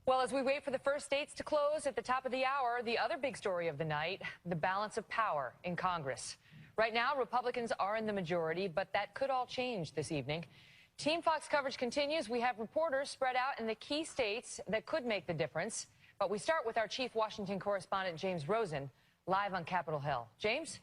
Well, as we wait for the first states to close at the top of the hour, the other big story of the night, the balance of power in Congress. Right now, Republicans are in the majority, but that could all change this evening. Team Fox coverage continues. We have reporters spread out in the key states that could make the difference. But we start with our chief Washington correspondent, James Rosen, live on Capitol Hill. James?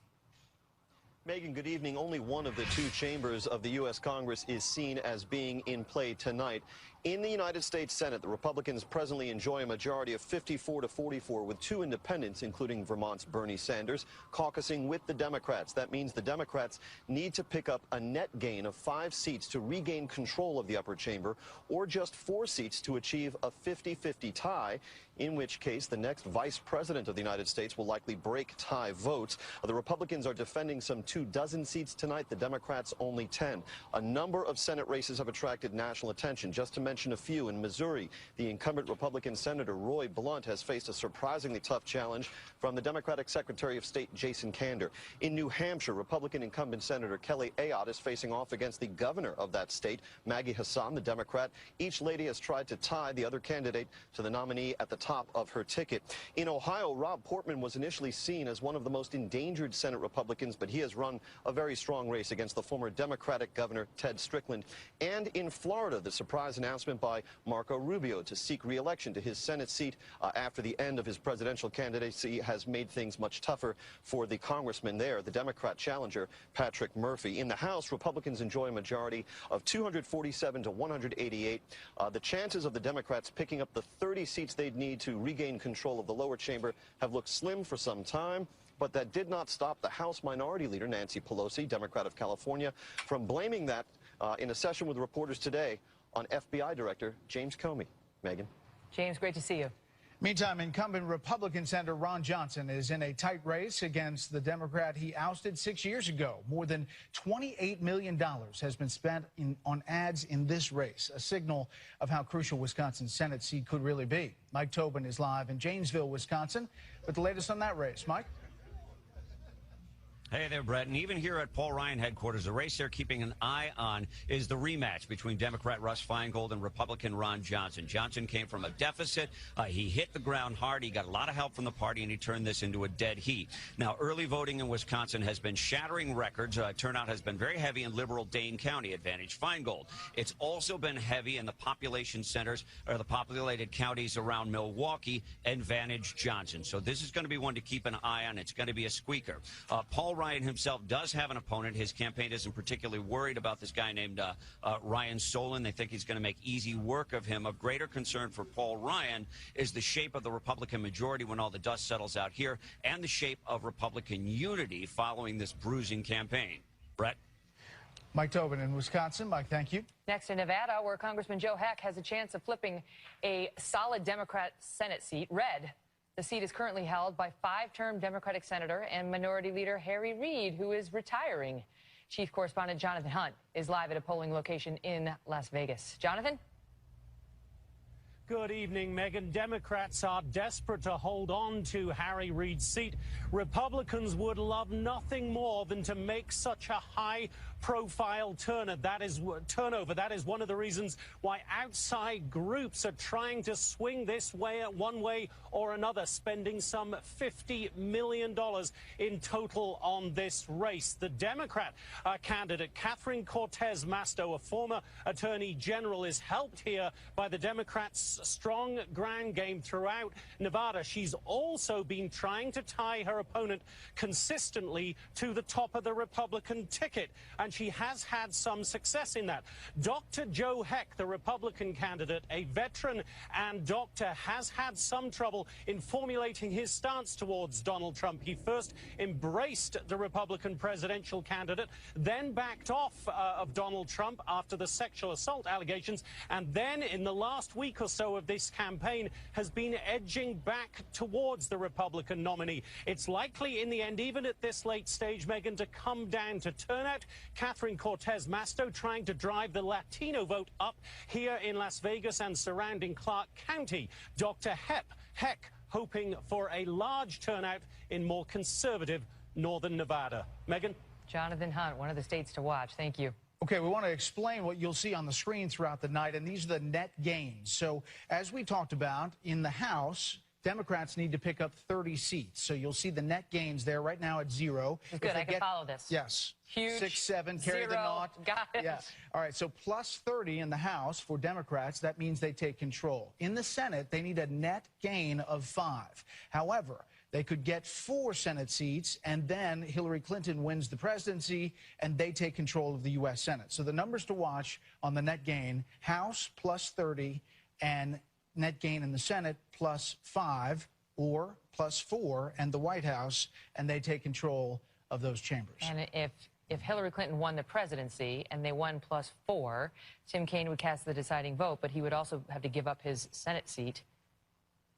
Megan, good evening. Only one of the two chambers of the U.S. Congress is seen as being in play tonight. In the United States Senate, the Republicans presently enjoy a majority of 54 to 44, with two independents, including Vermont's Bernie Sanders, caucusing with the Democrats. That means the Democrats need to pick up a net gain of 5 seats to regain control of the upper chamber, or just 4 seats to achieve a 50-50 tie, in which case the next vice president of the United States will likely break tie votes. The Republicans are defending some 24 seats tonight, the Democrats only 10. A number of Senate races have attracted national attention. Just to mention a few, in Missouri, the incumbent Republican Senator Roy Blunt has faced a surprisingly tough challenge from the Democratic Secretary of State Jason Kander. In New Hampshire, Republican incumbent Senator Kelly Ayotte is facing off against the governor of that state, Maggie Hassan, the Democrat. Each lady has tried to tie the other candidate to the nominee at the top of her ticket. In Ohio, Rob Portman was initially seen as one of the most endangered Senate Republicans, but he has run a very strong race against the former Democratic Governor Ted Strickland. And in Florida, the surprise announcement by Marco Rubio to seek re-election to his Senate seat after the end of his presidential candidacy has made things much tougher for the congressman there, the Democrat challenger, Patrick Murphy. In the House, Republicans enjoy a majority of 247 to 188. The chances of the Democrats picking up the 30 seats they'd need to regain control of the lower chamber have looked slim for some time. But that did not stop the House Minority Leader, Nancy Pelosi, Democrat of California, from blaming that in a session with reporters today on FBI Director James Comey. Megan. James, great to see you. Meantime, incumbent Republican Senator Ron Johnson is in a tight race against the Democrat he ousted 6 years ago. More than $28 million has been spent on ads in this race, a signal of how crucial Wisconsin's Senate seat could really be. Mike Tobin is live in Janesville, Wisconsin, with the latest on that race. Mike? Hey there, Brett. And even here at Paul Ryan headquarters, the race they're keeping an eye on is the rematch between Democrat Russ Feingold and Republican Ron Johnson. Johnson came from a deficit. He hit the ground hard. He got a lot of help from the party, and he turned this into a dead heat. Now, early voting in Wisconsin has been shattering records. Turnout has been very heavy in liberal Dane County, advantage Feingold. It's also been heavy in the population centers, or the populated counties around Milwaukee, advantage Johnson. So this is going to be one to keep an eye on. It's going to be a squeaker. Paul Ryan himself does have an opponent. His campaign isn't particularly worried about this guy named Ryan Solon. They think he's going to make easy work of him. Of greater concern for Paul Ryan is the shape of the Republican majority when all the dust settles out here, and the shape of Republican unity following this bruising campaign. Brett? Mike Tobin in Wisconsin. Mike, thank you. Next in Nevada, where Congressman Joe Heck has a chance of flipping a solid Democrat Senate seat red. The seat is currently held by 5-term Democratic Senator and Minority Leader Harry Reid, who is retiring. Chief Correspondent Jonathan Hunt is live at a polling location in Las Vegas. Jonathan? Good evening, Megan. Democrats are desperate to hold on to Harry Reid's seat. Republicans would love nothing more than to make such a high-profile turnover. That is one of the reasons why outside groups are trying to swing this way, one way or another, spending some $50 million in total on this race. The Democrat candidate, Catherine Cortez Masto, a former attorney general, is helped here by the Democrats' strong ground game throughout Nevada. She's also been trying to tie her opponent consistently to the top of the Republican ticket, and she has had some success in that. Dr. Joe Heck, the Republican candidate, a veteran and doctor, has had some trouble in formulating his stance towards Donald Trump. He first embraced the Republican presidential candidate, then backed off of Donald Trump after the sexual assault allegations, and then in the last week or so of this campaign has been edging back towards the Republican nominee. It's likely in the end, even at this late stage, Megan, to come down to turnout. Catherine Cortez Masto trying to drive the Latino vote up here in Las Vegas and surrounding Clark County. Dr. Heck hoping for a large turnout in more conservative northern Nevada. Megan? Jonathan Hunt, one of the states to watch. Thank you. Okay, we want to explain what you'll see on the screen throughout the night, and these are the net gains. So as we talked about, in the House, Democrats need to pick up 30 seats. So you'll see the net gains there right now at 0. Good, I can follow this. Yes. Huge. 6, 7, carry 0. the naught. Got it. Yeah. All right, so plus 30 in the House for Democrats. That means they take control. In the Senate, they need a net gain of 5. However, they could get 4 Senate seats, and then Hillary Clinton wins the presidency, and they take control of the U.S. Senate. So the numbers to watch on the net gain, House plus 30, and net gain in the Senate plus 5 or plus 4, and the White House, and they take control of those chambers. And if Hillary Clinton won the presidency and they won plus 4, Tim Kaine would cast the deciding vote, but he would also have to give up his Senate seat,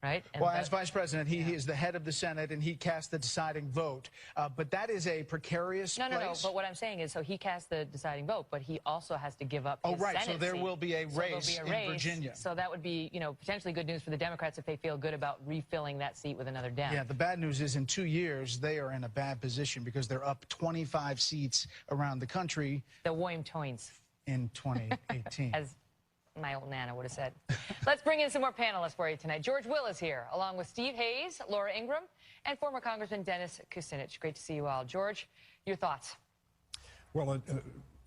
right? And well, as vice president, he is the head of the Senate, and he cast the deciding vote. But that is a precarious place. No. But what I'm saying is, so he cast the deciding vote, but he also has to give up his Senate so there seat. will be a race in Virginia. So that would be, potentially good news for the Democrats if they feel good about refilling that seat with another Dem. Yeah, the bad news is in 2 years, they are in a bad position because they're up 25 seats around the country. The William Toynes. In 2018. As my old Nana would have said. Let's bring in some more panelists for you tonight. George Will is here, along with Steve Hayes, Laura Ingraham, and former Congressman Dennis Kucinich. Great to see you all. George, your thoughts? Well,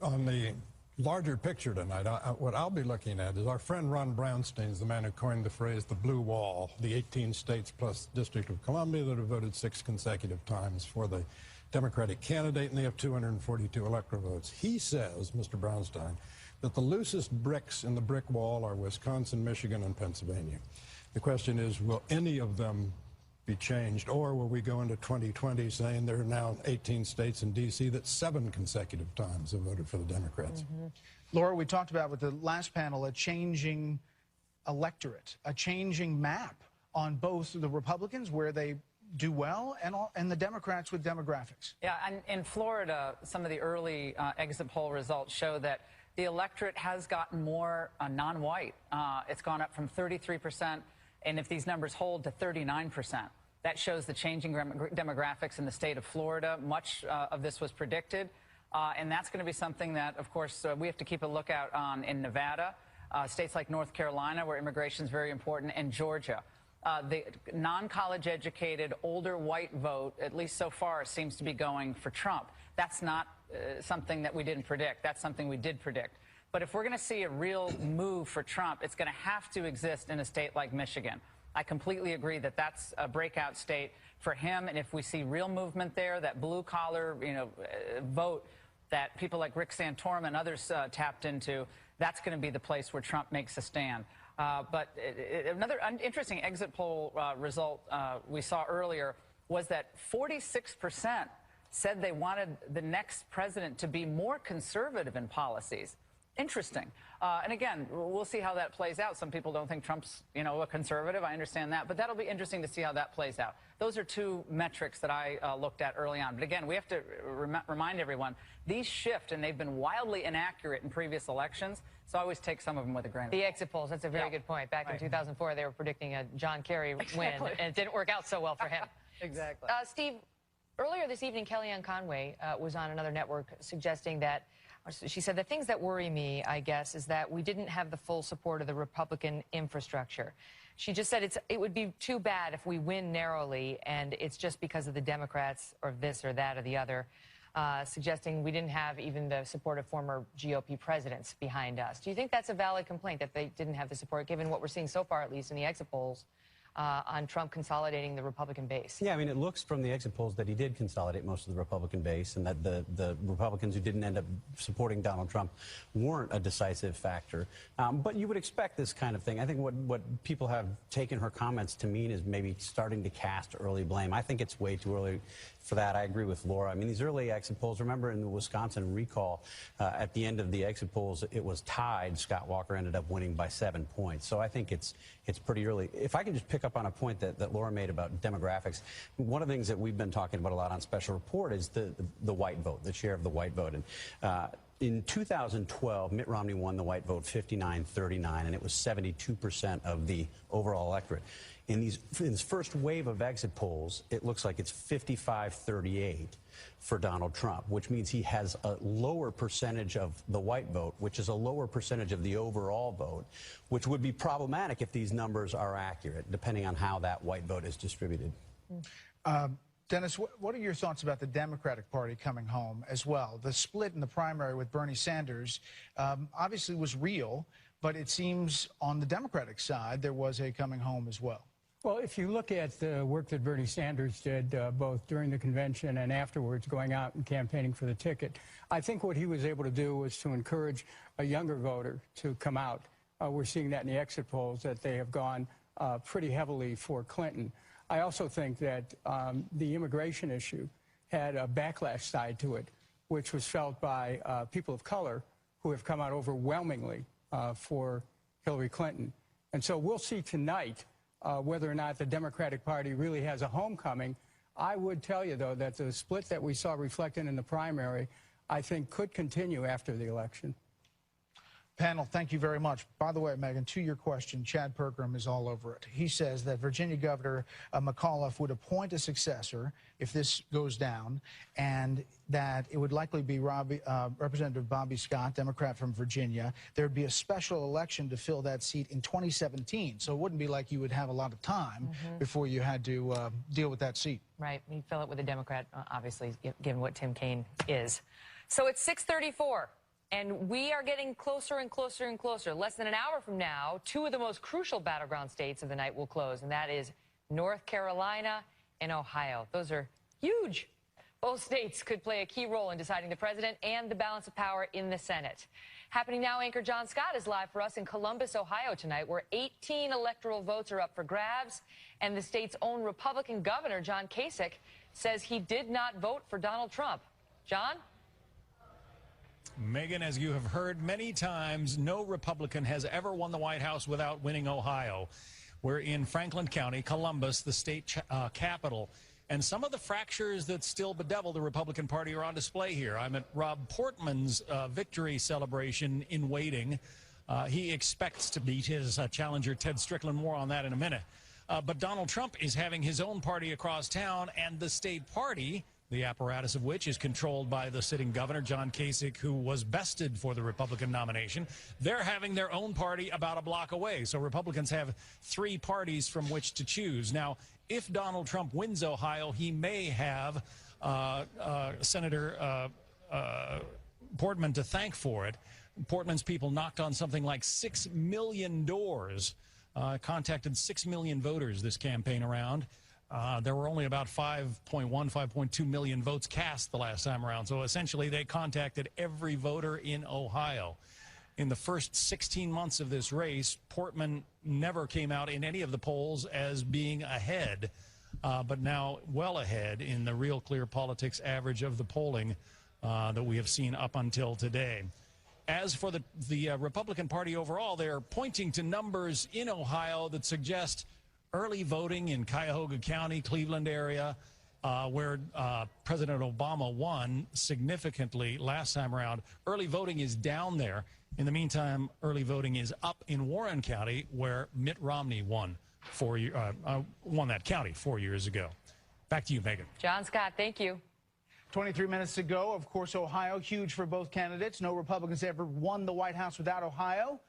on the larger picture tonight, what I'll be looking at is our friend Ron Brownstein's the man who coined the phrase the blue wall, the 18 states plus District of Columbia that have voted 6 consecutive times for the Democratic candidate, and they have 242 electoral votes. He says, Mr. Brownstein, that the loosest bricks in the brick wall are Wisconsin, Michigan, and Pennsylvania. The question is, will any of them be changed, or will we go into 2020 saying there are now 18 states in D.C. that 7 consecutive times have voted for the Democrats? Laura, we talked about with the last panel a changing electorate, a changing map on both the Republicans, where they do well, and the Democrats with demographics. Yeah, and in Florida, some of the early exit poll results show that the electorate has gotten more non-white. It's gone up from 33%, and if these numbers hold, to 39%. That shows the changing demographics in the state of Florida. Much of this was predicted, and that's going to be something that, of course, we have to keep a lookout on in Nevada, states like North Carolina, where immigration is very important, and Georgia. The non-college educated, older white vote, at least so far, seems to be going for Trump. That's not something that we didn't predict. That's something we did predict. But if we're going to see a real move for Trump, it's going to have to exist in a state like Michigan. I completely agree that that's a breakout state for him. And if we see real movement there, that blue-collar, vote that people like Rick Santorum and others tapped into, that's going to be the place where Trump makes a stand. But another interesting exit poll result we saw earlier was that 46% said they wanted the next president to be more conservative in policies. Interesting. And again, we'll see how that plays out. Some people don't think Trump's, a conservative. I understand that. But that'll be interesting to see how that plays out. Those are 2 metrics that I looked at early on. But again, we have to remind everyone, these shift, and they've been wildly inaccurate in previous elections. So I always take some of them with a grain of salt. The exit polls, that's a very good point. Back in 2004, they were predicting a John Kerry win, and it didn't work out so well for him. Exactly. Steve, earlier this evening, Kellyanne Conway was on another network suggesting that, she said, the things that worry me, I guess, is that we didn't have the full support of the Republican infrastructure. She just said it would be too bad if we win narrowly, and it's just because of the Democrats or this or that or the other, suggesting we didn't have even the support of former GOP presidents behind us. Do you think that's a valid complaint, that they didn't have the support, given what we're seeing so far, at least in the exit polls, on Trump consolidating the Republican base? Yeah, I mean, it looks from the exit polls that he did consolidate most of the Republican base, and that the Republicans who didn't end up supporting Donald Trump weren't a decisive factor. But you would expect this kind of thing. I think what people have taken her comments to mean is maybe starting to cast early blame. I think it's way too early for that. I agree with Laura. I mean, these early exit polls, remember in the Wisconsin recall, at the end of the exit polls, it was tied. Scott Walker ended up winning by 7 points. So I think it's pretty early. If I can just pick up on a point that Laura made about demographics, one of the things that we've been talking about a lot on Special Report is the white vote, the share of the white vote. And In 2012, Mitt Romney won the white vote 59-39, and it was 72% of the overall electorate. In this first wave of exit polls, it looks like it's 55-38 for Donald Trump, which means he has a lower percentage of the white vote, which is a lower percentage of the overall vote, which would be problematic if these numbers are accurate, depending on how that white vote is distributed. Dennis, what are your thoughts about the Democratic Party coming home as well? The split in the primary with Bernie Sanders obviously was real, but it seems on the Democratic side there was a coming home as well. Well, if you look at the work that Bernie Sanders did both during the convention and afterwards, going out and campaigning for the ticket, I think what he was able to do was to encourage a younger voter to come out. We're seeing that in the exit polls, that they have gone pretty heavily for Clinton. I also think that the immigration issue had a backlash side to it, which was felt by people of color who have come out overwhelmingly for Hillary Clinton. And so we'll see tonight whether or not the Democratic Party really has a homecoming. I would tell you, though, that the split that we saw reflected in the primary, I think, could continue after the election. Panel, thank you very much. By the way, Megyn, to your question, Chad Pergram is all over it. He says that Virginia Governor McAuliffe would appoint a successor if this goes down, and that it would likely be Representative Bobby Scott, Democrat from Virginia. There would be a special election to fill that seat in 2017, so it wouldn't be like you would have a lot of time before you had to deal with that seat. Right. You fill it with a Democrat, obviously, given what Tim Kaine is. So it's 6:34. And we are getting closer and closer and closer. Less than an hour from now, two of the most crucial battleground states of the night will close, and that is North Carolina and Ohio. Those are huge. Both states could play a key role in deciding the president and the balance of power in the Senate. Happening now, anchor John Scott is live for us in Columbus, Ohio tonight, where 18 electoral votes are up for grabs, and the state's own Republican governor, John Kasich, says he did not vote for Donald Trump. John? Megyn, as you have heard many times, no Republican has ever won the White House without winning Ohio. We're in Franklin County, Columbus, the state capital. And some of the fractures that still bedevil the Republican Party are on display here. I'm at Rob Portman's victory celebration in waiting. He expects to beat his challenger, Ted Strickland. More on that in a minute. But Donald Trump is having his own party across town, and the state party, the apparatus of which is controlled by the sitting governor, John Kasich, who was bested for the Republican nomination. They're having their own party about a block away. So Republicans have three parties from which to choose. Now, if Donald Trump wins Ohio, he may have Senator Portman to thank for it. Portman's people knocked on something like 6 million doors, contacted 6 million voters this campaign around. There were only about 5.2 million votes cast the last time around. So essentially, they contacted every voter in Ohio. In the first 16 months of this race, Portman never came out in any of the polls as being ahead, but now well ahead in the Real Clear Politics average of the polling that we have seen up until today. As for the Republican Party overall, they're pointing to numbers in Ohio that suggest early voting in Cuyahoga County, Cleveland area, where President Obama won significantly last time around. Early voting is down there. In the meantime, early voting is up in Warren County, where Mitt Romney won that county 4 years ago. Back to you, Megyn. John Scott, thank you. 23 minutes to go. Of course, Ohio, huge for both candidates. No Republicans ever won the White House without Ohio.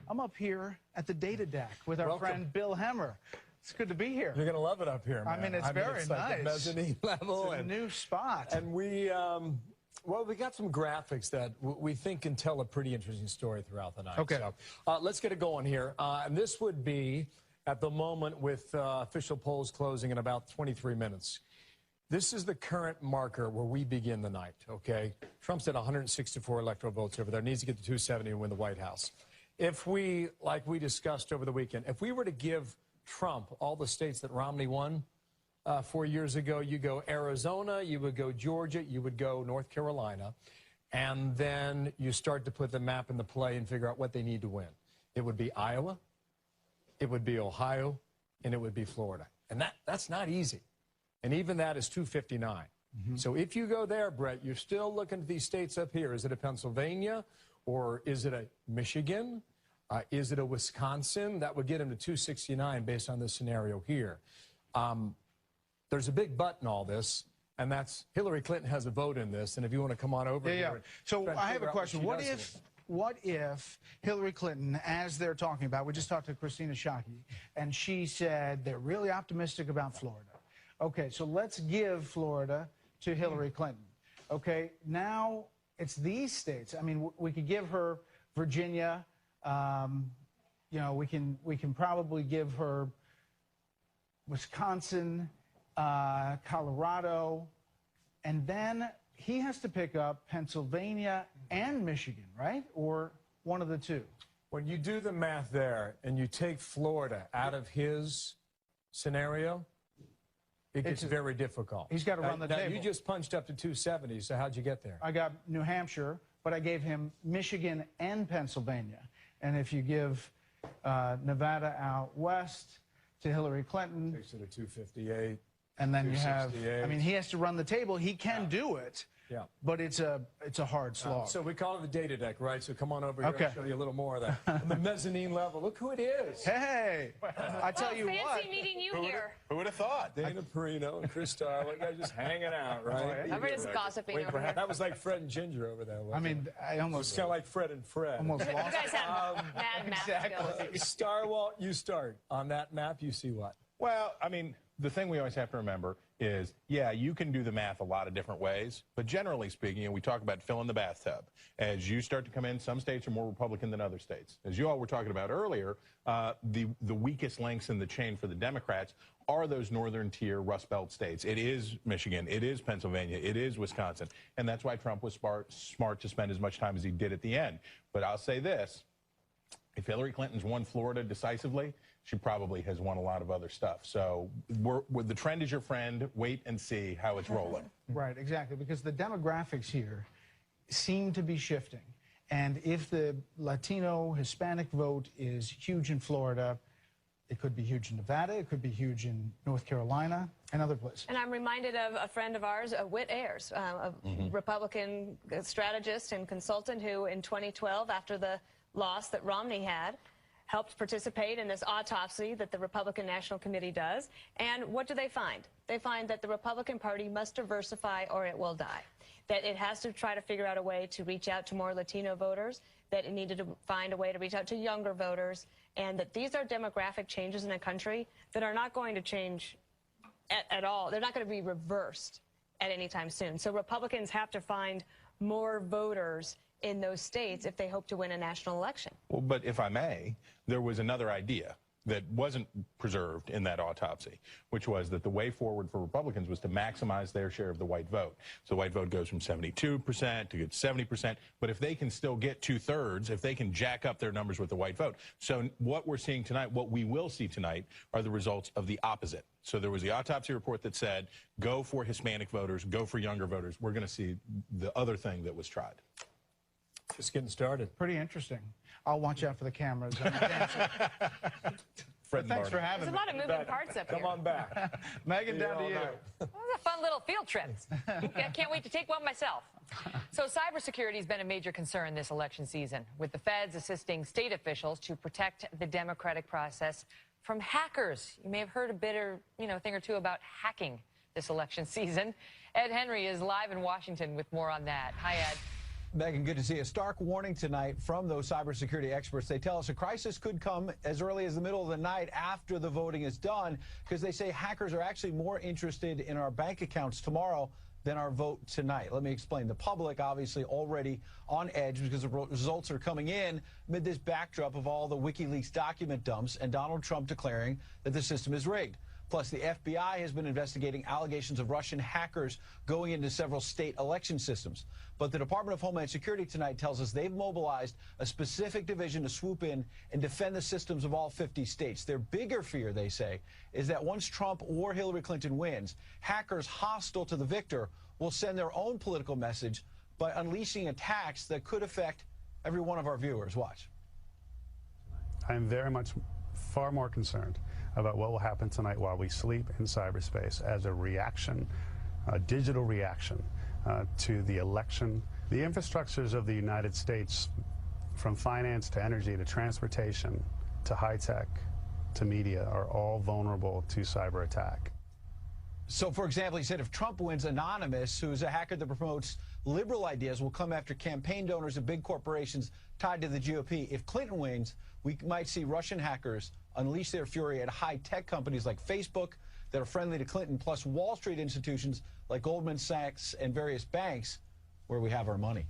I'm up here at the data deck with our friend Bill Hemmer. It's good to be here. You're going to love it up here, man. I mean, it's very it's nice. Like the mezzanine level. It's a new spot. And we got some graphics that we think can tell a pretty interesting story throughout the night. Okay. So let's get it going here. And this would be at the moment with official polls closing in about 23 minutes. This is the current marker where we begin the night, okay? Trump's at 164 electoral votes over there. Needs to get to 270 and win the White House. If we, like we discussed over the weekend, if we were to give Trump all the states that Romney won 4 years ago, you go Arizona, you would go Georgia, you would go North Carolina, and then you start to put the map in the play and figure out what they need to win. It would be Iowa, it would be Ohio, and it would be Florida. And that's not easy. And even that is 259. So if you go there, Brett, you're still looking at these states up here. Is it a Pennsylvania or is it a Michigan? Is it a Wisconsin? That would get him to 269 based on this scenario here. There's a big but in all this, and that's Hillary Clinton has a vote in this. And if you want to come on over here. So I have a question. What if Hillary Clinton, as they're talking about, we just talked to Christina Shockey, and she said they're really optimistic about Florida. Okay, so let's give Florida to Hillary Clinton. Okay, now it's these states. I mean, we could give her Virginia. You know, we can probably give her Wisconsin, Colorado, and then he has to pick up Pennsylvania and Michigan, right? Or one of the two. When you do the math there and you take Florida out of his scenario, it gets very difficult. He's got to run the table. You just punched up to 270, so how'd you get there? I got New Hampshire, but I gave him Michigan and Pennsylvania. And if you give Nevada out west to Hillary Clinton. Takes it to 258. And then you have, I mean, he has to run the table. He can do it. Yeah. But it's a hard slog. So we call it the data deck, right? So come on over here. I'll show you a little more of that. On the mezzanine level. Look who it is. Hey, I tell you what. Fancy meeting you here. Who would have thought? Dana Perino and Chris Starling, guys just hanging out, right? Everybody's gossiping over here. That was like Fred and Ginger over there. I mean, I almost. It's kind of like Fred and Fred. Almost lost. You guys have mad math skills. Starwalt, you start. On that map, you see what? Well, I mean, the thing we always have to remember is, yeah, you can do the math a lot of different ways, but generally speaking, and we talk about filling the bathtub. As you start to come in, some states are more Republican than other states. As you all were talking about earlier, the weakest links in the chain for the Democrats are those northern tier Rust Belt states. It is Michigan, it is Pennsylvania, it is Wisconsin, and that's why Trump was smart to spend as much time as he did at the end. But I'll say this, if Hillary Clinton's won Florida decisively, she probably has won a lot of other stuff. So the trend is your friend. Wait and see how it's rolling. Right, exactly, because the demographics here seem to be shifting. And if the Latino, Hispanic vote is huge in Florida, it could be huge in Nevada, it could be huge in North Carolina, and other places. And I'm reminded of a friend of ours, Whit Ayers, a Republican strategist and consultant who in 2012, after the loss that Romney had, helped participate in this autopsy that the Republican National Committee does. And what do they find? They find that the Republican Party must diversify or it will die. That it has to try to figure out a way to reach out to more Latino voters, that it needed to find a way to reach out to younger voters, and that these are demographic changes in a country that are not going to change at all. They're not going to be reversed at any time soon. So Republicans have to find more voters in those states if they hope to win a national election. Well, but if I may, there was another idea that wasn't preserved in that autopsy, which was that the way forward for Republicans was to maximize their share of the white vote. So the white vote goes from 72% to get 70%. But if they can still get 2/3, if they can jack up their numbers with the white vote. So what we're seeing tonight, what we will see tonight, are the results of the opposite. So there was the autopsy report that said, go for Hispanic voters, go for younger voters. We're going to see the other thing that was tried. Just getting started. Pretty interesting. I'll watch out for the cameras. Thanks for having me. There's a lot of moving parts up here. Come on back. Megan, down to you. That was a fun little field trip. I can't wait to take one myself. So cybersecurity has been a major concern this election season, with the feds assisting state officials to protect the democratic process from hackers. You may have heard a bit or thing or two about hacking this election season. Ed Henry is live in Washington with more on that. Hi, Ed. Megan, good to see you. A stark warning tonight from those cybersecurity experts. They tell us a crisis could come as early as the middle of the night after the voting is done, because they say hackers are actually more interested in our bank accounts tomorrow than our vote tonight. Let me explain. The public obviously already on edge because the results are coming in amid this backdrop of all the WikiLeaks document dumps and Donald Trump declaring that the system is rigged. Plus, the FBI has been investigating allegations of Russian hackers going into several state election systems. But the Department of Homeland Security tonight tells us they've mobilized a specific division to swoop in and defend the systems of all 50 states. Their bigger fear, they say, is that once Trump or Hillary Clinton wins, hackers hostile to the victor will send their own political message by unleashing attacks that could affect every one of our viewers. Watch. I am very much far more concerned about what will happen tonight while we sleep in cyberspace as a reaction a digital reaction to the election. The infrastructures of the United States, from finance to energy to transportation to high tech to media, are all vulnerable to cyber attack. So, for example, he said if Trump wins, Anonymous, who's a hacker that promotes liberal ideas, will come after campaign donors of big corporations tied to the GOP. If Clinton wins, we might see Russian hackers unleash their fury at high-tech companies like Facebook that are friendly to Clinton, plus Wall Street institutions like Goldman Sachs and various banks where we have our money.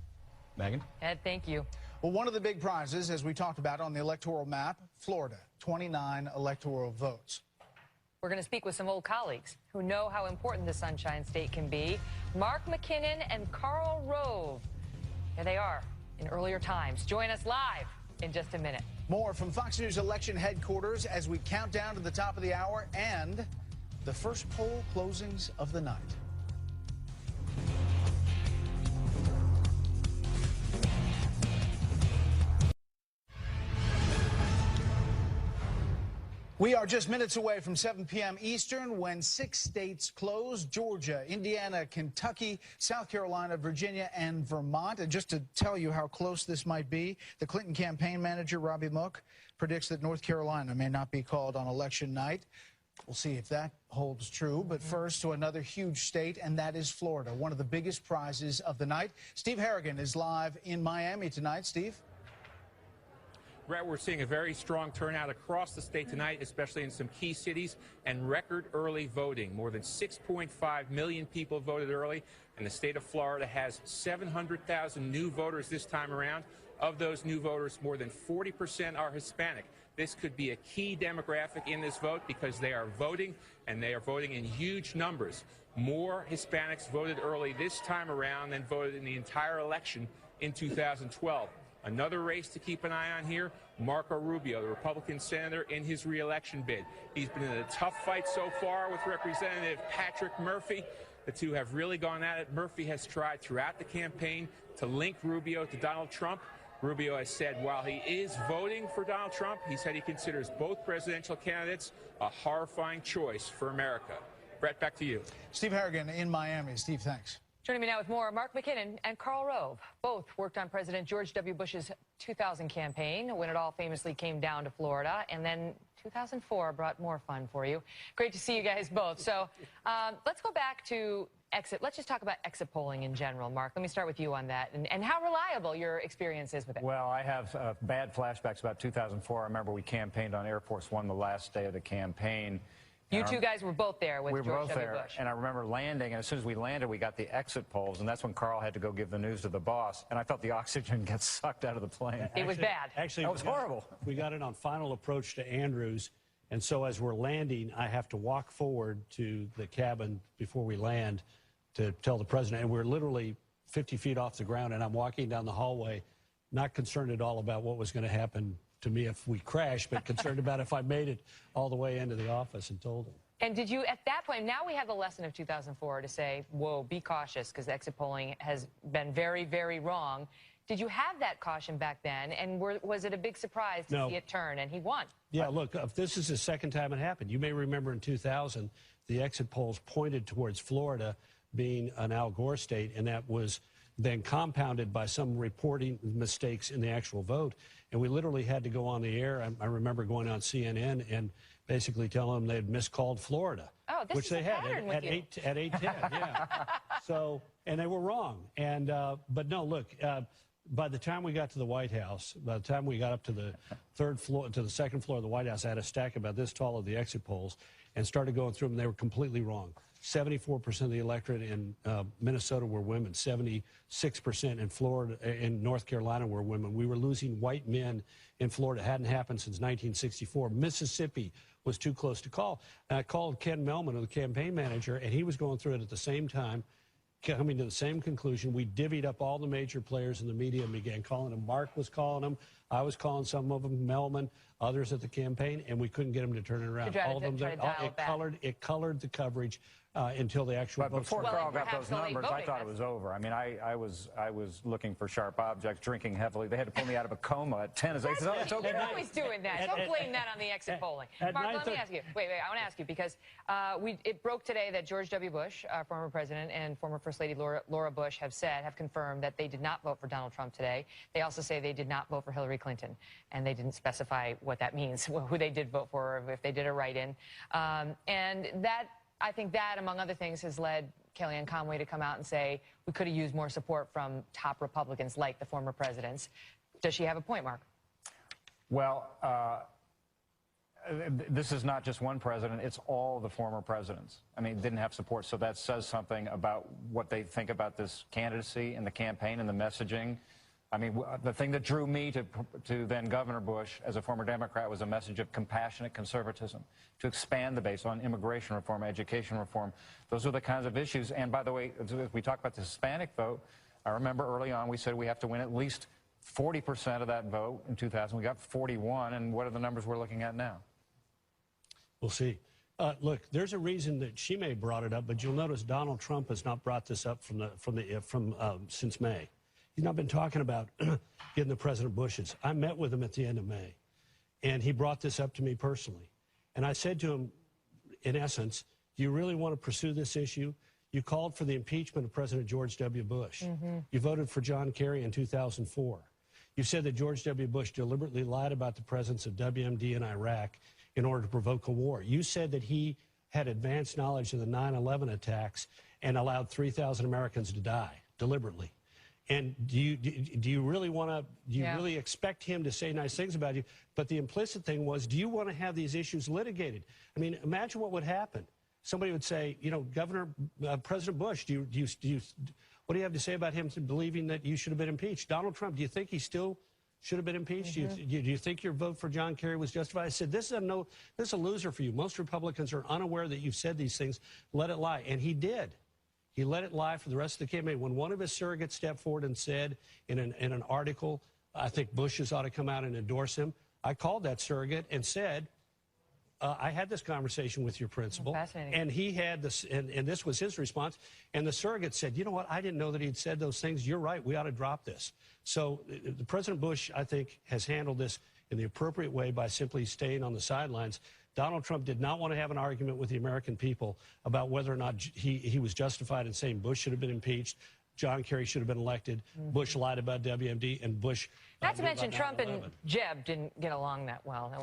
Megan? Ed, thank you. Well, one of the big prizes, as we talked about on the electoral map, Florida, 29 electoral votes. We're going to speak with some old colleagues who know how important the Sunshine State can be. Mark McKinnon and Karl Rove. Here they are in earlier times. Join us live in just a minute. More from Fox News election headquarters as we count down to the top of the hour and the first poll closings of the night. We are just minutes away from 7 p.m. Eastern when 6 states close: Georgia, Indiana, Kentucky, South Carolina, Virginia, and Vermont. And just to tell you how close this might be, the Clinton campaign manager, Robbie Mook, predicts that North Carolina may not be called on election night. We'll see if that holds true. But first to another huge state, and that is Florida, one of the biggest prizes of the night. Steve Harrigan is live in Miami tonight. Steve? Brett, we're seeing a very strong turnout across the state tonight, especially in some key cities, and record early voting. More than 6.5 million people voted early, and the state of Florida has 700,000 new voters this time around. Of those new voters, more than 40% are Hispanic. This could be a key demographic in this vote because they are voting, and they are voting in huge numbers. More Hispanics voted early this time around than voted in the entire election in 2012. Another race to keep an eye on here, Marco Rubio, the Republican senator, in his re-election bid. He's been in a tough fight so far with Representative Patrick Murphy. The two have really gone at it. Murphy has tried throughout the campaign to link Rubio to Donald Trump. Rubio has said while he is voting for Donald Trump, he said he considers both presidential candidates a horrifying choice for America. Brett, back to you. Steve Harrigan in Miami. Steve, thanks. Joining me now with more, Mark McKinnon and Karl Rove. Both worked on President George W. Bush's 2000 campaign, when it all famously came down to Florida, and then 2004 brought more fun for you. Great to see you guys both. So let's go back to let's just talk about exit polling in general. Mark, let me start with you on that, and how reliable your experience is with it. Well, I have bad flashbacks about 2004. I remember we campaigned on Air Force One the last day of the campaign. You two guys were both there with George W. Bush. Bush. And I remember landing, and as soon as we landed, we got the exit polls, and that's when Karl had to go give the news to the boss, and I felt the oxygen get sucked out of the plane. It was bad. Actually, it was horrible. We got it on final approach to Andrews, and so as we're landing, I have to walk forward to the cabin before we land to tell the president, and we're literally 50 feet off the ground, and I'm walking down the hallway, not concerned at all about what was going to happen to me if we crashed, but concerned about if I made it all the way into the office and told him. And did you, at that point, now we have the lesson of 2004 to say, whoa, be cautious, because exit polling has been very, very wrong. Did you have that caution back then, and was it a big surprise to see it turn, and he won? Yeah, look, this is the second time it happened. You may remember in 2000, the exit polls pointed towards Florida being an Al Gore state, and that was then compounded by some reporting mistakes in the actual vote. And we literally had to go on the air. I remember going on CNN and basically telling them they had miscalled Florida. Oh, this which is they a had pattern with you. at 8:10. Yeah. So, and they were wrong. And but no, look. By the time we got to the White House, by the time we got up to the third floor, to the second floor of the White House, I had a stack about this tall of the exit polls and started going through them. They were completely wrong. 74% of the electorate in Minnesota were women. 76% in Florida, in North Carolina were women. We were losing white men in Florida. It hadn't happened since 1964. Mississippi was too close to call. And I called Ken Melman, the campaign manager, and he was going through it at the same time, coming to the same conclusion. We divvied up all the major players in the media and began calling them. Mark was calling them. I was calling some of them, Melman, others at the campaign, and we couldn't get them to turn it around. All of them, it colored the coverage until the actual But votes. before were- Carl got those numbers, I thought it was over. I mean, I was looking for sharp objects, drinking heavily. They had to pull me out of a coma at 10. It's okay. You're always doing that. Don't blame that on the exit polling. Mark, let me ask you. Wait. I want to ask you because it broke today that George W. Bush, former president, and former First Lady Laura Bush have confirmed that they did not vote for Donald Trump today. They also say they did not vote for Hillary Clinton, and they didn't specify what that means, who they did vote for, or if they did a write-in. And that, I think that, among other things, has led Kellyanne Conway to come out and say we could have used more support from top Republicans like the former presidents. Does she have a point, Mark? Well, this is not just one president, it's all the former presidents. I mean, didn't have support, so that says something about what they think about this candidacy and the campaign and the messaging. I mean, the thing that drew me to then Governor Bush as a former Democrat was a message of compassionate conservatism, to expand the base on immigration reform, education reform. Those are the kinds of issues. And by the way, as we talk about the Hispanic vote, I remember early on we said we have to win at least 40% of that vote in 2000. We got 41, and what are the numbers we're looking at now? We'll see. Look, there's a reason that she may have brought it up, but you'll notice Donald Trump has not brought this up since May. He's not been talking about getting the President Bush's. I met with him at the end of May, and he brought this up to me personally. And I said to him, in essence, do you really want to pursue this issue? You called for the impeachment of President George W. Bush. You voted for John Kerry in 2004. You said that George W. Bush deliberately lied about the presence of WMD in Iraq in order to provoke a war. You said that he had advanced knowledge of the 9/11 attacks and allowed 3,000 Americans to die deliberately. And do you really want to, really expect him to say nice things about you? But the implicit thing was, do you want to have these issues litigated? I mean, imagine what would happen. Somebody would say, President Bush, what do you have to say about him believing that you should have been impeached? Donald Trump, do you think he still should have been impeached? Do you think your vote for John Kerry was justified? I said, this is a loser for you. Most Republicans are unaware that you've said these things. Let it lie. And he did. He let it lie for the rest of the campaign. When one of his surrogates stepped forward and said in an article, I think Bush's ought to come out and endorse him, I called that surrogate and said, I had this conversation with your principal. And he had this, and this was his response. And the surrogate said, you know what, I didn't know that he'd said those things. You're right, we ought to drop this. So President Bush, I think, has handled this in the appropriate way by simply staying on the sidelines. Donald Trump did not want to have an argument with the American people about whether or not he was justified in saying Bush should have been impeached, John Kerry should have been elected, Bush lied about WMD, and Bush... Not to mention Trump and Jeb didn't get along that well. That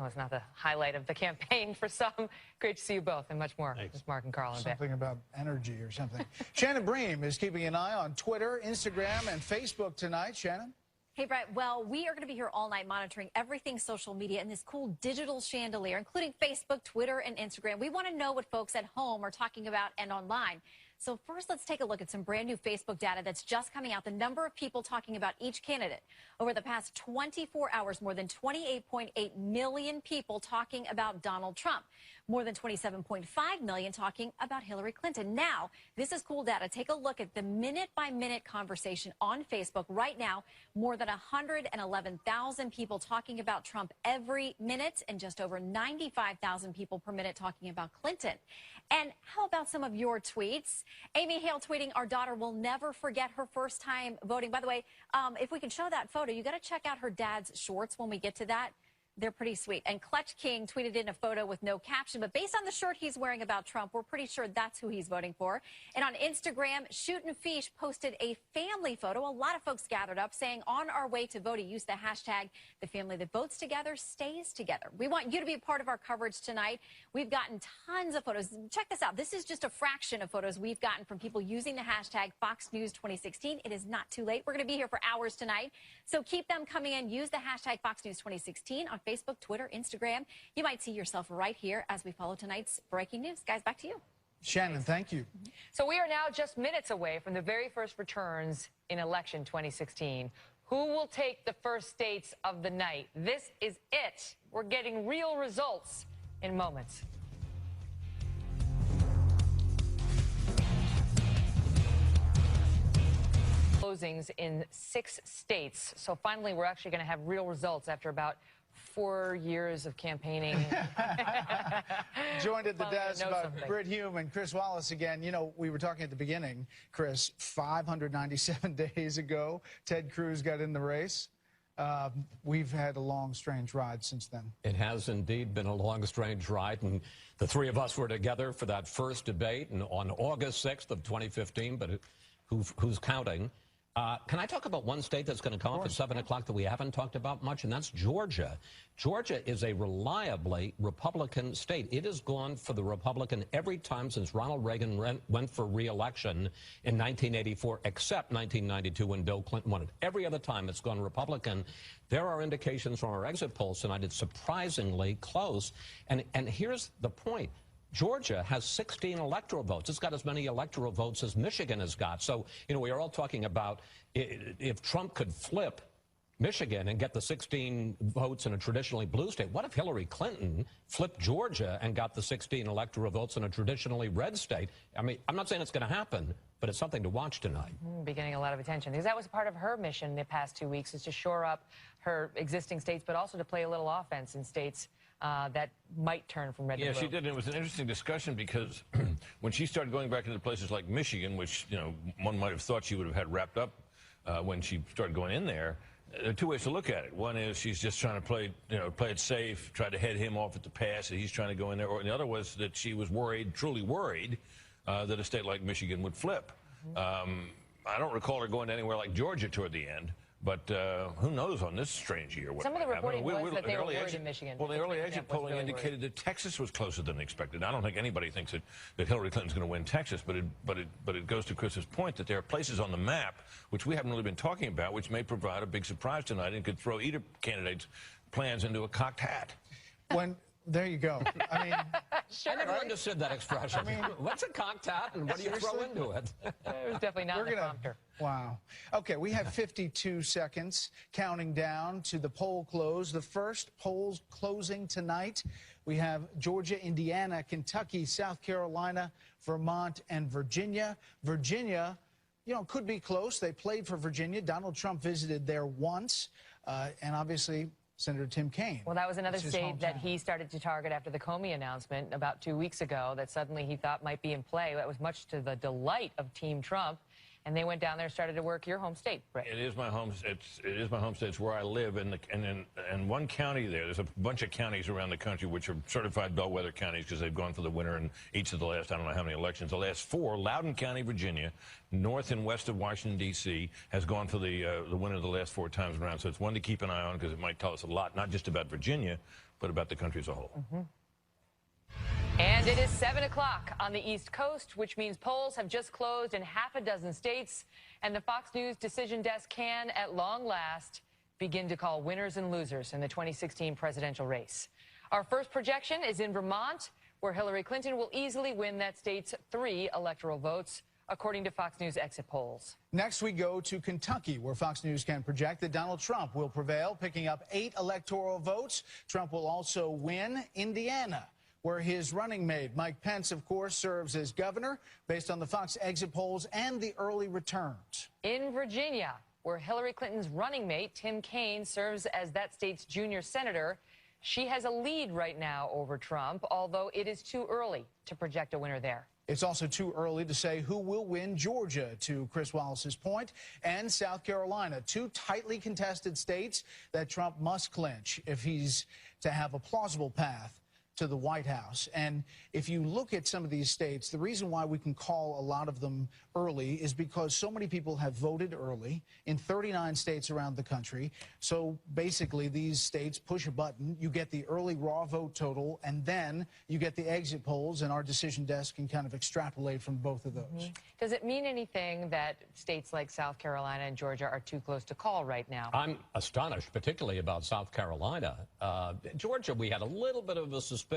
was not the highlight of the campaign for some. Great to see you both and much more. It's Mark and Carl in a bit. Something about energy or something. Shannon Bream is keeping an eye on Twitter, Instagram, and Facebook tonight. Shannon? Hey, Brett. Well, we are going to be here all night monitoring everything social media and this cool digital chandelier, including Facebook, Twitter, and Instagram. We want to know what folks at home are talking about and online. So first, let's take a look at some brand new Facebook data that's just coming out. The number of people talking about each candidate. Over the past 24 hours, more than 28.8 million people talking about Donald Trump. More than 27.5 million talking about Hillary Clinton. Now, this is cool data. Take a look at the minute-by-minute conversation on Facebook right now. More than 111,000 people talking about Trump every minute and just over 95,000 people per minute talking about Clinton. And how about some of your tweets? Amy Hale tweeting, our daughter will never forget her first time voting. By the way, if we can show that photo, you got to check out her dad's shorts when we get to that. They're pretty sweet. And Clutch King tweeted in a photo with no caption, but based on the shirt he's wearing about Trump, we're pretty sure that's who he's voting for. And on Instagram, Shoot and Fish posted a family photo. A lot of folks gathered up saying, on our way to voting, use the hashtag, the family that votes together stays together. We want you to be a part of our coverage tonight. We've gotten tons of photos. Check this out. This is just a fraction of photos we've gotten from people using the hashtag Fox News 2016. It is not too late. We're going to be here for hours tonight. So keep them coming in. Use the hashtag Fox News 2016 on Facebook, Twitter, Instagram. You might see yourself right here as we follow tonight's breaking news. Guys, back to you. Shannon, thank you. So we are now just minutes away from the very first returns in election 2016. Who will take the first states of the night? This is it. We're getting real results in moments. Closings in 6 states. So finally, we're actually going to have real results after about 4 years of campaigning. Joined at the Probably desk know by something. Britt Hume and Chris Wallace again. You know, we were talking at the beginning, Chris, 597 days ago, Ted Cruz got in the race. We've had a long, strange ride since then. It has indeed been a long, strange ride, and the three of us were together for that first debate and on August 6th of 2015, but who's counting? Can I talk about one state that's going to come up at 7 o'clock that we haven't talked about much, and that's Georgia. Georgia is a reliably Republican state. It has gone for the Republican every time since Ronald Reagan went for re-election in 1984, except 1992 when Bill Clinton won it. Every other time it's gone Republican. There are indications from our exit polls tonight it's surprisingly close. And here's the point. Georgia has 16 electoral votes. It's got as many electoral votes as Michigan has got. So, you know, we are all talking about if Trump could flip Michigan and get the 16 votes in a traditionally blue state. What if Hillary Clinton flipped Georgia and got the 16 electoral votes in a traditionally red state? I mean, I'm not saying it's going to happen, but it's something to watch tonight. Be getting a lot of attention because that was part of her mission the past 2 weeks, is to shore up her existing states, but also to play a little offense in states that might turn from red to blue. Yeah, she did. And it was an interesting discussion because when she started going back into places like Michigan, which, you know, one might have thought she would have had wrapped up when she started going in there, there are two ways to look at it. One is she's just trying to play it safe, try to head him off at the pass, and he's trying to go in there. Or the other was that she was worried, truly worried, that a state like Michigan would flip. I don't recall her going to anywhere like Georgia toward the end. But who knows on this strange year what Some of the might happen. reporting was that they were worried in Michigan. Well, the early exit polling indicated that Texas was closer than expected. I don't think anybody thinks that Hillary Clinton's going to win Texas, but it goes to Chris's point that there are places on the map which we haven't really been talking about, which may provide a big surprise tonight and could throw either candidate's plans into a cocked hat. There you go. I mean, I never understood that expression. I mean, what's a cocked hat and what do you throw into it? It was definitely not the prompter. Wow. Okay, we have 52 seconds counting down to the poll close. The first polls closing tonight. We have Georgia, Indiana, Kentucky, South Carolina, Vermont, and Virginia. Virginia, you know, could be close. They played for Virginia. Donald Trump visited there once, and obviously Senator Tim Kaine. Well, that was another state that he started to target after the Comey announcement about 2 weeks ago that suddenly he thought might be in play. That was much to the delight of Team Trump. And they went down there and started to work your home state, Brett. It is my home. It is my home state. It's where I live, and one county there. There's a bunch of counties around the country which are certified bellwether counties because they've gone for the winner in each of the last, I don't know how many elections. The last four: Loudoun County, Virginia, north and west of Washington D.C., has gone for the winner the last 4 times around. So it's one to keep an eye on because it might tell us a lot, not just about Virginia, but about the country as a whole. And it is 7 o'clock on the East Coast, which means polls have just closed in half a dozen states. And the Fox News decision desk can, at long last, begin to call winners and losers in the 2016 presidential race. Our first projection is in Vermont, where Hillary Clinton will easily win that state's 3 electoral votes, according to Fox News exit polls. Next, we go to Kentucky, where Fox News can project that Donald Trump will prevail, picking up 8 electoral votes. Trump will also win Indiana, where his running mate, Mike Pence, of course, serves as governor, based on the Fox exit polls and the early returns. In Virginia, where Hillary Clinton's running mate, Tim Kaine, serves as that state's junior senator, she has a lead right now over Trump, although it is too early to project a winner there. It's also too early to say who will win Georgia, to Chris Wallace's point, and South Carolina, 2 tightly contested states that Trump must clinch if he's to have a plausible path to the White House. And if you look at some of these states, the reason why we can call a lot of them early is because so many people have voted early in 39 states around the country. So basically, these states push a button, you get the early raw vote total, and then you get the exit polls, and our decision desk can kind of extrapolate from both of those. Does it mean anything that states like South Carolina and Georgia are too close to call right now? I'm astonished, particularly about South Carolina. Georgia, we had a little bit of a suspicion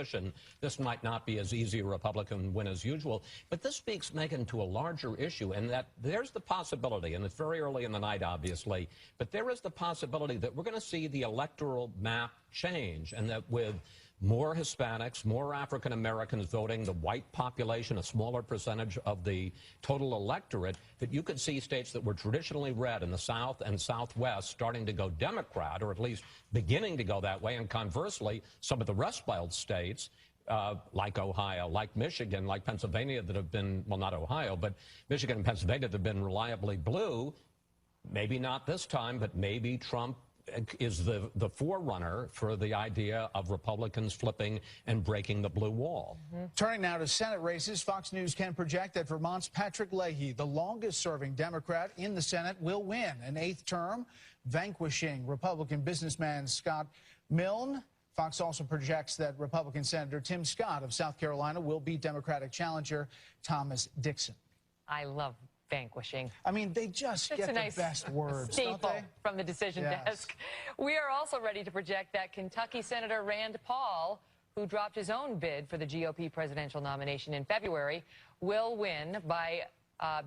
this might not be as easy a Republican win as usual. But this speaks, Megyn, to a larger issue, and that there's the possibility, and it's very early in the night, obviously, but there is the possibility that we're going to see the electoral map change, and that with more Hispanics, more African Americans voting, the white population, a smaller percentage of the total electorate, that you could see states that were traditionally red in the South and Southwest starting to go Democrat, or at least beginning to go that way. And conversely, some of the Rust Belt states, like Ohio, like Michigan, like Pennsylvania, that have been, well, not Ohio, but Michigan and Pennsylvania that have been reliably blue, maybe not this time, but maybe Trump is the forerunner for the idea of Republicans flipping and breaking the blue wall. Turning now to Senate races, Fox News can project that Vermont's Patrick Leahy, the longest-serving Democrat in the Senate, will win an 8th term, vanquishing Republican businessman Scott Milne. Fox also projects that Republican Senator Tim Scott of South Carolina will beat Democratic challenger Thomas Dixon. I love vanquishing. I mean, they just It's get a the nice best words, staple don't they? from the decision desk. We are also ready to project that Kentucky Senator Rand Paul, who dropped his own bid for the GOP presidential nomination in February, will win by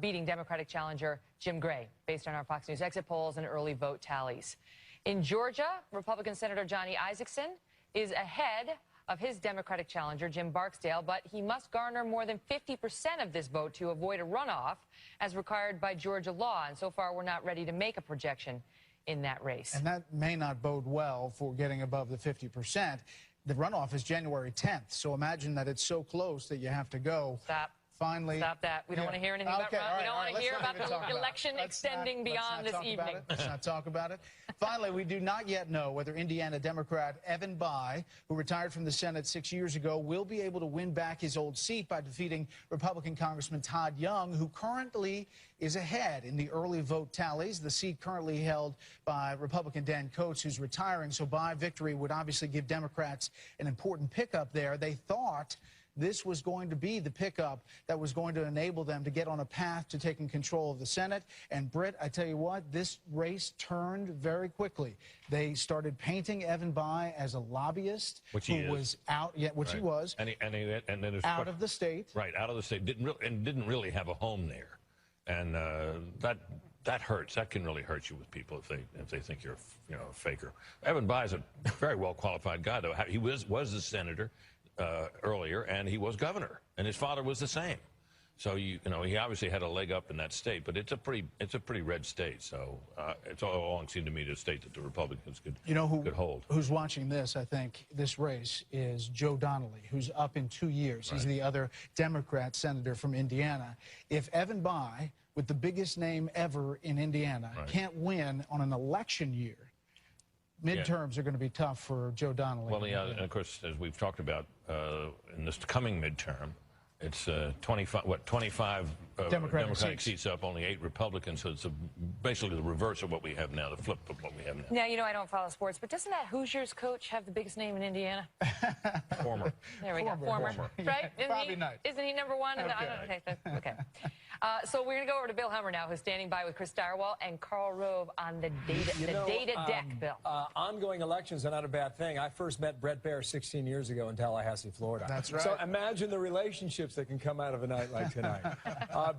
beating Democratic challenger Jim Gray, based on our Fox News exit polls and early vote tallies. In Georgia, Republican Senator Johnny Isakson is ahead of his Democratic challenger, Jim Barksdale, but he must garner more than 50% of this vote to avoid a runoff, as required by Georgia law. And so far, we're not ready to make a projection in that race. And that may not bode well for getting above the 50%. The runoff is January 10th, so imagine that it's so close that you have to go. Stop. Finally. Stop that. We don't want to hear anything about run. We don't want to hear about the election extending beyond this evening. Let's not talk about it. Finally, we do not yet know whether Indiana Democrat Evan Bayh, who retired from the Senate 6 years ago, will be able to win back his old seat by defeating Republican Congressman Todd Young, who currently is ahead in the early vote tallies. The seat currently held by Republican Dan Coats, who's retiring. So Bayh victory would obviously give Democrats an important pickup there. They thought this was going to be the pickup that was going to enable them to get on a path to taking control of the Senate. And, Britt, I tell you what, this race turned very quickly. They started painting Evan Bayh as a lobbyist who was out, which he was, and then out of the state. Right, out of the state. Didn't really have a home there. And that hurts. That can really hurt you with people if they think you're a faker. Evan Bayh is a very well qualified guy, though. He was a senator earlier, and he was governor, and his father was the same. So he obviously had a leg up in that state, but it's a pretty red state. So it's all along seemed to me to a state that the Republicans could hold. Who's watching this? I think this race is Joe Donnelly, who's up in 2 years. He's the other Democrat senator from Indiana. If Evan Bayh, with the biggest name ever in Indiana, can't win on an election year, midterms are going to be tough for Joe Donnelly. Well, yeah, and of course, as we've talked about in this coming midterm, it's 25 Democratic seats up, only 8 Republicans. So it's basically the reverse of what we have now, the flip of what we have now. Now, I don't follow sports, but doesn't that Hoosiers coach have the biggest name in Indiana? Former. There we go. Former. Right? Yeah, Isn't he number one? Okay. So we're going to go over to Bill Hummer now, who's standing by with Chris Stirewalt and Karl Rove on the data deck, Bill. Ongoing elections are not a bad thing. I first met Bret Baier 16 years ago in Tallahassee, Florida. That's right. So imagine the relationships that can come out of a night like tonight.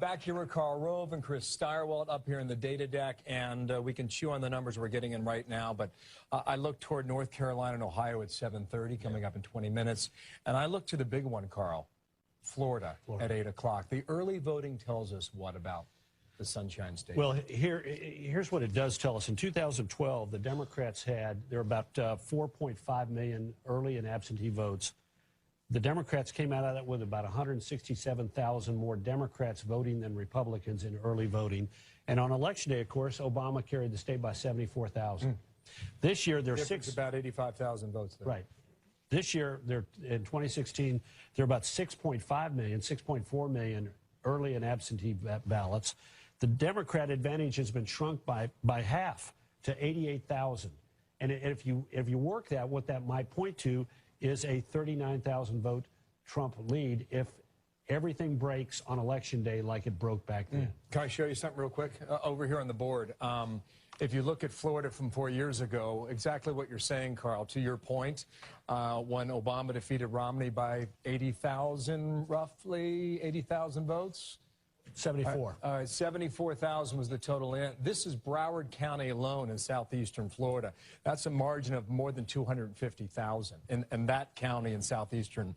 Back here with Karl Rove and Chris Stirewalt up here in the data deck, and we can chew on the numbers we're getting in right now. But I look toward North Carolina and Ohio at 7:30, coming up in 20 minutes. And I look to the big one, Karl, Florida at 8 o'clock. The early voting tells us what about the Sunshine State? Well, here's what it does tell us. In 2012, the Democrats there were about 4.5 million early and absentee votes. The Democrats came out of that with about 167,000 more Democrats voting than Republicans in early voting. And on Election Day, of course, Obama carried the state by 74,000. This year, there's about 85,000 votes there. Right. This year, in 2016, there are about 6.5 million, 6.4 million early and absentee ballots. The Democrat advantage has been shrunk by half to 88,000. And if you work that, what that might point to is a 39,000 vote Trump lead if everything breaks on Election Day like it broke back then. Can I show you something real quick? Over here on the board. If you look at Florida from 4 years ago, exactly what you're saying, Karl, to your point, when Obama defeated Romney by 80,000, roughly 80,000 votes, 74. All right, 74,000 was the total. This is Broward County alone in southeastern Florida. That's a margin of more than 250,000 in that county in southeastern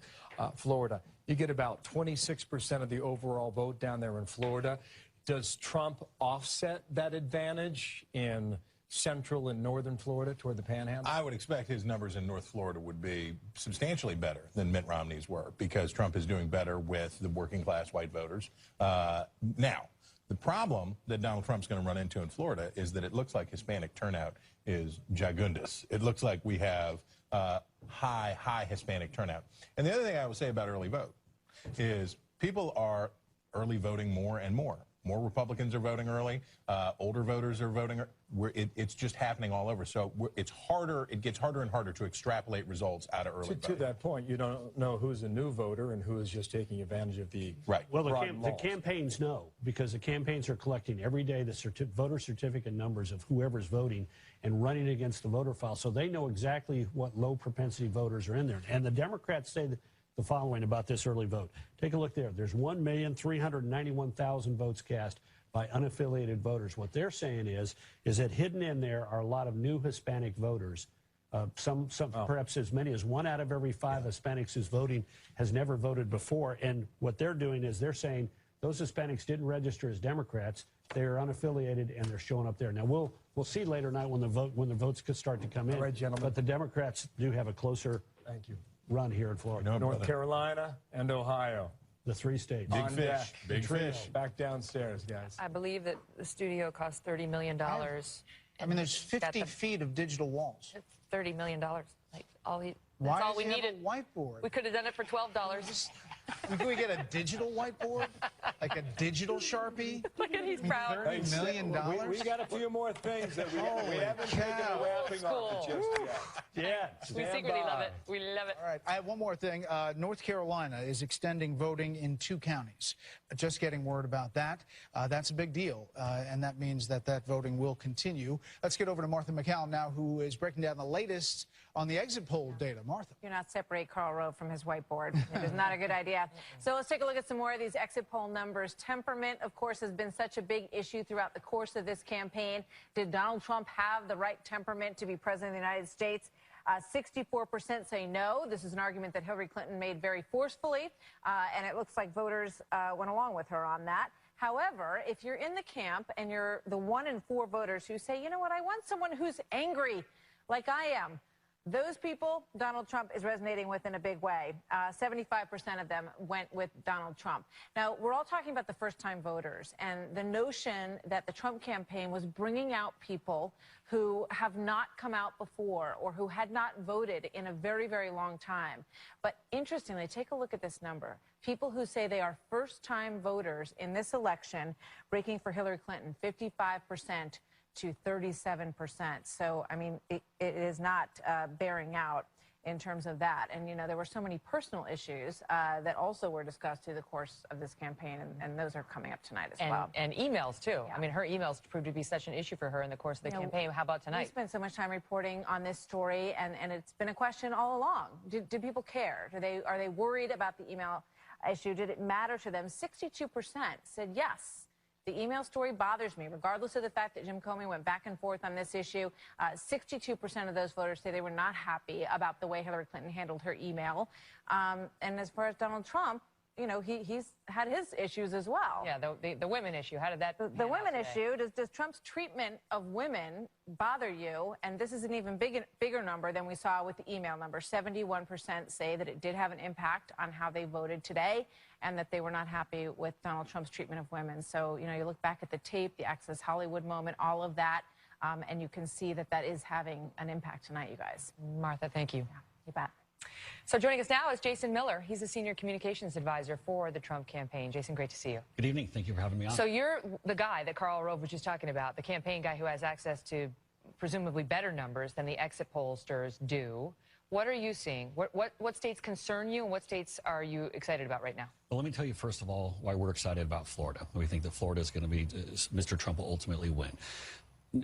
Florida. You get about 26% of the overall vote down there in Florida. Does Trump offset that advantage in central and northern Florida toward the Panhandle? I would expect his numbers in North Florida would be substantially better than Mitt Romney's were, because Trump is doing better with the working class white voters. Now, the problem that Donald Trump's going to run into in Florida is that it looks like Hispanic turnout is jagundus. It looks like we have high Hispanic turnout. And the other thing I will say about early vote is people are early voting more and more. More Republicans are voting early. Older voters are voting. It's just happening all over. So it's harder. It gets harder and harder to extrapolate results out of early voting. To that point, you don't know who's a new voter and who is just taking advantage of the Well, the campaigns know, because the campaigns are collecting every day the voter certificate numbers of whoever's voting and running against the voter file. So they know exactly what low propensity voters are in there. And the Democrats say that the following about this early vote. Take a look there. There's 1,391,000 votes cast by unaffiliated voters. What they're saying is that hidden in there are a lot of new Hispanic voters. Perhaps as many as 1 out of every 5 Hispanics who's voting has never voted before. And what they're doing is they're saying those Hispanics didn't register as Democrats. They're unaffiliated and they're showing up there. Now we'll see later tonight when the votes could start to come in. All right, gentlemen. But the Democrats do have a closer run here in Florida. North Carolina and Ohio. The 3 states. Big fish. Big fish. Back downstairs, guys. I believe that the studio cost $30 million. I mean, there's 50 feet of digital walls. It's $30 million. Like that's all we does he have needed. a whiteboard? We could have done it for $12. Can we get a digital whiteboard? Like a digital Sharpie? Look at he's proud. $30 million? We got a few more things that we haven't taken the wrapping off just yet. Yeah. We secretly love it. We love it. All right. I have one more thing. North Carolina is extending voting in 2 counties. Just getting word about that. That's a big deal. And that means that voting will continue. Let's get over to Martha MacCallum now, who is breaking down the latest on the exit poll data. Martha. Do not separate Karl Rove from his whiteboard. It is not a good idea. So let's take a look at some more of these exit poll numbers. Temperament, of course, has been such a big issue throughout the course of this campaign. Did Donald Trump have the right temperament to be president of the United States? 64% say no. This is an argument that Hillary Clinton made very forcefully, and it looks like voters went along with her on that. However, if you're in the camp and you're the 1 in 4 voters who say, you know what, I want someone who's angry like I am, those people, Donald Trump is resonating with in a big way. 75% of them went with Donald Trump. Now, we're all talking about the first-time voters, and the notion that the Trump campaign was bringing out people who have not come out before or who had not voted in a very, very long time. But interestingly, take a look at this number. People who say they are first-time voters in this election, breaking for Hillary Clinton, 55% to 37%. So, I mean, it is not bearing out in terms of that. And, you know, there were so many personal issues that also were discussed through the course of this campaign, and those are coming up tonight as well. And emails, too. Yeah. I mean, her emails proved to be such an issue for her in the course of the campaign. How about tonight? We spent so much time reporting on this story, and it's been a question all along. Do people care? Are they worried about the email issue? Did it matter to them? 62% said yes. The email story bothers me, regardless of the fact that Jim Comey went back and forth on this issue. 62% of those voters say they were not happy about the way Hillary Clinton handled her email. And as far as Donald Trump, you know, he's had his issues as well. Yeah, the women issue. How did that? The women issue. Does Trump's treatment of women bother you? And this is an even bigger number than we saw with the email number. 71% say that it did have an impact on how they voted today, and that they were not happy with Donald Trump's treatment of women. So, you know, you look back at the tape, the Access Hollywood moment, all of that, and you can see that is having an impact tonight, you guys. Martha, thank you. Yeah, you bet. So joining us now is Jason Miller. He's a senior communications advisor for the Trump campaign. Jason, great to see you. Good evening. Thank you for having me on. So you're the guy that Karl Rove was just talking about, the campaign guy who has access to presumably better numbers than the exit pollsters do. What are you seeing? What states concern you, and what states are you excited about right now? Well, let me tell you, first of all, why we're excited about Florida. We think that Florida is going to be, Mr. Trump will ultimately win.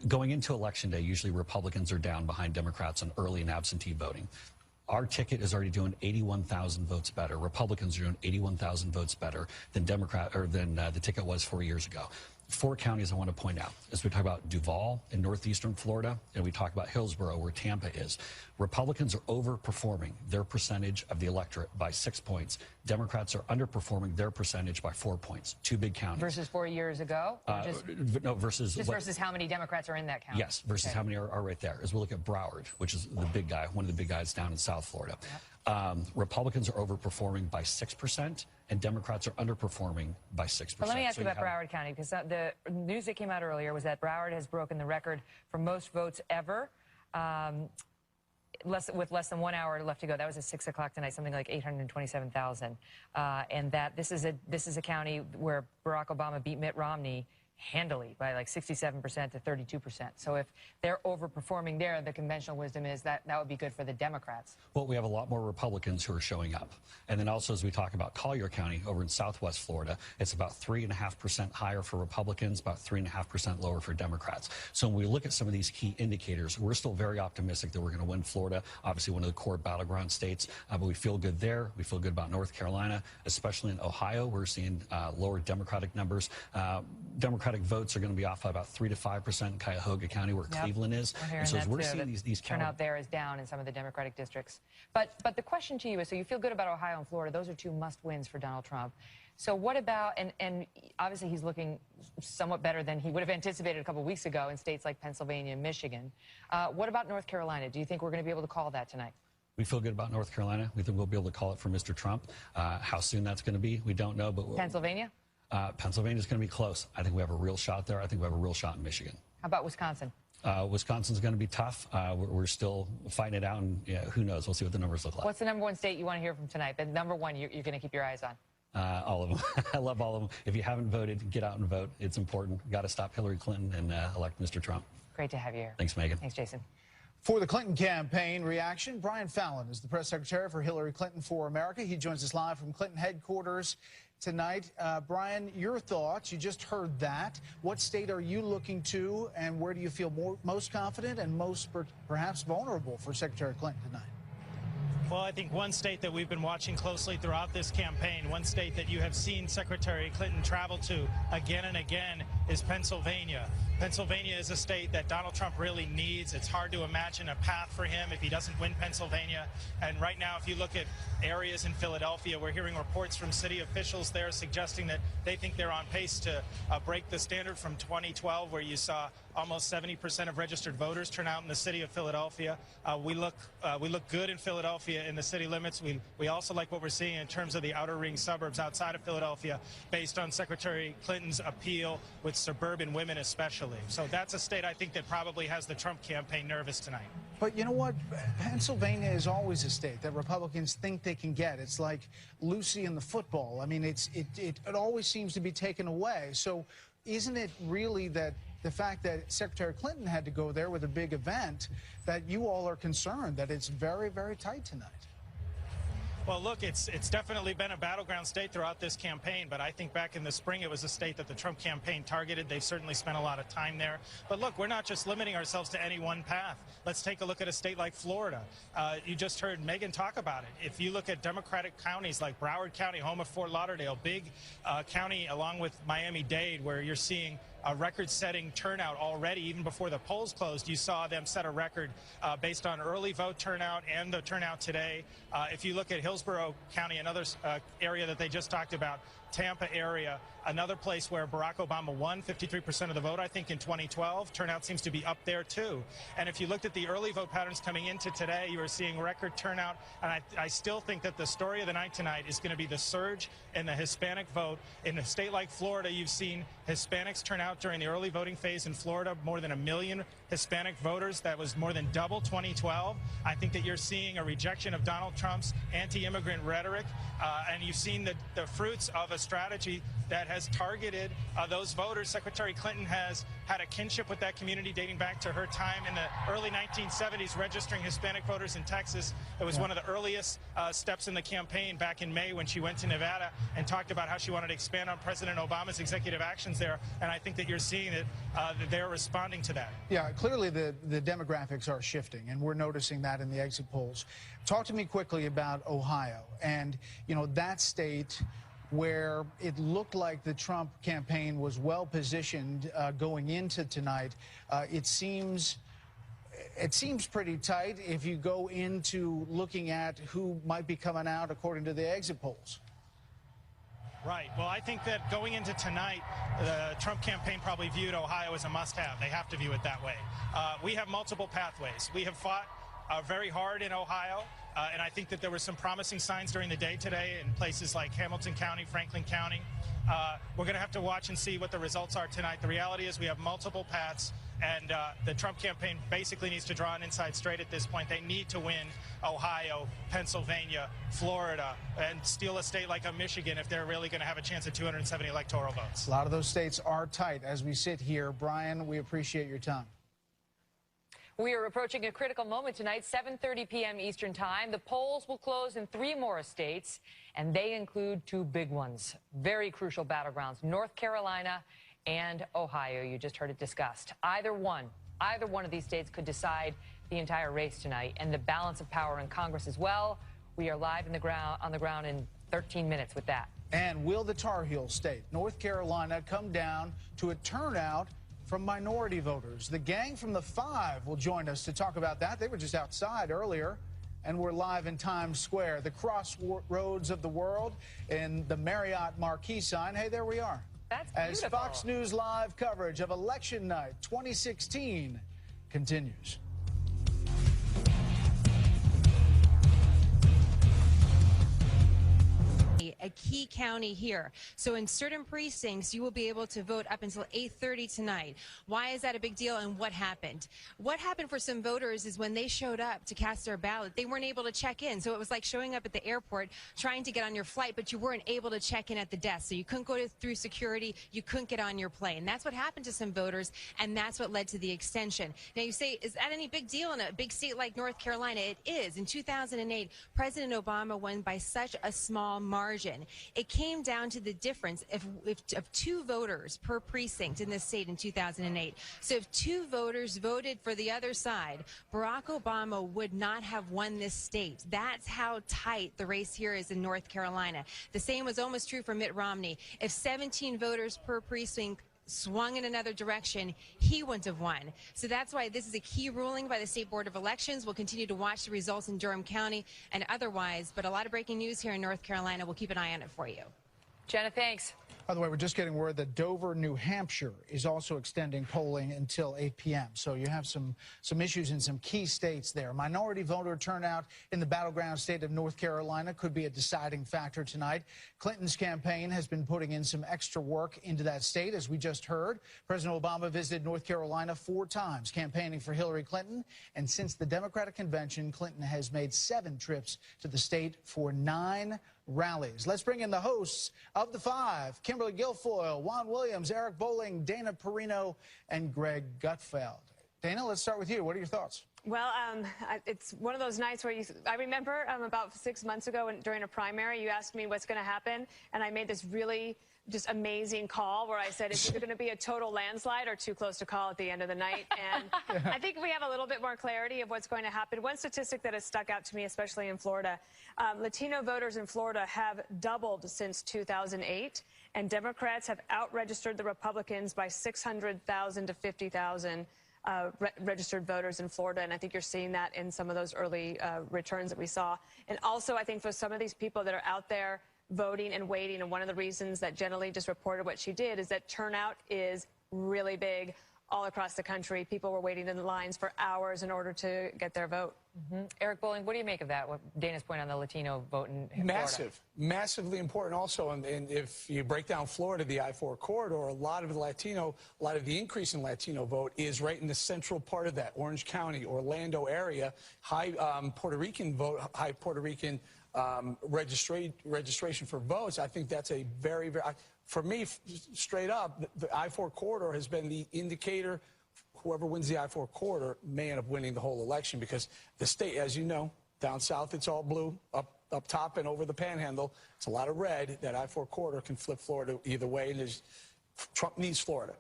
Going into Election Day, usually Republicans are down behind Democrats on early and absentee voting. Our ticket is already doing 81,000 votes better. Republicans are doing 81,000 votes better than the ticket was 4 years ago. 4 counties I want to point out as we talk about Duval in northeastern Florida, and we talk about Hillsborough, where Tampa is. Republicans are overperforming their percentage of the electorate by 6 points. Democrats are underperforming their percentage by 4 points. 2 big counties. Versus 4 years ago? No, versus how many Democrats are in that county? Yes, versus how many are right there. As we look at Broward, which is the big guy, one of the big guys down in South Florida. Yep. Republicans are overperforming by 6%, and Democrats are underperforming by 6%. But let me ask you about Broward County, because the news that came out earlier was that Broward has broken the record for most votes ever, with less than 1 hour left to go. That was at 6 o'clock tonight, something like 827,000. And that this is a county where Barack Obama beat Mitt Romney handily by like 67% to 32%. So if they're overperforming there, the conventional wisdom is that that would be good for the Democrats. Well, we have a lot more Republicans who are showing up. And then also, as we talk about Collier County over in southwest Florida, it's about 3.5% higher for Republicans, about 3.5% lower for Democrats. So when we look at some of these key indicators, we're still very optimistic that we're going to win Florida, obviously one of the core battleground states. But we feel good there. We feel good about North Carolina, especially in Ohio. We're seeing lower Democratic numbers. Democratic votes are going to be off by about 3 to 5% in Cuyahoga County, where Cleveland is. And so as we're seeing these turnout there is down in some of the Democratic districts. But the question to you is, so you feel good about Ohio and Florida. Those are 2 must-wins for Donald Trump. So what about, and obviously he's looking somewhat better than he would have anticipated a couple weeks ago in states like Pennsylvania and Michigan. What about North Carolina? Do you think we're going to be able to call that tonight? We feel good about North Carolina. We think we'll be able to call it for Mr. Trump. How soon that's going to be, we don't know. But Pennsylvania? Pennsylvania's going to be close. I think we have a real shot there. I think we have a real shot in Michigan. How about Wisconsin? Wisconsin's going to be tough. We're still fighting it out, and who knows? We'll see what the numbers look like. What's the #1 state you want to hear from tonight? The #1 you're going to keep your eyes on? All of them. I love all of them. If you haven't voted, get out and vote. It's important. Got to stop Hillary Clinton and elect Mr. Trump. Great to have you here. Thanks, Megan. Thanks, Jason. For the Clinton campaign reaction, Brian Fallon is the press secretary for Hillary Clinton for America. He joins us live from Clinton headquarters tonight. Brian, your thoughts. You just heard that. What state are you looking to, and where do you feel most confident and most perhaps vulnerable for Secretary Clinton tonight? Well, I think one state that we've been watching closely throughout this campaign, one state that you have seen Secretary Clinton travel to again and again, is Pennsylvania. Pennsylvania is a state that Donald Trump really needs. It's hard to imagine a path for him if he doesn't win Pennsylvania. And right now, if you look at areas in Philadelphia, we're hearing reports from city officials there suggesting that they think they're on pace to break the standard from 2012, where you saw almost 70% of registered voters turn out in the city of Philadelphia. We look good in Philadelphia in the city limits. We also like what we're seeing in terms of the outer ring suburbs outside of Philadelphia, based on Secretary Clinton's appeal with suburban women especially. So that's a state I think that probably has the Trump campaign nervous tonight. But you know what? Pennsylvania is always a state that Republicans think they can get. It's like Lucy in the football. I mean, it always seems to be taken away. So isn't it really that the fact that Secretary Clinton had to go there with a big event, that you all are concerned that it's very, very tight tonight? Well, look, it's definitely been a battleground state throughout this campaign, but I think back in the spring it was a state that the Trump campaign targeted. They've certainly spent a lot of time there. But look, we're not just limiting ourselves to any one path. Let's take a look at a state like Florida. You just heard Megan talk about it. If you look at Democratic counties like Broward County, home of Fort Lauderdale, big county along with Miami-Dade, where you're seeing a record-setting turnout already. Even before the polls closed, you saw them set a record based on early vote turnout and the turnout today. If you look at Hillsborough County, another area that they just talked about, Tampa area, another place where Barack Obama won 53% of the vote, I think, in 2012. Turnout seems to be up there, too. And if you looked at the early vote patterns coming into today, you were seeing record turnout. And I still think that the story of the night tonight is going to be the surge in the Hispanic vote. In a state like Florida, you've seen Hispanics turn out during the early voting phase in Florida, more than 1 million Hispanic voters. That was more than double 2012. I think that you're seeing a rejection of Donald Trump's anti-immigrant rhetoric, and you've seen the fruits of a strategy that has targeted those voters. Secretary Clinton has had a kinship with that community dating back to her time in the early 1970s registering Hispanic voters in Texas. It was one of the earliest steps in the campaign back in May when she went to Nevada and talked about how she wanted to expand on President Obama's executive actions there. And I think that you're seeing that they're responding to that. Yeah, clearly the demographics are shifting, and we're noticing that in the exit polls. Talk to me quickly about Ohio and, you know, that state where it looked like the Trump campaign was well positioned going into tonight. It seems pretty tight if you go into looking at who might be coming out according to the exit polls. Right. Well, I think that going into tonight, the Trump campaign probably viewed Ohio as a must-have. They have to view it that way. We have multiple pathways. We have fought very hard in Ohio, and I think that there were some promising signs during the day today in places like Hamilton County, Franklin County. We're going to have to watch and see what the results are tonight. The reality is we have multiple paths, and the Trump campaign basically needs to draw an inside straight at this point. They need to win Ohio, Pennsylvania, Florida, and steal a state like Michigan if they're really going to have a chance at 270 electoral votes. A lot of those states are tight as we sit here. Brian, we appreciate your time. We are approaching a critical moment tonight, 7:30 p.m. Eastern Time. The polls will close in 3 more states, and they include 2 big ones. Very crucial battlegrounds, North Carolina and Ohio. You just heard it discussed. Either one of these states could decide the entire race tonight, and the balance of power in Congress as well. We are live on the ground in 13 minutes with that. And will the Tar Heel state, North Carolina, come down to a turnout from minority voters? The gang from the 5 will join us to talk about that. They were just outside earlier, and we're live in Times Square, the crossroads of the world, in the Marriott marquee sign. Hey, there we are. That's beautiful. As Fox News Live coverage of Election Night 2016 continues. A key county here. So in certain precincts, you will be able to vote up until 8:30 tonight. Why is that a big deal, and what happened? What happened for some voters is when they showed up to cast their ballot, they weren't able to check in. So it was like showing up at the airport, trying to get on your flight, but you weren't able to check in at the desk. So you couldn't go through security. You couldn't get on your plane. That's what happened to some voters, and that's what led to the extension. Now you say, is that any big deal in a big state like North Carolina? It is. In 2008, President Obama won by such a small margin. It came down to the difference of 2 voters per precinct in this state in 2008. So if 2 voters voted for the other side, Barack Obama would not have won this state. That's how tight the race here is in North Carolina. The same was almost true for Mitt Romney. If 17 voters per precinct swung in another direction, he wouldn't have won. So that's why this is a key ruling by the State Board of Elections. We'll continue to watch the results in Durham County and otherwise, but a lot of breaking news here in North Carolina. We'll keep an eye on it for you. Jenna, thanks. By the way, we're just getting word that Dover, New Hampshire is also extending polling until 8 p.m. So you have some issues in some key states there. Minority voter turnout in the battleground state of North Carolina could be a deciding factor tonight. Clinton's campaign has been putting in some extra work into that state, as we just heard. President Obama visited North Carolina 4 times campaigning for Hillary Clinton. And since the Democratic convention, Clinton has made 7 trips to the state for 9 rallies. Let's bring in the hosts of the 5, Kimberly Guilfoyle, Juan Williams, Eric Bolling, Dana Perino, and Greg Gutfeld. Dana, let's start with you. What are your thoughts? Well, it's one of those nights where I remember about 6 months ago during a primary, you asked me what's going to happen, and I made this really just amazing call where I said, is it going to be a total landslide or too close to call at the end of the night? And I think we have a little bit more clarity of what's going to happen. One statistic that has stuck out to me, especially in Florida, Latino voters in Florida have doubled since 2008, and Democrats have out-registered the Republicans by 600,000 to 50,000 registered voters in Florida, and I think you're seeing that in some of those early returns that we saw. And also, I think for some of these people that are out there voting and waiting, and one of the reasons that Jenna Lee just reported what she did is that turnout is really big all across the country. People were waiting in lines for hours in order to get their vote. Eric Bolling, what do you make of that? What Dana's point on the Latino vote in Florida? Massively important also. And if you break down Florida, the I-4 corridor, a lot of the increase in Latino vote is right in the central part of that, Orange County, Orlando area. High Puerto Rican vote, high Puerto Rican registration for votes, I think that's a very, very, for me, straight up, the I-4 corridor has been the indicator. Whoever wins the I-4 corridor may end up winning the whole election, because the state, as you know, down south it's all blue, up top and over the panhandle it's a lot of red. That I-4 corridor can flip Florida either way, and Trump needs Florida.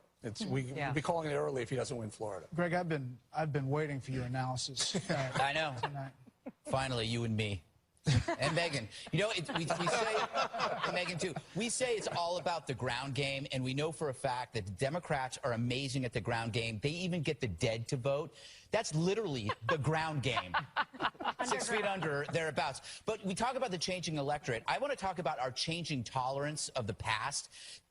We'll be calling it early if he doesn't win Florida. Greg, I've been waiting for your analysis. I know. Tonight. Finally, you and me. And Megan, you know, we say, and Megan too, we say it's all about the ground game, and we know for a fact that the Democrats are amazing at the ground game. They even get the dead to vote. That's literally the ground game. 6 feet under, thereabouts. But we talk about the changing electorate. I want to talk about our changing tolerance of the past.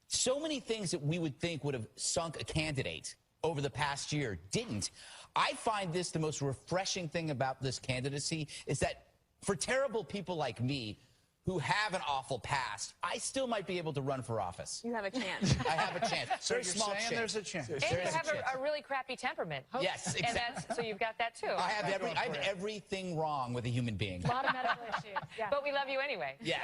So many things that we would think would have sunk a candidate over the past year didn't. I find this the most refreshing thing about this candidacy is that for terrible people like me who have an awful past, I still might be able to run for office. You have a chance. I have a chance. So Very you're small saying chance. there's a chance. And you have a really crappy temperament. Yes, exactly. And so you've got that too. I have everything wrong with a human being. A lot of medical issues. Yeah. But we love you anyway. Yeah.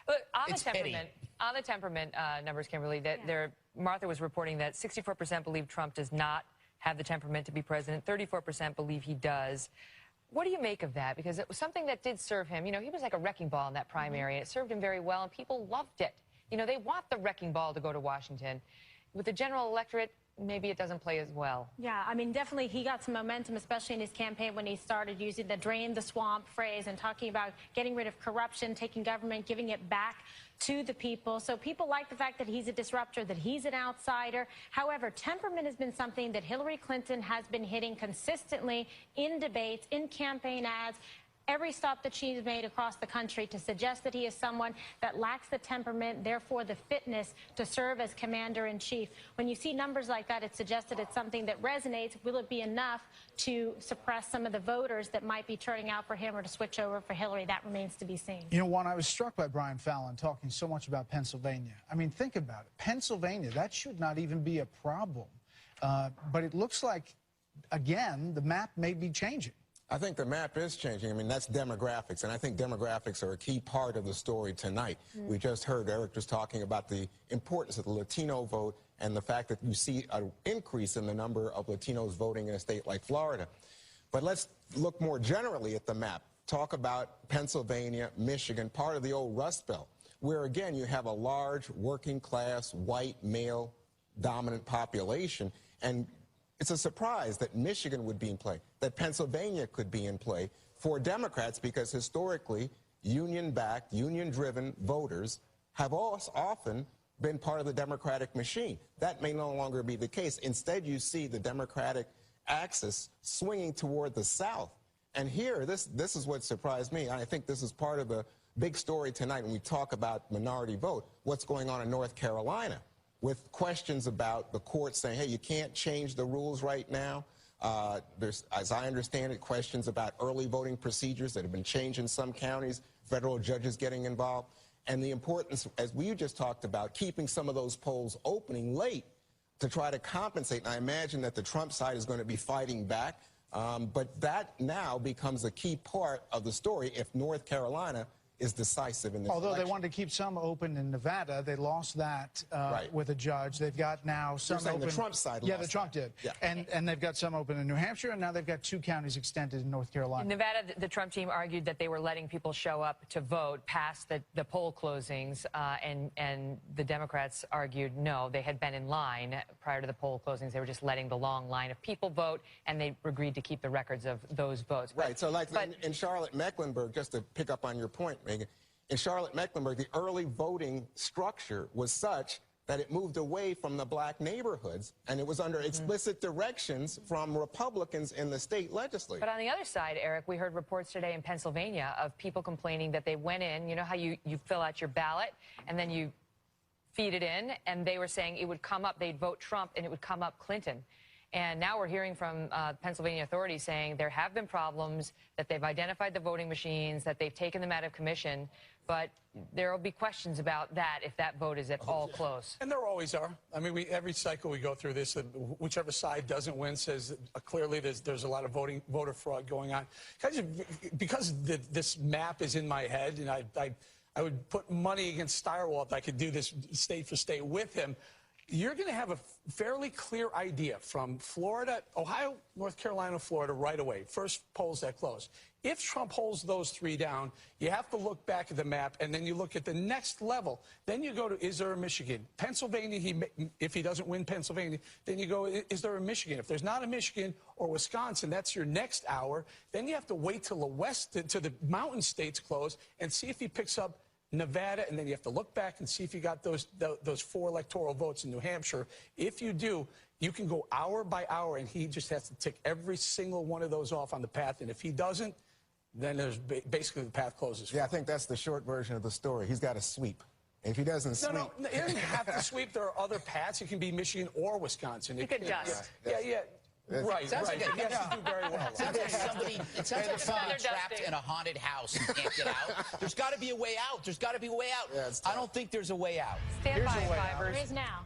Look, on It's the temperament numbers, Kimberly, Martha was reporting that 64% believe Trump does not have the temperament to be president. 34% believe he does. What do you make of that? Because it was something that did serve him. You know, he was like a wrecking ball in that primary, and it served him very well, and people loved it. You know, they want the wrecking ball to go to Washington. With the general electorate, maybe it doesn't play as well. Yeah, I mean, definitely he got some momentum, especially in his campaign when he started using the drain the swamp phrase and talking about getting rid of corruption, taking government, giving it back to the people. So people like the fact that he's a disruptor, that he's an outsider. However, temperament has been something that Hillary Clinton has been hitting consistently in debates, in campaign ads, every stop that she's made across the country to suggest that he is someone that lacks the temperament, therefore the fitness to serve as commander-in-chief. When you see numbers like that, it suggests that it's something that resonates. Will it be enough to suppress some of the voters that might be turning out for him or to switch over for Hillary? That remains to be seen. You know, Juan, I was struck by Brian Fallon talking so much about Pennsylvania. I mean, think about it. Pennsylvania, that should not even be a problem. But it looks like, again, the map may be changing. I think the map is changing. I mean, that's demographics, and I think demographics are a key part of the story tonight. We just heard Eric was talking about the importance of the Latino vote and the fact that you see an increase in the number of Latinos voting in a state like Florida. But let's look more generally at the map. Talk about Pennsylvania, Michigan, part of the old Rust Belt, where, again, you have a large working-class, white, male-dominant population, and it's a surprise that Michigan would be in play, that Pennsylvania could be in play for Democrats, because historically, union-backed, union-driven voters have often been part of the Democratic machine. That may no longer be the case. Instead, you see the Democratic axis swinging toward the South. And here, this is what surprised me. I think this is part of the big story tonight when we talk about minority vote, what's going on in North Carolina, with questions about the court saying, hey, you can't change the rules right now. There's, as I understand it, questions about early voting procedures that have been changed in some counties, federal judges getting involved, and the importance, as we just talked about, keeping some of those polls opening late to try to compensate. And I imagine that the Trump side is going to be fighting back, but that now becomes a key part of the story if North Carolina is decisive in this Although election. they wanted to keep some open in Nevada, they lost that with a judge. They've got now some saying open. the Trump side Yeah, lost the Trump did. Yeah. And they've got some open in New Hampshire, and now they've got 2 counties extended in North Carolina. In Nevada, the Trump team argued that they were letting people show up to vote past the poll closings, and the Democrats argued no, they had been in line prior to the poll closings. They were just letting the long line of people vote, and they agreed to keep the records of those votes. Right, so like in Charlotte-Mecklenburg, just to pick up on your point, Megan, in Charlotte-Mecklenburg, the early voting structure was such that it moved away from the black neighborhoods, and it was under explicit directions from Republicans in the state legislature. But on the other side, Eric, we heard reports today in Pennsylvania of people complaining that they went in, you know how you fill out your ballot, and then you feed it in, and they were saying it would come up, they'd vote Trump, and it would come up Clinton. And now we're hearing from Pennsylvania authorities saying there have been problems, that they've identified the voting machines, that they've taken them out of commission. But there will be questions about that if that vote is at all close. And there always are. I mean, every cycle we go through this, whichever side doesn't win says clearly there's a lot of voter fraud going on. Because this map is in my head, and I would put money against Steyerwalt if I could do this state for state with him. You're going to have a fairly clear idea from Florida, Ohio, North Carolina, Florida right away. First polls that close. If Trump holds those three down, you have to look back at the map, and then you look at the next level. Then you go to, is there a Michigan? Pennsylvania, if he doesn't win Pennsylvania, then you go, is there a Michigan? If there's not a Michigan or Wisconsin, that's your next hour. Then you have to wait till the mountain states close and see if he picks up Nevada, and then you have to look back and see if you got those 4 electoral votes in New Hampshire. If you do, you can go hour by hour, and he just has to tick every single one of those off on the path. And if he doesn't, then there's basically the path closes. Yeah, I think that's the short version of the story. He's got to sweep. If he doesn't sweep... No, he doesn't have to sweep. There are other paths. It can be Michigan or Wisconsin. He could just. Yeah. Right. He has to do very well. It sounds like somebody trapped in a haunted house and can't get out. There's got to be a way out. There's got to be a way out. Yeah, I don't think there's a way out. Stand by, Fivers. There is now.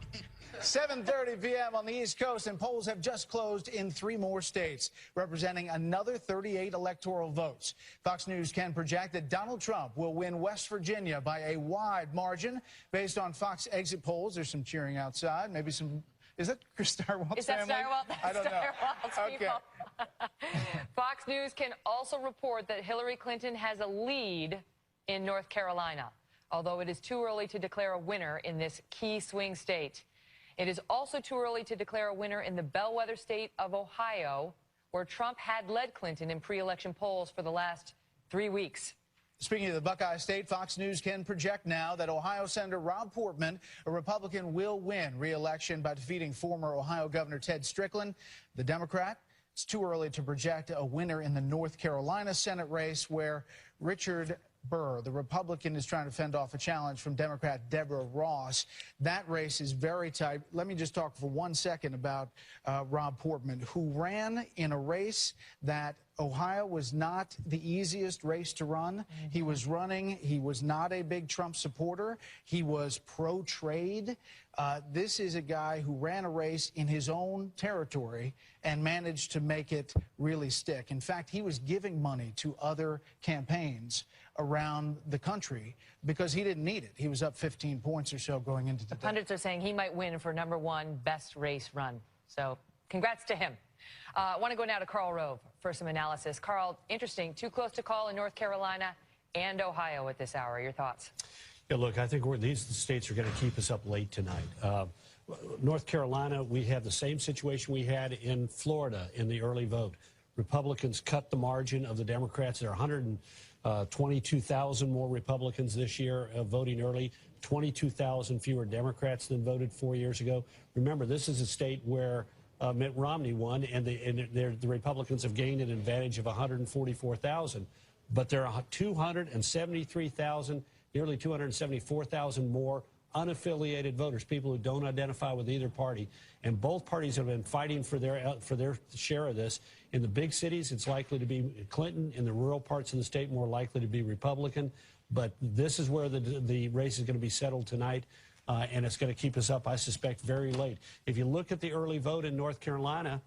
7:30 p.m. on the East Coast, and polls have just closed in 3 more states, representing another 38 electoral votes. Fox News can project that Donald Trump will win West Virginia by a wide margin. Based on Fox exit polls, there's some cheering outside, maybe some... Is that Chris Steyerwalt's family? Is that Steyerwalt? I don't know. Steyerwalt's people. Fox News can also report that Hillary Clinton has a lead in North Carolina, although it is too early to declare a winner in this key swing state. It is also too early to declare a winner in the bellwether state of Ohio, where Trump had led Clinton in pre-election polls for the last 3 weeks. Speaking of the Buckeye State, Fox News can project now that Ohio Senator Rob Portman, a Republican, will win re-election by defeating former Ohio Governor Ted Strickland, the Democrat. It's too early to project a winner in the North Carolina Senate race, where Richard Burr, the Republican, is trying to fend off a challenge from Democrat Deborah Ross. That race is very tight. Let me just talk for 1 second about Rob Portman, who ran in a race that Ohio was not the easiest race to run. He was running. He was not a big Trump supporter. He was pro-trade. This is a guy who ran a race in his own territory and managed to make it really stick. In fact, he was giving money to other campaigns around the country because he didn't need it. He was up 15 points or so going into today. Pundits are saying he might win for #1 best race run. So congrats to him. I want to go now to Karl Rove for some analysis. Karl, interesting, too close to call in North Carolina and Ohio at this hour. Your thoughts? Yeah, look, I think these states are going to keep us up late tonight. North Carolina, we have the same situation we had in Florida in the early vote. Republicans cut the margin of the Democrats. There are 122,000 more Republicans this year voting early, 22,000 fewer Democrats than voted 4 years ago. Remember, this is a state where Mitt Romney won, and the Republicans have gained an advantage of 144,000. But there are 273,000, nearly 274,000 more unaffiliated voters, people who don't identify with either party. And both parties have been fighting for their share of this. In the big cities, it's likely to be Clinton. In the rural parts of the state, more likely to be Republican. But this is where the race is going to be settled tonight. And it's going to keep us up, I suspect, very late. If you look at the early vote in North Carolina,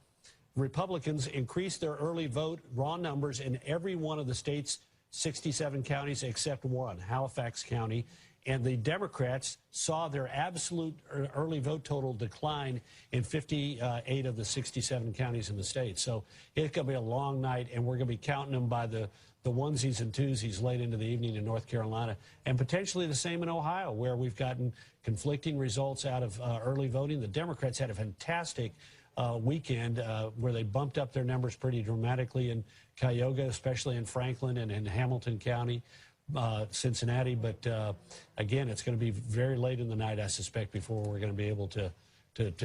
Republicans increased their early vote raw numbers in every one of the state's 67 counties except one, Halifax County. And the Democrats saw their absolute early vote total decline in 58 of the 67 counties in the state. So it's going to be a long night, and we're going to be counting them by the onesies and twosies late into the evening in North Carolina, and potentially the same in Ohio, where we've gotten conflicting results out of early voting. The Democrats had a fantastic weekend where they bumped up their numbers pretty dramatically in Cuyahoga, especially in Franklin and in Hamilton County, Cincinnati. But again, it's going to be very late in the night, I suspect, before we're going to be able to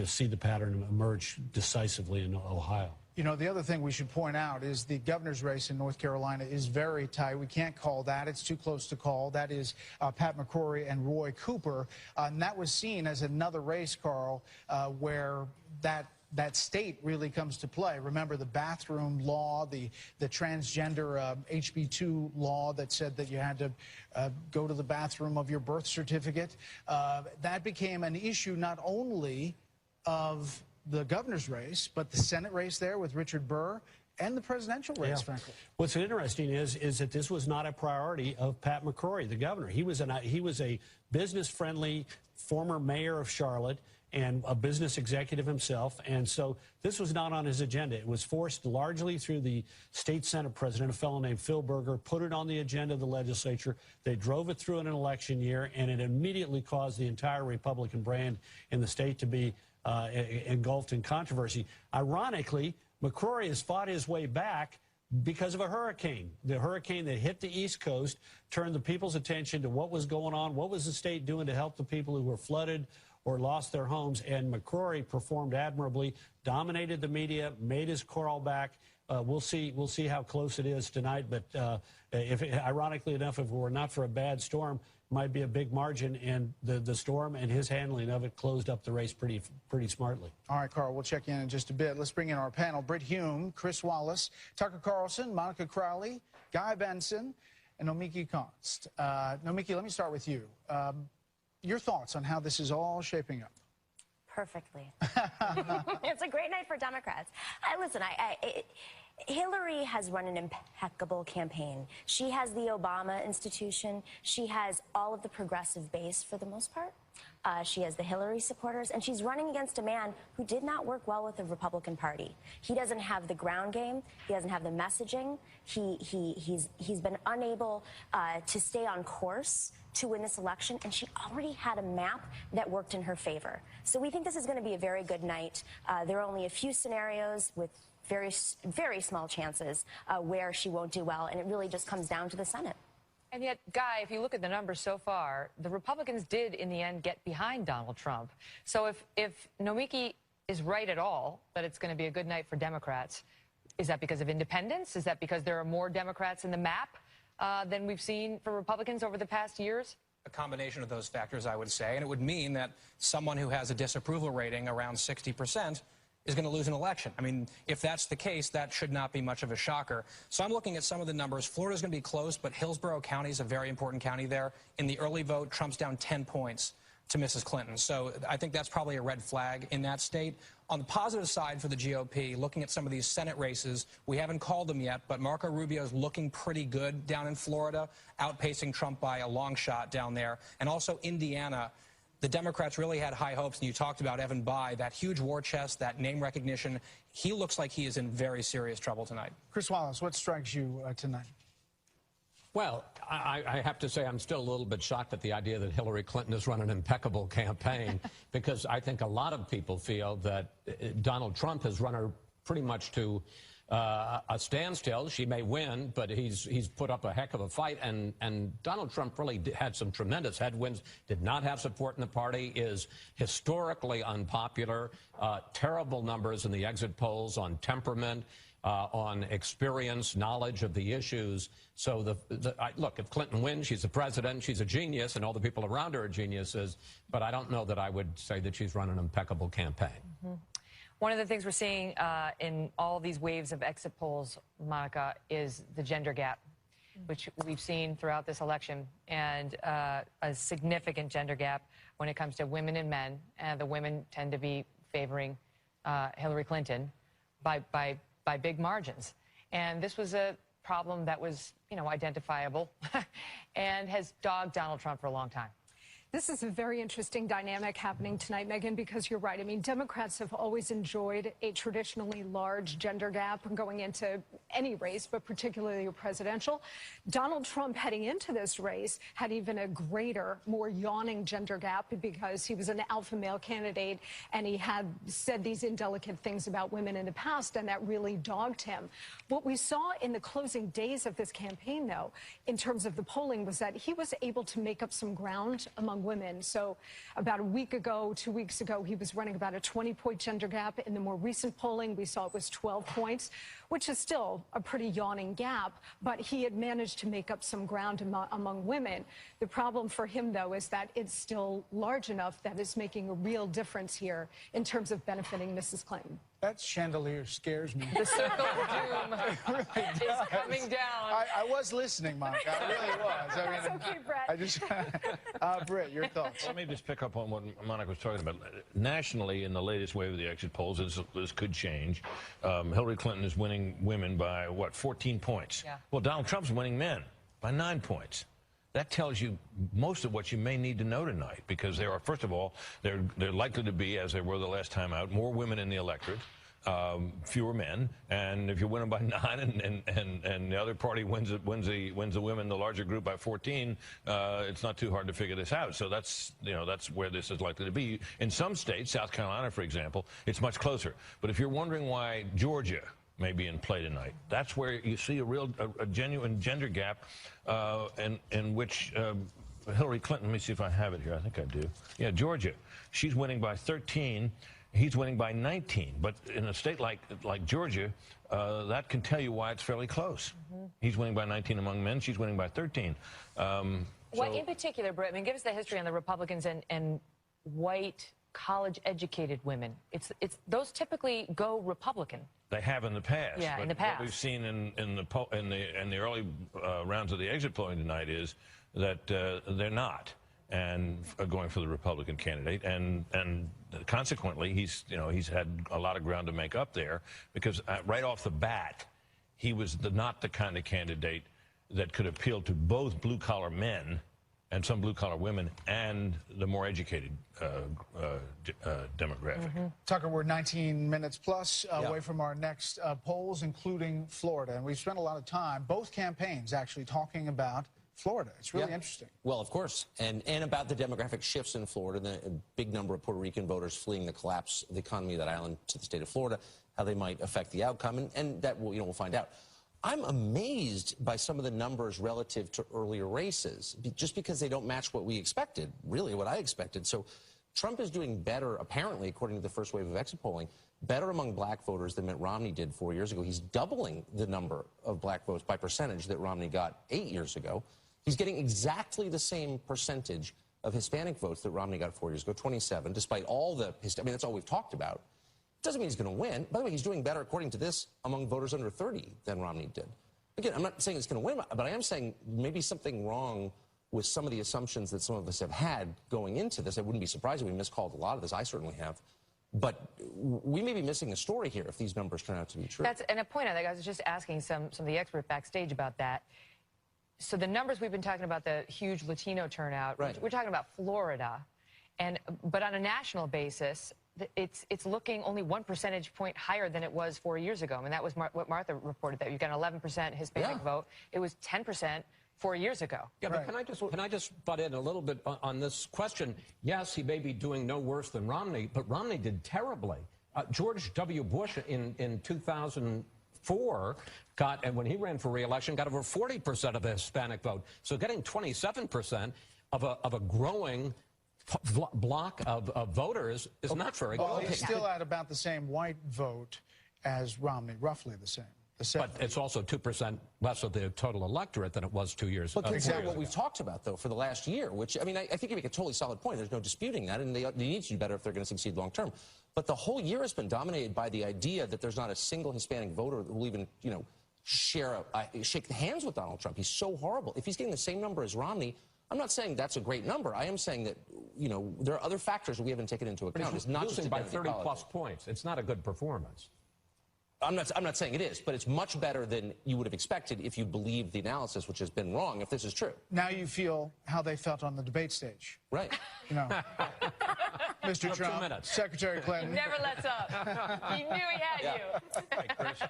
see the pattern emerge decisively in Ohio. You know, the other thing we should point out is the governor's race in North Carolina is very tight. We can't call that. It's too close to call. That is Pat McCrory and Roy Cooper. And that was seen as another race, Karl, where that that state really comes to play. Remember the bathroom law, the transgender HB2 law that said that you had to go to the bathroom of your birth certificate. That became an issue not only of the governor's race, but the Senate race there with Richard Burr, and the presidential race, frankly. What's interesting is that this was not a priority of Pat McCrory, the governor. He was a business-friendly former mayor of Charlotte and a business executive himself, and so this was not on his agenda. It was forced largely through the state Senate president, a fellow named Phil Berger, put it on the agenda of the legislature. They drove it through in an election year, and it immediately caused the entire Republican brand in the state to be engulfed in controversy. Ironically, McCrory has fought his way back because of a hurricane. The hurricane that hit the East Coast turned the people's attention to what was going on, what was the state doing to help the people who were flooded or lost their homes, and McCrory performed admirably, dominated the media, made his crawl back. We'll see how close it is tonight, but ironically enough, if it were not for a bad storm, might be a big margin, and the storm and his handling of it closed up the race pretty smartly. All right, Carl, we'll check in just a bit. Let's bring in our panel. Britt Hume, Chris Wallace, Tucker Carlson, Monica Crowley, Guy Benson, and Nomiki Konst. Nomiki, let me start with you. Your thoughts on how this is all shaping up? Perfectly. It's a great night for Democrats. Listen, Hillary has run an impeccable campaign. She has the Obama institution. She has all of the progressive base for the most part. She has the Hillary supporters, and she's running against a man who did not work well with the Republican Party. He doesn't have the ground game. He doesn't have the messaging. He's been unable to stay on course to win this election, and she already had a map that worked in her favor. So we think this is going to be a very good night. There are only a few scenarios with very, very small chances where she won't do well, and it really just comes down to the Senate. And yet, Guy, if you look at the numbers so far, the Republicans did, in the end, get behind Donald Trump. So if Nomiki is right at all that it's going to be a good night for Democrats, is that because of independence? Is that because there are more Democrats in the map than we've seen for Republicans over the past years? A combination of those factors, I would say, and it would mean that someone who has a disapproval rating around 60% is going to lose an election. I mean, if that's the case, that should not be much of a shocker. So I'm looking at some of the numbers. Florida's going to be close, but Hillsborough County is a very important county there. In the early vote, Trump's down 10 points to Mrs. Clinton. So I think that's probably a red flag in that state. On the positive side for the GOP, looking at some of these Senate races, we haven't called them yet, but Marco Rubio is looking pretty good down in Florida, outpacing Trump by a long shot down there. And also Indiana. The Democrats really had high hopes, and you talked about Evan Bayh, that huge war chest, that name recognition. He looks like he is in very serious trouble tonight. Chris Wallace, what strikes you tonight? Well, I have to say I'm still a little bit shocked at the idea that Hillary Clinton has run an impeccable campaign because I think a lot of people feel that Donald Trump has run her pretty much to a standstill. She may win, but he's put up a heck of a fight, and Donald Trump really had some tremendous headwinds, did not have support in the party, is historically unpopular, terrible numbers in the exit polls on temperament, on experience, knowledge of the issues. So look, if Clinton wins, she's the president, she's a genius, and all the people around her are geniuses, but I don't know that I would say that she's run an impeccable campaign. Mm-hmm. One of the things we're seeing in all these waves of exit polls, Monica, is the gender gap, which we've seen throughout this election, and a significant gender gap when it comes to women and men. The women tend to be favoring Hillary Clinton by big margins. And this was a problem that was, identifiable and has dogged Donald Trump for a long time. This is a very interesting dynamic happening tonight, Megyn, because you're right. I mean, Democrats have always enjoyed a traditionally large gender gap going into any race, but particularly a presidential. Donald Trump heading into this race had even a greater, more yawning gender gap because he was an alpha male candidate and he had said these indelicate things about women in the past, and that really dogged him. What we saw in the closing days of this campaign, though, in terms of the polling, was that he was able to make up some ground among women. So about a week ago, 2 weeks ago, he was running about a 20-point gender gap. In the more recent polling, we saw it was 12 points. which is still a pretty yawning gap, but he had managed to make up some ground among women. The problem for him, though, is that it's still large enough that it's making a real difference here in terms of benefiting Mrs. Clinton. That chandelier scares me. The circle of doom really is coming down. I was listening, Monica. I really was. I mean, That's okay, Brett. I just, Britt, your thoughts? Let me just pick up on what Monica was talking about. Nationally, in the latest wave of the exit polls, this could change. Hillary Clinton is winning women by, what, 14 points? Yeah. Well, Donald Trump's winning men by 9 points. That tells you most of what you may need to know tonight, because there are, first of all, they're likely to be, as they were the last time out, more women in the electorate, fewer men, and if you're winning by 9 and the other party wins the women, the larger group, by 14, it's not too hard to figure this out. So that's where this is likely to be. In some states, South Carolina, for example, it's much closer. But if you're wondering why Georgia may be in play tonight, that's where you see a genuine gender gap, in which Hillary Clinton, let me see if I have it here. I think I do. Yeah, Georgia. She's winning by 13. He's winning by 19. But in a state like Georgia, that can tell you why it's fairly close. Mm-hmm. He's winning by 19 among men. She's winning by 13. What in particular, Britt? I mean, give us the history on the Republicans and white college-educated women. Those typically go Republican. They have in the past. Yeah, but in the past. What we've seen in the early rounds of the exit polling tonight is that they're not, and going for the Republican candidate, and consequently he's had a lot of ground to make up there, because right off the bat he was not the kind of candidate that could appeal to both blue-collar men and some blue-collar women and the more educated demographic. Mm-hmm. Tucker, we're 19 minutes plus away from our next polls, including Florida. And we've spent a lot of time, both campaigns actually, talking about Florida. It's really interesting. Well, of course. And about the demographic shifts in Florida, the big number of Puerto Rican voters fleeing the collapse of the economy of that island to the state of Florida, how they might affect the outcome, and that we'll find out. I'm amazed by some of the numbers relative to earlier races, just because they don't match what we expected, really what I expected. So Trump is doing better, apparently, according to the first wave of exit polling, better among black voters than Mitt Romney did 4 years ago. He's doubling the number of black votes by percentage that Romney got 8 years ago. He's getting exactly the same percentage of Hispanic votes that Romney got 4 years ago, 27, despite all the, I mean, that's all we've talked about. Doesn't mean he's going to win. By the way, he's doing better, according to this, among voters under 30 than Romney did. Again, I'm not saying he's going to win, but I am saying maybe something wrong with some of the assumptions that some of us have had going into this. I wouldn't be surprised if we miscalled a lot of this. I certainly have. But we may be missing a story here if these numbers turn out to be true. And a point I think I was just asking some of the experts backstage about that. So the numbers we've been talking about, the huge Latino turnout, right. We're talking about Florida, but on a national basis, it's looking only 1 percentage point higher than it was 4 years ago. I mean, that was what Martha reported, that you got an 11% Hispanic vote. It was 10% 4 years ago. Yeah, but can I just butt in a little bit on this question? Yes, he may be doing no worse than Romney, but Romney did terribly. George W. Bush in 2004 got, and when he ran for re-election, got over 40% of the Hispanic vote. So getting 27% of a growing block of voters is not very good. Well, he's still at about the same white vote as Romney, roughly the same. But it's also 2% less of the total electorate than it was 2 years ago. But consider what we've talked about, though, for the last year, which, I mean, I think you make a totally solid point. There's no disputing that, and they need to do better if they're going to succeed long term. But the whole year has been dominated by the idea that there's not a single Hispanic voter who will even, shake hands with Donald Trump. He's so horrible. If he's getting the same number as Romney, I'm not saying that's a great number. I am saying that, there are other factors that we haven't taken into account. It's not losing by 30-plus points. It's not a good performance. I'm not saying it is, but it's much better than you would have expected if you believed the analysis, which has been wrong, if this is true. Now you feel how they felt on the debate stage. Right. Mr. Trump, Secretary Clinton. He never lets up. He knew he had you. Hey, Chris,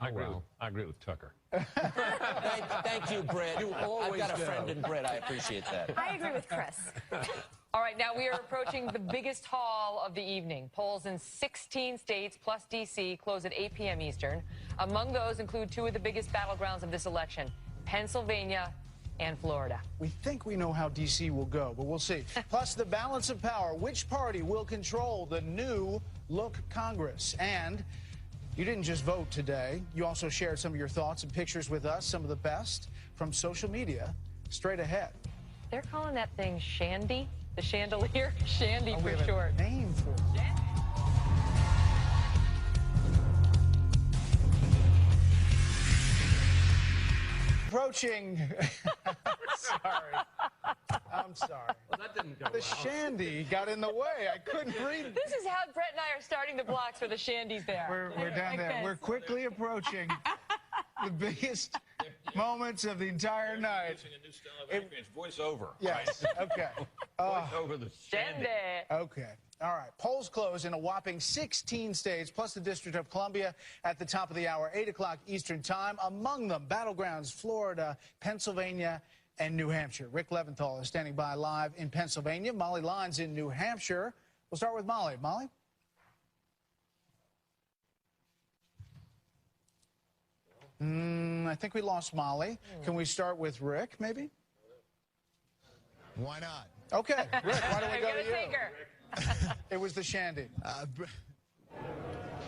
I agree with Tucker. Thank you, Britt. I've got a friend in Britt. I appreciate that. I agree with Chris. All right, now we are approaching the biggest haul of the evening. Polls in 16 states plus D.C. close at 8 p.m. Eastern. Among those include two of the biggest battlegrounds of this election, Pennsylvania and Florida. We think we know how D.C. will go, but we'll see. Plus, the balance of power. Which party will control the new look Congress? And You didn't just vote today. You also shared some of your thoughts and pictures with us, some of the best from social media. Straight ahead. They're calling that thing Shandy, the chandelier. Shandy we for have short. A name for it. Approaching. Sorry. I'm sorry. Well, that didn't go The shandy got in the way. I couldn't read. This is how Brett and I are starting the blocks for the shandies there. We're down there. We're quickly approaching the biggest moments of the entire night. A new style of acting. It's voiceover. Yes. Right? Okay. Voiceover the shandy. Okay. All right. Polls close in a whopping 16 states, plus the District of Columbia at the top of the hour, 8 o'clock Eastern Time. Among them, battlegrounds, Florida, Pennsylvania, and New Hampshire. Rick Leventhal is standing by live in Pennsylvania. Molly Lyons in New Hampshire. We'll start with Molly. Molly? I think we lost Molly. Can we start with Rick, maybe? Why not? Okay, Rick, why don't we go to you? Take her. It was the shandy.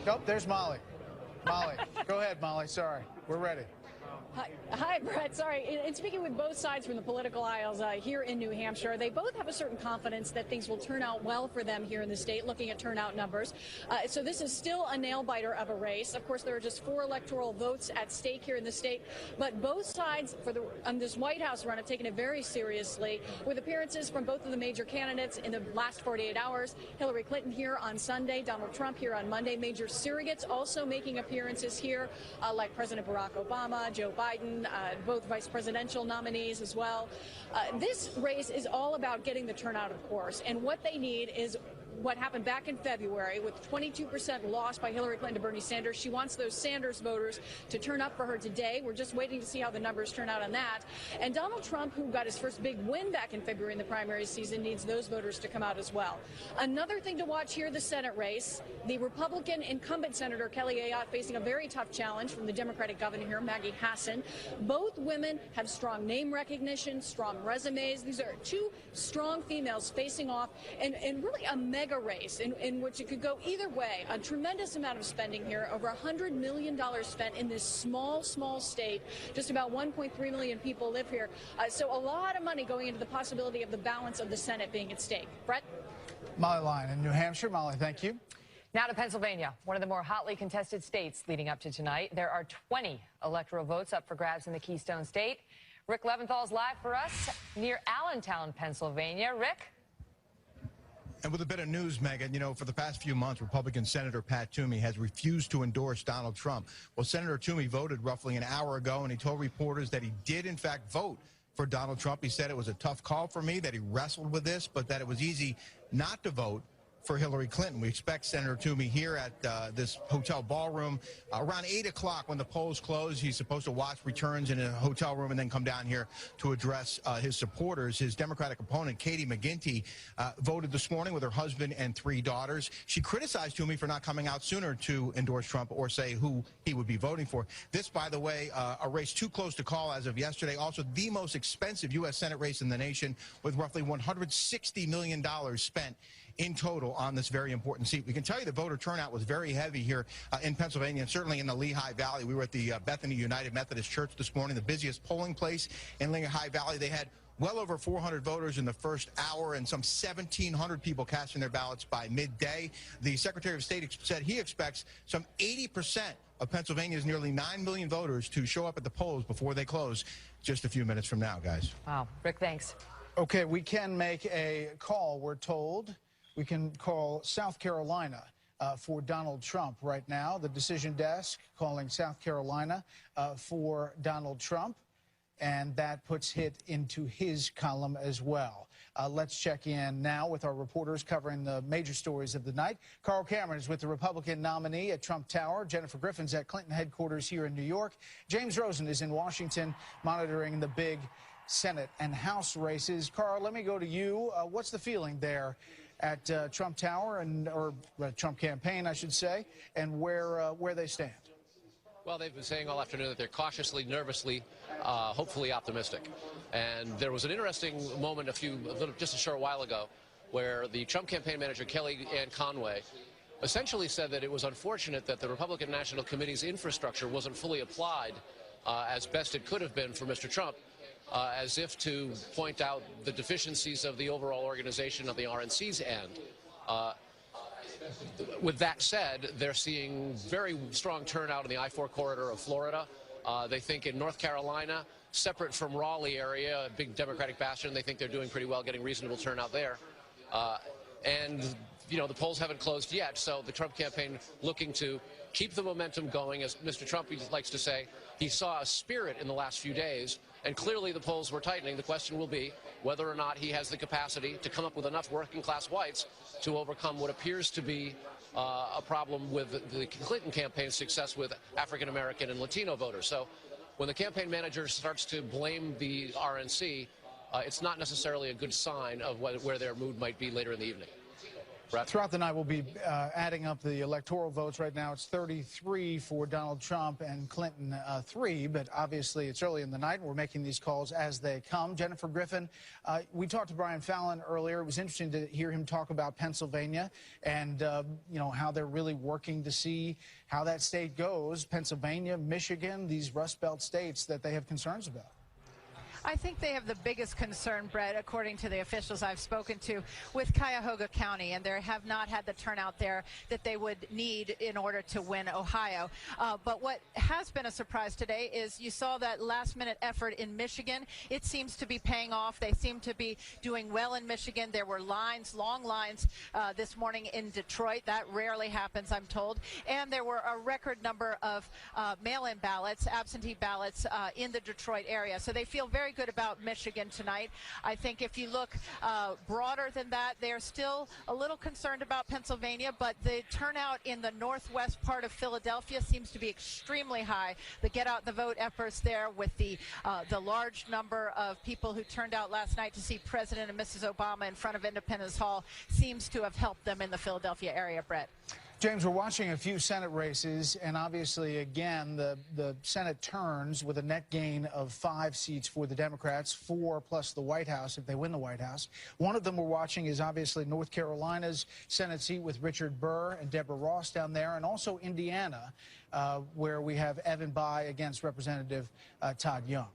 Nope, there's Molly. Molly, go ahead, Molly. Sorry, we're ready. Hi, Brett. Sorry. And speaking with both sides from the political aisles here in New Hampshire, they both have a certain confidence that things will turn out well for them here in the state, looking at turnout numbers. So this is still a nail-biter of a race. Of course, there are just 4 electoral votes at stake here in the state, but both sides on this White House run have taken it very seriously, with appearances from both of the major candidates in the last 48 hours. Hillary Clinton here on Sunday, Donald Trump here on Monday. Major surrogates also making appearances here, like President Barack Obama, Joe Biden, both vice presidential nominees as well. This race is all about getting the turnout, of course, and what they need is what happened back in February with 22% loss by Hillary Clinton to Bernie Sanders. She wants those Sanders voters to turn up for her today. We're just waiting to see how the numbers turn out on that. And Donald Trump, who got his first big win back in February in the primary season, needs those voters to come out as well. Another thing to watch here, the Senate race. The Republican incumbent Senator Kelly Ayotte facing a very tough challenge from the Democratic governor here, Maggie Hassan. Both women have strong name recognition, strong resumes. These are 2 strong females facing off and really a mega race in which it could go either way. A tremendous amount of spending here, over $100 million spent in this small state. Just about 1.3 million people live here. So a lot of money going into the possibility of the balance of the Senate being at stake. Brett? Molly Lyon in New Hampshire. Molly, thank you. Now to Pennsylvania, one of the more hotly contested states leading up to tonight. There are 20 electoral votes up for grabs in the Keystone State. Rick Leventhal is live for us near Allentown, Pennsylvania. Rick? And with a bit of news, Megan, you know, for the past few months, Republican Senator Pat Toomey has refused to endorse Donald Trump. Well, Senator Toomey voted roughly an hour ago, and he told reporters that he did, in fact, vote for Donald Trump. He said it was a tough call for me, that he wrestled with this, but that it was easy not to vote for Hillary Clinton. We expect Senator Toomey here at this hotel ballroom around 8 o'clock when the polls close. He's supposed to watch returns in a hotel room and then come down here to address his supporters. His Democratic opponent, Katie McGinty, voted this morning with her husband and 3 daughters. She criticized Toomey for not coming out sooner to endorse Trump or say who he would be voting for. This, by the way, a race too close to call as of yesterday. Also, the most expensive U.S. Senate race in the nation, with roughly $160 million spent in total on this very important seat. We can tell you the voter turnout was very heavy here in Pennsylvania, and certainly in the Lehigh Valley. We were at the Bethany United Methodist Church this morning, the busiest polling place in Lehigh Valley. They had well over 400 voters in the first hour and some 1,700 people casting their ballots by midday. The Secretary of State said he expects some 80% of Pennsylvania's nearly 9 million voters to show up at the polls before they close just a few minutes from now, guys. Wow. Rick, thanks. Okay, we can make a call, we're told. We can call South Carolina for Donald Trump right now. The decision desk calling South Carolina for Donald Trump, and that puts it into his column as well. Let's check in now with our reporters covering the major stories of the night. Carl Cameron is with the Republican nominee at Trump Tower. Jennifer Griffin's at Clinton headquarters here in New York. James Rosen is in Washington monitoring the big Senate and House races. Carl, let me go to you. What's the feeling there at Trump Tower, or Trump campaign, I should say, and where they stand? Well, they've been saying all afternoon that they're cautiously, nervously, hopefully optimistic. And there was an interesting moment just a short while ago where the Trump campaign manager, Kellyanne Conway, essentially said that it was unfortunate that the Republican National Committee's infrastructure wasn't fully applied as best it could have been for Mr. Trump, as if to point out the deficiencies of the overall organization of the RNC's end. With that said, they're seeing very strong turnout in the I-4 corridor of Florida. They think in North Carolina, separate from Raleigh area, a big Democratic bastion, they think they're doing pretty well, getting reasonable turnout there. And, you know, the polls haven't closed yet, so the Trump campaign looking to keep the momentum going. As Mr. Trump likes to say, he saw a spirit in the last few days, and clearly the polls were tightening. The question will be whether or not he has the capacity to come up with enough working-class whites to overcome what appears to be a problem with the Clinton campaign's success with African-American and Latino voters. So when the campaign manager starts to blame the RNC, it's not necessarily a good sign of where their mood might be later in the evening. Brett? Throughout the night, we'll be adding up the electoral votes. Right now, it's 33 for Donald Trump and Clinton 3, but obviously it's early in the night, and we're making these calls as they come. Jennifer Griffin, we talked to Brian Fallon earlier. It was interesting to hear him talk about Pennsylvania and, you know, how they're really working to see how that state goes. Pennsylvania, Michigan, these Rust Belt states that they have concerns about. I think they have the biggest concern, Brett, according to the officials I've spoken to, with Cuyahoga County, and they have not had the turnout there that they would need in order to win Ohio. But what has been a surprise today is you saw that last-minute effort in Michigan. It seems to be paying off. They seem to be doing well in Michigan. There were lines, long lines, this morning in Detroit. That rarely happens, I'm told. And there were a record number of mail-in ballots, absentee ballots, in the Detroit area. So they feel very good about Michigan tonight. I think if you look broader than that, they're still a little concerned about Pennsylvania, but the turnout in the northwest part of Philadelphia seems to be extremely high. The get out the vote efforts there with the large number of people who turned out last night to see President and Mrs. Obama in front of Independence Hall seems to have helped them in the Philadelphia area, Brett. James, we're watching a few Senate races, and obviously, again, the Senate turns with a net gain of 5 seats for the Democrats, 4 plus the White House if they win the White House. One of them we're watching is obviously North Carolina's Senate seat with Richard Burr and Deborah Ross down there, and also Indiana, where we have Evan Bayh against Representative Todd Young.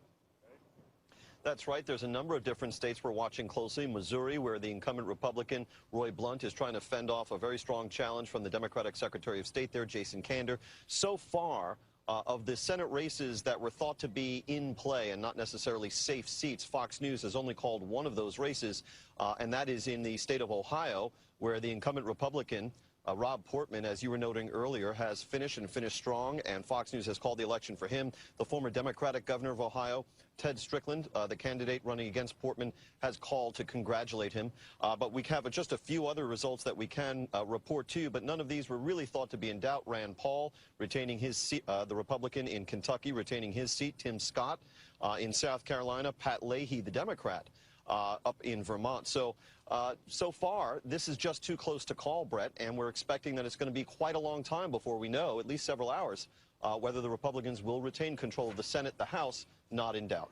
That's right. There's a number of different states we're watching closely. Missouri, where the incumbent Republican Roy Blunt is trying to fend off a very strong challenge from the Democratic Secretary of State there, Jason Kander. So far, of the Senate races that were thought to be in play and not necessarily safe seats, Fox News has only called one of those races, and that is in the state of Ohio, where the incumbent Republican Rob Portman, as you were noting earlier, has finished strong, and Fox News has called the election for him. The former Democratic governor of Ohio, Ted Strickland, the candidate running against Portman, has called to congratulate him. But we have just a few other results that we can report to you, but none of these were really thought to be in doubt. Rand Paul retaining his seat, the Republican in Kentucky retaining his seat, Tim Scott in South Carolina, Pat Leahy, the Democrat, up in Vermont. So far, this is just too close to call, Brett, and we're expecting that it's going to be quite a long time before we know, at least several hours, whether the Republicans will retain control of the Senate, the House, not in doubt.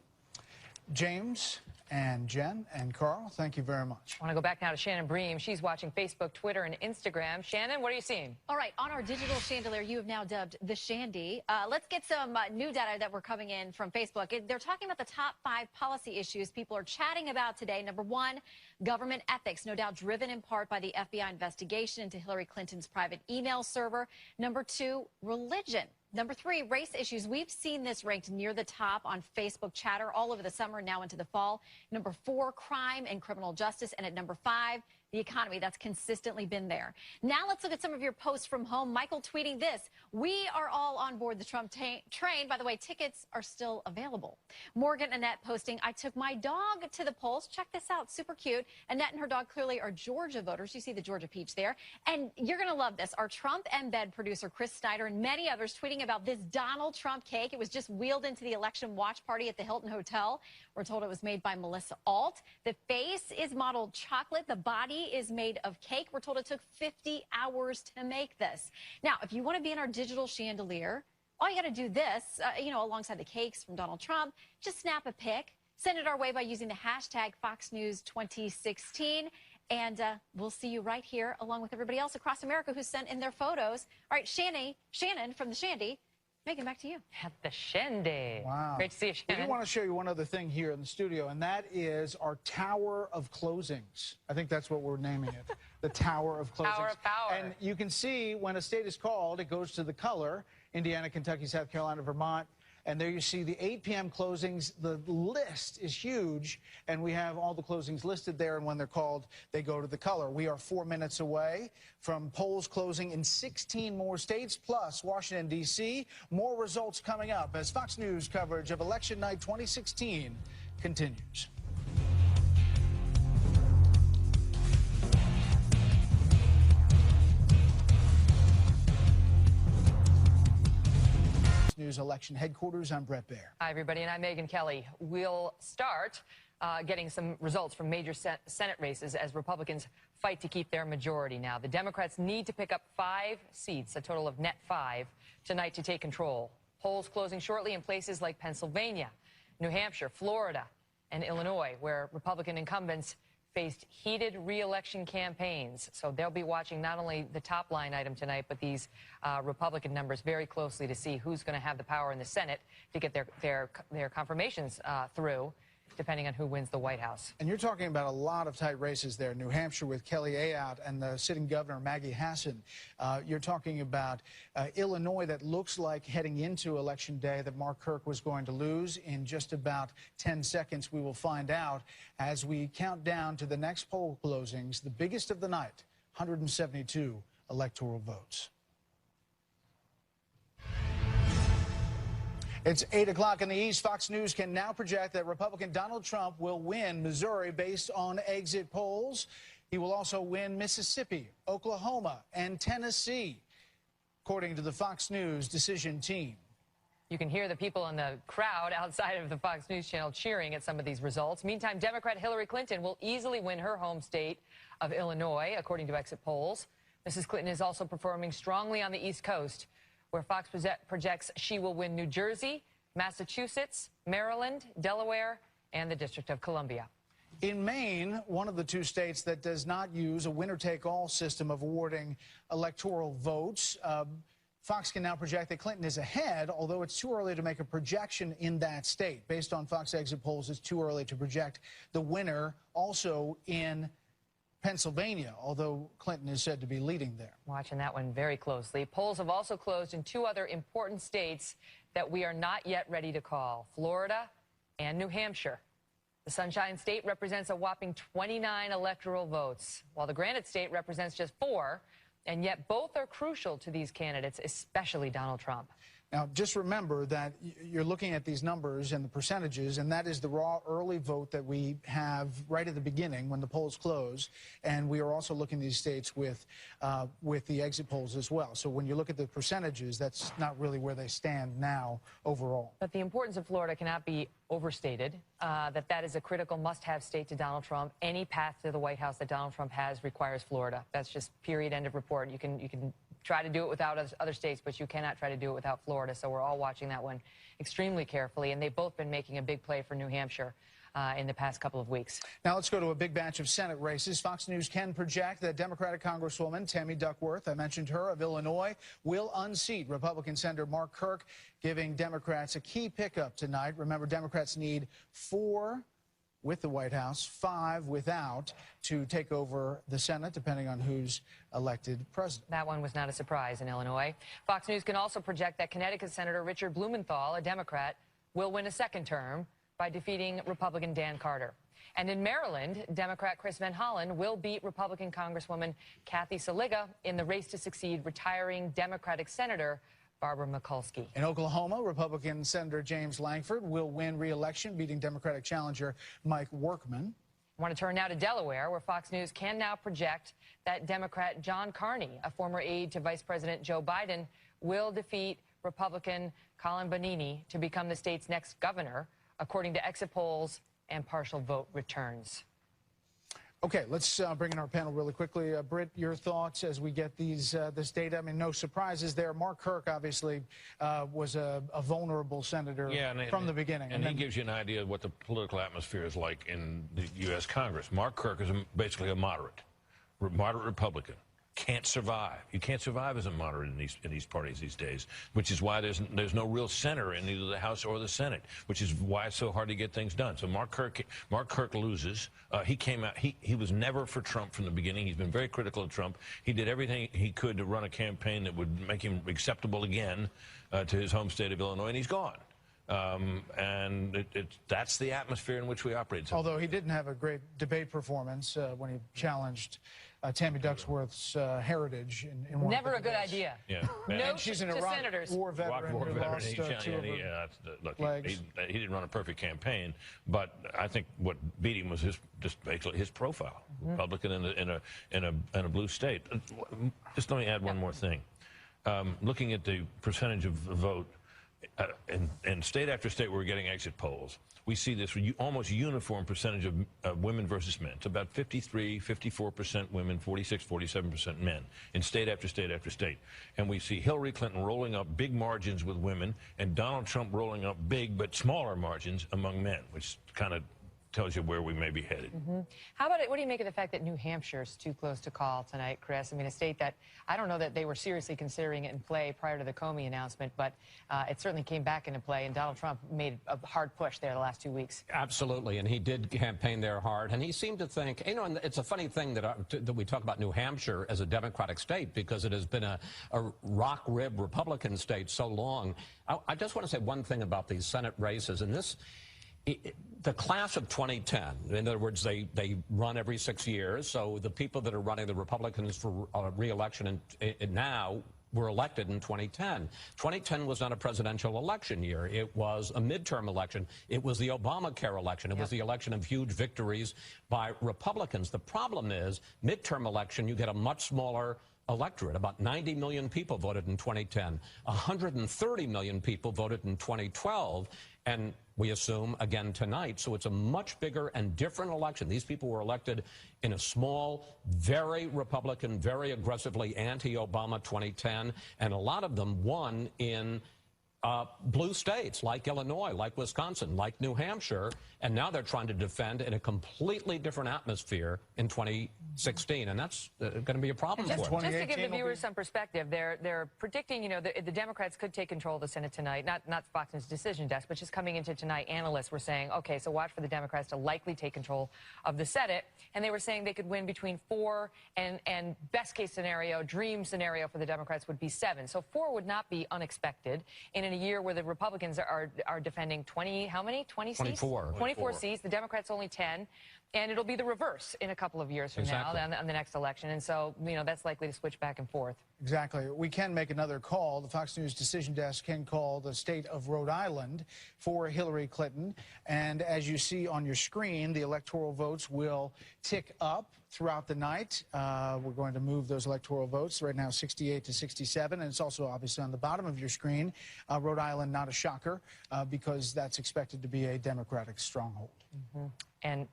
James and Jen and Carl, thank you very much. I want to go back now to Shannon Bream. She's watching Facebook, Twitter, and Instagram. Shannon, what are you seeing? All right, on our digital chandelier, you have now dubbed the Shandy. Let's get some new data that were coming in from Facebook. They're talking about the top 5 policy issues people are chatting about today. Number 1, government ethics, no doubt driven in part by the FBI investigation into Hillary Clinton's private email server. Number 2, religion. Number 3, race issues. We've seen this ranked near the top on Facebook chatter all over the summer, now into the fall. Number 4, crime and criminal justice. And at number 5, the economy. That's consistently been there. Now let's look at some of your posts from home. Michael tweeting this: "We are all on board the Trump train. By the way, tickets are still available." Morgan Annette posting, "I took my dog to the polls." Check this out. Super cute. Annette and her dog clearly are Georgia voters. You see the Georgia peach there. And you're going to love this. Our Trump embed producer, Chris Snyder, and many others tweeting about this Donald Trump cake. It was just wheeled into the election watch party at the Hilton Hotel. We're told it was made by Melissa Alt. The face is modeled chocolate. The body is made of cake. We're told it took 50 hours to make this. Now, if you want to be in our digital chandelier, all you got to do this, alongside the cakes from Donald Trump, just snap a pic, send it our way by using the hashtag FoxNews2016. And we'll see you right here along with everybody else across America who sent in their photos. All right, Shannon from the Shandy. Megan, back to you. At the Shandy. Wow. Great to see you, Shannon. We do want to show you one other thing here in the studio, and that is our Tower of Closings. I think that's what we're naming it, the Tower of Closings. Tower of Power. And you can see when a state is called, it goes to the color, Indiana, Kentucky, South Carolina, Vermont. And there you see the 8 p.m. closings. The list is huge, and we have all the closings listed there, and when they're called, they go to the color. We are 4 minutes away from polls closing in 16 more states, plus Washington, D.C. More results coming up as Fox News coverage of Election Night 2016 continues. News election headquarters. I'm Brett Baer. Hi, everybody, and I'm Megan Kelly. We'll start getting some results from major Senate races as Republicans fight to keep their majority now. The Democrats need to pick up 5 seats, a total of net 5, tonight to take control. Polls closing shortly in places like Pennsylvania, New Hampshire, Florida, and Illinois, where Republican incumbents faced heated re-election campaigns. So they'll be watching not only the top line item tonight, but these Republican numbers very closely to see who's going to have the power in the Senate to get their confirmations through, depending on who wins the White House. And you're talking about a lot of tight races there. New Hampshire with Kelly Ayotte and the sitting governor, Maggie Hassan. You're talking about Illinois that looks like heading into Election Day that Mark Kirk was going to lose. In just about 10 seconds, we will find out as we count down to the next poll closings, the biggest of the night, 172 electoral votes. It's 8 o'clock in the East. Fox News can now project that Republican Donald Trump will win Missouri based on exit polls. He will also win Mississippi, Oklahoma, and Tennessee, according to the Fox News decision team. You can hear the people in the crowd outside of the Fox News channel cheering at some of these results. Meantime, Democrat Hillary Clinton will easily win her home state of Illinois, according to exit polls. Mrs. Clinton is also performing strongly on the East Coast, where Fox projects she will win New Jersey, Massachusetts, Maryland, Delaware, and the District of Columbia. In Maine, one of the 2 states that does not use a winner-take-all system of awarding electoral votes, Fox can now project that Clinton is ahead, although it's too early to make a projection in that state. Based on Fox exit polls, it's too early to project the winner also in Pennsylvania, although Clinton is said to be leading there. Watching that one very closely. Polls have also closed in 2 other important states that we are not yet ready to call, Florida and New Hampshire. The Sunshine State represents a whopping 29 electoral votes, while the Granite State represents just 4, and yet both are crucial to these candidates, especially Donald Trump. Now, just remember that you're looking at these numbers and the percentages, and that is the raw early vote that we have right at the beginning when the polls close. And we are also looking at these states with the exit polls as well. So when you look at the percentages, that's not really where they stand now overall. But the importance of Florida cannot be overstated, that is a critical must-have state to Donald Trump. Any path to the White House that Donald Trump has requires Florida. That's just period, end of report. You can try to do it without other states, but you cannot try to do it without Florida. So we're all watching that one extremely carefully. And they've both been making a big play for New Hampshire in the past couple of weeks. Now let's go to a big batch of Senate races. Fox News can project that Democratic Congresswoman Tammy Duckworth, I mentioned her, of Illinois, will unseat Republican Senator Mark Kirk, giving Democrats a key pickup tonight. Remember, Democrats need 4 with the White House, 5 without, to take over the Senate, depending on who's elected president. That one was not a surprise in Illinois. Fox News can also project that Connecticut Senator Richard Blumenthal, a Democrat, will win a 2nd term by defeating Republican Dan Carter. And in Maryland, Democrat Chris Van Hollen will beat Republican Congresswoman Kathy Saliga in the race to succeed retiring Democratic Senator Barbara Mikulski. In Oklahoma, Republican Senator James Lankford will win re-election, beating Democratic challenger Mike Workman. I want to turn now to Delaware, where Fox News can now project that Democrat John Carney, a former aide to Vice President Joe Biden, will defeat Republican Colin Bonini to become the state's next governor, according to exit polls and partial vote returns. Okay, let's bring in our panel really quickly. Britt, your thoughts as we get these this data. I mean, no surprises there. Mark Kirk obviously was a vulnerable senator from the beginning. And he gives you an idea of what the political atmosphere is like in the U.S. Congress. Mark Kirk is basically a moderate Republican. Can't survive. You can't survive as a moderate in these parties these days, which is why there's no real center in either the House or the Senate, which is why it's so hard to get things done. So Mark Kirk loses. He came out. He was never for Trump from the beginning. He's been very critical of Trump. He did everything he could to run a campaign that would make him acceptable again to his home state of Illinois, and he's gone. And that's the atmosphere in which we operate. Although he didn't have a great debate performance when he challenged Tammy Duckworth's heritage in one Never of the a good debates. idea. Yeah. And she's an Iraq war veteran who lost two of her legs. He didn't run a perfect campaign, but I think what beat him was basically his profile. Republican in a blue state. Just let me add one more thing. Looking at the percentage of the vote, in state after state where we're getting exit polls, we see this almost uniform percentage of women versus men. It's about 53, 54% women, 46, 47% men in state after state after state. And we see Hillary Clinton rolling up big margins with women and Donald Trump rolling up big but smaller margins among men, which kind of tells you where we may be headed. How about it? What do you make of the fact that New Hampshire's too close to call tonight, Chris? I mean, a state that I don't know that they were seriously considering it in play prior to the Comey announcement, but it certainly came back into play, and Donald Trump made a hard push there the last 2 weeks. Absolutely, and he did campaign there hard, and he seemed to think, you know, and it's a funny thing that we talk about New Hampshire as a Democratic state because it has been a rock rib Republican state so long. I just want to say one thing about these Senate races, and this. The class of 2010, in other words, they run every 6 years, so the people that are running the Republicans for re-election now were elected in 2010. 2010 was not a presidential election year. It was a midterm election. It was the Obamacare election. It was the election of huge victories by Republicans. The problem is, midterm election, you get a much smaller electorate. About 90 million people voted in 2010. 130 million people voted in 2012. And we assume again tonight. So it's a much bigger and different election. These people were elected in a small, very Republican, very aggressively anti-Obama 2010. And a lot of them won in blue states like Illinois, like Wisconsin, like New Hampshire, and now they're trying to defend in a completely different atmosphere in 2016, and that's going to be a problem for them. Just to give the viewers some perspective, they're predicting, you know, the Democrats could take control of the Senate tonight, not Fox News decision desk, but just coming into tonight, analysts were saying, okay, so watch for the Democrats to likely take control of the Senate, and they were saying they could win between 4 and best case scenario, dream scenario for the Democrats would be 7. So 4 would not be unexpected in a year where the Republicans are defending 20, how many? 20 seats? 24 seats. The Democrats only 10. And it'll be the reverse in a couple of years from now on the next election. And so, you know, that's likely to switch back and forth. Exactly. We can make another call. The Fox News decision desk can call the state of Rhode Island for Hillary Clinton. And as you see on your screen, the electoral votes will tick up throughout the night. We're going to move those electoral votes right now 68 to 67. And it's also obviously on the bottom of your screen. Rhode Island, not a shocker, because that's expected to be a Democratic stronghold. And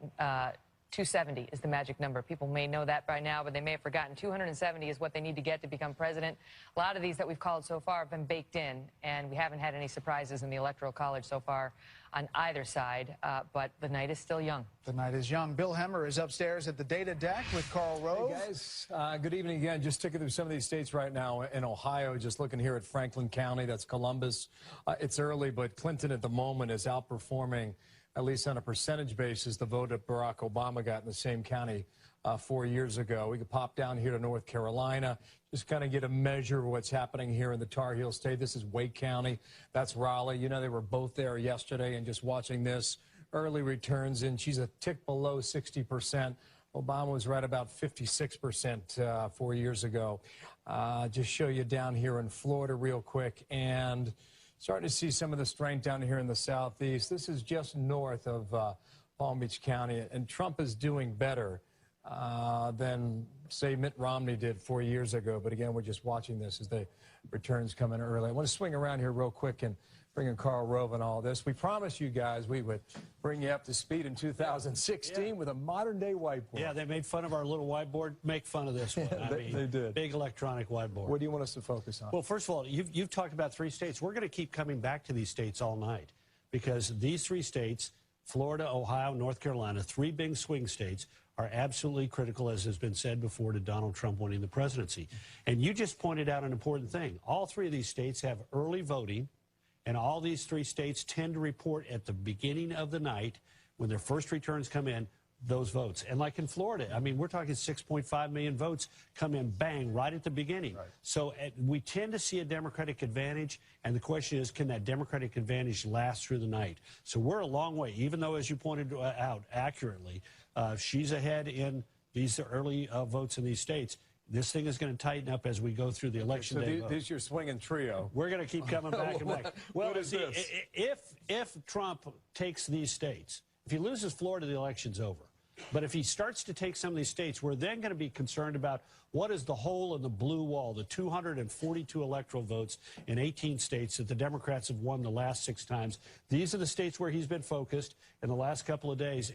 270 is the magic number. People may know that by now, but they may have forgotten. 270 is what they need to get to become president. A lot of these that we've called so far have been baked in, and we haven't had any surprises in the Electoral College so far on either side, but the night is still young. The night is young. Bill Hemmer is upstairs at the data deck with Karl Rove. Hey guys, good evening again. Just ticking through some of these states right now in Ohio, just looking here at Franklin County, that's Columbus. It's early, but Clinton at the moment is outperforming, at least on a percentage basis, the vote that Barack Obama got in the same county 4 years ago. We could pop down here to North Carolina, just kind of get a measure of what's happening here in the Tar Heel State. This is Wake County. That's Raleigh. You know, they were both there yesterday, and just watching this, early returns in. She's a tick below 60%. Obama was right about 56% 4 years ago. Just show you down here in Florida real quick, and starting to see some of the strength down here in the southeast. This is just north of Palm Beach County, and Trump is doing better than, say, Mitt Romney did 4 years ago. But again, we're just watching this as the returns come in early. I want to swing around here real quick and bringing Karl Rove and all this. We promised you guys we would bring you up to speed in 2016 with a modern-day whiteboard. Yeah, they made fun of our little whiteboard. Make fun of this one. They did. Big electronic whiteboard. What do you want us to focus on? Well, first of all, you've talked about 3 states. We're going to keep coming back to these states all night because these 3 states, Florida, Ohio, North Carolina, 3 big swing states, are absolutely critical, as has been said before, to Donald Trump winning the presidency. And you just pointed out an important thing. All 3 of these states have early voting, and all these 3 states tend to report at the beginning of the night, when their first returns come in, those votes. And like in Florida, I mean, we're talking 6.5 million votes come in, bang, right at the beginning. Right. So we tend to see a Democratic advantage, and the question is, can that Democratic advantage last through the night? So we're a long way, even though, as you pointed out accurately, she's ahead in these early votes in these states. This thing is going to tighten up as we go through the election day. This is your swinging trio. We're going to keep coming back and back. Well, what is see, this? If Trump takes these states, if he loses Florida, the election's over. But if he starts to take some of these states, we're then going to be concerned about what is the hole in the blue wall, the 242 electoral votes in 18 states that the Democrats have won the last 6 times. These are the states where he's been focused in the last couple of days.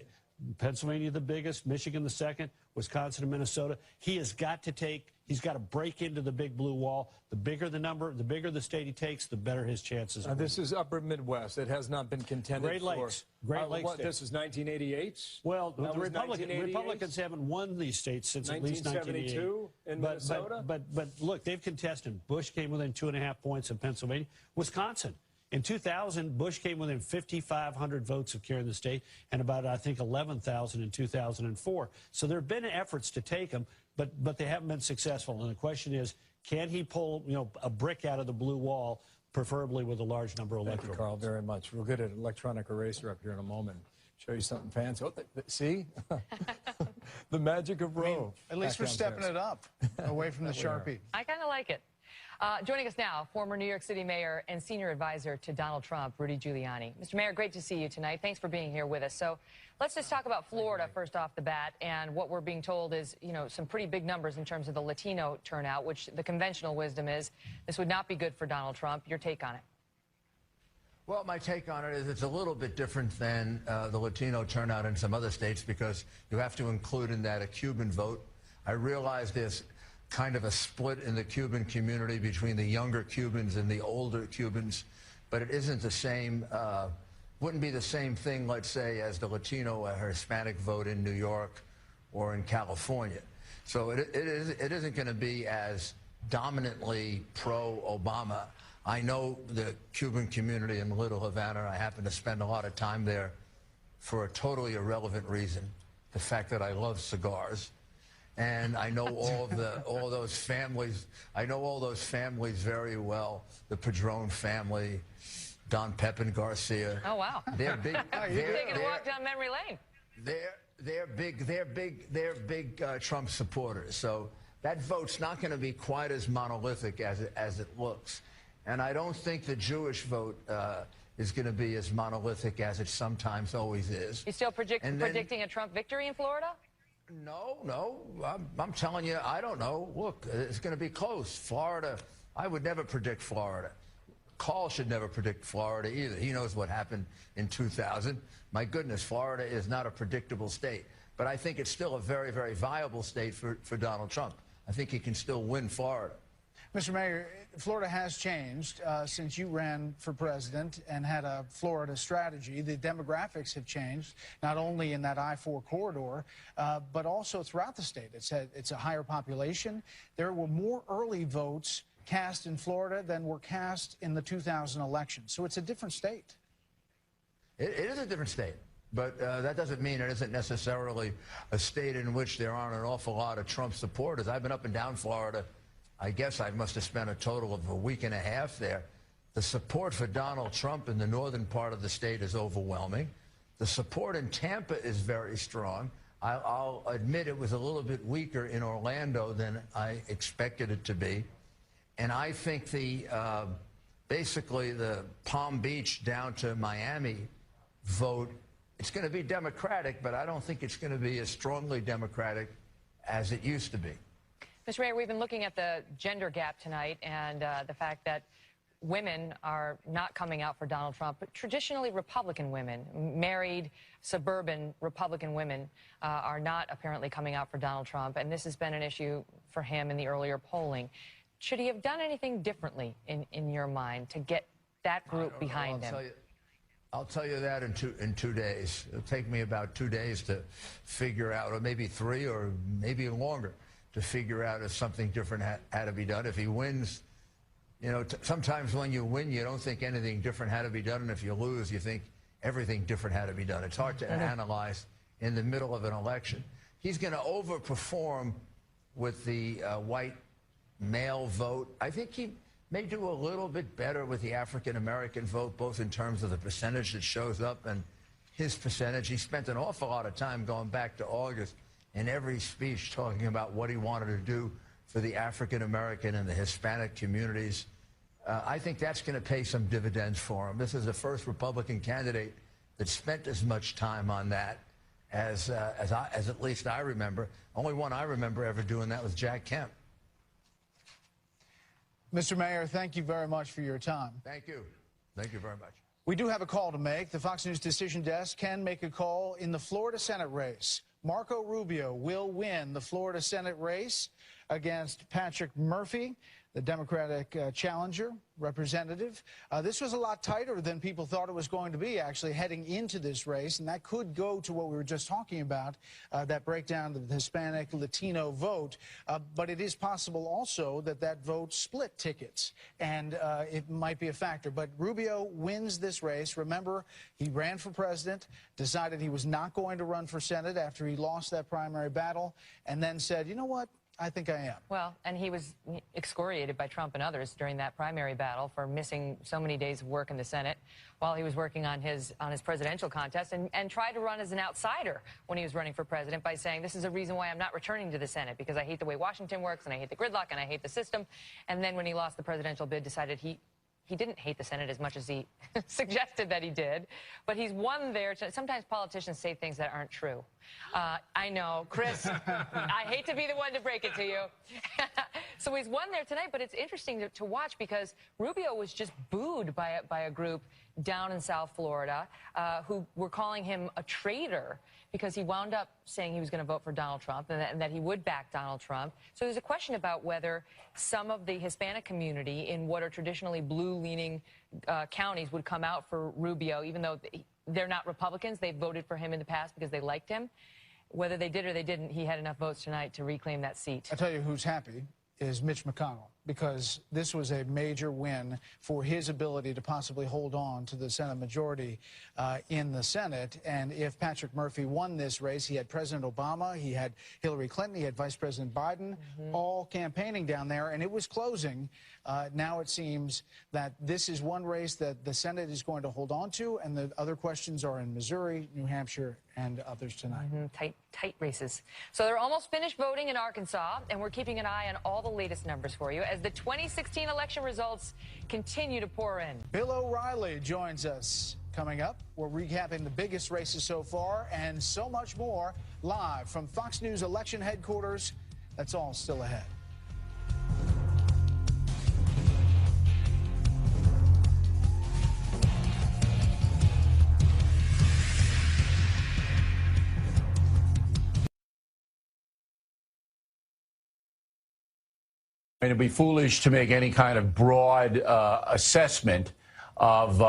Pennsylvania the biggest, Michigan the second, Wisconsin and Minnesota. He's got to break into the big blue wall. The bigger the number, the bigger the state he takes, the better his chances. This is upper Midwest. It has not been contended Great Lakes. Great Lakes. This is 1988? Well, the Republicans haven't won these states since at least 1972 in Minnesota? But look, they've contested. Bush came within 2.5 points in Pennsylvania. Wisconsin. In 2000, Bush came within 5,500 votes of carrying the state, and about, I think, 11,000 in 2004. So there have been efforts to take them, but they haven't been successful. And the question is, can he pull, a brick out of the blue wall, preferably with a large number of electoral votes? Karl, very much. We'll get an electronic eraser up here in a moment. Show you something fancy. Oh, see? The magic of Rove. At least we're stepping it up away from the Sharpie. I kind of like it. Joining us now, former New York City mayor and senior advisor to Donald Trump, Rudy Giuliani. Mr. Mayor, great to see you tonight. Thanks for being here with us. So let's just talk about Florida first off the bat. And what we're being told is, some pretty big numbers in terms of the Latino turnout, which the conventional wisdom is this would not be good for Donald Trump. Your take on it? Well, my take on it is it's a little bit different than the Latino turnout in some other states because you have to include in that a Cuban vote. I realize there's kind of a split in the Cuban community between the younger Cubans and the older Cubans, but it isn't the same, wouldn't be the same thing, let's say, as the Latino or Hispanic vote in New York or in California. So it isn't going to be as dominantly pro-Obama. I know the Cuban community in Little Havana. I happen to spend a lot of time there for a totally irrelevant reason, the fact that I love cigars. And I know all those families. I know all those families very well. The Padron family, Don Pepin Garcia. Oh wow! They're big. You're taking a walk down memory lane. They're big Trump supporters. So that vote's not going to be quite as monolithic as it looks. And I don't think the Jewish vote is going to be as monolithic as it sometimes always is. You still predicting a Trump victory in Florida? No. I'm telling you, I don't know. Look, it's going to be close. Florida, I would never predict Florida. Karl should never predict Florida either. He knows what happened in 2000. My goodness, Florida is not a predictable state. But I think it's still a very, very viable state for Donald Trump. I think he can still win Florida. Mr. Mayor, Florida has changed since you ran for president and had a Florida strategy. The demographics have changed, not only in that I-4 corridor, but also throughout the state. It's a higher population. There were more early votes cast in Florida than were cast in the 2000 election. So it's a different state. It is a different state. But that doesn't mean it isn't necessarily a state in which there aren't an awful lot of Trump supporters. I've been up and down Florida. I guess I must have spent a total of a week and a half there. The support for Donald Trump in the northern part of the state is overwhelming. The support in Tampa is very strong. I'll admit it was a little bit weaker in Orlando than I expected it to be. And I think basically the Palm Beach down to Miami vote, it's going to be Democratic, but I don't think it's going to be as strongly Democratic as it used to be. Mr. Mayor, we've been looking at the gender gap tonight and the fact that women are not coming out for Donald Trump, but traditionally Republican women, married, suburban Republican women, are not apparently coming out for Donald Trump. And this has been an issue for him in the earlier polling. Should he have done anything differently in your mind to get that group behind him? I'll tell you that in 2 days. It'll take me about 2 days to figure out, or maybe 3, or maybe longer, to figure out if something different had to be done. If he wins, you know, sometimes when you win, you don't think anything different had to be done, and if you lose, you think everything different had to be done. It's hard to analyze in the middle of an election. He's going to overperform with the white male vote. I think he may do a little bit better with the African-American vote, both in terms of the percentage that shows up and his percentage. He spent an awful lot of time going back to August in every speech talking about what he wanted to do for the African-American and the Hispanic communities. I think that's going to pay some dividends for him. This is the first Republican candidate that spent as much time on that as at least I remember. Only one I remember ever doing that was Jack Kemp. Mr. Mayor, thank you very much for your time. Thank you. Thank you very much. We do have a call to make. The Fox News Decision Desk can make a call in the Florida Senate race. Marco Rubio will win the Florida Senate race against Patrick Murphy, the Democratic challenger, representative. This was a lot tighter than people thought it was going to be, actually, heading into this race, and that could go to what we were just talking about, that breakdown of the Hispanic Latino vote. But it is possible also that that vote split tickets, and it might be a factor. But Rubio wins this race. Remember, he ran for president, decided he was not going to run for Senate after he lost that primary battle, and then said, you know what? I think I am. Well, and he was excoriated by Trump and others during that primary battle for missing so many days of work in the Senate while he was working on his presidential contest, and tried to run as an outsider when he was running for president by saying, this is a reason why I'm not returning to the Senate, because I hate the way Washington works, and I hate the gridlock, and I hate the system. And then when he lost the presidential bid, decided he didn't hate the Senate as much as he suggested that he did, but he's won there. Sometimes politicians say things that aren't true. I know, Chris, I hate to be the one to break it to you. So he's won there tonight, but it's interesting to watch because Rubio was just booed by a group down in South Florida who were calling him a traitor because he wound up saying he was going to vote for Donald Trump and that he would back Donald Trump. So there's a question about whether some of the Hispanic community in what are traditionally blue-leaning counties would come out for Rubio, even though they're not Republicans. They voted for him in the past because they liked him. Whether they did or they didn't, he had enough votes tonight to reclaim that seat. I'll tell you who's happy is Mitch McConnell, because this was a major win for his ability to possibly hold on to the Senate majority in the Senate. And if Patrick Murphy won this race, he had President Obama, he had Hillary Clinton, he had Vice President Biden, all campaigning down there, and it was closing. Now it seems that this is one race that the Senate is going to hold on to, and the other questions are in Missouri, New Hampshire, and others tonight. Tight races. So they're almost finished voting in Arkansas, and we're keeping an eye on all the latest numbers for you as the 2016 election results continue to pour in. Bill O'Reilly joins us. Coming up, we're recapping the biggest races so far and so much more live from Fox News election headquarters. That's all still ahead. It'd be foolish to make any kind of broad assessment of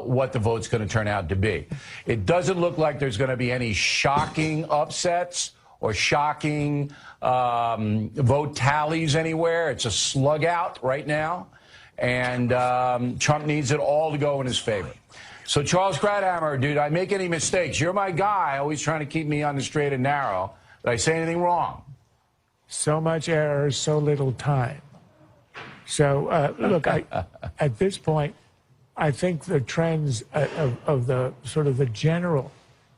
what the vote's going to turn out to be. It doesn't look like there's going to be any shocking upsets or shocking vote tallies anywhere. It's a slug out right now, and Trump needs it all to go in his favor. So, Charles Krauthammer, dude, I make any mistakes? You're my guy, always trying to keep me on the straight and narrow. Did I say anything wrong? So much error, so little time. So, look, at this point, I think the trends of the sort of the general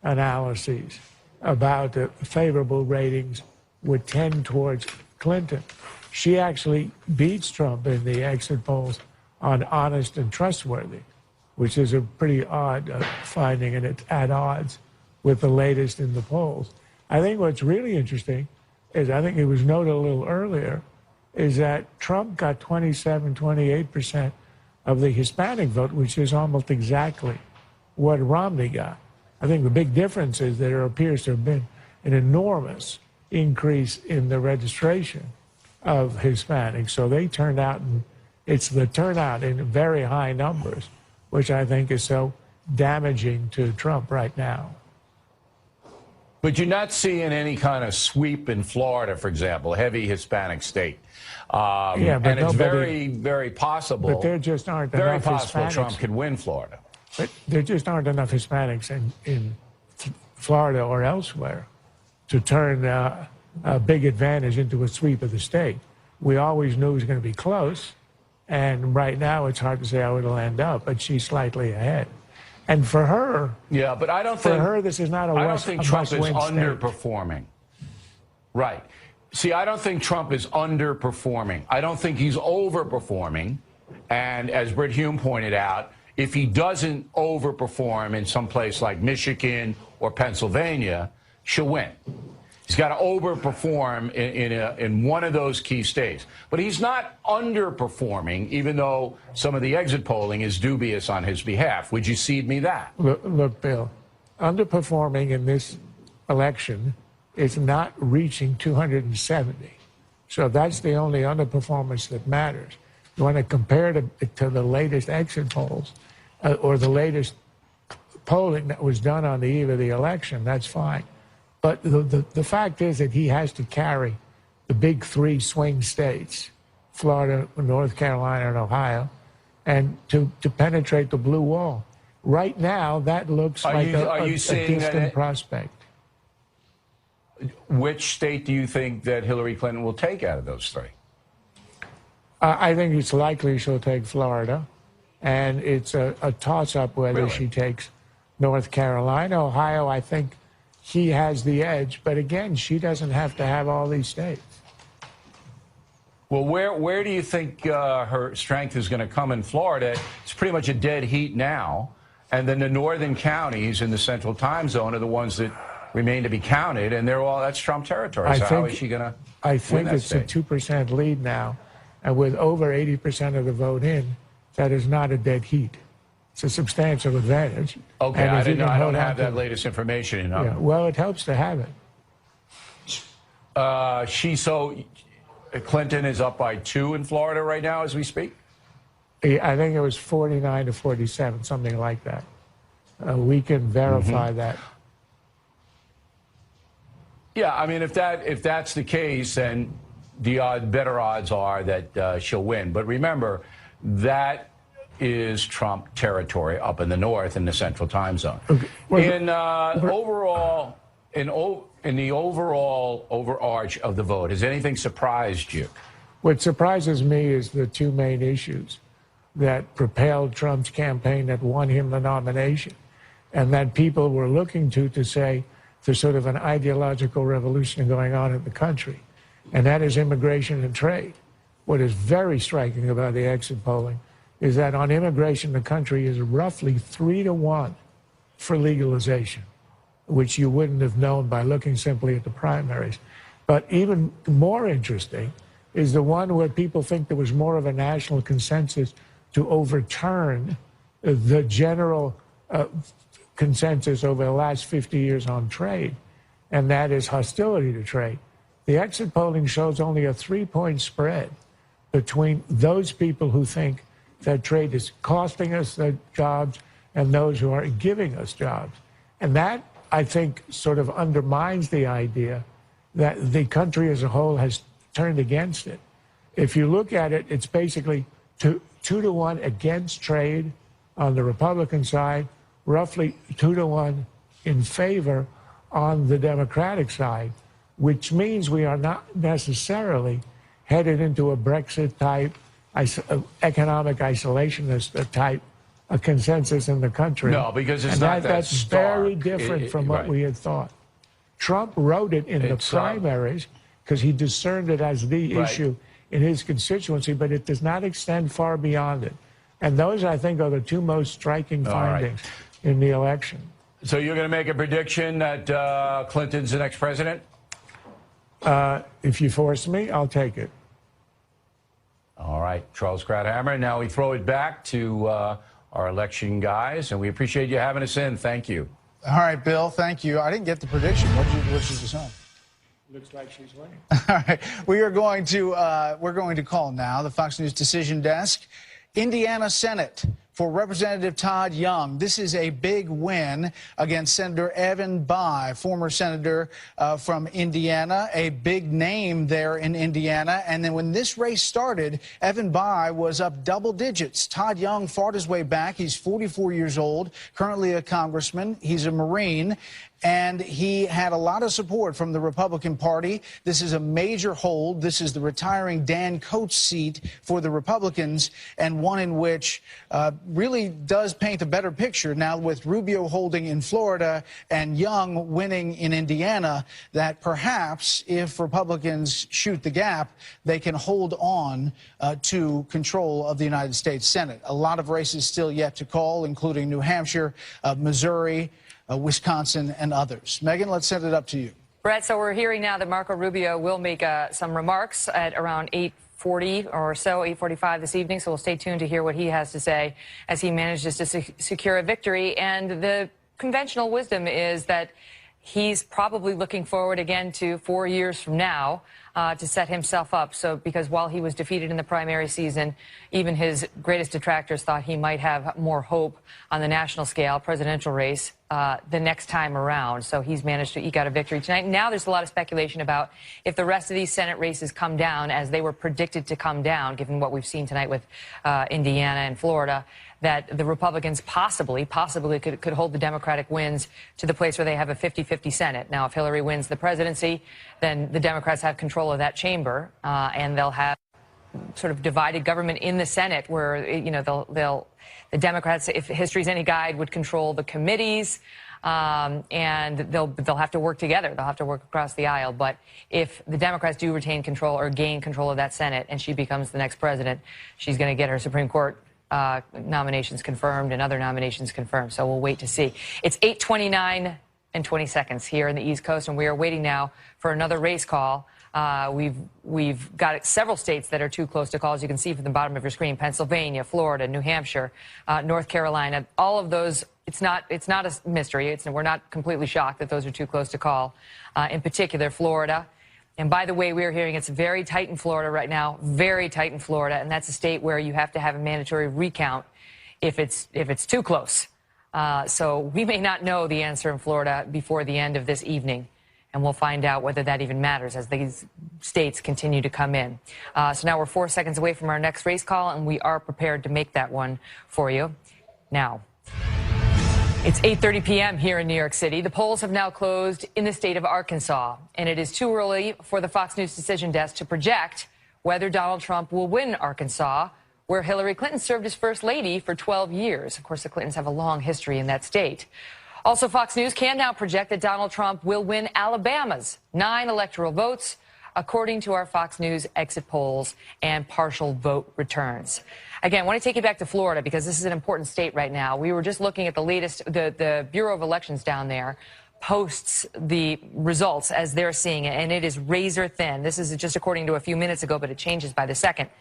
analyses about the favorable ratings would tend towards Clinton. She actually beats Trump in the exit polls on honest and trustworthy, which is a pretty odd finding, and it's at odds with the latest in the polls. I think what's really interesting is, I think it was noted a little earlier, is that Trump got 27, 28% of the Hispanic vote, which is almost exactly what Romney got. I think the big difference is that there appears to have been an enormous increase in the registration of Hispanics. So they turned out, and it's the turnout in very high numbers, which I think is so damaging to Trump right now. But you're not seeing any kind of sweep in Florida, for example, a heavy Hispanic state. Yeah, but and it's very, very possible. But there just aren't very enough possible Hispanics. Trump could win Florida. But there just aren't enough Hispanics in Florida or elsewhere to turn a big advantage into a sweep of the state. We always knew it was going to be close, and right now it's hard to say how it'll end up, but she's slightly ahead. And for her, yeah, but I don't for think her this is not a I don't think Trump is must-win state. underperforming. Right. See, I don't think Trump is underperforming. I don't think he's overperforming. And as Brit Hume pointed out, if he doesn't overperform in some place like Michigan or Pennsylvania, she'll win. He's got to overperform in one of those key states. But he's not underperforming, even though some of the exit polling is dubious on his behalf. Would you cede me that? Look, Bill, underperforming in this election is not reaching 270. So that's the only underperformance that matters. You want to compare it to the latest exit polls or the latest polling that was done on the eve of the election, that's fine. But the fact is that he has to carry the big three swing states, Florida, North Carolina, and Ohio, and to penetrate the blue wall. Right now, that looks like a distant prospect. Which state do you think that Hillary Clinton will take out of those three? I think it's likely she'll take Florida, and it's a toss-up whether she takes North Carolina. Ohio, I think he has the edge, but again, she doesn't have to have all these states. Well, where do you think her strength is going to come in Florida? It's pretty much a dead heat now, and then the northern counties in the Central Time Zone are the ones that remain to be counted, and that's Trump territory. So how is she going to I think win that it's state? a 2% lead now, and with over 80% of the vote in, that is not a dead heat. It's a substantial advantage. Okay, And I if you didn't know. can I don't hold on have to that it- latest information. You know. Yeah, well, it helps to have it. Clinton is up by 2 in Florida right now as we speak. I think it was 49 to 47, something like that. We can verify that. Yeah, I mean, if that's the case, then the better odds are that she'll win. But remember, that is Trump territory up in the north in the Central Time Zone. Okay. Well, in the overall overarch of the vote, has anything surprised you? What surprises me is the two main issues that propelled Trump's campaign that won him the nomination, and that people were looking to say there's sort of an ideological revolution going on in the country, and that is immigration and trade. What is very striking about the exit polling is that on immigration, the country is roughly 3-to-1 for legalization, which you wouldn't have known by looking simply at the primaries. But even more interesting is the one where people think there was more of a national consensus to overturn the general consensus over the last 50 years on trade, and that is hostility to trade. The exit polling shows only a 3-point spread between those people who think that trade is costing us the jobs and those who are giving us jobs. And that, I think, sort of undermines the idea that the country as a whole has turned against it. If you look at it, it's basically 2-to-1 against trade on the Republican side, roughly 2-to-1 in favor on the Democratic side, which means we are not necessarily headed into a Brexit-type, economic isolationist type consensus in the country. No, because it's not that that's stark. very different from what right. we had thought. Trump wrote it in the primaries because he discerned it as the Right. issue in his constituency, but it does not extend far beyond it. And those, I think, are the two most striking All right. findings in the election. So you're going to make a prediction that Clinton's the next president? If you force me, I'll take it. All right. right, Charles Krauthammer. Now we throw it back to our election guys, and we appreciate you having us in. Thank you. All right, Bill, thank you. I didn't get the prediction. What did you decide? Looks like she's winning. All right, we're going to call now the Fox News Decision Desk. Indiana Senate for Representative Todd Young. This is a big win against Senator Evan Bayh, former senator from Indiana, a big name there in Indiana. And then when this race started, Evan Bayh was up double digits. Todd Young fought his way back. He's 44 years old, currently a congressman. He's a Marine. And he had a lot of support from the Republican Party. This is a major hold. This is the retiring Dan Coats seat for the Republicans, and one in which really does paint a better picture now with Rubio holding in Florida and Young winning in Indiana, that perhaps if Republicans shoot the gap, they can hold on to control of the United States Senate. A lot of races still yet to call, including New Hampshire, Missouri, Wisconsin, and others. Megan, let's send it up to you. Brett, so we're hearing now that Marco Rubio will make some remarks at around 8:40 or so, 8:45 this evening. So we'll stay tuned to hear what he has to say as he manages to secure a victory. And the conventional wisdom is that he's probably looking forward again to 4 years from now to set himself up. So because while he was defeated in the primary season, even his greatest detractors thought he might have more hope on the national scale, presidential race, the next time around. So he's managed to eke out a victory tonight. Now there's a lot of speculation about if the rest of these Senate races come down as they were predicted to come down, given what we've seen tonight with Indiana and Florida, that the Republicans possibly could hold the Democratic wins to the place where they have a 50-50 Senate. Now, if Hillary wins the presidency, then the Democrats have control of that chamber, and they'll have sort of divided government in the Senate where, you know, the Democrats, if history's any guide, would control the committees, and they'll have to work together. They'll have to work across the aisle. But if the Democrats do retain control or gain control of that Senate and she becomes the next president, she's going to get her Supreme Court nominations confirmed and other nominations confirmed. So we'll wait to see. It's 8:29 and 20 seconds here in the East Coast, and we are waiting now for another race call. We've got several states that are too close to call, as you can see from the bottom of your screen: Pennsylvania, Florida, New Hampshire, North Carolina. All of those, it's not a mystery. We're not completely shocked that those are too close to call. In particular, Florida. And by the way, we're hearing it's very tight in Florida right now, very tight in Florida, and that's a state where you have to have a mandatory recount if it's too close. So we may not know the answer in Florida before the end of this evening, and we'll find out whether that even matters as these states continue to come in. So now we're 4 seconds away from our next race call, and we are prepared to make that one for you now. It's 8:30 p.m. here in New York City. The polls have now closed in the state of Arkansas, and it is too early for the Fox News Decision Desk to project whether Donald Trump will win Arkansas, where Hillary Clinton served as First Lady for 12 years. Of course, the Clintons have a long history in that state. Also, Fox News can now project that Donald Trump will win Alabama's 9 electoral votes, according to our Fox News exit polls and partial vote returns. Again, I want to take you back to Florida because this is an important state right now. We were just looking at the latest, the Bureau of Elections down there posts the results as they're seeing it, and it is razor thin. This is just according to a few minutes ago, but it changes by the second,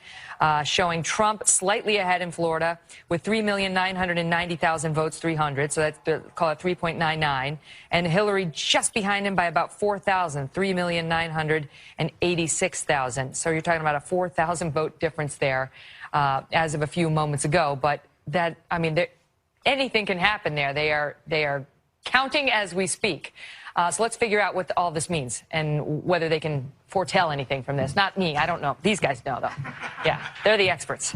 showing Trump slightly ahead in Florida with 3,990,000 votes, 300, so that's, call it 3.99, and Hillary just behind him by about 4,000, 3,986,000. So you're talking about a 4,000 vote difference there as of a few moments ago. But that, I mean, anything can happen there. They are counting as we speak. So let's figure out what all this means and whether they can foretell anything from this. Not me. I don't know. These guys know, though. Yeah, they're the experts.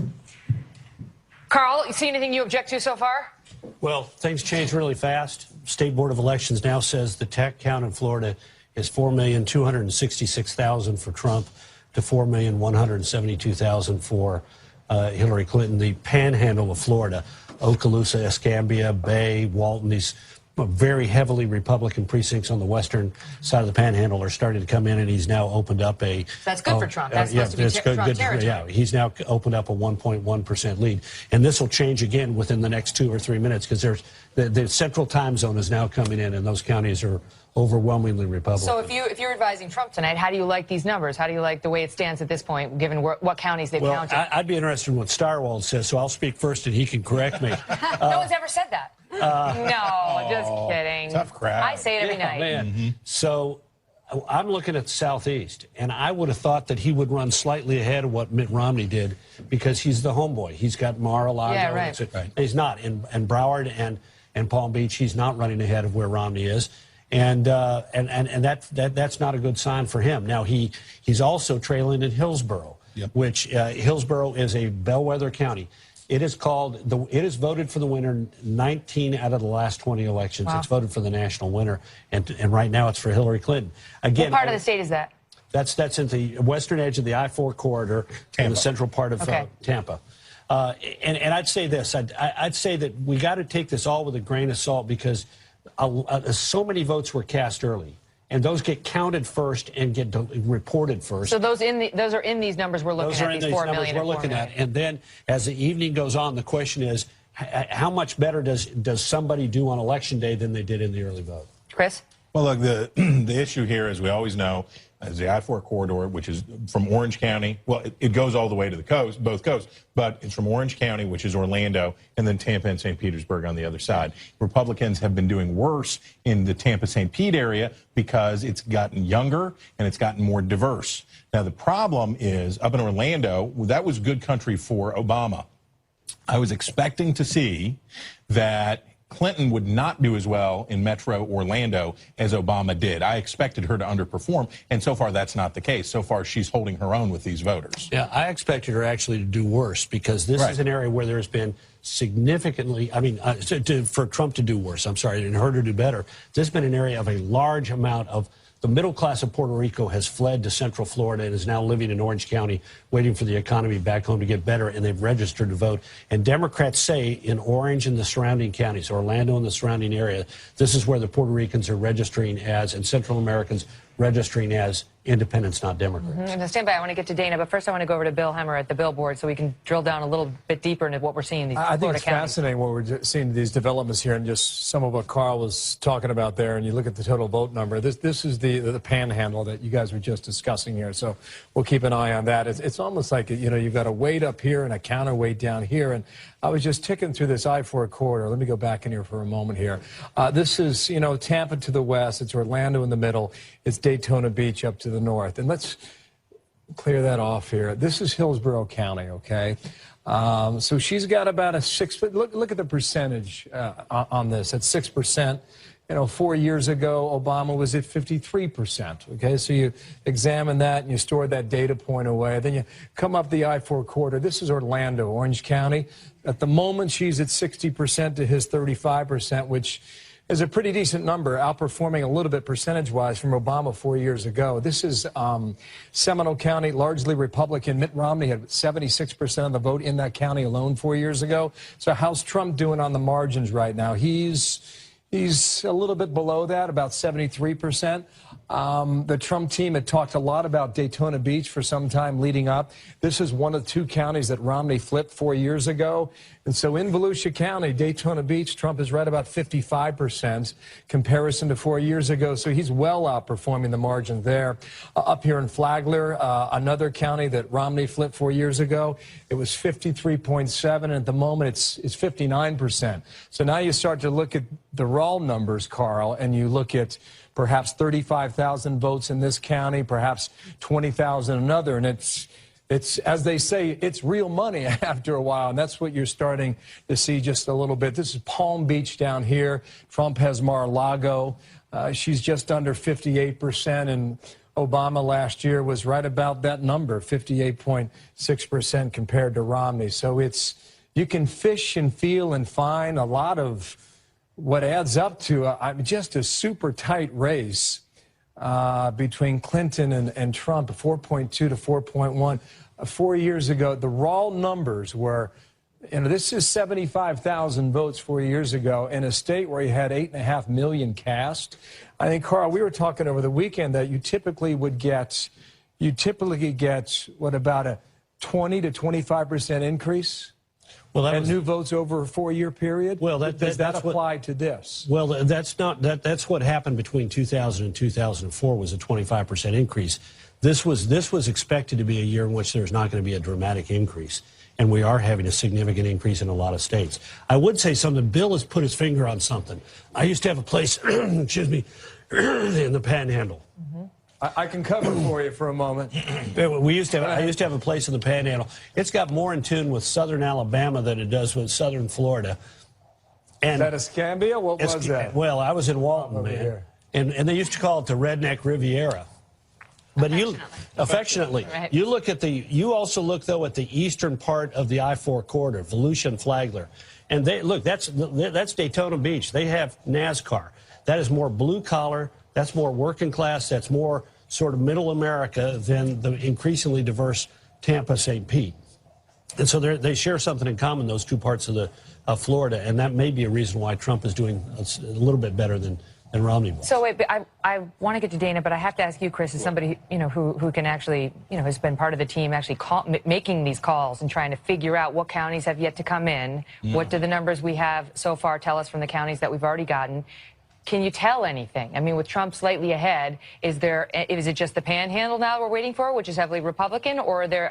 Carl, you see anything you object to so far? Well, things change really fast. State Board of Elections now says the tech count in Florida is 4,266,000 for Trump to 4,172,000 for Hillary Clinton. The panhandle of Florida, Okaloosa, Escambia, Bay, Walton, these very heavily Republican precincts on the western side of the panhandle are starting to come in, and he's now opened up a... That's good for Trump. That's supposed to be Trump territory. Yeah, he's now opened up a 1.1% lead. And this will change again within the next 2 or 3 minutes because there's the central time zone is now coming in, and those counties are overwhelmingly Republican. So if you're advising Trump tonight, how do you like these numbers? How do you like the way it stands at this point, given what counties they've counted? I'd be interested in what Starwald says, so I'll speak first and he can correct me. No one's ever said that. No, just kidding. Tough crowd. I say it every night. Man. So I'm looking at the Southeast, and I would have thought that he would run slightly ahead of what Mitt Romney did because he's the homeboy. He's got Mar-a-Lago. Yeah, right. He's not. And Broward and Palm Beach, he's not running ahead of where Romney is. And that's not a good sign for him. Now, he's also trailing in Hillsborough, which Hillsborough is a bellwether county. It is voted for the winner 19 out of the last 20 elections. Wow. It's voted for the national winner, and right now it's for Hillary Clinton. Again, what part of the state is that? That's in the western edge of the I-4 corridor in the central part of Tampa. And I'd say this. I'd say that we got to take this all with a grain of salt because so many votes were cast early. And those get counted first and get reported first. So those are in these numbers we're looking at, these 4 million. We're looking at. And then as the evening goes on, the question is, how much better does somebody do on Election Day than they did in the early vote? Chris? Well, look, the issue here, as we always know, is the I-4 corridor, which is from Orange County. Well, it goes all the way to the coast, both coasts, but it's from Orange County, which is Orlando, and then Tampa and St. Petersburg on the other side. Republicans have been doing worse in the Tampa-St. Pete area because it's gotten younger and it's gotten more diverse. Now, the problem is up in Orlando, that was good country for Obama. I was expecting to see that Clinton would not do as well in Metro Orlando as Obama did. I expected her to underperform, and so far that's not the case. So far she's holding her own with these voters. Yeah, I expected her actually to do worse because this is an area where there's been significantly, for Trump to do worse, I'm sorry, and her to do better. This has been an area of a large amount of the middle class of Puerto Rico has fled to Central Florida and is now living in Orange County, waiting for the economy back home to get better, and they've registered to vote. And Democrats say in Orange and the surrounding counties, Orlando and the surrounding area, this is where the Puerto Ricans are registering as, and Central Americans registering as independents, not Democrats. Now stand by. I want to get to Dana, but first I want to go over to Bill Hemmer at the Billboard so we can drill down a little bit deeper into what we're seeing in these Florida I think it's counties. fascinating what we're seeing these developments here and just some of what Carl was talking about there. And you look at the total vote number. This is the panhandle that you guys were just discussing here. So we'll keep an eye on that. It's almost like, you've got a weight up here and a counterweight down here. And I was just ticking through this I-4 corridor. Let me go back in here for a moment here. This is, Tampa to the west. It's Orlando in the middle. It's Daytona Beach up to the north. And let's clear that off here. This is Hillsborough County, okay? So she's got about a 6. Look at the percentage on this. At 6%. 4 years ago, Obama was at 53%. Okay, so you examine that and you store that data point away. Then you come up the I-4 corridor. This is Orlando, Orange County. At the moment, she's at 60% to his 35%, which is a pretty decent number, outperforming a little bit percentage-wise from Obama 4 years ago. This is Seminole County, largely Republican. Mitt Romney had 76% of the vote in that county alone 4 years ago. So how's Trump doing on the margins right now? He's a little bit below that, about 73%. The Trump team had talked a lot about Daytona Beach for some time leading up. This is one of the 2 counties that Romney flipped 4 years ago. And so in Volusia County, Daytona Beach, Trump is right about 55% comparison to 4 years ago. So he's well outperforming the margin there. Up here in Flagler, another county that Romney flipped 4 years ago, it was 53.7. And at the moment, it's 59%. So now you start to look at the raw numbers, Carl, and you look at perhaps 35,000 votes in this county, perhaps 20,000 in another. And it's, as they say, it's real money after a while. And that's what you're starting to see just a little bit. This is Palm Beach down here. Trump has Mar-a-Lago. She's just under 58%. And Obama last year was right about that number, 58.6% compared to Romney. So you can fish and feel and find a lot of what adds up to just a super tight race between Clinton and Trump, 4.2 to 4.1. 4 years ago, the raw numbers were, this is 75,000 votes 4 years ago in a state where you had 8.5 million cast. I think, Carl, we were talking over the weekend that you typically get, what, about a 20 to 25% increase? Well, and new votes over a 4-year period? Well, does that apply to this? Well, that's what happened between 2000 and 2004 was a 25% increase. This was expected to be a year in which there's not going to be a dramatic increase, and we are having a significant increase in a lot of states. I would say something. Bill has put his finger on something. I used to have a place, excuse me, in the Panhandle. I can cover for you for a moment. I used to have a place in the Panhandle. It's got more in tune with southern Alabama than it does with southern Florida. And is that Escambia? What was that? Well, I was in Walton, man. And they used to call it the Redneck Riviera. But affectionately, right. You also look, though, at the eastern part of the I-4 corridor, Volusia and Flagler. And that's Daytona Beach. They have NASCAR. That is more blue collar. That's more working class. That's more sort of middle America than the increasingly diverse Tampa, St. Pete. And so they share something in common, those two parts of Florida. And that may be a reason why Trump is doing a little bit better than Romney was. So wait, I want to get to Dana, but I have to ask you, Chris, as somebody who can actually has been part of the team actually making these calls and trying to figure out what counties have yet to come in. What do the numbers we have so far tell us from the counties that we've already gotten? Can you tell anything? I mean, with Trump slightly ahead, is it just the Panhandle now we're waiting for, which is heavily Republican, or do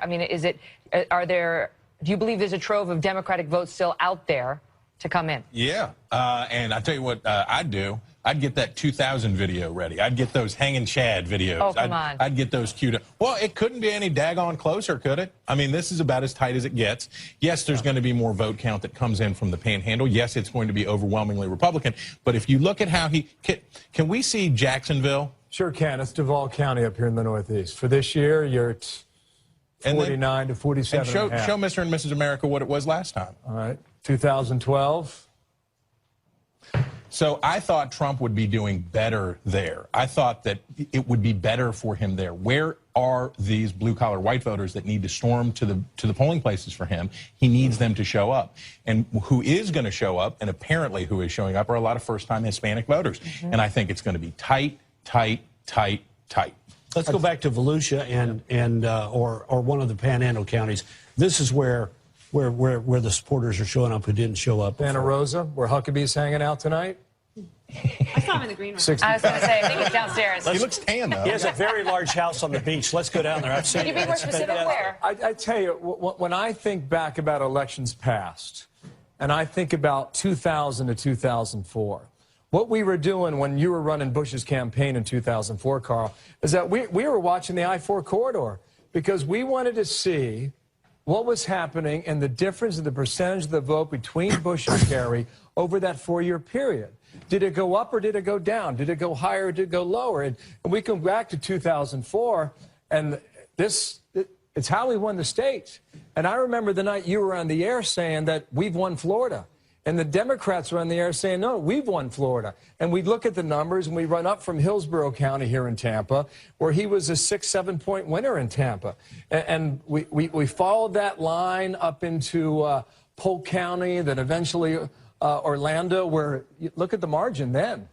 you believe there's a trove of Democratic votes still out there to come in? Yeah, and I tell you what I'd do. I'd get that 2000 video ready. I'd get those hanging Chad videos. Oh, come on. I'd get those queued up. Well, it couldn't be any daggone closer, could it? I mean, this is about as tight as it gets. Yes, there's going to be more vote count that comes in from the Panhandle. Yes, it's going to be overwhelmingly Republican. But if you look at how can we see Jacksonville? Sure can. It's Duval County up here in the Northeast. For this year, you're at 49 to 47. And show Mr. and Mrs. America what it was last time. All right. 2012. So I thought Trump would be doing better there. I thought that it would be better for him there. Where are these blue-collar white voters that need to storm to the polling places for him? He needs them to show up. And who is going to show up, and apparently who is showing up, are a lot of first-time Hispanic voters. And I think it's going to be tight, tight, tight, tight. Let's go back to Volusia or one of the Panhandle counties. This is where the supporters are showing up who didn't show up before. Santa Rosa, where Huckabee's hanging out tonight. I saw him in the green room. I was going to say, I think it's downstairs. He looks tan, though. He has a very large house on the beach. Let's go down there. I've seen Can you be more specific where? I tell you, when I think back about elections past, and I think about 2000 to 2004, what we were doing when you were running Bush's campaign in 2004, Carl, is that we were watching the I-4 corridor because we wanted to see what was happening and the difference in the percentage of the vote between Bush and Kerry over that 4-year period. Did it go up or did it go down? Did it go higher or did it go lower? And we come back to 2004, and it's how we won the state. And I remember the night you were on the air saying that we've won Florida. And the Democrats were on the air saying, no, we've won Florida. And we look at the numbers, and we run up from Hillsborough County here in Tampa, where he was a 6-7 point winner in Tampa. And we followed that line up into Polk County, then eventually Orlando, where you look at the margin then.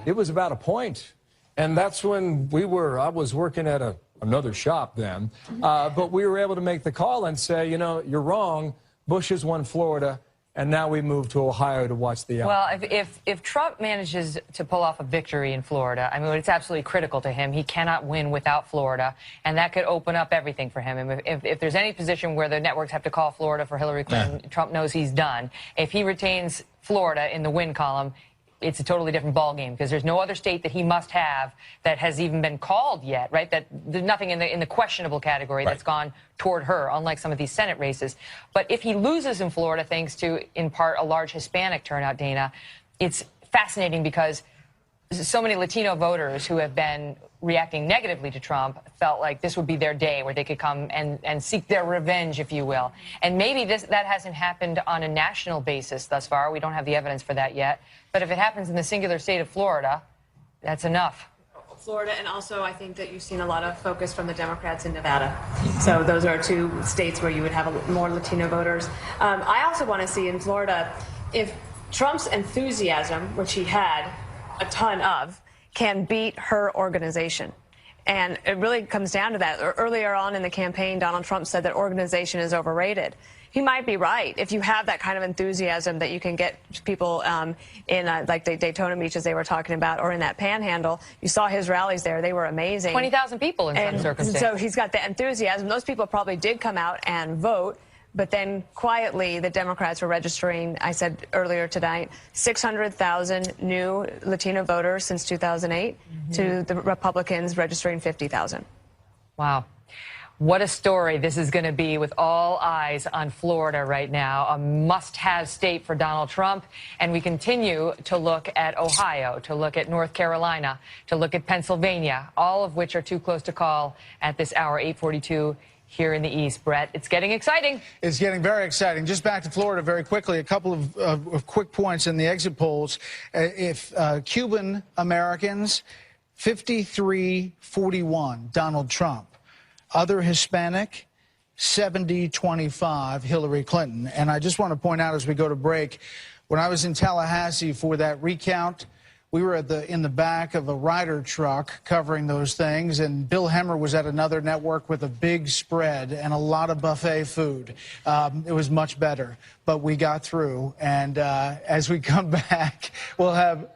It was about a point. And that's when I was working at another shop then. But we were able to make the call and say, you're wrong. Bush has won Florida. And now we move to Ohio to watch the outcome. Well, if Trump manages to pull off a victory in Florida, I mean, it's absolutely critical to him. He cannot win without Florida, and that could open up everything for him. And if there's any position where the networks have to call Florida for Hillary Clinton, Trump knows he's done. If he retains Florida in the win column, it's a totally different ballgame because there's no other state that he must have that has even been called yet, right? That there's nothing in the questionable category that's gone toward her, unlike some of these Senate races. But if he loses in Florida, thanks to, in part, a large Hispanic turnout, Dana, it's fascinating because so many Latino voters who have been reacting negatively to Trump felt like this would be their day where they could come and seek their revenge, if you will. And maybe that hasn't happened on a national basis thus far. We don't have the evidence for that yet. But if it happens in the singular state of Florida, that's enough. Florida, and also I think that you've seen a lot of focus from the Democrats in Nevada. So those are two states where you would have more Latino voters. I also want to see in Florida, if Trump's enthusiasm, which he had a ton of, can beat her organization. And it really comes down to that. Earlier on in the campaign, Donald Trump said that organization is overrated. He might be right. If you have that kind of enthusiasm that you can get people in like the Daytona Beach, as they were talking about, or in that Panhandle. You saw his rallies there. They were amazing. 20,000 people in some circumstances. So he's got the enthusiasm. Those people probably did come out and vote. But then quietly, the Democrats were registering, I said earlier tonight, 600,000 new Latino voters since 2008 to the Republicans registering 50,000. Wow. What a story this is going to be with all eyes on Florida right now, a must-have state for Donald Trump. And we continue to look at Ohio, to look at North Carolina, to look at Pennsylvania, all of which are too close to call at this hour, 8:42 here in the East. Brett, it's getting exciting. It's getting very exciting. Just back to Florida very quickly, a couple of quick points in the exit polls. If Cuban Americans, 53-41, Donald Trump. Other Hispanic, 70-25, Hillary Clinton. And I just want to point out as we go to break, when I was in Tallahassee for that recount, we were in the back of a Ryder truck covering those things, and Bill Hemmer was at another network with a big spread and a lot of buffet food. It was much better, but we got through. And as we come back, we'll have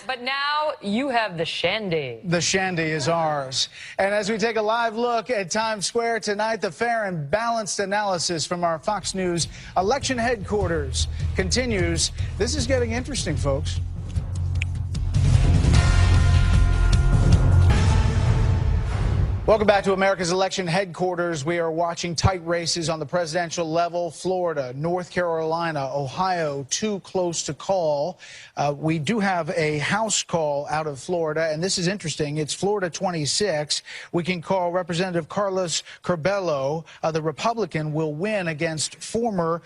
but now you have the Shandy. The Shandy is ours. And as we take a live look at Times Square tonight, the fair and balanced analysis from our Fox News election headquarters continues. This is getting interesting, folks. Welcome back to America's election headquarters. We are watching tight races on the presidential level. Florida, North Carolina, Ohio, too close to call. We do have a House call out of Florida, and this is interesting. It's Florida 26. We can call Representative Carlos Curbelo. The Republican will win against former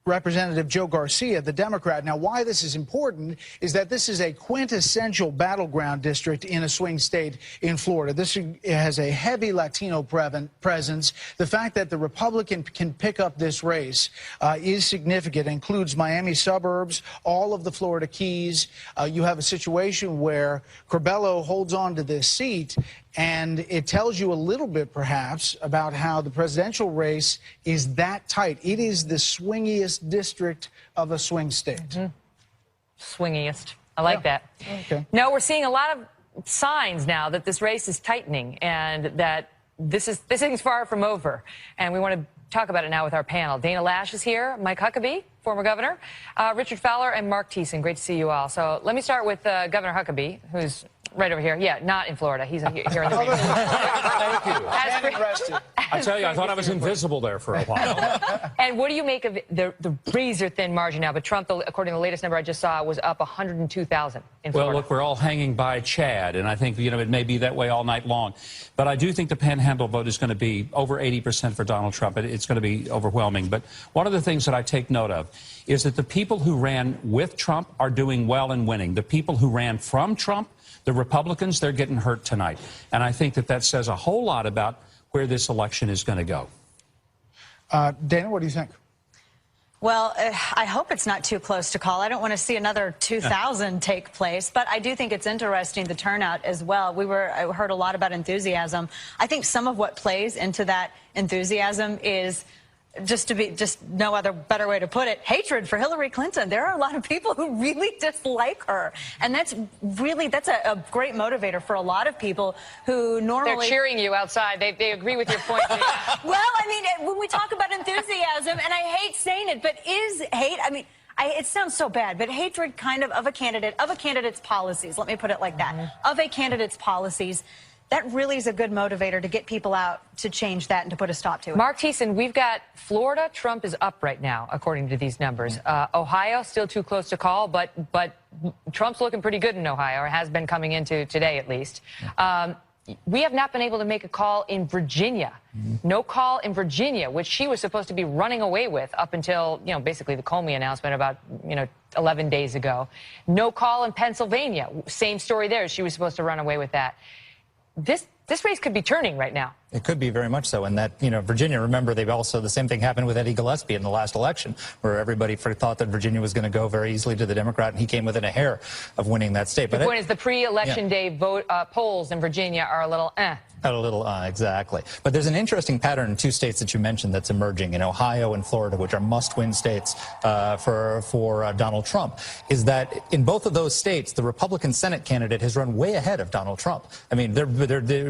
Representative Joe Garcia, the Democrat. Now, why this is important is that this is a quintessential battleground district in a swing state in Florida. This has a heavy Latino presence. The fact that the Republican can pick up this race is significant. It includes Miami suburbs, all of the Florida Keys. You have a situation where Curbelo holds on to this seat, and it tells you a little bit, perhaps, about how the presidential race is that tight. It is the swingiest district of a swing state. Swingiest. I like that. Okay. No, we're seeing a lot of signs now that this race is tightening and that this thing's far from over. And we want to talk about it now with our panel. Dana Lash is here, Mike Huckabee, former governor, Richard Fowler, and Mark Thiessen. Great to see you all. So let me start with Governor Huckabee, who's right over here. Yeah, not in Florida. He's here in the region. Thank you. I tell you, I thought I was invisible there for a while. And what do you make of the razor-thin margin now? But Trump, according to the latest number I just saw, was up 102,000 in Florida. Well, look, we're all hanging by Chad, and I think, it may be that way all night long. But I do think the Panhandle vote is going to be over 80% for Donald Trump. It's going to be overwhelming. But one of the things that I take note of is that the people who ran with Trump are doing well and winning. The people who ran from Trump, the Republicans, they're getting hurt tonight. And I think that says a whole lot about where this election is going to go. Dana, what do you think? Well, I hope it's not too close to call. I don't want to see another 2,000 take place, but I do think it's interesting, the turnout as well. I heard a lot about enthusiasm. I think some of what plays into that enthusiasm is just no other better way to put it, hatred for Hillary Clinton. There are a lot of people who really dislike her. And that's a great motivator for a lot of people who normally... They're cheering you outside. They agree with your point. Well, I mean, when we talk about enthusiasm, and I hate saying it, but is hate, it sounds so bad, but hatred kind of a candidate's policies, let me put it like that, of a candidate's policies, that really is a good motivator to get people out to change that and to put a stop to it. Mark Thiessen, we've got Florida. Trump is up right now, according to these numbers. Ohio, still too close to call, but Trump's looking pretty good in Ohio, or has been coming into today at least. We have not been able to make a call in Virginia. No call in Virginia, which she was supposed to be running away with up until, basically the Comey announcement about, 11 days ago. No call in Pennsylvania. Same story there. She was supposed to run away with that. This race could be turning right now. It could be very much so. And that, Virginia, remember, the same thing happened with Eddie Gillespie in the last election, where everybody thought that Virginia was going to go very easily to the Democrat, and he came within a hair of winning that state. The point is the pre-election day vote polls in Virginia are a little exactly. But there's an interesting pattern in two states that you mentioned that's emerging, in Ohio and Florida, which are must-win states for Donald Trump, is that in both of those states, the Republican Senate candidate has run way ahead of Donald Trump. I mean,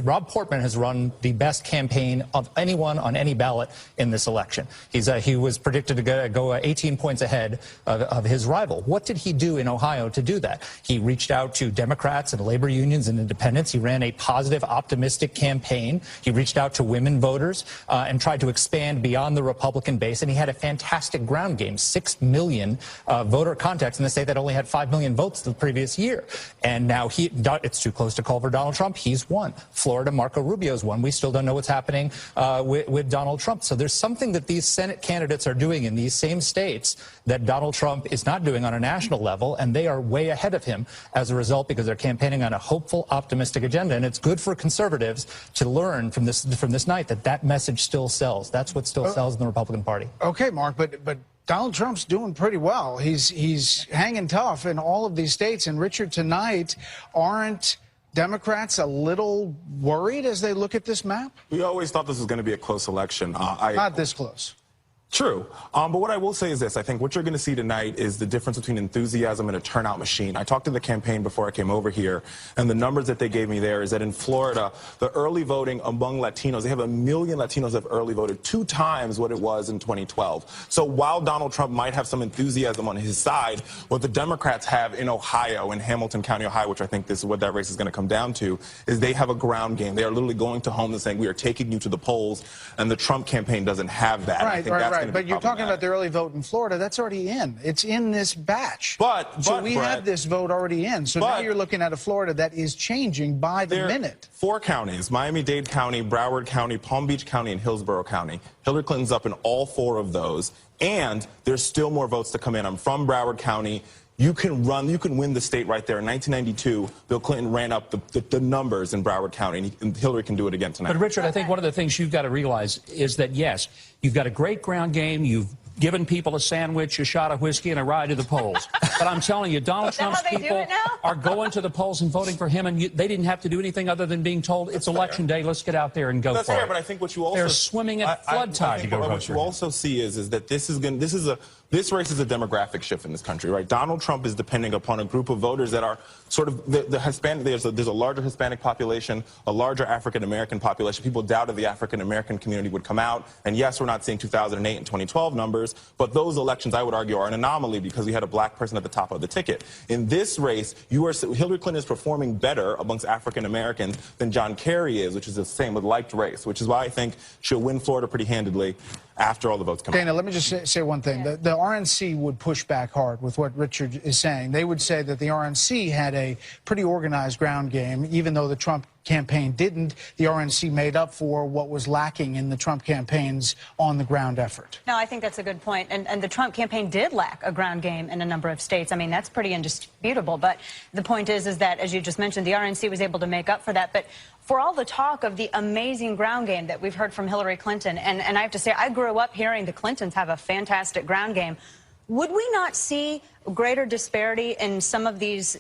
Rob Portman has run the best campaign of anyone on any ballot in this election. He was predicted to go 18 points ahead of his rival. What did he do in Ohio to do that? He reached out to Democrats and labor unions and independents. He ran a positive, optimistic campaign. He reached out to women voters and tried to expand beyond the Republican base, and he had a fantastic ground game, 6 million voter contacts in the state that only had 5 million votes the previous year. And now it's too close to call for Donald Trump. He's won. Florida, Marco Rubio's won. We still don't know what's happening with Donald Trump. So there's something that these Senate candidates are doing in these same states that Donald Trump is not doing on a national level, and they are way ahead of him as a result because they're campaigning on a hopeful, optimistic agenda. And it's good for conservatives to learn from this night that message still sells. That's what still sells in the Republican Party. Okay, Mark, but Donald Trump's doing pretty well. He's hanging tough in all of these states. And Richard, tonight, aren't Democrats a little worried as they look at this map? We always thought this was going to be a close election. Not this close. True. But what I will say is this. I think what you're going to see tonight is the difference between enthusiasm and a turnout machine. I talked to the campaign before I came over here, and the numbers that they gave me there is that in Florida, the early voting among Latinos, they have 1 million Latinos that have early voted, 2 times what it was in 2012. So while Donald Trump might have some enthusiasm on his side, what the Democrats have in Ohio, in Hamilton County, Ohio, which I think this is what that race is going to come down to, is they have a ground game. They are literally going to homes and saying, we are taking you to the polls, and the Trump campaign doesn't have that. Right. But you're talking about the early vote in Florida. That's already in. It's in this batch. So we have this vote already in. So now you're looking at a Florida that is changing by the minute. 4 counties, Miami-Dade County, Broward County, Palm Beach County, and Hillsborough County. Hillary Clinton's up in all 4 of those. And there's still more votes to come in. I'm from Broward County. You can win the state right there. In 1992, Bill Clinton ran up the numbers in Broward County, and Hillary can do it again tonight. But, Richard, I think one of the things you've got to realize is that, yes, you've got a great ground game. You've given people a sandwich, a shot of whiskey, and a ride to the polls. But I'm telling you, Donald Trump's people are going to the polls and voting for him, and they didn't have to do anything other than being told it's election day, let's get out there and go for it. But I think what you also... They're swimming at flood tide to go vote for him. What you also see is that this race is a demographic shift in this country, right? Donald Trump is depending upon a group of voters that are sort of the Hispanic. There's a larger Hispanic population, a larger African-American population. People doubted the African-American community would come out. And yes, we're not seeing 2008 and 2012 numbers, but those elections, I would argue, are an anomaly because we had a black person at the top of the ticket. In this race, Hillary Clinton is performing better amongst African-Americans than John Kerry is, which is the same with liked race, which is why I think she'll win Florida pretty handedly after all the votes come out. Dana, let me just say one thing. The RNC would push back hard with what Richard is saying. They would say that the RNC had a pretty organized ground game, even though the Trump campaign didn't. The RNC made up for what was lacking in the Trump campaign's on-the-ground effort. No, I think that's a good point. And the Trump campaign did lack a ground game in a number of states. I mean, that's pretty indisputable. But the point is that, as you just mentioned, the RNC was able to make up for that. But for all the talk of the amazing ground game that we've heard from Hillary Clinton, and I have to say, I grew up hearing the Clintons have a fantastic ground game. Would we not see greater disparity in some of these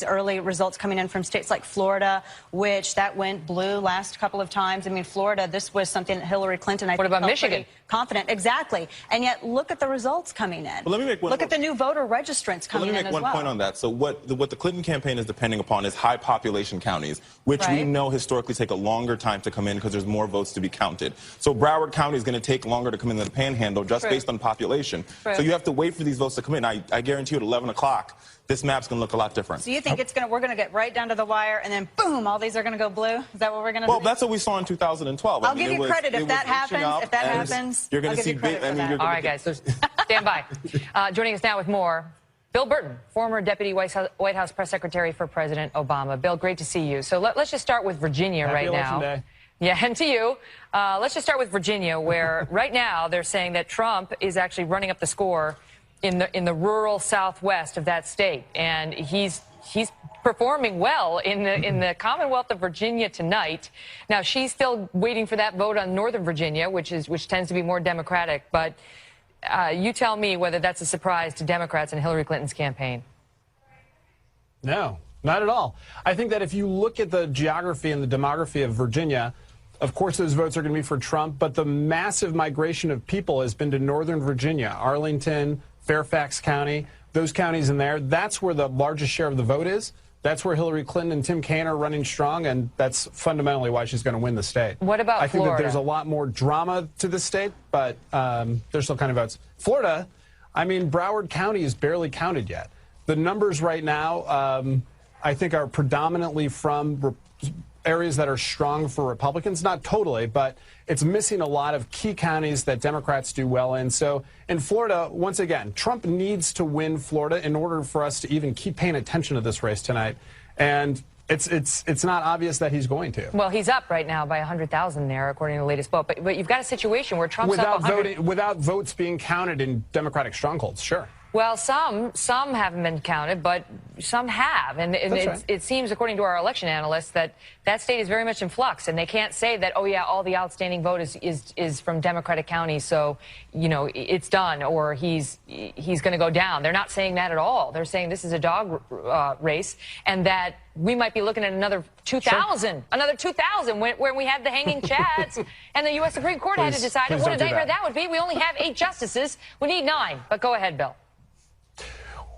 early results coming in from states like Florida, which that went blue last couple of times? I mean, Florida, this was something that Hillary Clinton, I think, felt Michigan? Confident, exactly. And yet, look at the results coming in. Well, let me make look at the new voter registrants coming in as well. Let me make one point on that. So what the Clinton campaign is depending upon is high population counties, which we know historically take a longer time to come in because there's more votes to be counted. So Broward County is going to take longer to come in than the Panhandle just based on population. So you have to wait for these votes to come in. I guarantee you at 11 o'clock, this map's going to look a lot different. So you think we're going to get right down to the wire and then boom, all these are going to go blue? Is that what we're going to see? Well, that's what we saw in 2012. I'll give you credit if that happens. You're going to see big. All right, guys, stand by. Joining us now with more, Bill Burton, former Deputy White House Press Secretary for President Obama. Bill, great to see you. So let's just start with Virginia right now. Day. Yeah, and to you. Let's just start with Virginia, where right now they're saying that Trump is actually running up the score in the rural southwest of that state, and he's performing well in the Commonwealth of Virginia tonight. Now, she's still waiting for that vote on Northern Virginia, which tends to be more Democratic. But you tell me whether that's a surprise to Democrats in Hillary Clinton's campaign. No, not at all. I think that if you look at the geography and the demography of Virginia, of course those votes are going to be for Trump, but the massive migration of people has been to Northern Virginia, Arlington, Fairfax County, those counties in there. That's where the largest share of the vote is. That's where Hillary Clinton and Tim Kaine are running strong, and that's fundamentally why she's going to win the state. What about I think Florida? that there's a lot more drama to the state, but there's still kind of votes. Florida, I mean, Broward County is barely counted yet. The numbers right now, I think, are predominantly from areas that are strong for Republicans. Not totally, but it's missing a lot of key counties that Democrats do well in. So in Florida, once again, Trump needs to win Florida in order for us to even keep paying attention to this race tonight. And it's not obvious that he's going to. Well, he's up right now by 100,000 there, according to the latest vote. But you've got a situation where Trump's up 100. Without votes being counted in Democratic strongholds, sure. Well, some haven't been counted, but some have. And it seems, according to our election analysts, that state is very much in flux. And they can't say that, oh, yeah, all the outstanding vote is from Democratic counties, so, you know, it's done, or he's going to go down. They're not saying that at all. They're saying this is a dog race, and that we might be looking at another 2,000, sure. Another 2,000 when we had the hanging chads and the U.S. Supreme Court had to decide what a nightmare that would be. We only have 8 justices. We need 9. But go ahead, Bill.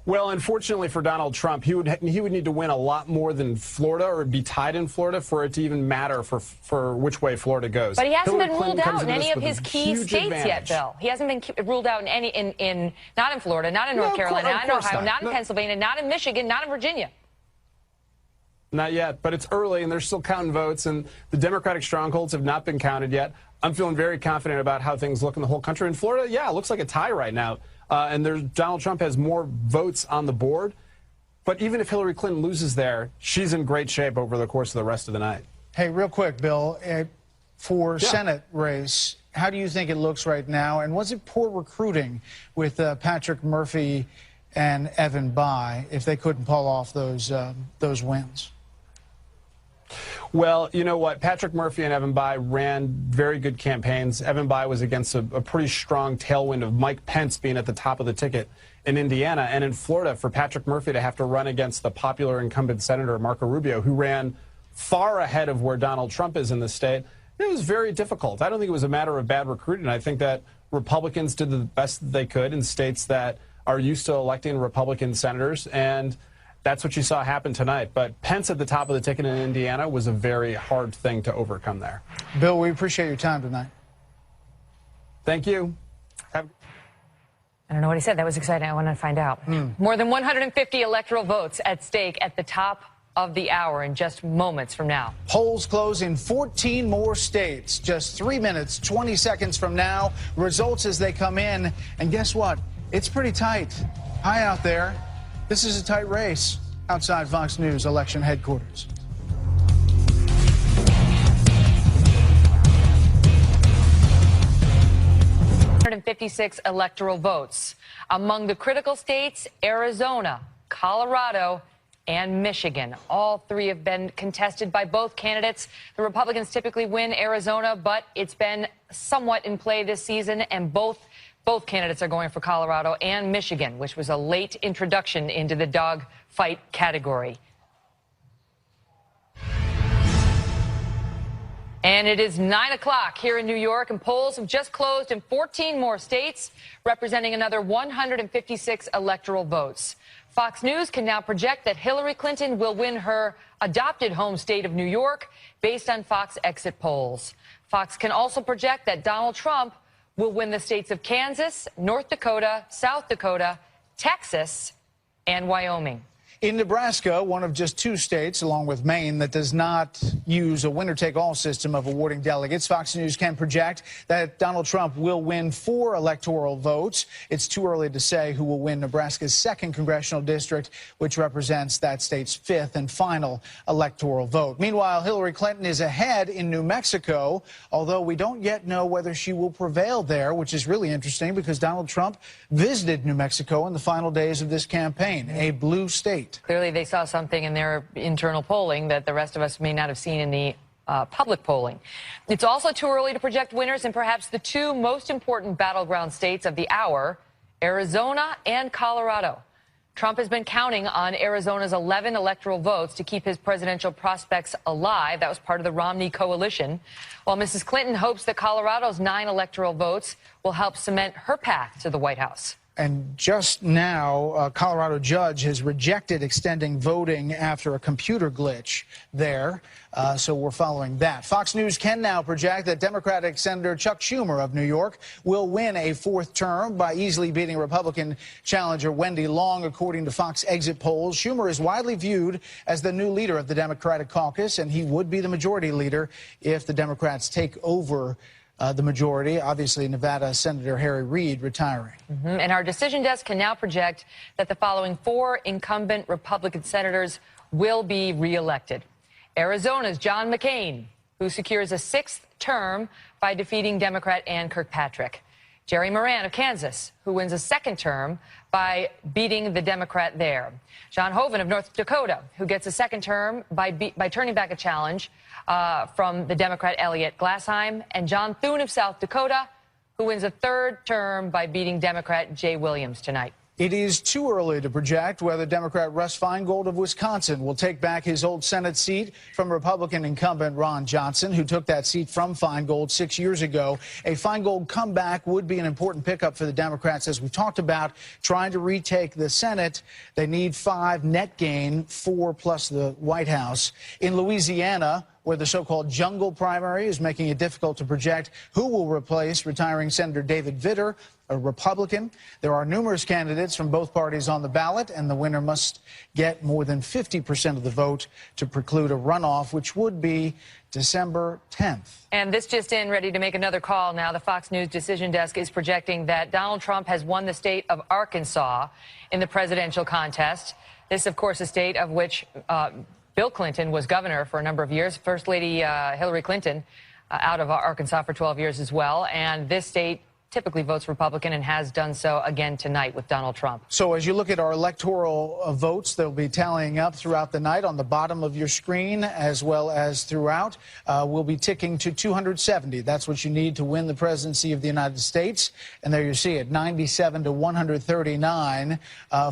Well, unfortunately for Donald Trump, he would need to win a lot more than Florida or be tied in Florida for it to even matter for which way Florida goes. But he hasn't Hillary been Clinton ruled comes out in into any this of with his a key huge states advantage. yet, Bill. He hasn't been ruled out in any not in Florida, not in North Carolina, not in Ohio, not in Pennsylvania, not in Michigan, not in Virginia. Not yet, but it's early, and they're still counting votes, and the Democratic strongholds have not been counted yet. I'm feeling very confident about how things look in the whole country. In Florida, yeah, it looks like a tie right now, and Donald Trump has more votes on the board. But even if Hillary Clinton loses there, she's in great shape over the course of the rest of the night. Hey, real quick, Bill, for Senate race, how do you think it looks right now? And was it poor recruiting with Patrick Murphy and Evan Bayh if they couldn't pull off those wins? Well, you know what? Patrick Murphy and Evan Bayh ran very good campaigns. Evan Bayh was against a pretty strong tailwind of Mike Pence being at the top of the ticket in Indiana. And in Florida, for Patrick Murphy to have to run against the popular incumbent Senator Marco Rubio, who ran far ahead of where Donald Trump is in the state, it was very difficult. I don't think it was a matter of bad recruiting. I think that Republicans did the best that they could in states that are used to electing Republican senators, and that's what you saw happen tonight. But Pence at the top of the ticket in Indiana was a very hard thing to overcome there. Bill, we appreciate your time tonight. Thank you. I don't know what he said. That was exciting. I want to find out. More than 150 electoral votes at stake at the top of the hour in just moments from now. Polls close in 14 more states. Just 3 minutes, 20 seconds from now. Results as they come in. And guess what? It's pretty tight. Hi out there. This is a tight race outside Fox News election headquarters. $156 electoral votes. Among the critical states, Arizona, Colorado, and Michigan. All 3 have been contested by both candidates. The Republicans typically win Arizona, but it's been somewhat in play this season, and both candidates are going for Colorado and Michigan, which was a late introduction into the dog fight category. And it is 9 o'clock here in New York, and polls have just closed in 14 more states, representing another 156 electoral votes. Fox News can now project that Hillary Clinton will win her adopted home state of New York based on Fox exit polls. Fox can also project that Donald Trump will win the states of Kansas, North Dakota, South Dakota, Texas, and Wyoming. In Nebraska, one of just 2 states, along with Maine, that does not use a winner-take-all system of awarding delegates, Fox News can project that Donald Trump will win 4 electoral votes. It's too early to say who will win Nebraska's 2nd congressional district, which represents that state's 5th and final electoral vote. Meanwhile, Hillary Clinton is ahead in New Mexico, although we don't yet know whether she will prevail there, which is really interesting because Donald Trump visited New Mexico in the final days of this campaign, a blue state. state. Clearly, they saw something in their internal polling that the rest of us may not have seen in the public polling. It's also too early to project winners in perhaps the two most important battleground states of the hour, Arizona and Colorado. Trump has been counting on Arizona's 11 electoral votes to keep his presidential prospects alive. That was part of the Romney coalition. While Mrs. Clinton hopes that Colorado's 9 electoral votes will help cement her path to the White House. And just now, a Colorado judge has rejected extending voting after a computer glitch there. So we're following that. Fox News can now project that Democratic Senator Chuck Schumer of New York will win a 4th term by easily beating Republican challenger Wendy Long, according to Fox exit polls. Schumer is widely viewed as the new leader of the Democratic caucus, and he would be the majority leader if the Democrats take over the majority. Obviously, Nevada Senator Harry Reid retiring. And our decision desk can now project that the following 4 incumbent Republican senators will be reelected. Arizona's John McCain, who secures a 6th term by defeating Democrat Ann Kirkpatrick. Jerry Moran of Kansas, who wins a 2nd term by beating the Democrat there. John Hoeven of North Dakota, who gets a 2nd term by turning back a challenge from the Democrat Elliot Glassheim. And John Thune of South Dakota, who wins a 3rd term by beating Democrat Jay Williams tonight. It is too early to project whether Democrat Russ Feingold of Wisconsin will take back his old Senate seat from Republican incumbent Ron Johnson, who took that seat from Feingold 6 years ago. A Feingold comeback would be an important pickup for the Democrats, as we talked about, trying to retake the Senate. They need 5 net gain, 4 plus the White House. In Louisiana, where the so-called jungle primary is making it difficult to project who will replace retiring Senator David Vitter, a Republican. There are numerous candidates from both parties on the ballot, and the winner must get more than 50% of the vote to preclude a runoff, which would be December 10th. And this just in, ready to make another call now. The Fox News decision desk is projecting that Donald Trump has won the state of Arkansas in the presidential contest. This, of course, a state of which Bill Clinton was governor for a number of years. First Lady Hillary Clinton out of Arkansas for 12 years as well. And this state typically votes Republican and has done so again tonight with Donald Trump. So as you look at our electoral votes, they'll be tallying up throughout the night on the bottom of your screen as well as throughout. We'll be ticking to 270. That's what you need to win the presidency of the United States. And there you see it, 97 to 139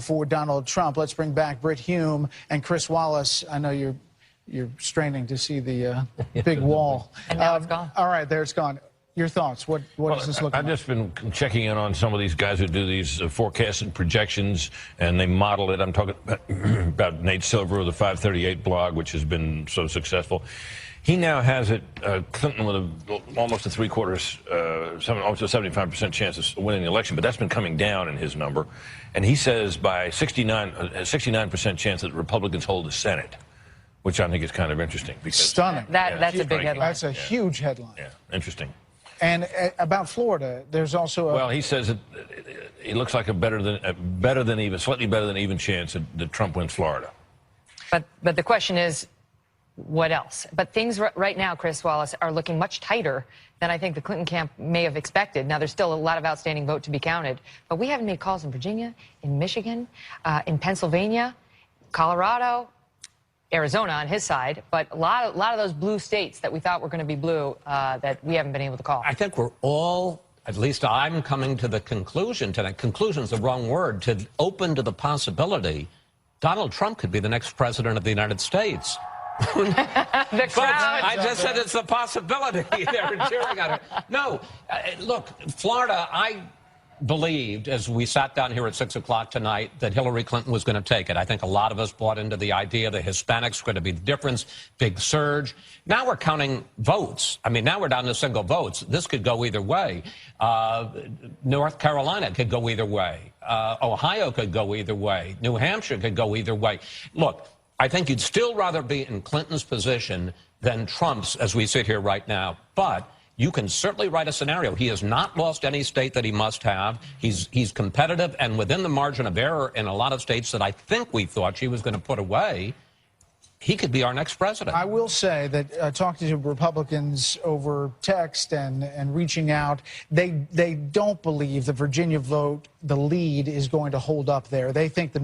for Donald Trump. Let's bring back Britt Hume and Chris Wallace. I know you're straining to see the big wall. And now it's gone. All right, there it's gone. Your thoughts? What does this look like? I've just been checking in on some of these guys who do these forecasts and projections, and they model it. I'm talking about Nate Silver of the 538 blog, which has been so successful. He now has it, Clinton with almost a almost a 75% chance of winning the election, but that's been coming down in his number. And he says by 69% chance that Republicans hold the Senate, which I think is kind of interesting. Because, stunning. That's a big headline. That's a huge headline. Yeah, interesting. And about Florida, there's also well, he says it looks like slightly better than even chance that Trump wins Florida. But the question is, what else? But things right now, Chris Wallace, are looking much tighter than I think the Clinton camp may have expected. Now, there's still a lot of outstanding vote to be counted, but we haven't made calls in Virginia, in Michigan, in Pennsylvania, Colorado, Arizona on his side, but a lot of those blue states that we thought were going to be blue that we haven't been able to call. I think we're all, at least I'm coming to the conclusion tonight. Conclusion's the wrong word. To open to the possibility Donald Trump could be the next president of the United States. The crowd. I just said it's a possibility. They're cheering on it. No, look, Florida, I believed as we sat down here at 6 o'clock tonight that Hillary Clinton was going to take it. I think a lot of us bought into the idea the Hispanics were going to be the difference, big surge. Now we're counting votes. I mean, now we're down to single votes. This could go either way. North Carolina could go either way. Ohio could go either way. New Hampshire could go either way. Look, I think you'd still rather be in Clinton's position than Trump's as we sit here right now. But you can certainly write a scenario. He has not lost any state that he must have. He's competitive and within the margin of error in a lot of states that I think we thought she was going to put away. he could be our next president. I will say that talking to Republicans over text and reaching out, they don't believe the Virginia vote, the lead, is going to hold up there. They think the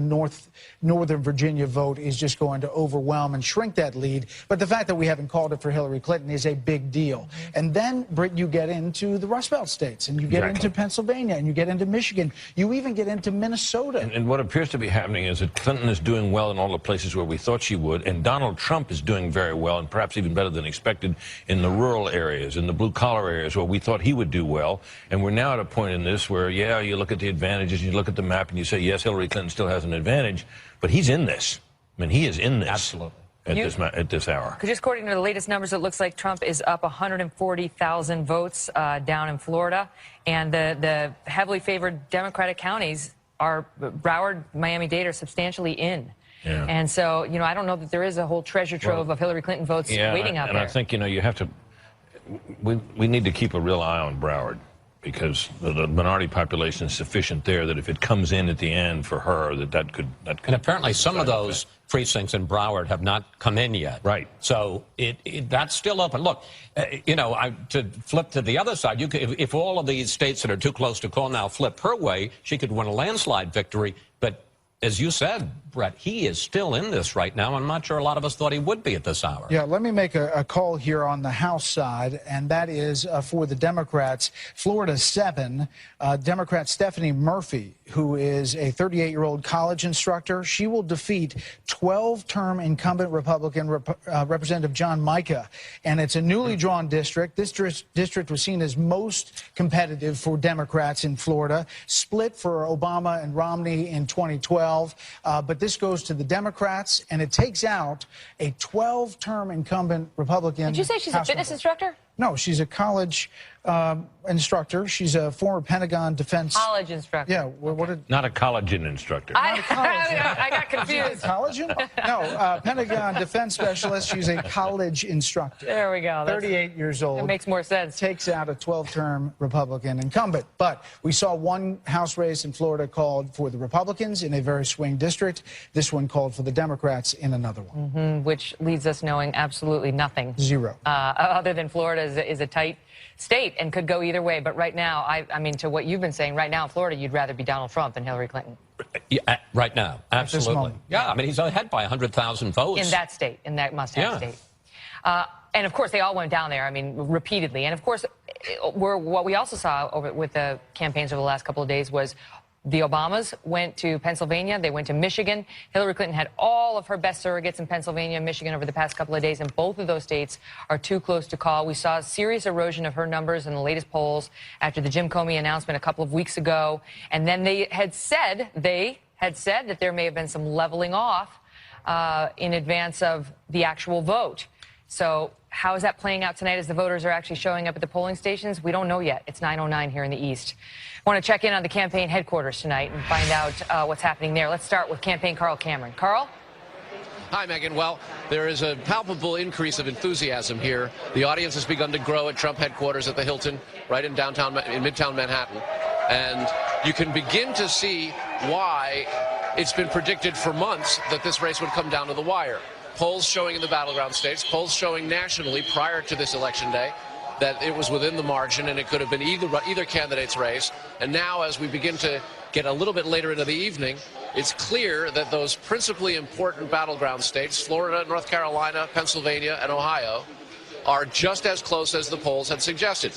Northern Virginia vote is just going to overwhelm and shrink that lead. But the fact that we haven't called it for Hillary Clinton is a big deal. And then, Britt, you get into the Rust Belt states, and you get into Pennsylvania, and you get into Michigan. You even get into Minnesota. And what appears to be happening is that Clinton is doing well in all the places where we thought she would, and Donald Trump is doing very well, and perhaps even better than expected, in the rural areas, in the blue-collar areas where we thought he would do well. And we're now at a point in this where, yeah, you look at the advantages, you look at the map, and you say, yes, Hillary Clinton still has an advantage, but he's in this. I mean, he is in this. Absolutely. At this hour. Just according to the latest numbers, it looks like Trump is up 140,000 votes down in Florida. And the heavily favored Democratic counties are Broward, Miami-Dade are substantially in. Yeah. And so, you know, I don't know that there is a whole treasure trove of Hillary Clinton votes waiting out there. And I think, you know, you have to, we need to keep a real eye on Broward, because the minority population is sufficient there that if it comes in at the end for her, that could. And apparently some of those precincts in Broward have not come in yet. Right. So that's still open. Look, you know, to flip to the other side, if all of these states that are too close to call now flip her way, she could win a landslide victory. But as you said, Brett, he is still in this right now. I'm not sure a lot of us thought he would be at this hour. Yeah, let me make a call here on the House side, and that is for the Democrats. Florida 7, Democrat Stephanie Murphy, who is a 38-year-old college instructor. She will defeat 12-term incumbent Republican Representative John Mica, and it's a newly drawn district. This district was seen as most competitive for Democrats in Florida, split for Obama and Romney in 2012, but this goes to the Democrats, and it takes out a 12-term incumbent Republican. Did you say she's a fitness instructor? No, she's a college instructor. She's a former Pentagon defense... College instructor. Yeah. What did... Not a collagen instructor. I got confused. Collagen? No, Pentagon defense specialist. She's a college instructor. There we go. 38 years old. It makes more sense. Takes out a 12-term Republican incumbent. But we saw one House race in Florida called for the Republicans in a very swing district. This one called for the Democrats in another one. Which leaves us knowing absolutely nothing. Zero. Other than Florida is a tight state and could go either way. But right now, I mean, to what you've been saying, right now in Florida, you'd rather be Donald Trump than Hillary Clinton. Yeah, right now, absolutely. Yeah, I mean, he's ahead by 100,000 votes. In that state, in that must-have state. And, of course, they all went down there, I mean, repeatedly. And, of course, what we also saw with the campaigns over the last couple of days was the Obamas went to Pennsylvania. They went to Michigan. Hillary Clinton had all of her best surrogates in Pennsylvania and Michigan over the past couple of days, and both of those states are too close to call. We saw a serious erosion of her numbers in the latest polls after the Jim Comey announcement a couple of weeks ago. And then they had said that there may have been some leveling off in advance of the actual vote. So how is that playing out tonight as the voters are actually showing up at the polling stations? We don't know yet. It's 9:09 here in the East. I want to check in on the campaign headquarters tonight and find out what's happening there. Let's start with campaign Carl Cameron. Carl? Hi, Megan. Well, there is a palpable increase of enthusiasm here. The audience has begun to grow at Trump headquarters at the Hilton, right in Midtown Manhattan. And you can begin to see why it's been predicted for months that this race would come down to the wire. Polls showing in the battleground states, polls showing nationally prior to this election day that it was within the margin and it could have been either candidate's race. And now, as we begin to get a little bit later into the evening, it's clear that those principally important battleground states, Florida, North Carolina, Pennsylvania, and Ohio, are just as close as the polls had suggested.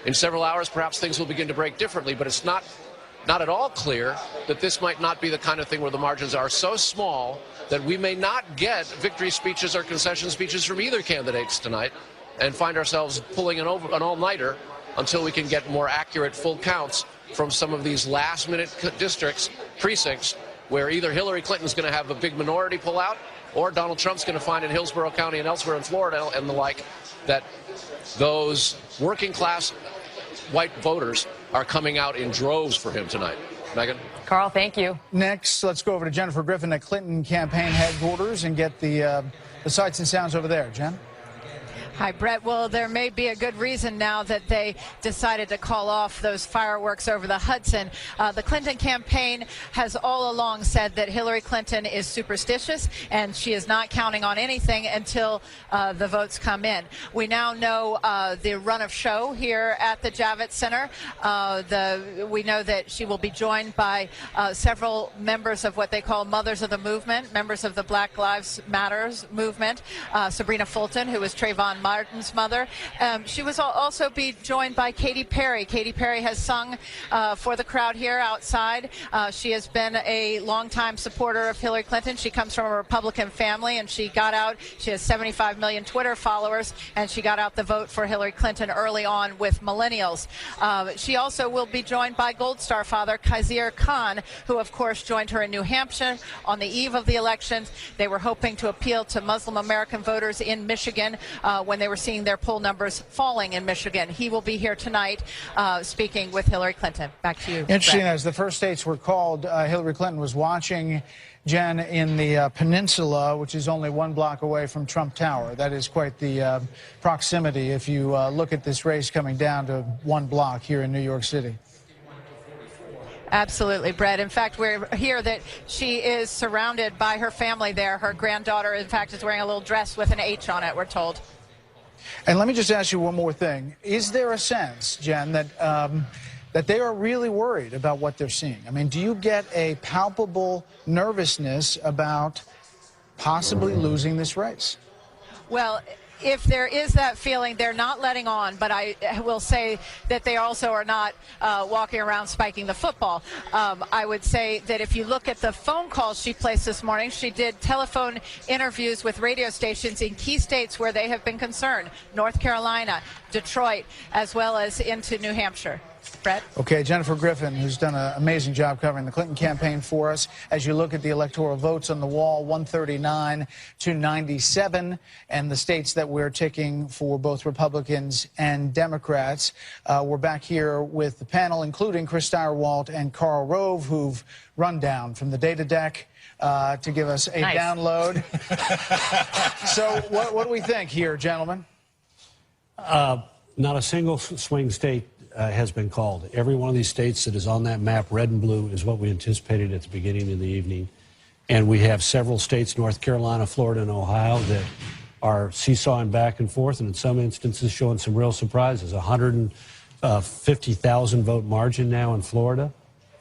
In several hours, perhaps things will begin to break differently, but it's not at all clear that this might not be the kind of thing where the margins are so small that we may not get victory speeches or concession speeches from either candidates tonight and find ourselves pulling an all-nighter until we can get more accurate full counts from some of these last-minute precincts, where either Hillary Clinton's going to have a big minority pull out or Donald Trump's going to find in Hillsborough County and elsewhere in Florida and the like that those working-class white voters are coming out in droves for him tonight. Megan? Carl, thank you. Next, let's go over to Jennifer Griffin at Clinton campaign headquarters and get the sights and sounds over there. Jen? Hi, Brett. Well, there may be a good reason now that they decided to call off those fireworks over the Hudson. The Clinton campaign has all along said that Hillary Clinton is superstitious and she is not counting on anything until the votes come in. We now know the run of show here at the Javits Center. We know that she will be joined by several members of what they call Mothers of the Movement, members of the Black Lives Matters movement. Sabrina Fulton, who was Trayvon Martin's mother. She was also be joined by Katy Perry. Katy Perry has sung for the crowd here outside. She has been a longtime supporter of Hillary Clinton. She comes from a Republican family, and she got out. She has 75 million Twitter followers, and she got out the vote for Hillary Clinton early on with millennials. She also will be joined by Gold Star father Khizr Khan, who, of course, joined her in New Hampshire on the eve of the elections. They were hoping to appeal to Muslim American voters in Michigan when they were seeing their poll numbers falling in Michigan. He will be here tonight speaking with Hillary Clinton. Back to you, Interesting, Brett. as the first states were called, Hillary Clinton was watching, Jen, in the peninsula, which is only 1 block away from Trump Tower. That is quite the proximity if you look at this race coming down to 1 block here in New York City. Absolutely, Brett. In fact, we're here that she is surrounded by her family there. Her granddaughter, in fact, is wearing a little dress with an H on it, we're told. And let me just ask you one more thing. Is there a sense, Jen, that that they are really worried about what they're seeing? I mean, do you get a palpable nervousness about possibly losing this race? Well, if there is that feeling, they're not letting on, but I will say that they also are not walking around spiking the football. I would say that if you look at the phone calls she placed this morning, she did telephone interviews with radio stations in key states where they have been concerned, North Carolina, Detroit, as well as into New Hampshire. Brett? Okay, Jennifer Griffin, who's done an amazing job covering the Clinton campaign for us. As you look at the electoral votes on the wall, 139 to 97, and the states that we're ticking for both Republicans and Democrats. We're back here with the panel, including Chris Stirewalt and Karl Rove, who've run down from the data deck to give us a download. So what do we think here, gentlemen? Not a single swing state has been called. Every one of these states that is on that map, red and blue, is what we anticipated at the beginning of the evening. And we have several states, North Carolina, Florida, and Ohio, that are seesawing back and forth, and in some instances showing some real surprises. 150,000 vote margin now in Florida,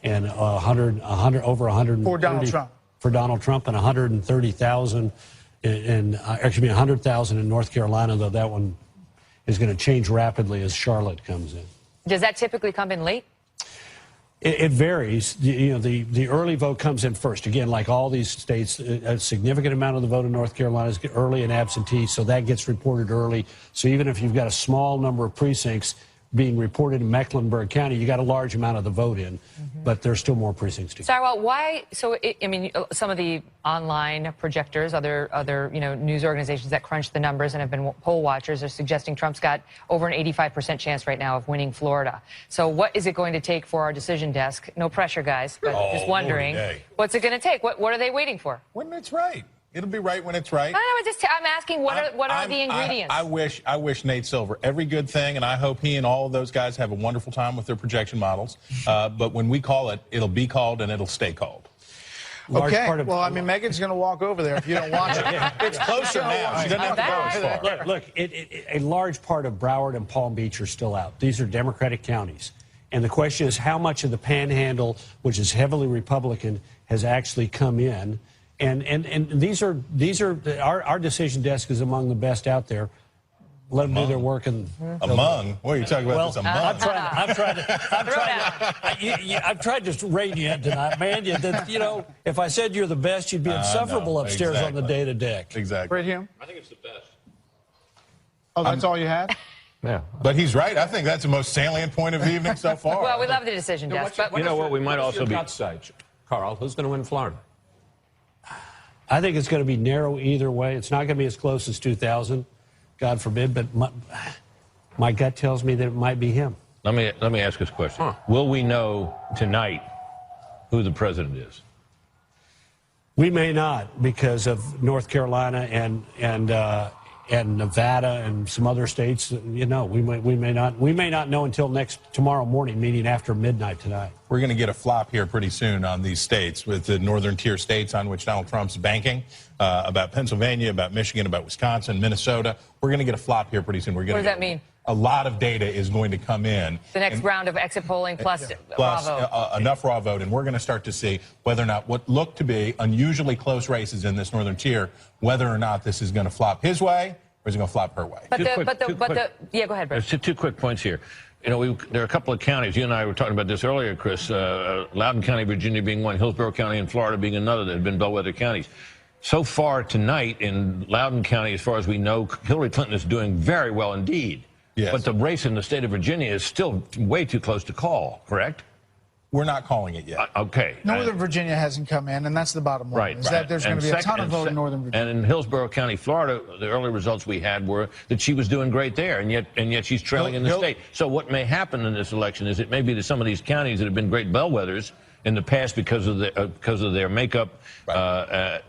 and over 130 for Donald Trump. For Donald Trump, and 130,000 actually 100,000 in North Carolina, though that one is going to change rapidly as Charlotte comes in. Does that typically come in late? It varies. The early vote comes in first. Again, like all these states, a significant amount of the vote in North Carolina is early and absentee, so that gets reported early. So even if you've got a small number of precincts being reported in Mecklenburg County, you got a large amount of the vote in, but there's still more precincts to go. Stirewalt, why? So, I mean, some of the online projectors, other news organizations that crunch the numbers and have been poll watchers are suggesting Trump's got over an 85% chance right now of winning Florida. So what is it going to take for our decision desk? No pressure, guys, but just wondering, what's it going to take? What are they waiting for? When it's right. It'll be right when it's right. I'm asking what are the ingredients? I wish Nate Silver every good thing, and I hope he and all of those guys have a wonderful time with their projection models. But when we call it, it'll be called and it'll stay called. Okay. Well, I mean, Megan's going to walk over there if you don't watch it. It's closer now. She doesn't have to go as far. Look, a large part of Broward and Palm Beach are still out. These are Democratic counties. And the question is how much of the panhandle, which is heavily Republican, has actually come in. And these are our decision desk is among the best out there. Let them do their work. And among? What are you talking about? This among? I've tried to rein you in tonight, man. If I said you're the best, you'd be insufferable upstairs on the data deck. Exactly. Right here. I think it's the best. Oh, that's all you had? Yeah. But he's right. I think that's the most salient point of the evening so far. Well, we love the decision desk. But you know what? We might also be outside. Carl, who's going to win Florida? I think it's going to be narrow either way. It's not going to be as close as 2000, God forbid, but my gut tells me that it might be him. Let me ask this question. Will we know tonight who the president is? We may not because of North Carolina and Nevada and some other states, we may not know until tomorrow morning, meaning after midnight tonight. We're going to get a flop here pretty soon on these states, with the northern tier states on which Donald Trump's banking, about Pennsylvania, about Michigan, about Wisconsin, Minnesota. We're going to get a flop here pretty soon. What does that mean? A lot of data is going to come in. The next round of exit polling plus raw vote. Enough raw vote, and we're going to start to see whether or not what look to be unusually close races in this northern tier, whether or not this is going to flop his way or is it going to flop her way. Yeah, go ahead, Brett. There's two quick points here. There are a couple of counties. You and I were talking about this earlier, Chris. Loudoun County, Virginia being one, Hillsborough County in Florida being another that have been bellwether counties. So far tonight in Loudoun County, as far as we know, Hillary Clinton is doing very well indeed. Yes. But the race in the state of Virginia is still way too close to call, correct? We're not calling it yet. Okay. Northern Virginia hasn't come in, and that's the bottom line. Right. Is that there's going to be a ton of vote in Northern Virginia. And in Hillsborough County, Florida, the early results we had were that she was doing great there, and yet she's trailing in the state. So what may happen in this election is it may be that some of these counties that have been great bellwethers in the past because of their makeup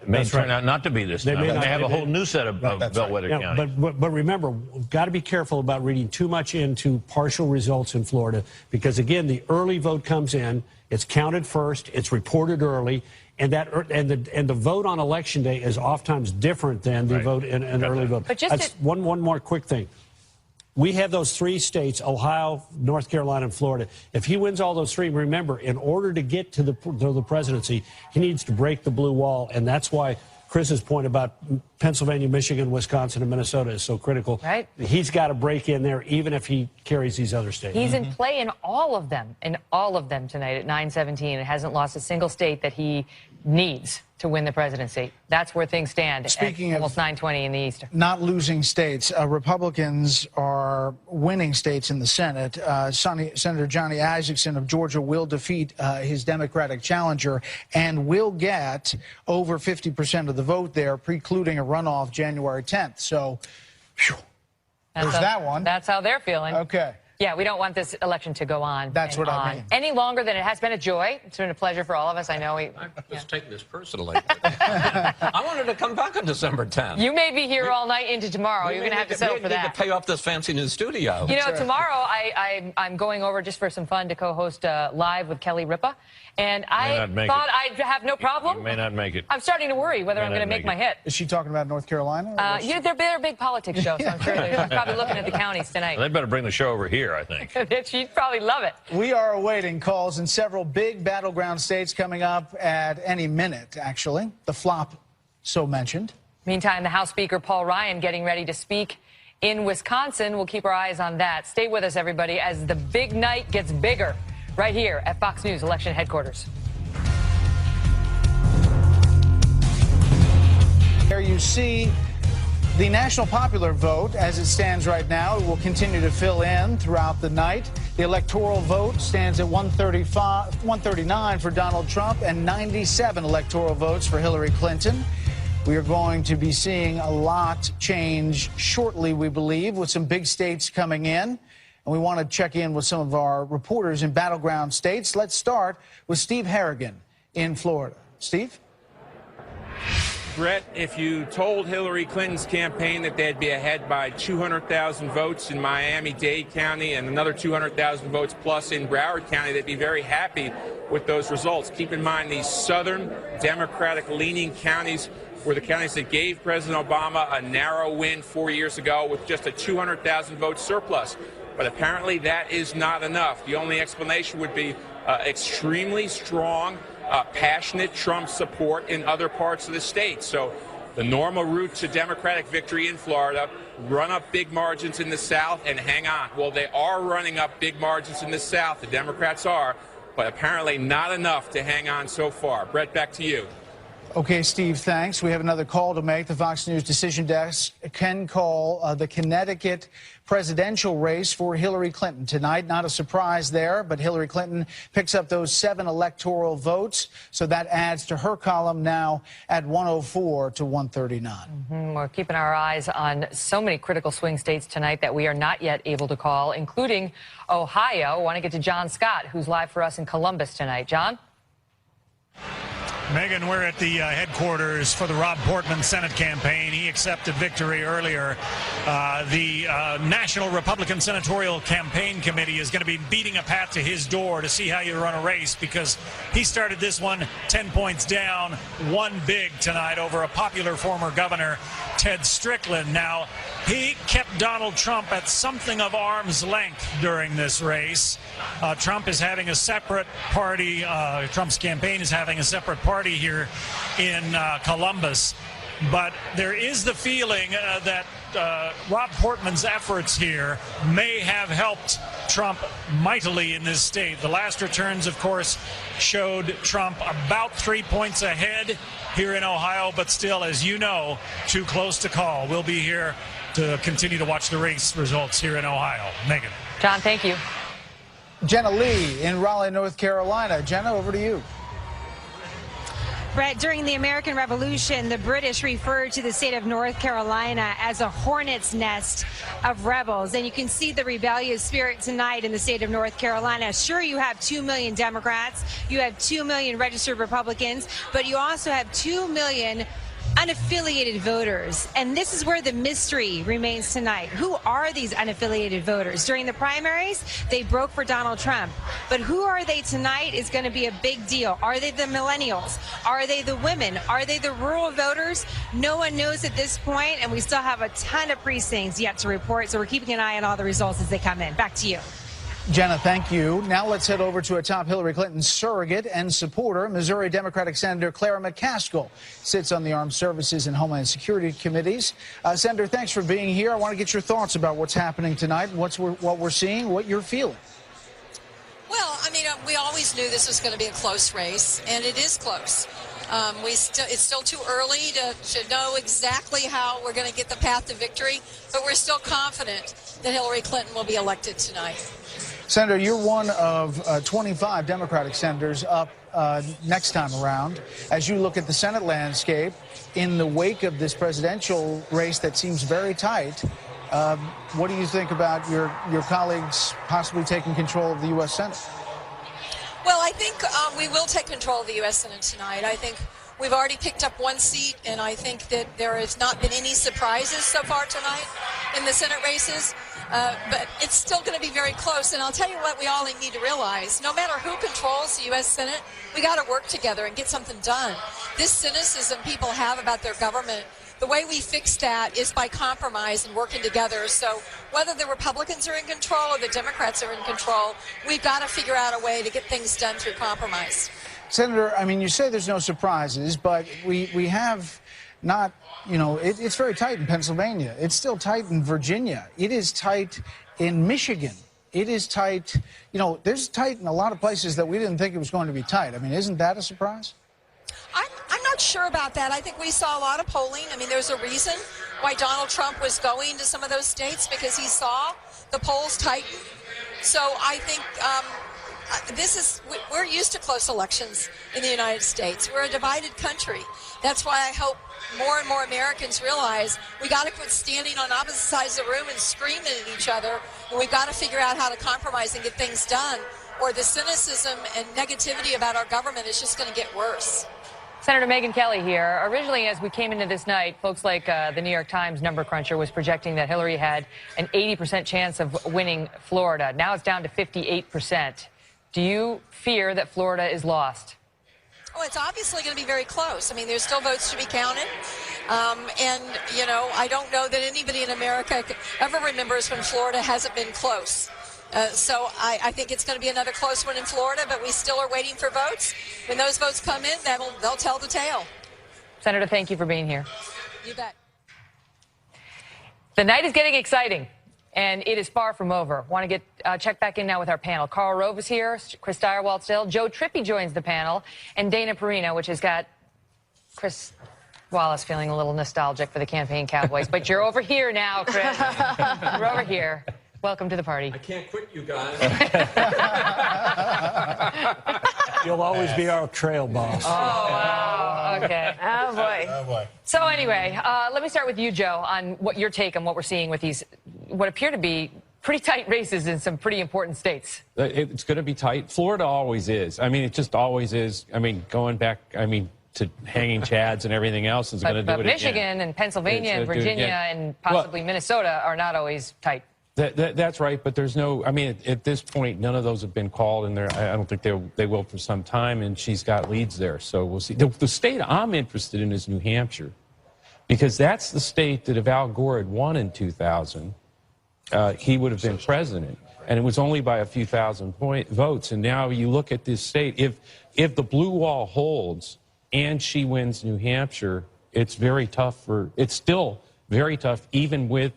may turn out not to be this time. They may have a whole new set of bellwether counties. But remember, we've got to be careful about reading too much into partial results in Florida, because again, the early vote comes in, it's counted first, it's reported early, and the vote on election day is oftentimes different than the vote in an early vote. But one more quick thing. We have those three states, Ohio, North Carolina, and Florida. If he wins all those three, remember, in order to get to the presidency, he needs to break the blue wall. And that's why Chris's point about Pennsylvania, Michigan, Wisconsin, and Minnesota is so critical. Right. He's got to break in there, even if he carries these other states. He's in play in all of them tonight at 9:17. It hasn't lost a single state that he needs to win the presidency. That's where things stand. Speaking at almost 9:20 in the East. Not losing states, Republicans are winning states in the Senate. Senator Johnny Isakson of Georgia will defeat his Democratic challenger and will get over 50% of the vote there, precluding a runoff January 10th. So, there's that one. That's how they're feeling. Okay. Yeah, we don't want this election to go on. That's what I mean. Any longer than it has been a joy. It's been a pleasure for all of us. I know I was taking this personally. I wanted to come back on December 10th. You may be here all night into tomorrow. You're going to have to settle for that. You need to pay off this fancy new studio. You know, tomorrow I'm going over just for some fun to co-host Live with Kelly Ripa. And I thought I'd have no problem. You may not make it. I'm starting to worry whether I'm going to make my hit. Is she talking about North Carolina? They're a big politics show, so I'm sure they're probably looking at the counties tonight. Well, they better bring the show over here, I think. She'd probably love it. We are awaiting calls in several big battleground states coming up at any minute, actually. The flop so mentioned. Meantime, the House Speaker Paul Ryan getting ready to speak in Wisconsin. We'll keep our eyes on that. Stay with us, everybody, as the big night gets bigger right here at Fox News Election Headquarters. There you see the national popular vote as it stands right now. It will continue to fill in throughout the night. The electoral vote stands at 139 for Donald Trump and 97 electoral votes for Hillary Clinton. We are going to be seeing a lot change shortly, we believe, with some big states coming in. And we want to check in with some of our reporters in battleground states. Let's start with Steve Harrigan in Florida. Steve? Brett, if you told Hillary Clinton's campaign that they'd be ahead by 200,000 votes in Miami-Dade County and another 200,000 votes plus in Broward County, they'd be very happy with those results. Keep in mind, these southern Democratic-leaning counties were the counties that gave President Obama a narrow win 4 years ago with just a 200,000 vote surplus. But apparently that is not enough. The only explanation would be extremely strong passionate Trump support in other parts of the state. So the normal route to Democratic victory in Florida, run up big margins in the South and hang on. Well, they are running up big margins in the South, the Democrats are, but apparently not enough to hang on so far. Brett, back to you. Okay, Steve, thanks. We have another call to make. The Fox News decision desk can call the Connecticut presidential race for Hillary Clinton tonight. Not a surprise there, but Hillary Clinton picks up those 7 electoral votes, so that adds to her column now at 104 to 139. We're keeping our eyes on so many critical swing states tonight that we are not yet able to call, including Ohio. I want to get to John Scott, who's live for us in Columbus tonight. John? Megan, we're at the headquarters for the Rob Portman Senate campaign. He accepted victory earlier. The National Republican Senatorial Campaign Committee is going to be beating a path to his door to see how you run a race, because he started this one 10 points down, won big tonight over a popular former governor, Ted Strickland. Now, he kept Donald Trump at something of arm's length during this race. Trump is having a separate party. Trump's campaign is having a separate party here in Columbus. But there is the feeling that Rob Portman's efforts here may have helped Trump mightily in this state. The last returns, of course, showed Trump about 3 points ahead here in Ohio, but still, as you know, too close to call. We'll be here to continue to watch the race results here in Ohio. Megan. John, thank you. Jenna Lee in Raleigh, North Carolina. Jenna, over to you. Brett, during the American Revolution, the British referred to the state of North Carolina as a hornet's nest of rebels. And you can see the rebellious spirit tonight in the state of North Carolina. Sure, you have 2 million Democrats, you have 2 million registered Republicans, but you also have 2 million unaffiliated voters. And this is where the mystery remains tonight. Who are these unaffiliated voters? During the primaries, they broke for Donald Trump. But who are they tonight is going to be a big deal. Are they the millennials? Are they the women? Are they the rural voters? No one knows at this point, and we still have a ton of precincts yet to report, so we're keeping an eye on all the results as they come in. Back to you. Jenna, thank you. Now let's head over to a top Hillary Clinton surrogate and supporter. Missouri Democratic Senator Clara McCaskill sits on the Armed Services and Homeland Security Committees. Senator, thanks for being here. I want to get your thoughts about what's happening tonight, what we're seeing, what you're feeling. Well, I mean, we always knew this was going to be a close race, and it is close. It's still too early to know exactly how we're going to get the path to victory, but we're still confident that Hillary Clinton will be elected tonight. Senator, you're one of 25 Democratic senators up next time around. As you look at the Senate landscape, in the wake of this presidential race that seems very tight, what do you think about your colleagues possibly taking control of the U.S. Senate? Well, I think we will take control of the U.S. Senate tonight. I think we've already picked up one seat, and I think that there has not been any surprises so far tonight in the Senate races. But it's still going to be very close. And I'll tell you what we all need to realize. No matter who controls the U.S. Senate, we got to work together and get something done. This cynicism people have about their government, the way we fix that is by compromise and working together. So whether the Republicans are in control or the Democrats are in control, we've got to figure out a way to get things done through compromise. Senator, I mean, you say there's no surprises, but we have not, you know, it's very tight in Pennsylvania. It's still tight in Virginia. It is tight in Michigan. It is tight, you know, there's tight in a lot of places that we didn't think it was going to be tight. I mean, isn't that a surprise? I'm not sure about that. I think we saw a lot of polling. I mean, there's a reason why Donald Trump was going to some of those states, because he saw the polls tighten. So I think we're used to close elections in the United States. We're a divided country. That's why I hope more and more Americans realize we got to quit standing on opposite sides of the room and screaming at each other, and we've got to figure out how to compromise and get things done, or the cynicism and negativity about our government is just going to get worse. Senator Megyn Kelly here. Originally, as we came into this night, folks like the New York Times number cruncher was projecting that Hillary had an 80% chance of winning Florida. Now it's down to 58%. Do you fear that Florida is lost? Oh, it's obviously going to be very close. I mean, there's still votes to be counted. And, you know, I don't know that anybody in America ever remembers when Florida hasn't been close. So I think it's going to be another close one in Florida, but we still are waiting for votes. When those votes come in, they'll tell the tale. Senator, thank you for being here. You bet. The night is getting exciting, and it is far from over. Want to get check back in now with our panel. Karl Rove is here, Chris Stirewalt still. Joe Trippi joins the panel, and Dana Perino, which has got Chris Wallace feeling a little nostalgic for the campaign Cowboys. But you're over here now, Chris. You're over here. Welcome to the party. I can't quit you guys. You'll always be our trail boss. Oh, wow. Okay. Oh, boy. Oh, boy. So anyway, let me start with you, Joe, on what your take on what we're seeing with these, what appear to be pretty tight races in some pretty important states. It's going to be tight. Florida always is. I mean, it just always is. I mean, going back, I mean, to hanging chads and everything else is going to do it But Michigan and Pennsylvania and Virginia and possibly Minnesota are not always tight. That's right, but there's no, I mean, at this point, none of those have been called, and I don't think they will for some time, and she's got leads there, so we'll see. The state I'm interested in is New Hampshire, because that's the state that if Al Gore had won in 2000, he would have been president, and it was only by a few thousand votes, and now you look at this state, if the blue wall holds and she wins New Hampshire, it's still very tough, even with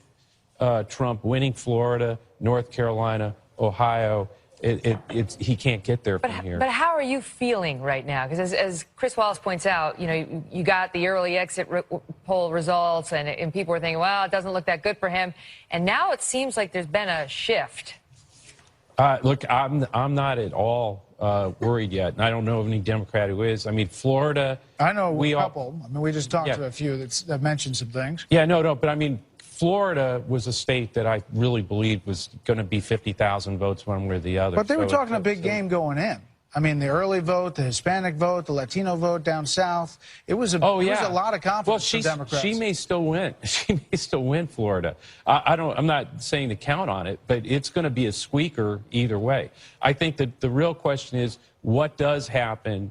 Trump winning Florida, North Carolina, Ohio. He can't get there from here. But how are you feeling right now? Because as Chris Wallace points out, you got the early exit poll results, and people were thinking, well, it doesn't look that good for him. And now it seems like there's been a shift. Look, I'm not at all worried yet, and I don't know of any Democrat who is. I mean, Florida. I know a couple. I mean, we just talked to a few that mentioned some things. Yeah, no, but I mean, Florida was a state that I really believed was going to be 50,000 votes one way or the other. But they were talking a big game going in. I mean, the early vote, the Hispanic vote, the Latino vote down south. It was a lot of confidence for Democrats. She may still win. She may still win Florida. I'm not saying to count on it, but it's going to be a squeaker either way. I think that the real question is, what does happen?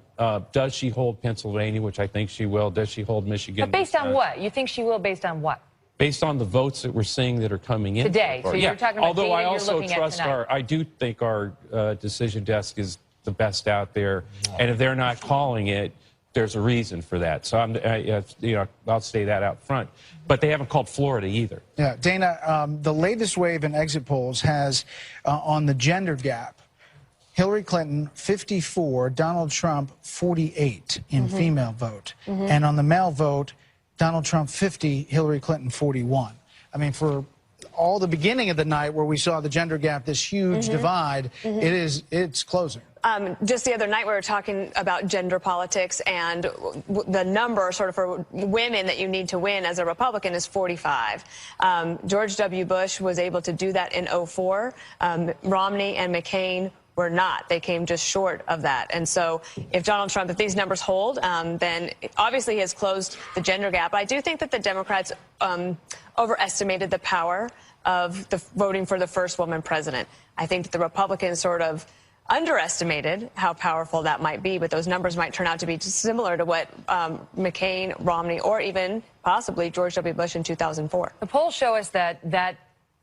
Does she hold Pennsylvania, which I think she will? Does she hold Michigan? But based on what? You think she will based on what? Based on the votes that we're seeing that are coming in today. So you're talking about although data I also you're looking trust at I do think our decision desk is the best out there, and if they're not calling it, there's a reason for that. So I'll say that out front. But they haven't called Florida either. Yeah, Dana, the latest wave in exit polls has on the gender gap, Hillary Clinton 54, Donald Trump 48 in female vote, and on the male vote, Donald Trump 50, Hillary Clinton 41. I mean, for all the beginning of the night where we saw the gender gap, this huge divide, it's closing. Just the other night, we were talking about gender politics, and the number sort of for women that you need to win as a Republican is 45. George W. Bush was able to do that in 2004. Romney and McCain were not. They came just short of that. And so if Donald Trump, if these numbers hold, then obviously he has closed the gender gap. I do think that the Democrats overestimated the power of the voting for the first woman president. I think that the Republicans sort of underestimated how powerful that might be, but those numbers might turn out to be similar to what McCain, Romney, or even possibly George W. Bush in 2004. The polls show us that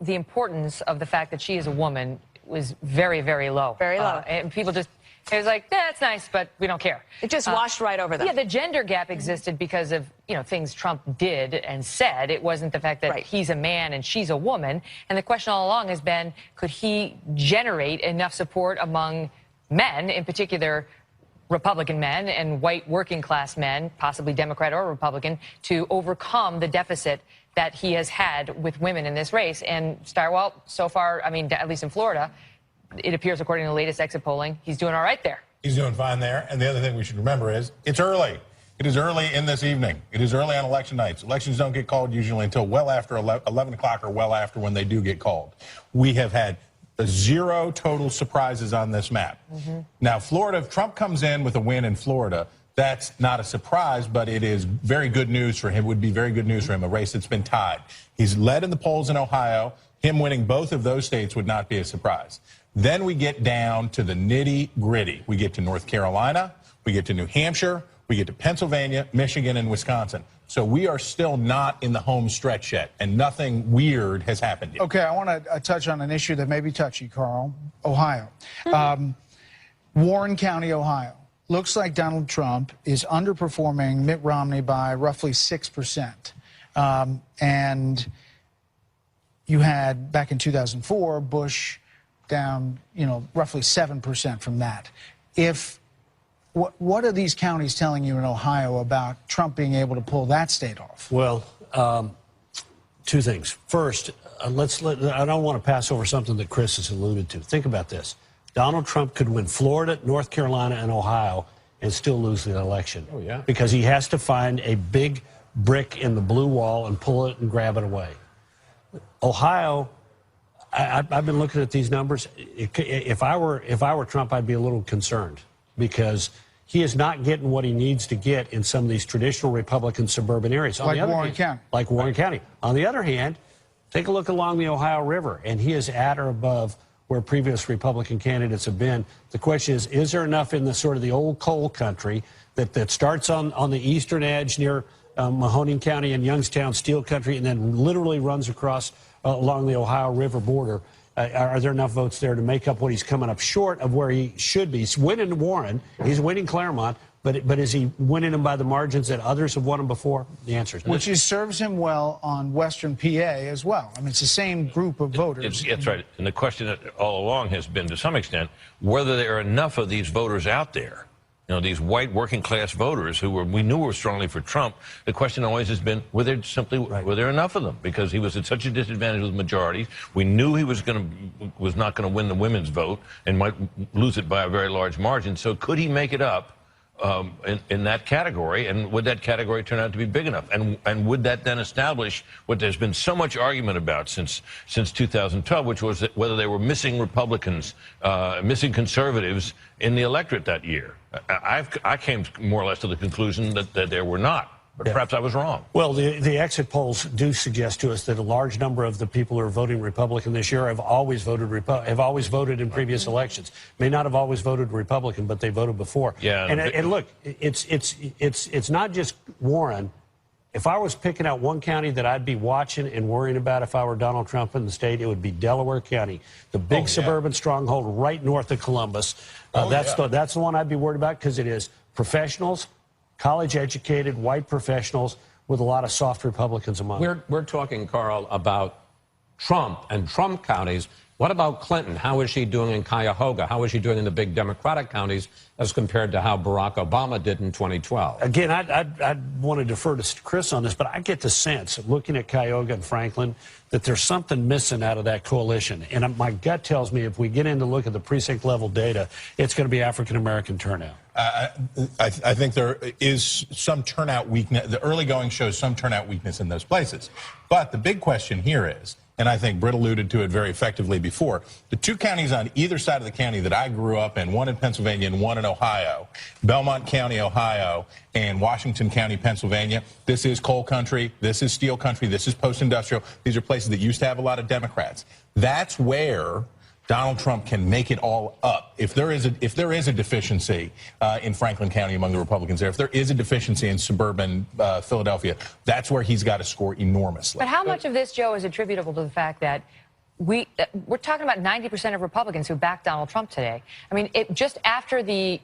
the importance of the fact that she is a woman was very, very low. Very low. And people just, it was like, that's nice, but we don't care. It just washed right over them. Yeah, the gender gap existed because of, things Trump did and said. It wasn't the fact that he's a man and she's a woman. And the question all along has been, could he generate enough support among men, in particular Republican men and white working class men, possibly Democrat or Republican, to overcome the deficit that he has had with women in this race. And Stirewalt, so far, I mean, at least in Florida, it appears, according to the latest exit polling, he's doing all right there. He's doing fine there. And the other thing we should remember is it's early. It is early in this evening. It is early on election nights. Elections don't get called usually until well after 11 o'clock or well after when they do get called. We have had 0 total surprises on this map. Now, Florida, if Trump comes in with a win in Florida, that's not a surprise, but it is very good news for him. It would be very good news for him, a race that's been tied. He's led in the polls in Ohio. Him winning both of those states would not be a surprise. Then we get down to the nitty-gritty. We get to North Carolina, we get to New Hampshire, we get to Pennsylvania, Michigan, and Wisconsin. So we are still not in the home stretch yet, and nothing weird has happened yet. Okay, I want to touch on an issue that may be touchy, Carl. Ohio. Warren County, Ohio. Looks like Donald Trump is underperforming Mitt Romney by roughly 6%. And you had, back in 2004, Bush down, roughly 7% from that. What are these counties telling you in Ohio about Trump being able to pull that state off? Well, 2 things. First, I don't want to pass over something that Chris has alluded to. Think about this. Donald Trump could win Florida, North Carolina, and Ohio and still lose the election. Oh, yeah. Because he has to find a big brick in the blue wall and pull it and grab it away. Ohio, I've been looking at these numbers. If I were Trump, I'd be a little concerned because he is not getting what he needs to get in some of these traditional Republican suburban areas. Like Warren County. Like Warren County. On the other hand, take a look along the Ohio River, and he is at or above where previous Republican candidates have been. The question is there enough in the sort of the old coal country that starts on the eastern edge near Mahoning County and Youngstown Steel Country and then literally runs across along the Ohio River border? Are there enough votes there to make up what he's coming up short of where he should be? He's winning Warren. He's winning Claremont. But is he winning them by the margins that others have won them before? The answer is no. Which serves him well on Western PA as well. I mean, it's the same group of voters. That's right. And the question all along has been, to some extent, whether there are enough of these voters out there. You know, these white working-class voters who we knew were strongly for Trump. The question always has been, were there enough of them? Because he was at such a disadvantage with majorities. We knew he was not going to win the women's vote and might lose it by a very large margin. So could he make it up in that category, and would that category turn out to be big enough? And would that then establish what there's been so much argument about since 2012, which was that whether they were missing Republicans, missing conservatives in the electorate that year? I came more or less to the conclusion that there were not. But perhaps I was wrong. Well, the exit polls do suggest to us that a large number of the people who are voting Republican this year have always voted in previous elections. May not have always voted Republican, but they voted before. Yeah. And look, it's not just Warren. If I was picking out one county that I'd be watching and worrying about if I were Donald Trump in the state, it would be Delaware County, the big suburban stronghold right north of Columbus. That's the one I'd be worried about because it is professionals, college-educated, white professionals with a lot of soft Republicans among them. We're talking, Carl, about Trump and Trump counties. What about Clinton? How is she doing in Cuyahoga? How is she doing in the big Democratic counties as compared to how Barack Obama did in 2012? Again, I'd want to defer to Chris on this, but I get the sense, looking at Cuyahoga and Franklin, that there's something missing out of that coalition. And my gut tells me if we get in to look at the precinct-level data, it's going to be African-American turnout. I think there is some turnout weakness. The early going shows some turnout weakness in those places. But the big question here is, and I think Britt alluded to it very effectively before, the two counties on either side of the county that I grew up in, one in Pennsylvania and one in Ohio, Belmont County, Ohio, and Washington County, Pennsylvania, this is coal country, this is steel country, this is post-industrial. These are places that used to have a lot of Democrats. That's where Donald Trump can make it all up. If there is a deficiency in Franklin County among the Republicans there, if there is a deficiency in suburban Philadelphia, that's where he's got to score enormously. But how much of this, Joe, is attributable to the fact that we're talking about 90% of Republicans who backed Donald Trump today? I mean, just after the,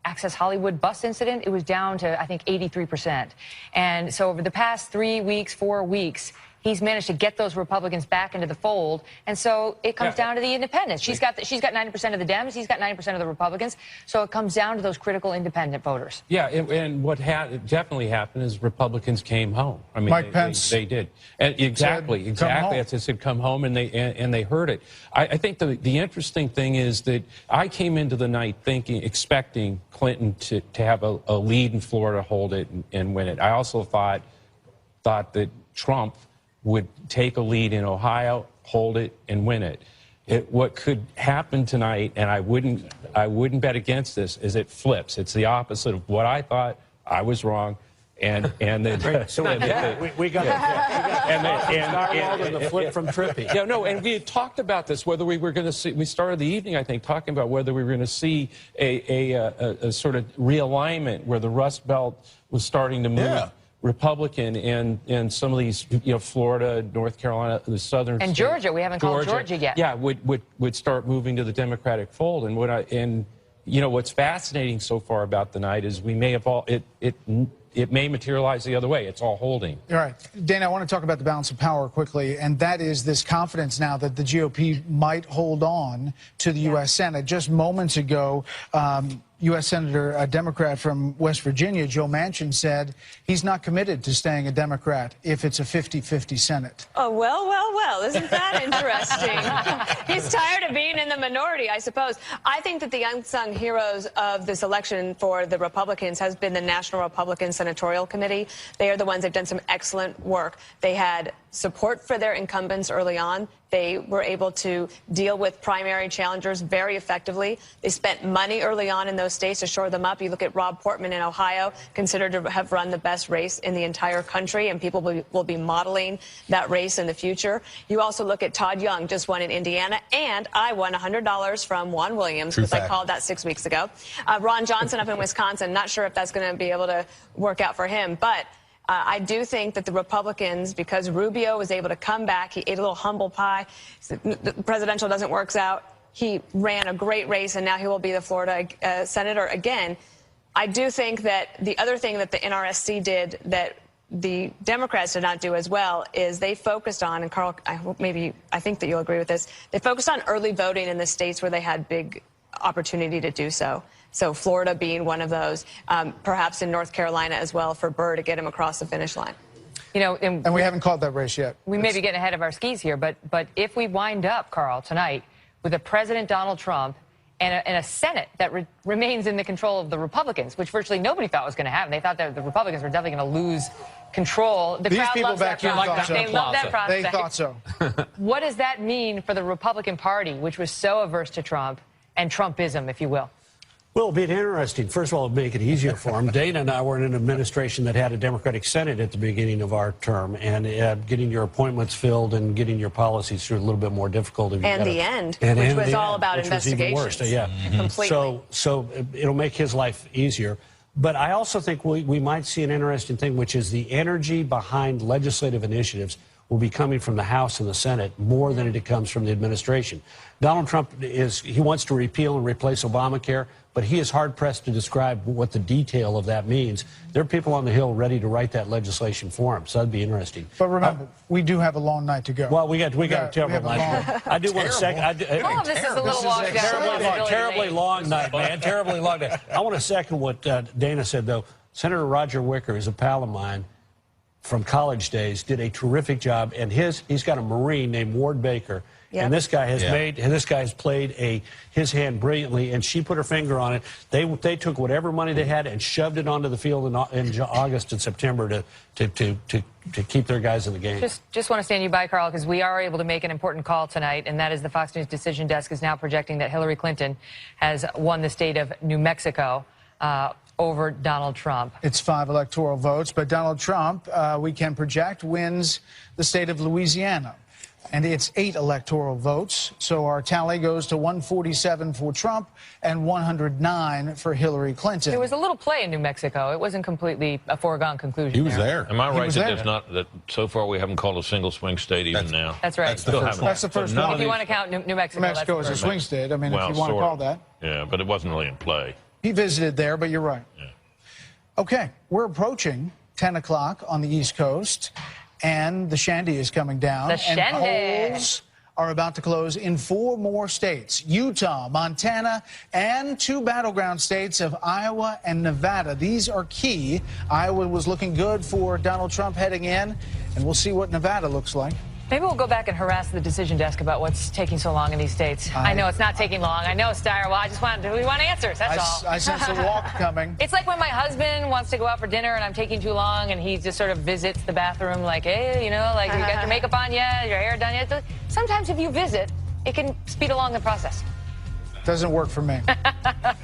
Access Hollywood bus incident, it was down to, I think, 83%. And so over the past 3 weeks, 4 weeks, he's managed to get those Republicans back into the fold, and so it comes down to the independents. She's got 90% of the Dems, he's got 90% of the Republicans, so it comes down to those critical independent voters. Yeah, and what definitely happened is Republicans came home. I mean, Mike Pence, they did, and exactly. As I said, come home, and they heard it. I think the interesting thing is that I came into the night expecting Clinton to have a lead in Florida, hold it, and win it. I also thought that Trump would take a lead in Ohio, hold it, and win it. What could happen tonight, and I wouldn't bet against this, is it flips. It's the opposite of what I thought. I was wrong, and then so we got the flip from Trippy. Yeah, no, and we had talked about this, whether we were going to see. We started the evening, I think, talking about whether we were going to see a sort of realignment where the Rust Belt was starting to move. Yeah. Republican and some of these, Florida, North Carolina, the southern and states, Georgia. We haven't called Georgia yet. Yeah, would start moving to the Democratic fold. And what's fascinating so far about the night is we may have all it may materialize the other way. It's all holding. All right, Dana, I want to talk about the balance of power quickly, and that is this confidence now that the GOP might hold on to the U.S. Senate. Just moments ago, U.S. Senator, a Democrat from West Virginia, Joe Manchin, said he's not committed to staying a Democrat if it's a 50-50 Senate. Oh, well. Isn't that interesting? He's tired of being in the minority, I suppose. I think that the unsung heroes of this election for the Republicans has been the National Republican Senatorial Committee. They are the ones that have done some excellent work. They had support for their incumbents early on. They were able to deal with primary challengers very effectively. They spent money early on in those states to shore them up. You look at Rob Portman in Ohio, considered to have run the best race in the entire country, and people will be modeling that race in the future. You also look at Todd Young, just won in Indiana, and I won $100 from Juan Williams, because I called that 6 weeks ago. Ron Johnson up in Wisconsin, not sure if that's going to be able to work out for him, but I do think that the Republicans, because Rubio was able to come back, he ate a little humble pie, the presidential doesn't work out, he ran a great race, and now he will be the Florida senator again. I do think that the other thing that the NRSC did that the Democrats did not do as well is they focused on, and Carl, I think that you'll agree with this, they focused on early voting in the states where they had big opportunity to do so. So Florida being one of those, perhaps in North Carolina as well for Burr to get him across the finish line. You know, and we haven't called that race yet. We may be getting ahead of our skis here, but if we wind up, Carl, tonight with a President Donald Trump and a Senate that remains in the control of the Republicans, which virtually nobody thought was going to happen. They thought that the Republicans were definitely going to lose control. The These crowd people loves back that here prospect. They love that prospect. They thought so. What does that mean for the Republican Party, which was so averse to Trump and Trumpism, if you will? Well, it'll be interesting. First of all, it'll make it easier for them. Dana and I were in an administration that had a Democratic Senate at the beginning of our term, and getting your appointments filled and getting your policies through a little bit more difficult. And the end, which was all about investigations. Yeah, completely. So it'll make his life easier. But I also think we might see an interesting thing, which is the energy behind legislative initiatives will be coming from the House and the Senate more than it comes from the administration. Donald Trump he wants to repeal and replace Obamacare, but he is hard-pressed to describe what the detail of that means. There are people on the Hill ready to write that legislation for him, so that'd be interesting. But remember, we do have a long night to go. Well, we got a terrible night. I do want to second. All of this is a little long. Terribly long night, man. Terribly long night. I want to second what Dana said, though. Senator Roger Wicker is a pal of mine from college days, did a terrific job, and he's got a Marine named Ward Baker. Yep. And this guy has played his hand brilliantly, and she put her finger on it. They took whatever money they had and shoved it onto the field in August and September to keep their guys in the game. Just want to stand you by, Carl, because we are able to make an important call tonight, and that is the Fox News Decision Desk is now projecting that Hillary Clinton has won the state of New Mexico over Donald Trump. It's 5 electoral votes, but Donald Trump, we can project, wins the state of Louisiana. And it's 8 electoral votes. So our tally goes to 147 for Trump and 109 for Hillary Clinton. There was a little play in New Mexico. It wasn't completely a foregone conclusion. He was there. Am I right that so far we haven't called a single swing state even now? That's right. That's the first one. If you want to count New Mexico. New Mexico is a swing state. I mean, if you want to call that. Yeah, but it wasn't really in play. He visited there, but you're right. Yeah. Okay, we're approaching 10 o'clock on the East Coast. And the shandy is coming down. And polls are about to close in 4 more states: Utah, Montana, and 2 battleground states of Iowa and Nevada. These are key. Iowa was looking good for Donald Trump heading in, and we'll see what Nevada looks like. Maybe we'll go back and harass the decision desk about what's taking so long in these states. I know it's not taking long. I know, Steyer. Well, we want answers. That's all. I sense a walk coming. It's like when my husband wants to go out for dinner and I'm taking too long, and he just sort of visits the bathroom like, hey, you know, like, you got your makeup on yet? Your hair done yet? Sometimes if you visit, it can speed along the process. Doesn't work for me.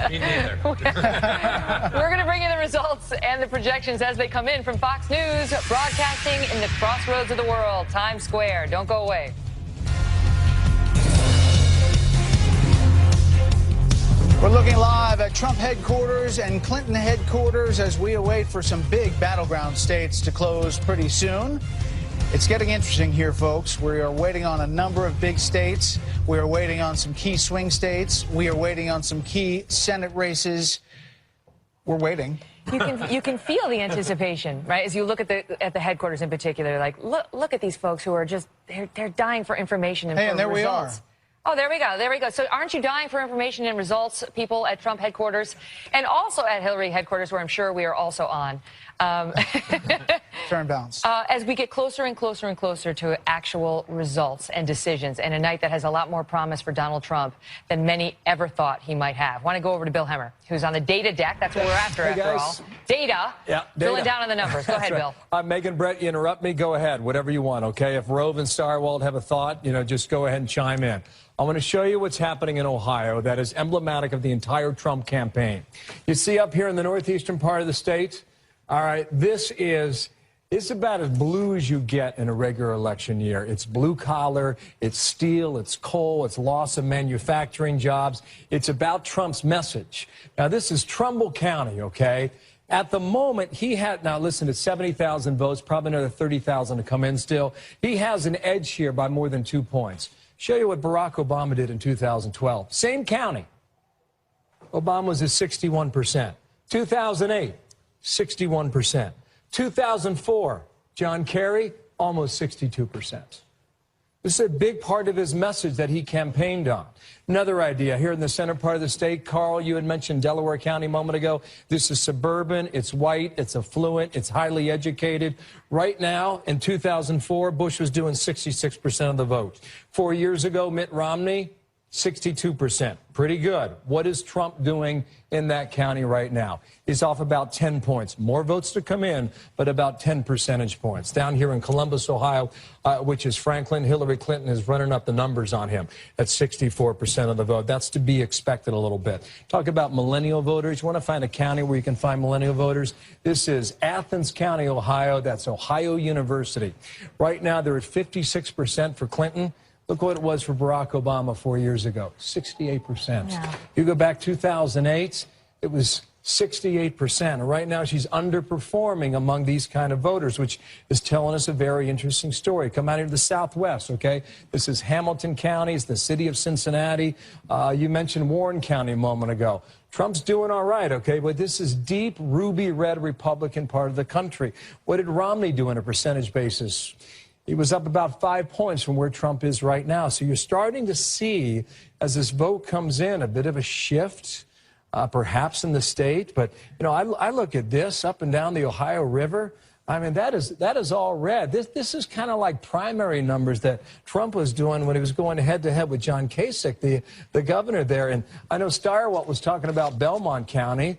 Me neither. We're going to bring you the results and the projections as they come in from Fox News, broadcasting in the crossroads of the world, Times Square. Don't go away. We're looking live at Trump headquarters and Clinton headquarters as we await for some big battleground states to close pretty soon. It's getting interesting here, folks. We are waiting on a number of big states. We are waiting on some key swing states. We are waiting on some key Senate races. We're waiting. You can feel the anticipation, right? As you look at the headquarters in particular, like look at these folks who are just they're dying for information and for there results. Oh, there we go. There we go. So aren't you dying for information and results, people at Trump headquarters and also at Hillary headquarters, where I'm sure we are also on? Fair and balanced. As we get closer and closer and closer to actual results and decisions, and a night that has a lot more promise for Donald Trump than many ever thought he might have. I want to go over to Bill Hemmer, who's on the data deck. That's what we're after, hey, after guys. all. Data. Yeah, Drilling down on the numbers. Go ahead, right. Bill. Megan, Brett, you interrupt me, go ahead. Whatever you want, okay? If Rove and Starwald have a thought, just go ahead and chime in. I want to show you what's happening in Ohio that is emblematic of the entire Trump campaign. You see up here in the northeastern part of the state, all right, this is about as blue as you get in a regular election year. It's blue collar, it's steel, it's coal, it's loss of manufacturing jobs. It's about Trump's message. Now, this is Trumbull County, okay? At the moment, he had, now listen, it's 70,000 votes, probably another 30,000 to come in still. He has an edge here by more than 2 points. Show you what Barack Obama did in 2012. Same county. Obama was at 61%. 2008, 61%. 2004, John Kerry, almost 62%. This is a big part of his message that he campaigned on. Another idea here in the center part of the state, Carl, you had mentioned Delaware County a moment ago. This is suburban, it's white, it's affluent, it's highly educated. Right now, in 2004, Bush was doing 66% of the vote. 4 years ago, Mitt Romney, 62%. Pretty good. What is Trump doing in that county right now? He's off about 10 points. More votes to come in, but about 10 percentage points. Down here in Columbus, Ohio, which is Franklin, Hillary Clinton is running up the numbers on him at 64% of the vote. That's to be expected a little bit. Talk about millennial voters. You want to find a county where you can find millennial voters? This is Athens County, Ohio. That's Ohio University. Right now, they're at 56% for Clinton. Look what it was for Barack Obama 4 years ago, 68%. Yeah. You go back 2008, it was 68%. And right now she's underperforming among these kind of voters, which is telling us a very interesting story. Come out here to the Southwest, okay? This is Hamilton County, it's the city of Cincinnati. You mentioned Warren County a moment ago. Trump's doing all right, okay, but this is deep ruby red Republican part of the country. What did Romney do on a percentage basis? He was up about 5 points from where Trump is right now. So you're starting to see, as this vote comes in, a bit of a shift, perhaps in the state. But, I look at this up and down the Ohio River. I mean, that is all red. This is kind of like primary numbers that Trump was doing when he was going head-to-head with John Kasich, the governor there. And I know Starwalt was talking about Belmont County.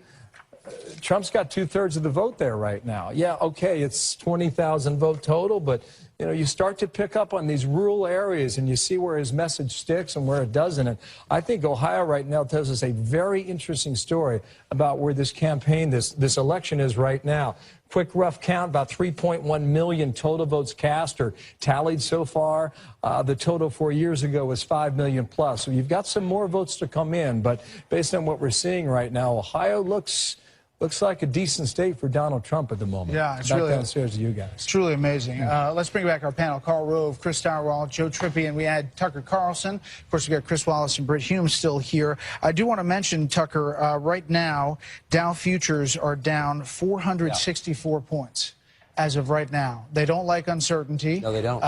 Trump's got 2/3 of the vote there right now. Yeah, okay, it's 20,000 vote total, but you start to pick up on these rural areas and you see where his message sticks and where it doesn't. And I think Ohio right now tells us a very interesting story about where this campaign, this election is right now. Quick rough count, about 3.1 million total votes cast or tallied so far. The total 4 years ago was 5 million plus. So you've got some more votes to come in. But based on what we're seeing right now, Ohio looks like a decent state for Donald Trump at the moment. Yeah, it's back really downstairs to you guys. It's truly amazing. Let's bring back our panel. Karl Rove, Chris Starwalt, Joe Trippi, and we had Tucker Carlson. Of course, we got Chris Wallace and Britt Hume still here. I do want to mention, Tucker, right now, Dow futures are down 464 points as of right now. They don't like uncertainty. No, they don't.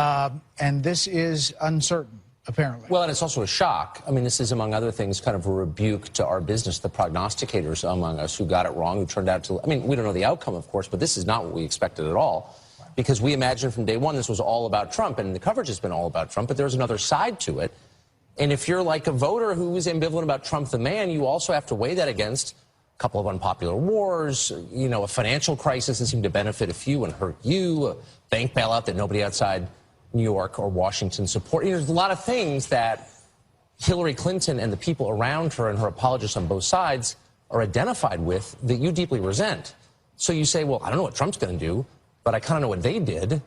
And this is uncertain, apparently. Well, and it's also a shock. I mean, this is, among other things, kind of a rebuke to our business, the prognosticators among us who got it wrong, who turned out to, I mean, we don't know the outcome, of course, but this is not what we expected at all. Because we imagined from day one this was all about Trump, and the coverage has been all about Trump, but there's another side to it. And if you're like a voter who is ambivalent about Trump the man, you also have to weigh that against a couple of unpopular wars, a financial crisis that seemed to benefit a few and hurt you, a bank bailout that nobody outside New York or Washington support. There's a lot of things that Hillary Clinton and the people around her and her apologists on both sides are identified with that you deeply resent. So you say, well, I don't know what Trump's going to do, but I kind of know what they did,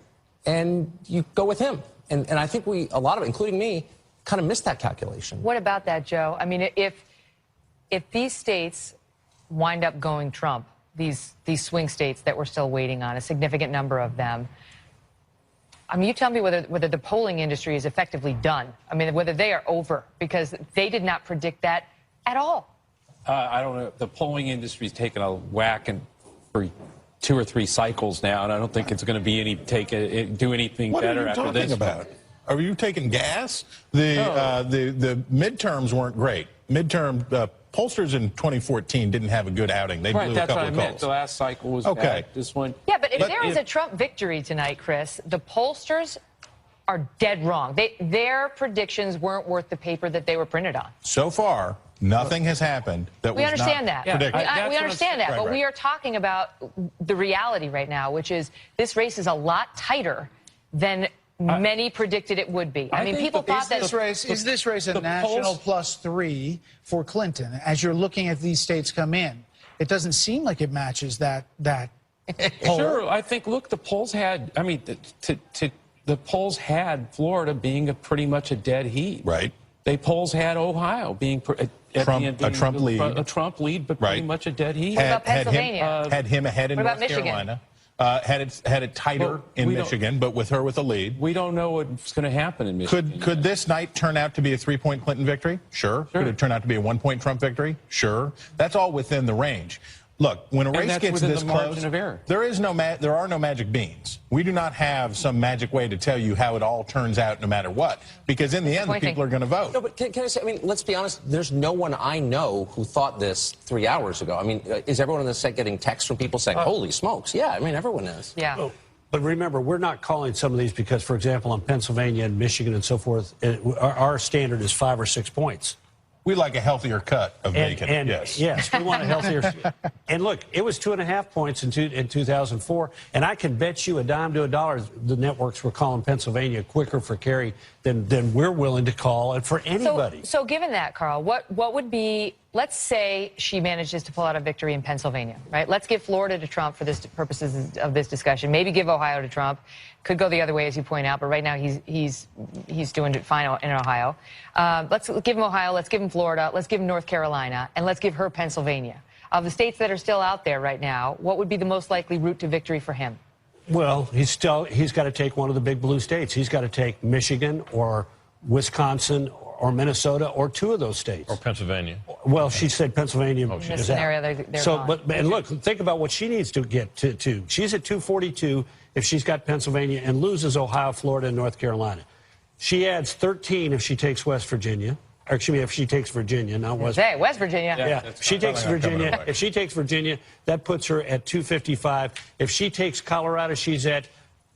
and you go with him. And I think a lot of it, including me, kind of missed that calculation. What about that, Joe? I mean, if these states wind up going Trump, these swing states that we're still waiting on, a significant number of them, I mean, you tell me whether the polling industry is effectively done. I mean, whether they are over, because they did not predict that at all. I don't know. The polling industry's taken a whack for 2 or 3 cycles now, and I don't think it's going to be do anything better after this. What are you talking about? Are you taking gas? The midterms weren't great. Midterm pollsters in 2014 didn't have a good outing. They blew a couple of calls. The last cycle was okay. bad. This one. Yeah, but if there is a Trump victory tonight, Chris, the pollsters are dead wrong. Their predictions weren't worth the paper that they were printed on. So far, nothing has happened that we was understand not that. predicted. We understand that, but we are talking about the reality right now, which is this race is a lot tighter than many predicted it would be. I mean, people thought that is this race a national +3 for Clinton as you're looking at these states come in? It doesn't seem like it matches that poll. Sure, I think. Look, the polls had. I mean, the polls had Florida being pretty much a dead heat. Right. The polls had Ohio being a Trump lead. A Trump lead, but pretty much a dead heat. What about Pennsylvania? Had him ahead in What about North Michigan? Carolina. Had it tighter in Michigan, but with her with a lead. We don't know what's going to happen in Michigan. Could this night turn out to be a 3-point Clinton victory? Sure. Could it turn out to be a 1-point Trump victory? Sure. That's all within the range. Look, when a race gets this close, there are no magic beans. We do not have some magic way to tell you how it all turns out no matter what, because in the end, the people are going to vote. No, but can I say, I mean, let's be honest, there's no one I know who thought this 3 hours ago. I mean, is everyone in the set getting texts from people saying, holy smokes? Yeah, I mean, everyone is. Yeah. Oh, but remember, we're not calling some of these because, for example, on Pennsylvania and Michigan and so forth, our standard is 5 or 6 points. We like a healthier cut of bacon. Yes, we want a healthier. And look, it was 2.5 points in 2004, and I can bet you a dime to a dollar the networks were calling Pennsylvania quicker for Kerry than we're willing to call it for anybody. So given that, Carl, what would be? Let's say she manages to pull out a victory in Pennsylvania, right? Let's give Florida to Trump for this purposes of this discussion. Maybe give Ohio to Trump. Could go the other way, as you point out, but right now he's doing fine in Ohio. Let's give him Ohio. Let's give him Florida. Let's give him North Carolina, and let's give her Pennsylvania. Of the states that are still out there right now, what would be the most likely route to victory for him? Well, he's got to take one of the big blue states. He's got to take Michigan or Wisconsin or Minnesota or 2 of those states. Or Pennsylvania. Well, she said Pennsylvania. In this scenario, they're so, gone. and look, think about what she needs to get to. She's at 242 if she's got Pennsylvania and loses Ohio, Florida, and North Carolina. She adds 13 if she takes West Virginia. Or excuse me, if she takes Virginia, not West. Hey, West Virginia. Yeah, if she takes Virginia. If she takes Virginia, that puts her at 255. If she takes Colorado, she's at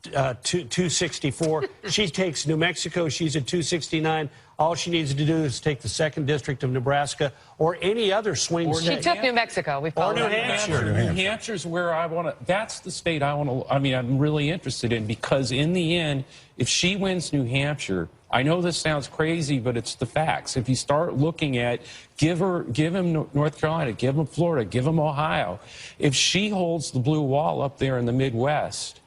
264. She takes New Mexico, she's at 269. All she needs to do is take the 2nd District of Nebraska or any other swing state. She took New Mexico. We've or called New Hampshire. New Hampshire's where I want to. That's the state I want to. I mean, I'm really interested in, because in the end, if she wins New Hampshire, I know this sounds crazy, but it's the facts. If you start looking at give him North Carolina, give him Florida, give him Ohio. If she holds the blue wall up there in the Midwest,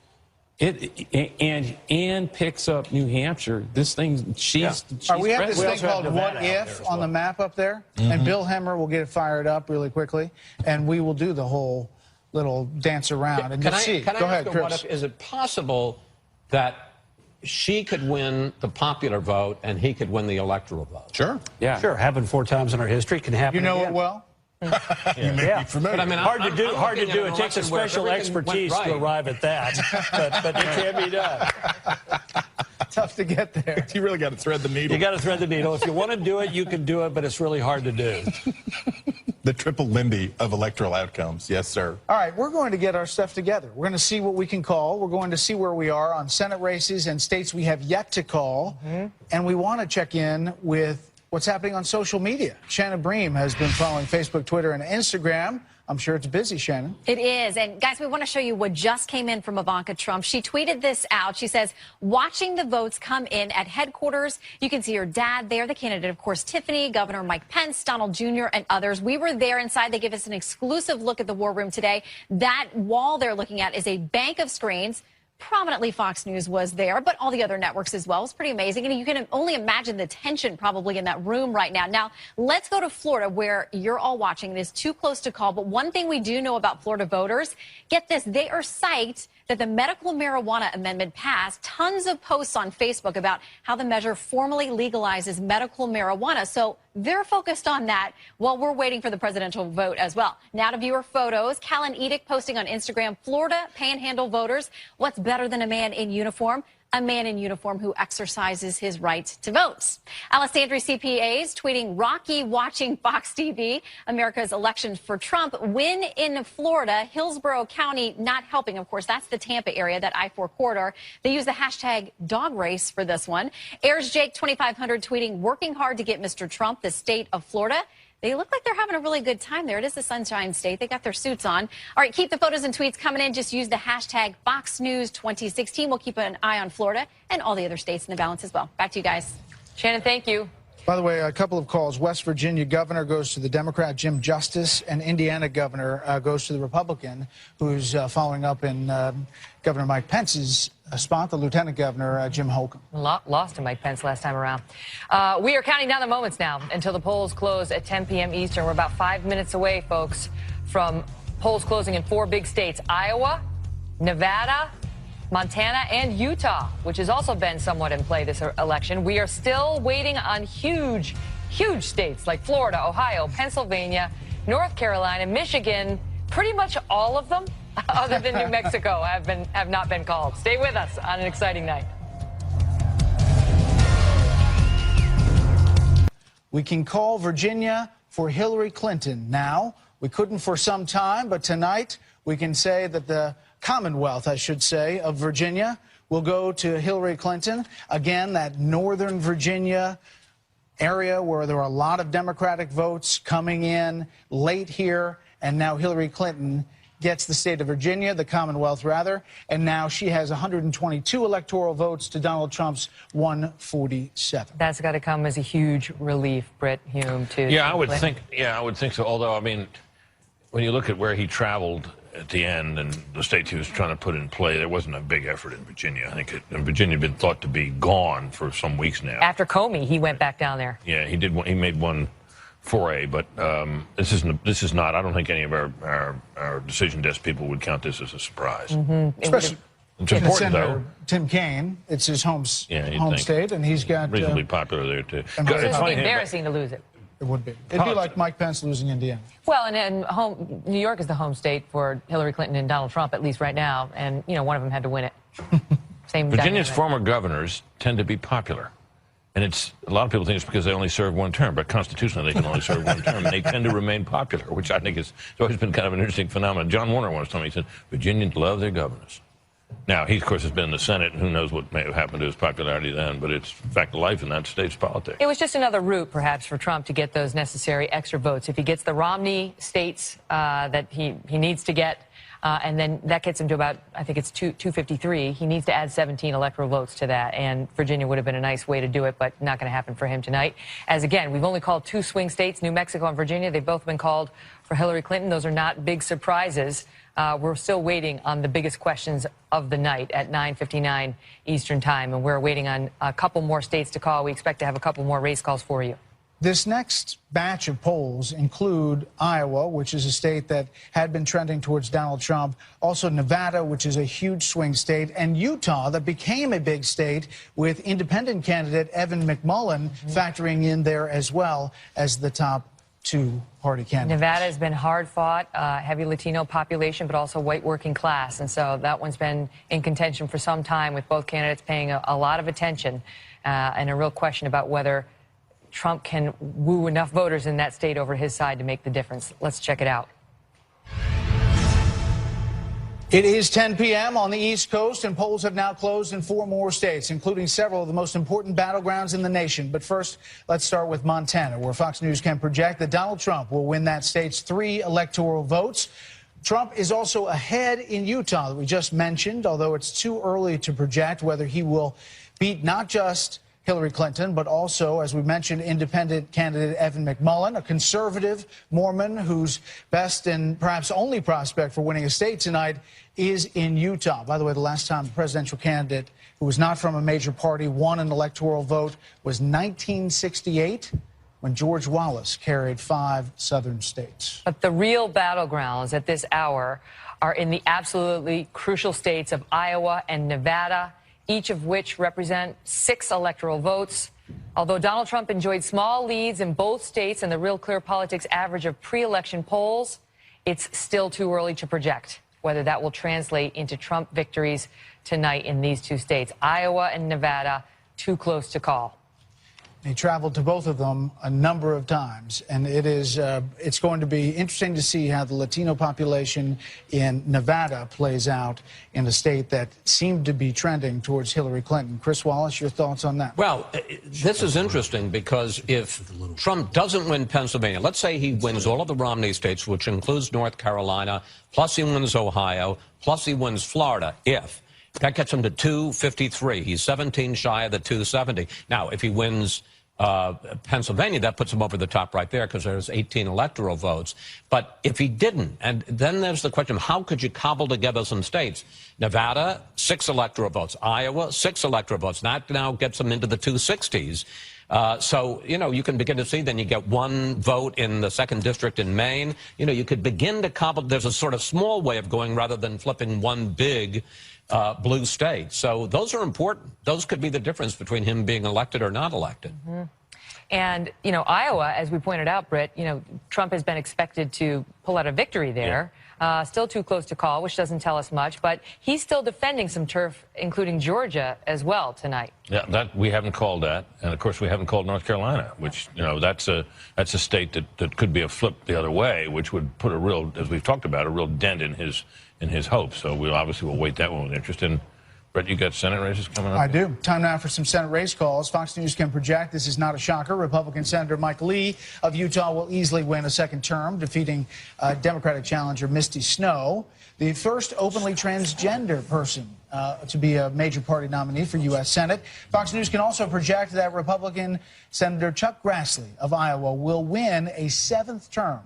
and picks up New Hampshire, this thing, she's we have this thing called What If on the map up there, and Bill Hemmer will get it fired up really quickly, and we will do the whole little dance around and just see. Go ahead, Chris. What if, is it possible that she could win the popular vote and he could win the electoral vote? Sure. Yeah. Sure. Happened 4 times in our history. Can happen. You know again. it well. You may be familiar. But I mean, hard to do. Hard to looking do. at It an takes a election where special everything went expertise to right. arrive at that, but it can be done. Tough to get there. You really got to thread the needle. You got to thread the needle. If you want to do it, you can do it, but it's really hard to do. The triple Lindy of electoral outcomes. Yes, sir. All right, we're going to get our stuff together. We're going to see what we can call. We're going to see where we are on Senate races and states we have yet to call. And we want to check in with what's happening on social media. Shannon Bream has been following Facebook, Twitter, and Instagram. I'm sure it's busy, Shannon. It is. And guys, we want to show you what just came in from Ivanka Trump. She tweeted this out. She says, watching the votes come in at headquarters. You can see her dad there, the candidate, of course, Tiffany, Governor Mike Pence, Donald Jr., and others. We were there inside. They give us an exclusive look at the war room today. That wall they're looking at is a bank of screens. Prominently, Fox News was there, but all the other networks as well. It's pretty amazing. And you can only imagine the tension probably in that room right now. Now, let's go to Florida, where you're all watching. It is too close to call. But one thing we do know about Florida voters, get this, they are psyched that the medical marijuana amendment passed. Tons of posts on Facebook about how the measure formally legalizes medical marijuana. So they're focused on that while we're waiting for the presidential vote as well. Now to viewer photos, Callan Edick posting on Instagram, Florida Panhandle voters, what's better than a man in uniform? a man in uniform who exercises his right to vote. Alessandri CPAs tweeting, Rocky watching Fox TV. America's election for Trump. Win in Florida. Hillsborough County not helping. Of course, that's the Tampa area, that I-4 corridor. They use the hashtag dog race for this one. Airs Jake 2500 tweeting, working hard to get Mr. Trump, the state of Florida. They look like they're having a really good time there. It is the Sunshine State. They got their suits on. All right, keep the photos and tweets coming in. Just use the hashtag Fox News 2016. We'll keep an eye on Florida and all the other states in the balance as well. Back to you guys. Shannon, thank you. By the way, a couple of calls. West Virginia governor goes to the Democrat, Jim Justice, and Indiana governor goes to the Republican, who's following up in Governor Mike Pence's spot, the Lieutenant Governor, Jim Holcomb. Lost to Mike Pence last time around. We are counting down the moments now until the polls close at 10 p.m. Eastern. We're about 5 minutes away, folks, from polls closing in 4 big states: Iowa, Nevada, Montana, and Utah, which has also been somewhat in play this election. We are still waiting on huge states like Florida, Ohio, Pennsylvania, North Carolina, Michigan. Pretty much all of them, other than New Mexico, have not been called. Stay with us on an exciting night. We can call Virginia for Hillary Clinton now. We couldn't for some time, but tonight we can say that the Commonwealth, I should say, of Virginia will go to Hillary Clinton. Again, that Northern Virginia area where there are a lot of Democratic votes coming in late here, and now Hillary Clinton gets the state of Virginia, the Commonwealth rather, and now she has 122 electoral votes to Donald Trump's 147. That's got to come as a huge relief, Britt Hume, to Yeah, I would Clinton. think so. Although, I mean, when you look at where he traveled at the end and the states he was trying to put in play, there wasn't a big effort in Virginia. I think Virginia had been thought to be gone for some weeks now. After Comey, he went back down there. Yeah, he did. He made one foray, but this is not. I don't think any of our decision desk people would count this as a surprise. Especially it's important Senator though. Tim Kaine. It's his home think. state, and he's got Reasonably popular there too. and It It's would be funny, embarrassing to lose it. It would be. It'd be like Mike Pence losing Indiana. Well, and New York is the home state for Hillary Clinton and Donald Trump, at least right now. And, one of them had to win it. Same Virginia's dynamic. former governors tend to be popular. And a lot of people think it's because they only serve one term, but constitutionally they can only serve one term, and they tend to remain popular, which I think it's always been kind of an interesting phenomenon. John Warner once told me, he said, Virginians love their governors. Now, he, of course, has been in the Senate, and who knows what may have happened to his popularity then, but it's a fact of life in that state's politics. It was just another route, perhaps, for Trump to get those necessary extra votes. If he gets the Romney states that he needs to get, and then that gets him to about, I think it's 253, he needs to add 17 electoral votes to that, and Virginia would have been a nice way to do it, but not going to happen for him tonight. As, again, we've only called 2 swing states, New Mexico and Virginia. They've both been called for Hillary Clinton. Those are not big surprises. We're still waiting on the biggest questions of the night at 9:59 Eastern Time, and we're waiting on a couple more states to call. We expect to have a couple more race calls for you. This next batch of polls include Iowa, which is a state that had been trending towards Donald Trump, also Nevada, which is a huge swing state, and Utah, that became a big state with independent candidate Evan McMullin factoring in there as well as the top 2 party candidates. Nevada has been hard fought, heavy Latino population, but also white working class. And so that one's been in contention for some time, with both candidates paying a lot of attention and a real question about whether Trump can woo enough voters in that state over his side to make the difference. Let's check it out. It is 10 p.m. on the East Coast, and polls have now closed in 4 more states, including several of the most important battlegrounds in the nation. But first, let's start with Montana, where Fox News can project that Donald Trump will win that state's 3 electoral votes. Trump is also ahead in Utah, that we just mentioned, although it's too early to project whether he will beat not just Hillary Clinton, but also, as we mentioned, independent candidate Evan McMullin, a conservative Mormon whose best and perhaps only prospect for winning a state tonight is in Utah. By the way, the last time the presidential candidate who was not from a major party won an electoral vote was 1968, when George Wallace carried 5 southern states. But the real battlegrounds at this hour are in the absolutely crucial states of Iowa and Nevada, each of which represent 6 electoral votes. Although Donald Trump enjoyed small leads in both states and the Real Clear Politics average of pre-election polls, it's still too early to project whether that will translate into Trump victories tonight in these two states. Iowa and Nevada, too close to call. He traveled to both of them a number of times, and it's going to be interesting to see how the Latino population in Nevada plays out in a state that seemed to be trending towards Hillary Clinton. Chris Wallace, your thoughts on that? Well, this is interesting because if Trump doesn't win Pennsylvania, let's say he wins all of the Romney states, which includes North Carolina, plus he wins Ohio, plus he wins Florida, that gets him to 253. He's 17 shy of the 270. Now, if he wins Pennsylvania, that puts him over the top right there because there's 18 electoral votes. But if he didn't, and then there's the question of how could you cobble together some states? Nevada, 6 electoral votes. Iowa, 6 electoral votes. That now gets him into the 260s. So, you can begin to see, then you get 1 vote in the 2nd district in Maine. You could begin to cobble. There's a sort of small way of going rather than flipping one big blue state. So those are important. Those could be the difference between him being elected or not elected. Mm-hmm. And, Iowa, as we pointed out, Britt, Trump has been expected to pull out a victory there. Yeah. Still too close to call, which doesn't tell us much. But he's still defending some turf, including Georgia as well tonight. Yeah, that we haven't called that. And, of course, we haven't called North Carolina, which, that's a state that could be a flip the other way, which would put a real, as we've talked about, a real dent in his hopes. So we obviously will wait that one with interest. And, Brett, you got Senate races coming up? I do. Time now for some Senate race calls. Fox News can project, this is not a shocker, Republican Senator Mike Lee of Utah will easily win a 2nd term, defeating Democratic challenger Misty Snow, the first openly transgender person to be a major party nominee for U.S. Senate. Fox News can also project that Republican Senator Chuck Grassley of Iowa will win a 7th term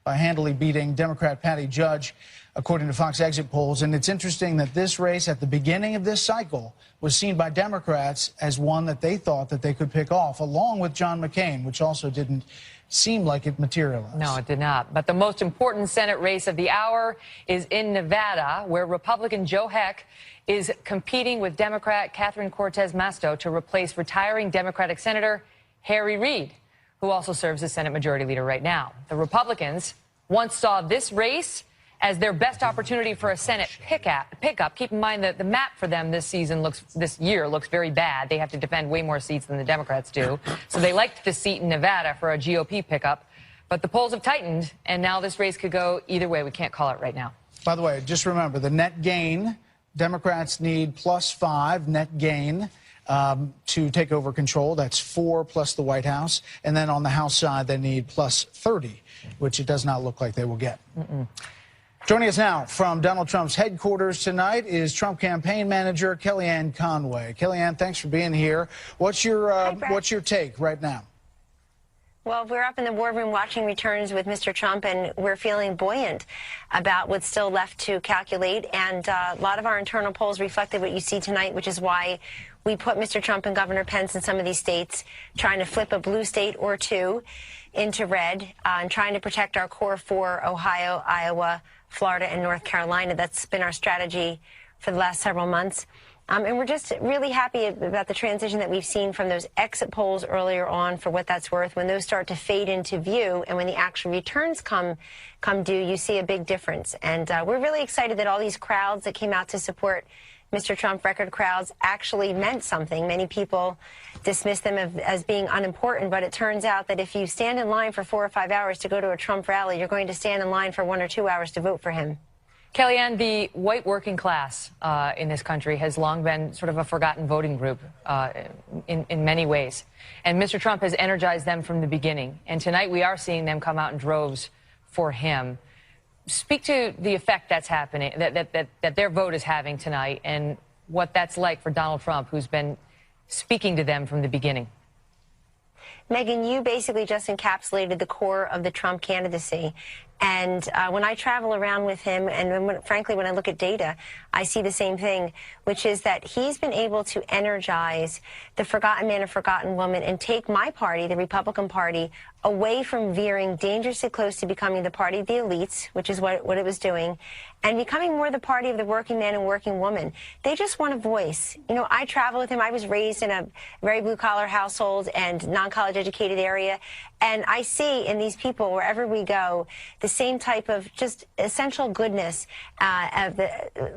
by handily beating Democrat Patty Judge, according to Fox exit polls. And it's interesting that this race at the beginning of this cycle was seen by Democrats as one that they thought that they could pick off, along with John McCain, which also didn't seem like it materialized. No, it did not. But the most important Senate race of the hour is in Nevada, where Republican Joe Heck is competing with Democrat Catherine Cortez Masto to replace retiring Democratic Senator Harry Reid, who also serves as Senate Majority Leader right now. The Republicans once saw this race as their best opportunity for a Senate pickup. Keep in mind that the map for them this year looks very bad. They have to defend way more seats than the Democrats do. So they liked the seat in Nevada for a GOP pickup. But the polls have tightened, and now this race could go either way. We can't call it right now. By the way, just remember, the net gain, Democrats need +5 net gain to take over control. That's 4 plus the White House. And then on the House side, they need +30, which it does not look like they will get. Joining us now from Donald Trump's headquarters tonight is Trump campaign manager Kellyanne Conway. Kellyanne, thanks for being here. What's your take right now? Well, we're up in the war room watching returns with Mr. Trump, and we're feeling buoyant about what's still left to calculate. And a lot of our internal polls reflected what you see tonight, which is why we put Mr. Trump and Governor Pence in some of these states, trying to flip a blue state or two into red, and trying to protect our core 4, Ohio, Iowa, Florida, and North Carolina. That's been our strategy for the last several months. And we're just really happy about the transition that we've seen from those exit polls earlier on, for what that's worth. When those start to fade into view and when the actual returns come due, you see a big difference. And we're really excited that all these crowds that came out to support Mr. Trump, record crowds, actually meant something. Many people dismiss them as being unimportant, but it turns out that if you stand in line for 4 or 5 hours to go to a Trump rally, you're going to stand in line for 1 or 2 hours to vote for him. Kellyanne, the white working class in this country has long been sort of a forgotten voting group in many ways. And Mr. Trump has energized them from the beginning. And tonight we are seeing them come out in droves for him. Speak to the effect that's happening, that their vote is having tonight, and what that's like for Donald Trump, who's been speaking to them from the beginning. Megan, you basically just encapsulated the core of the Trump candidacy. And when I travel around with him, and frankly, when I look at data, I see the same thing, which is that he's been able to energize the forgotten man and forgotten woman and take my party, the Republican Party, away from veering dangerously close to becoming the party of the elites, which is what it was doing, and becoming more the party of the working man and working woman. They just want a voice. You know, I travel with him. I was raised in a very blue-collar household and non-college educated area, and I see in these people, wherever we go, the same type of just essential goodness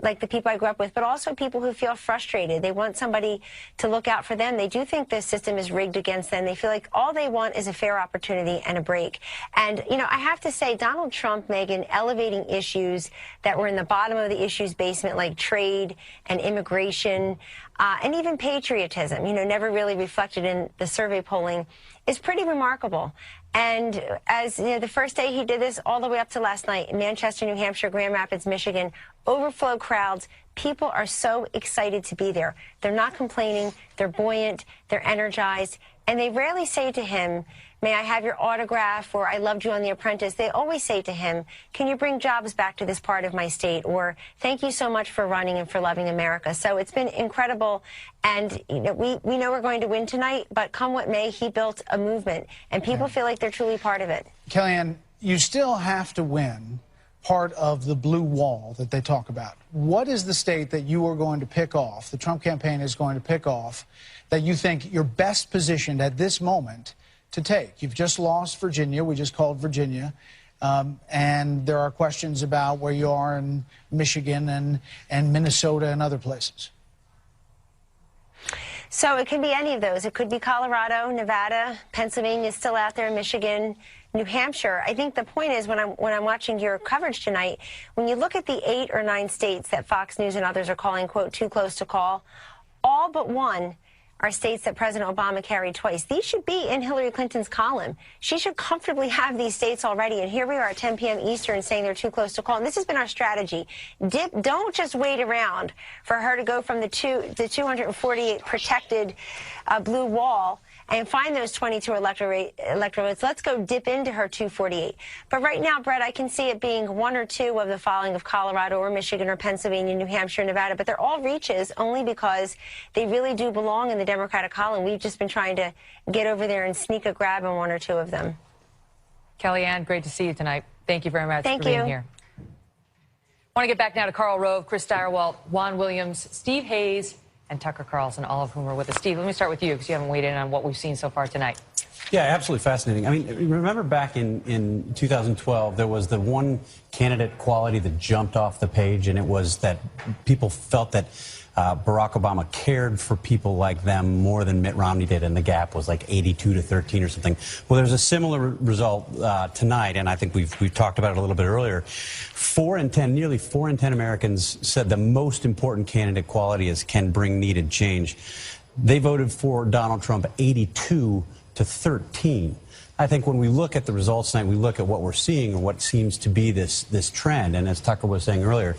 like the people I grew up with, but also people who feel frustrated. They want somebody to look out for them. They do think the system is rigged against them. They feel like all they want is a fair opportunity and a break. And, you know, I have to say, Donald Trump, Megyn, elevating issues that were in the bottom of the issues basement, like trade and immigration, and even patriotism, you know, never really reflected in the survey polling, is pretty remarkable. And as you know, the first day he did this all the way up to last night in Manchester, New Hampshire, Grand Rapids, Michigan, overflow crowds. People are so excited to be there. They're not complaining. They're buoyant. They're energized. And they rarely say to him, "May I have your autograph?" or "I loved you on The Apprentice." They always say to him, "Can you bring jobs back to this part of my state?" or "Thank you so much for running and for loving America." So it's been incredible. And you know, we know we're going to win tonight, but come what may, he built a movement, and people feel like they're truly part of it. Kellyanne, you still have to win part of the blue wall that they talk about. What is the state that you are going to pick off, the Trump campaign is going to pick off, that you think you're best positioned at this moment to take? You've just lost Virginia. We just called Virginia. And there are questions about where you are in Michigan and Minnesota and other places. So it could be any of those. It could be Colorado, Nevada, Pennsylvania is still out there, Michigan, New Hampshire. I think the point is, when I'm watching your coverage tonight, when you look at the 8 or 9 states that Fox News and others are calling, quote, too close to call, all but one are states that President Obama carried twice. These should be in Hillary Clinton's column. She should comfortably have these states already. And here we are at 10 p.m. Eastern saying they're too close to call. And this has been our strategy. Don't just wait around for her to go from the 248 protected blue wall and find those 22 electorates. Let's go dip into her 248. But right now, Brett, I can see it being 1 or 2 of the following of Colorado or Michigan or Pennsylvania, New Hampshire, Nevada. But they're all reaches only because they really do belong in the Democratic column. We've just been trying to get over there and sneak a grab on 1 or 2 of them. Kellyanne, great to see you tonight. Thank you very much for being here. I want to get back now to Karl Rove, Chris Stirewalt, Juan Williams, Steve Hayes, and Tucker Carlson, all of whom are with us. Steve, let me start with you because you haven't weighed in on what we've seen so far tonight. Yeah, absolutely fascinating. I mean, remember back in 2012, there was the one candidate quality that jumped off the page, and it was that people felt that Barack Obama cared for people like them more than Mitt Romney did, and the gap was like 82-13 or something. Well, there's a similar result tonight, and I think we've talked about it a little bit earlier. Nearly 4 in 10 Americans said the most important candidate quality is can bring needed change. They voted for Donald Trump 82-13. I think when we look at the results tonight, we look at what we're seeing and what seems to be this trend. And as Tucker was saying earlier,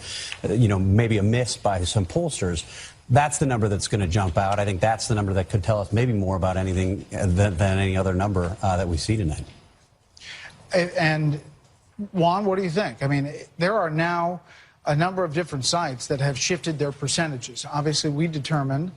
you know, maybe a miss by some pollsters. That's the number that's going to jump out. I think that's the number that could tell us maybe more about anything than any other number that we see tonight. And Juan, what do you think? I mean, there are now a number of different sites that have shifted their percentages. Obviously, we determine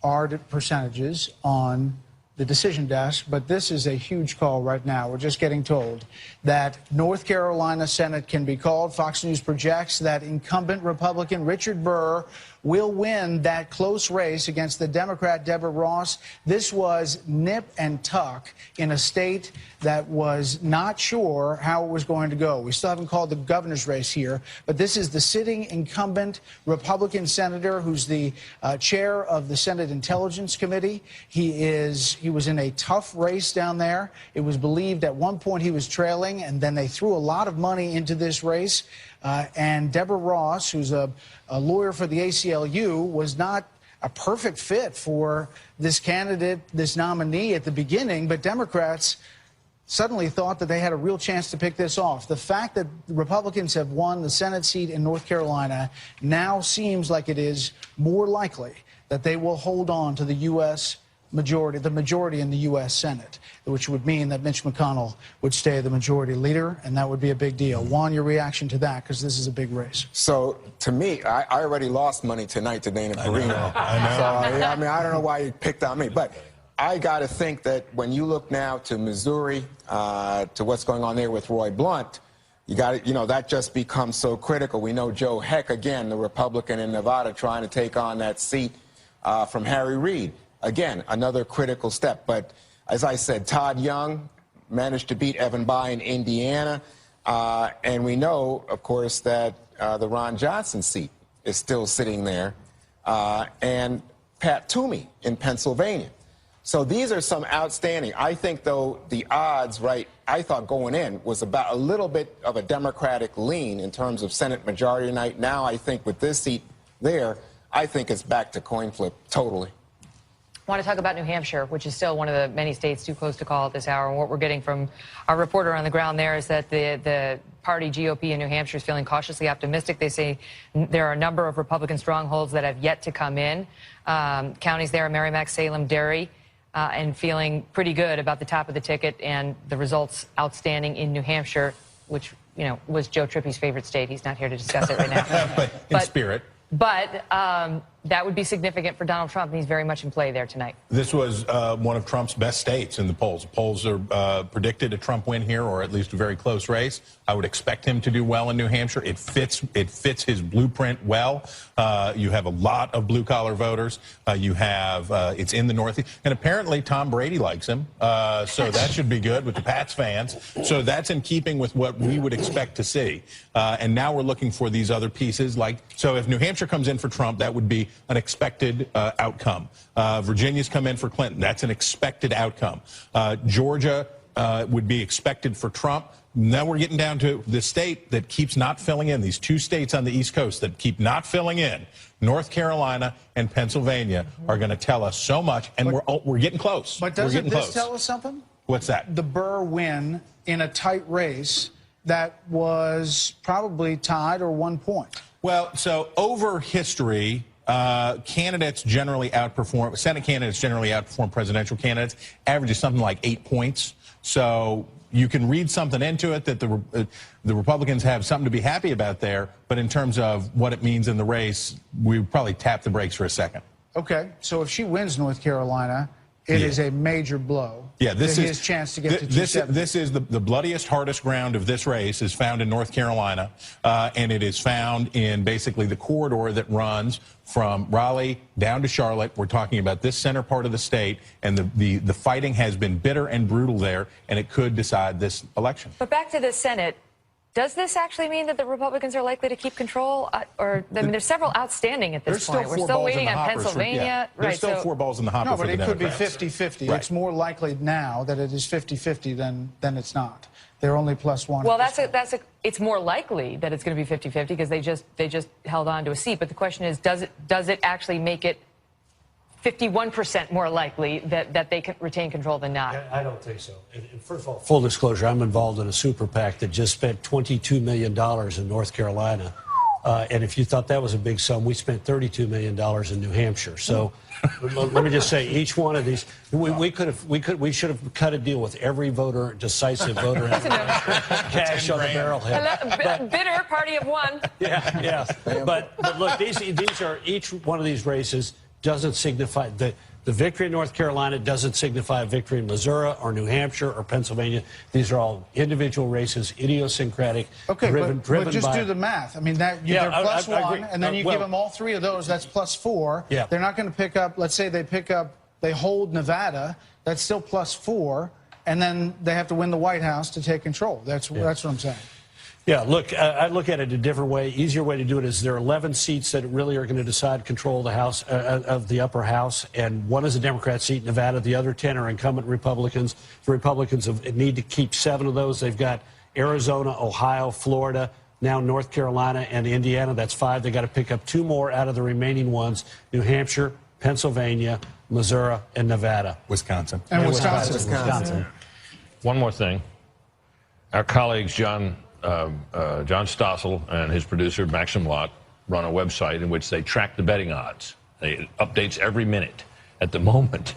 our percentages on the decision desk, but this is a huge call right now. We're just getting told that North Carolina Senate can be called. Fox News projects that incumbent Republican Richard Burr will win that close race against the Democrat Deborah Ross. This was nip and tuck in a state that was not sure how it was going to go. We still haven't called the governor's race here, but this is the sitting incumbent Republican senator who's the chair of the Senate Intelligence Committee. He was in a tough race down there. It was believed at one point he was trailing, and then they threw a lot of money into this race. And Deborah Ross, who's a lawyer for the ACLU, was not a perfect fit for this candidate, this nominee at the beginning, but Democrats suddenly thought that they had a real chance to pick this off. The fact that the Republicans have won the Senate seat in North Carolina now seems like it is more likely that they will hold on to the U.S. majority, the majority in the U.S. Senate, which would mean that Mitch McConnell would stay the majority leader, and that would be a big deal. Juan, your reaction to that, because this is a big race. So, to me, I already lost money tonight to Dana Perino. I know. So, I mean, I don't know why you picked on me, but I got to think that when you look now to Missouri, to what's going on there with Roy Blunt, you got to, that just becomes so critical. We know Joe Heck, again, the Republican in Nevada, trying to take on that seat from Harry Reid. Again, another critical step. But as I said, Todd Young managed to beat Evan Bayh in Indiana. And we know, of course, that the Ron Johnson seat is still sitting there. And Pat Toomey in Pennsylvania. So these are some outstanding. I think, though, the odds, I thought going in was about a little bit of a Democratic lean in terms of Senate majority night. Now I think with this seat there, I think it's back to coin flip totally. I want to talk about New Hampshire, which is still one of the many states too close to call at this hour. And what we're getting from our reporter on the ground there is that the party GOP in New Hampshire is feeling cautiously optimistic. They say there are a number of Republican strongholds that have yet to come in. Counties there are Merrimack, Salem, Derry. And feeling pretty good about the top of the ticket and the results outstanding in New Hampshire, which, was Joe Trippy's favorite state. He's not here to discuss it right now. But in spirit. But that would be significant for Donald Trump, and he's very much in play there tonight. This was one of Trump's best states in the polls. The polls are predicted a Trump win here, or at least a very close race. I would expect him to do well in New Hampshire. It fits his blueprint well. You have a lot of blue-collar voters. You have it's in the Northeast, and apparently Tom Brady likes him, so that should be good with the Pats fans. So that's in keeping with what we would expect to see. And now we're looking for these other pieces. So if New Hampshire comes in for Trump, that would be an expected outcome. Virginia's come in for Clinton. That's an expected outcome. Georgia would be expected for Trump. Now we're getting down to the state that keeps not filling in, these two states on the East Coast that keep not filling in. North Carolina and Pennsylvania are going to tell us so much, and we're getting close. But doesn't this tell us something? What's that? The Burr win in a tight race that was probably tied or 1 point. Well, so over history, candidates generally outperform, Senate candidates generally outperform presidential candidates, averages something like 8 points. So you can read something into it that the Republicans have something to be happy about there, but in terms of what it means in the race, we would probably tap the brakes for a second. Okay, so if she wins North Carolina, it is a major blow. Yeah, this is his chance to get to 270. This is the bloodiest, hardest ground of this race is found in North Carolina, and it is found in basically the corridor that runs from Raleigh down to Charlotte. We're talking about this center part of the state, and the fighting has been bitter and brutal there, and it could decide this election. But back to the Senate. Does this actually mean that the Republicans are likely to keep control? There's several outstanding at this point. We're still waiting on Pennsylvania. There's still 4 balls in the hopper for the Democrats. No, but it could be 50-50. Right. It's more likely now that it is 50-50 than it's not. They're only +1. Well, it's more likely that it's going to be 50-50 because they just held on to a seat. But the question is, does it actually make it 51% more likely that they can retain control than not? I don't think so. And first of all, full disclosure, I'm involved in a super PAC that just spent $22 million in North Carolina. And if you thought that was a big sum, we spent $32 million in New Hampshire. So let me just say, each one of these, we should have cut a deal with every voter, decisive voter, cash on the barrelhead. Bitter party of one. Yeah. But look, these are each one of these races doesn't signify the victory in North Carolina doesn't signify a victory in Missouri or New Hampshire or Pennsylvania. These are all individual races, idiosyncratic, driven but just by. do the math. I mean, they're +1, and then you give them all 3 of those. That's +4. Yeah. They're not going to pick up. Let's say they hold Nevada. That's still +4, and then they have to win the White House to take control. That's what I'm saying. Yeah, look, I look at it a different way. Easier way to do it is there are 11 seats that really are going to decide control of the House, of the upper house, and one is a Democrat seat in Nevada. The other 10 are incumbent Republicans. The Republicans need to keep 7 of those. They've got Arizona, Ohio, Florida, now North Carolina, and Indiana. That's 5. They've got to pick up 2 more out of the remaining ones: New Hampshire, Pennsylvania, Missouri, and Nevada. Wisconsin. And Wisconsin. One more thing. Our colleagues, John Stossel and his producer, Maxim Lott, run a website in which they track the betting odds. It updates every minute. At the moment,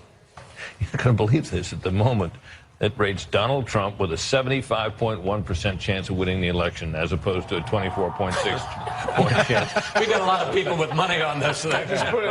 you're not going to believe this, at the moment, it rates Donald Trump with a 75.1% chance of winning the election as opposed to a 24.6 We got a lot of people with money on this thing. Just put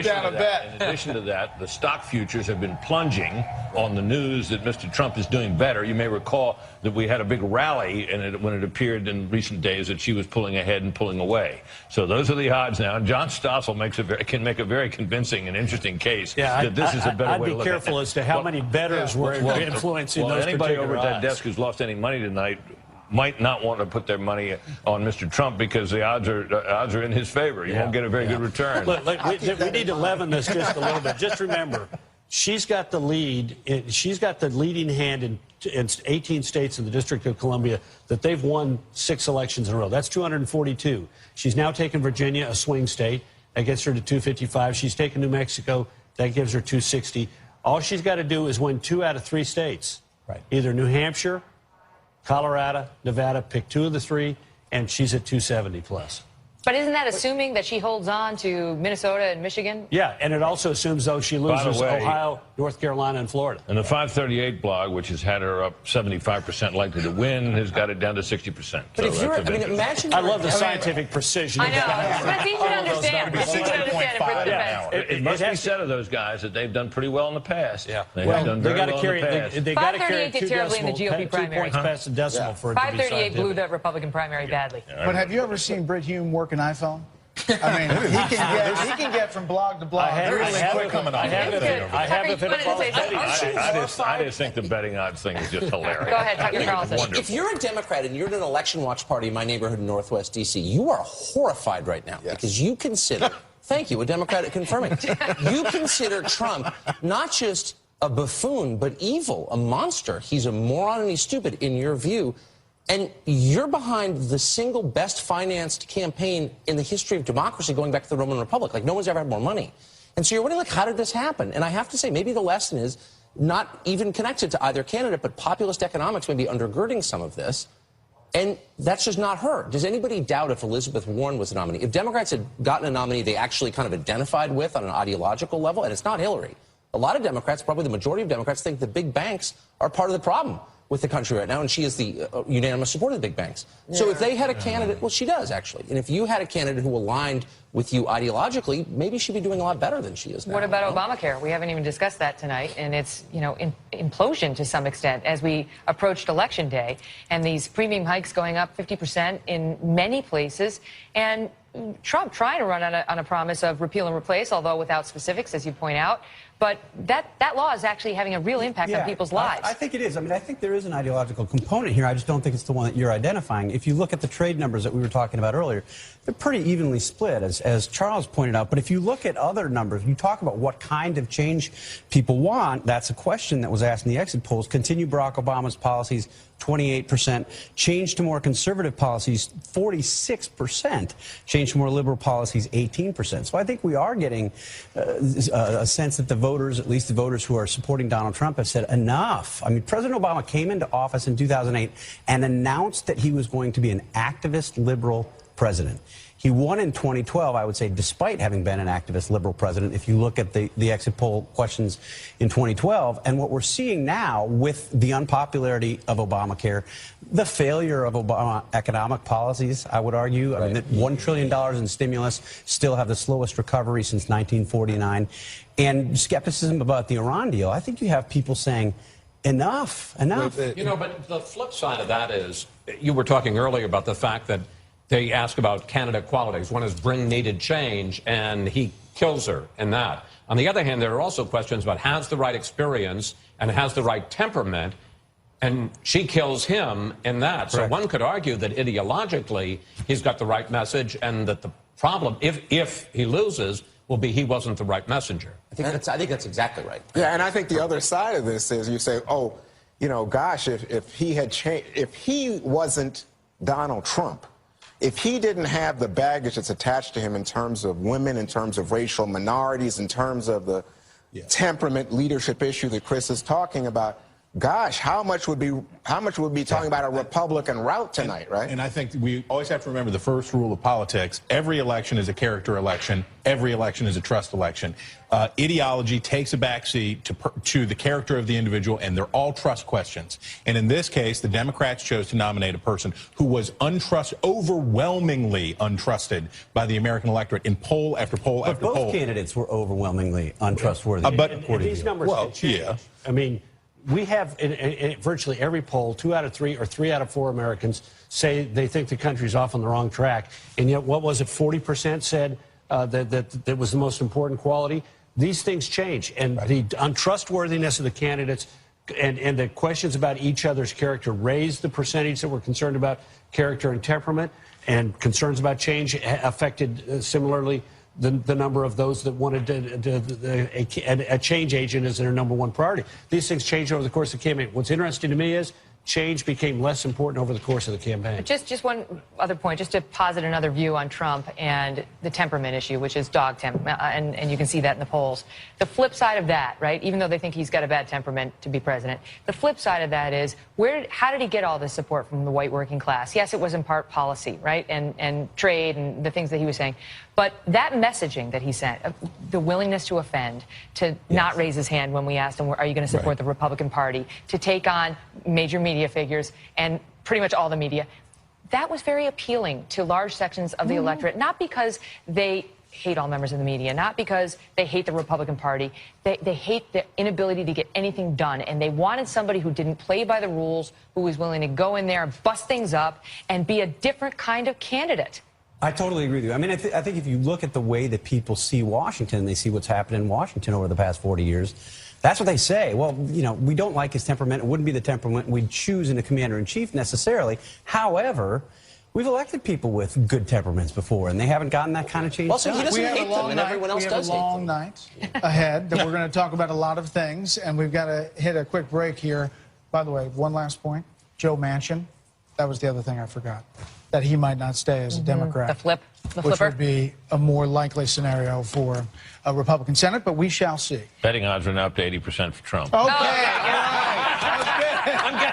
down a bet. In addition to that, the stock futures have been plunging on the news that Mr. Trump is doing better. You may recall that we had a big rally when it appeared in recent days that she was pulling ahead and pulling away. So those are the odds now. And John Stossel can make a very convincing and interesting case that this is a better way to look at it. I'd be careful as to how many bettors were influencing those anybody over at that odds. desk who's lost any money tonight might not want to put their money on Mr. Trump because the odds are in his favor. You won't get a very good return. Look, we need to leaven this just a little bit. Just remember, she's got the lead. She's got the leading hand in 18 states in the District of Columbia that they've won 6 elections in a row. That's 242. She's now taken Virginia, a swing state. That gets her to 255. She's taken New Mexico. That gives her 260. All she's got to do is win 2 out of 3 states. Right. Either New Hampshire, Colorado, Nevada, pick 2 of the 3, and she's at 270 plus. But isn't that assuming that she holds on to Minnesota and Michigan? Yeah, and it also assumes, though, she loses Ohio, North Carolina, and Florida. And the 538 blog, which has had her up 75% likely to win, has got it down to 60%. But if you're, imagine. I love the scientific precision. I know. But it's easy to understand. It's easy to understand for the defense. It must be said of those guys that they've done pretty well in the past. Yeah. They Well, have done they very got to well carry. in the past. They got to carry 538 did terribly in the GOP primary. 2 points past the decimal for it to be 538 blew scientific. the Republican primary badly. But have you ever seen Brit Hume work an iPhone? I mean, he can get from blog to blog really quick. I just think the betting odds thing is just hilarious. Go ahead, Tucker Carlson. If you're a Democrat and you're at an election watch party in my neighborhood in Northwest D.C., you are horrified right now because you consider, thank you, a Democrat at confirming, you consider Trump not just a buffoon, but evil, a monster. He's a moron and he's stupid in your view. And you're behind the single best financed campaign in the history of democracy going back to the Roman Republic. Like, no one's ever had more money. And so you're wondering, like, how did this happen? And I have to say, maybe the lesson is not even connected to either candidate, but populist economics may be undergirding some of this. And that's just not her. Does anybody doubt if Elizabeth Warren was the nominee? If Democrats had gotten a nominee they actually kind of identified with on an ideological level, and it's not Hillary. A lot of Democrats, probably the majority of Democrats, think the big banks are part of the problem with the country right now, and she is the unanimous supporter of the big banks. Yeah. So if they had a candidate, well, she does, actually. And if you had a candidate who aligned with you ideologically, maybe she'd be doing a lot better than she is now. What about Obamacare? We haven't even discussed that tonight, and it's, implosion to some extent as we approached Election Day, and these premium hikes going up 50% in many places, and Trump trying to run on a promise of repeal and replace, although without specifics, as you point out. But that law is actually having a real impact on people's lives. I think it is. I mean, I think there is an ideological component here. I just don't think it's the one that you're identifying. If you look at the trade numbers that we were talking about earlier, they're pretty evenly split, as Charles pointed out. But if you look at other numbers, you talk about what kind of change people want. That's a question that was asked in the exit polls. Continue Barack Obama's policies, 28%. Change to more conservative policies, 46%. Change to more liberal policies, 18%. So I think we are getting a sense that the voters, at least the voters who are supporting Donald Trump, have said enough. I mean, President Obama came into office in 2008 and announced that he was going to be an activist liberal president. He won in 2012, I would say, despite having been an activist liberal president, if you look at the exit poll questions in 2012. And what we're seeing now with the unpopularity of Obamacare, the failure of Obama economic policies, I would argue. I mean, that $1 trillion in stimulus, still have the slowest recovery since 1949. And skepticism about the Iran deal. I think you have people saying, enough. But the flip side of that is, you were talking earlier about the fact that they ask about candidate qualities. One is bring needed change, and he kills her in that. On the other hand, there are also questions about has the right experience and has the right temperament, and she kills him in that. So one could argue that ideologically he's got the right message, and that the problem, if he loses, will be he wasn't the right messenger. I think that's exactly right. Yeah, and I think the other side of this is you say, oh, gosh, if he had changed, if he wasn't Donald Trump, if he didn't have the baggage that's attached to him in terms of women, in terms of racial minorities, in terms of the temperament leadership issue that Chris is talking about, gosh, how much would be talking about a Republican rout tonight, right? And I think we always have to remember the first rule of politics: every election is a character election. Every election is a trust election. Ideology takes a backseat to the character of the individual, and they're all trust questions. And in this case, the Democrats chose to nominate a person who was overwhelmingly untrusted by the American electorate in poll after poll after poll. Both candidates were overwhelmingly untrustworthy. And these numbers can change. Yeah. I mean, we have in virtually every poll, 2 out of 3 or 3 out of 4 Americans say they think the country's off on the wrong track. And yet, what was it, 40% said that was the most important quality? These things change. And the untrustworthiness of the candidates and the questions about each other's character raised the percentage that were concerned about character and temperament, and concerns about change affected similarly the number of those that wanted a change agent as their #1 priority. These things change over the course of the campaign. What's interesting to me is change became less important over the course of the campaign. Just one other point, just to posit another view on Trump and the temperament issue, which is dog temp, and you can see that in the polls. The flip side of that, right, even though they think he's got a bad temperament to be president, the flip side of that is, how did he get all this support from the white working class? Yes, it was in part policy, right, and trade and the things that he was saying. But that messaging that he sent, the willingness to offend, to not raise his hand when we asked him, are you going to support the Republican Party, to take on major media figures and pretty much all the media, that was very appealing to large sections of the electorate, not because they hate all members of the media, not because they hate the Republican Party. They hate the inability to get anything done, and they wanted somebody who didn't play by the rules, who was willing to go in there and bust things up and be a different kind of candidate. I totally agree with you. I mean, I think if you look at the way that people see Washington, they see what's happened in Washington over the past 40 years, that's what they say. Well, you know, we don't like his temperament. It wouldn't be the temperament we'd choose in a commander-in-chief necessarily. However, we've elected people with good temperaments before, and they haven't gotten that kind of change. Well, so he doesn't hate them, and everyone else does hate them. We have a long night ahead that we're going to talk about a lot of things, and we've got to hit a quick break here. By the way, one last point. Joe Manchin, that was the other thing I forgot, that he might not stay as a Democrat. The which flipper. would be a more likely scenario for a Republican Senate, but we shall see. Betting odds are now up to 80% for Trump. Okay, all right.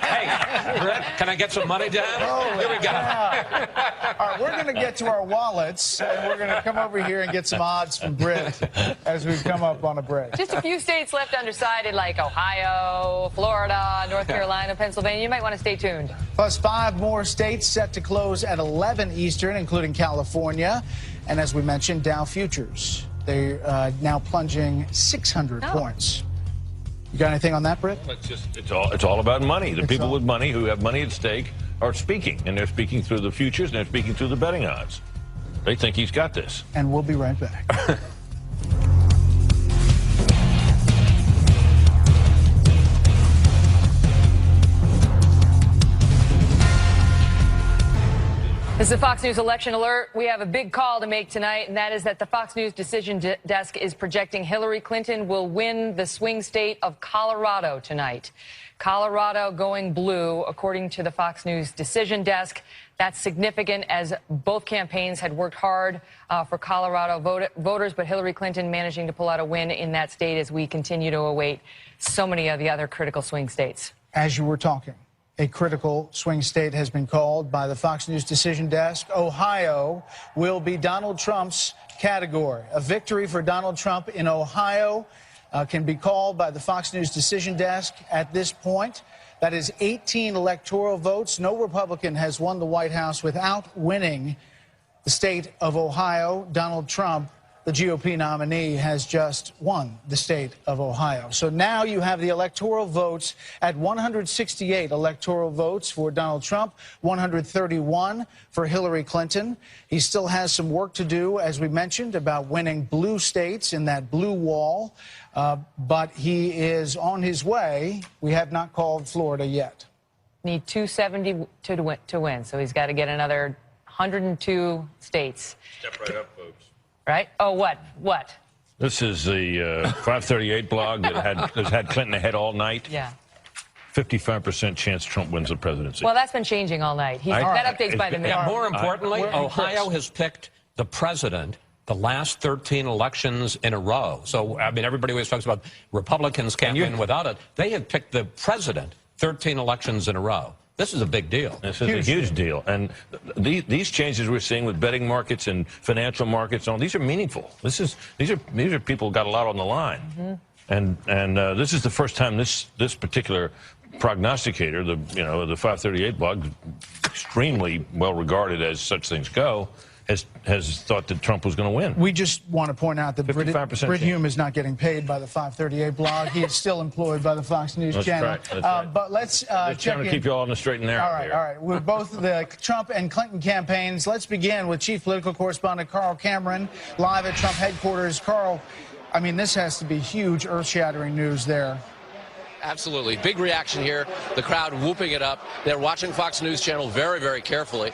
Hey, Brett, can I get some money down? Here we go. Yeah. All right, we're going to get to our wallets, and we're going to come over here and get some odds from Britt as we come up on a break. Just a few states left undecided, like Ohio, Florida, North Carolina, Pennsylvania. You might want to stay tuned. Plus 5 more states set to close at 11 Eastern, including California. And as we mentioned, Dow futures, they're now plunging 600 points. You got anything on that, Britt? It's all about money. The people with money who have money at stake are speaking, and they're speaking through the futures, and they're speaking through the betting odds. They think he's got this. And we'll be right back. This is the Fox News Election Alert. We have a big call to make tonight, and that is that the Fox News decision desk is projecting Hillary Clinton will win the swing state of Colorado tonight. Colorado going blue, according to the Fox News decision desk. That's significant, as both campaigns had worked hard for Colorado voters, but Hillary Clinton managing to pull out a win in that state as we continue to await so many of the other critical swing states. As you were talking, a critical swing state has been called by the Fox News decision desk. Ohio will be Donald Trump's category. A victory for Donald Trump in Ohio can be called by the Fox News decision desk at this point. That is 18 electoral votes. No Republican has won the White House without winning the state of Ohio. Donald Trump, the GOP nominee, has just won the state of Ohio. So now you have the electoral votes at 168 electoral votes for Donald Trump, 131 for Hillary Clinton. He still has some work to do, as we mentioned, about winning blue states in that blue wall. But he is on his way. We have not called Florida yet. Need 270 to win, so he's got to get another 102 states. Step right up, folks. Right? Oh, what? This is the 538 blog that has had Clinton ahead all night. Yeah. 55% chance Trump wins the presidency. Well, that's been changing all night. That updates by the minute. More importantly, Ohio has picked the president the last 13 elections in a row. So, I mean, everybody always talks about Republicans can't win without it. They have picked the president 13 elections in a row. This is a big deal. This is a huge deal. And these changes we're seeing with betting markets and financial markets, and all these are meaningful. These are people who got a lot on the line. Mm-hmm. And this is the first time this particular prognosticator, the 538 blog, extremely well regarded as such things go, has thought that Trump was going to win. We just want to point out that Brit chance. Hume is not getting paid by the 538 blog. He is still employed by the Fox News channel. Right, that's right. But let's just check trying to in. keep you all on the straight and narrow. All right, here. all right. With both the Trump and Clinton campaigns, let's begin with Chief Political Correspondent Carl Cameron, live at Trump headquarters. Carl, I mean, this has to be huge, earth-shattering news there. Absolutely. Big reaction here. The crowd whooping it up. They're watching Fox News Channel very, very carefully.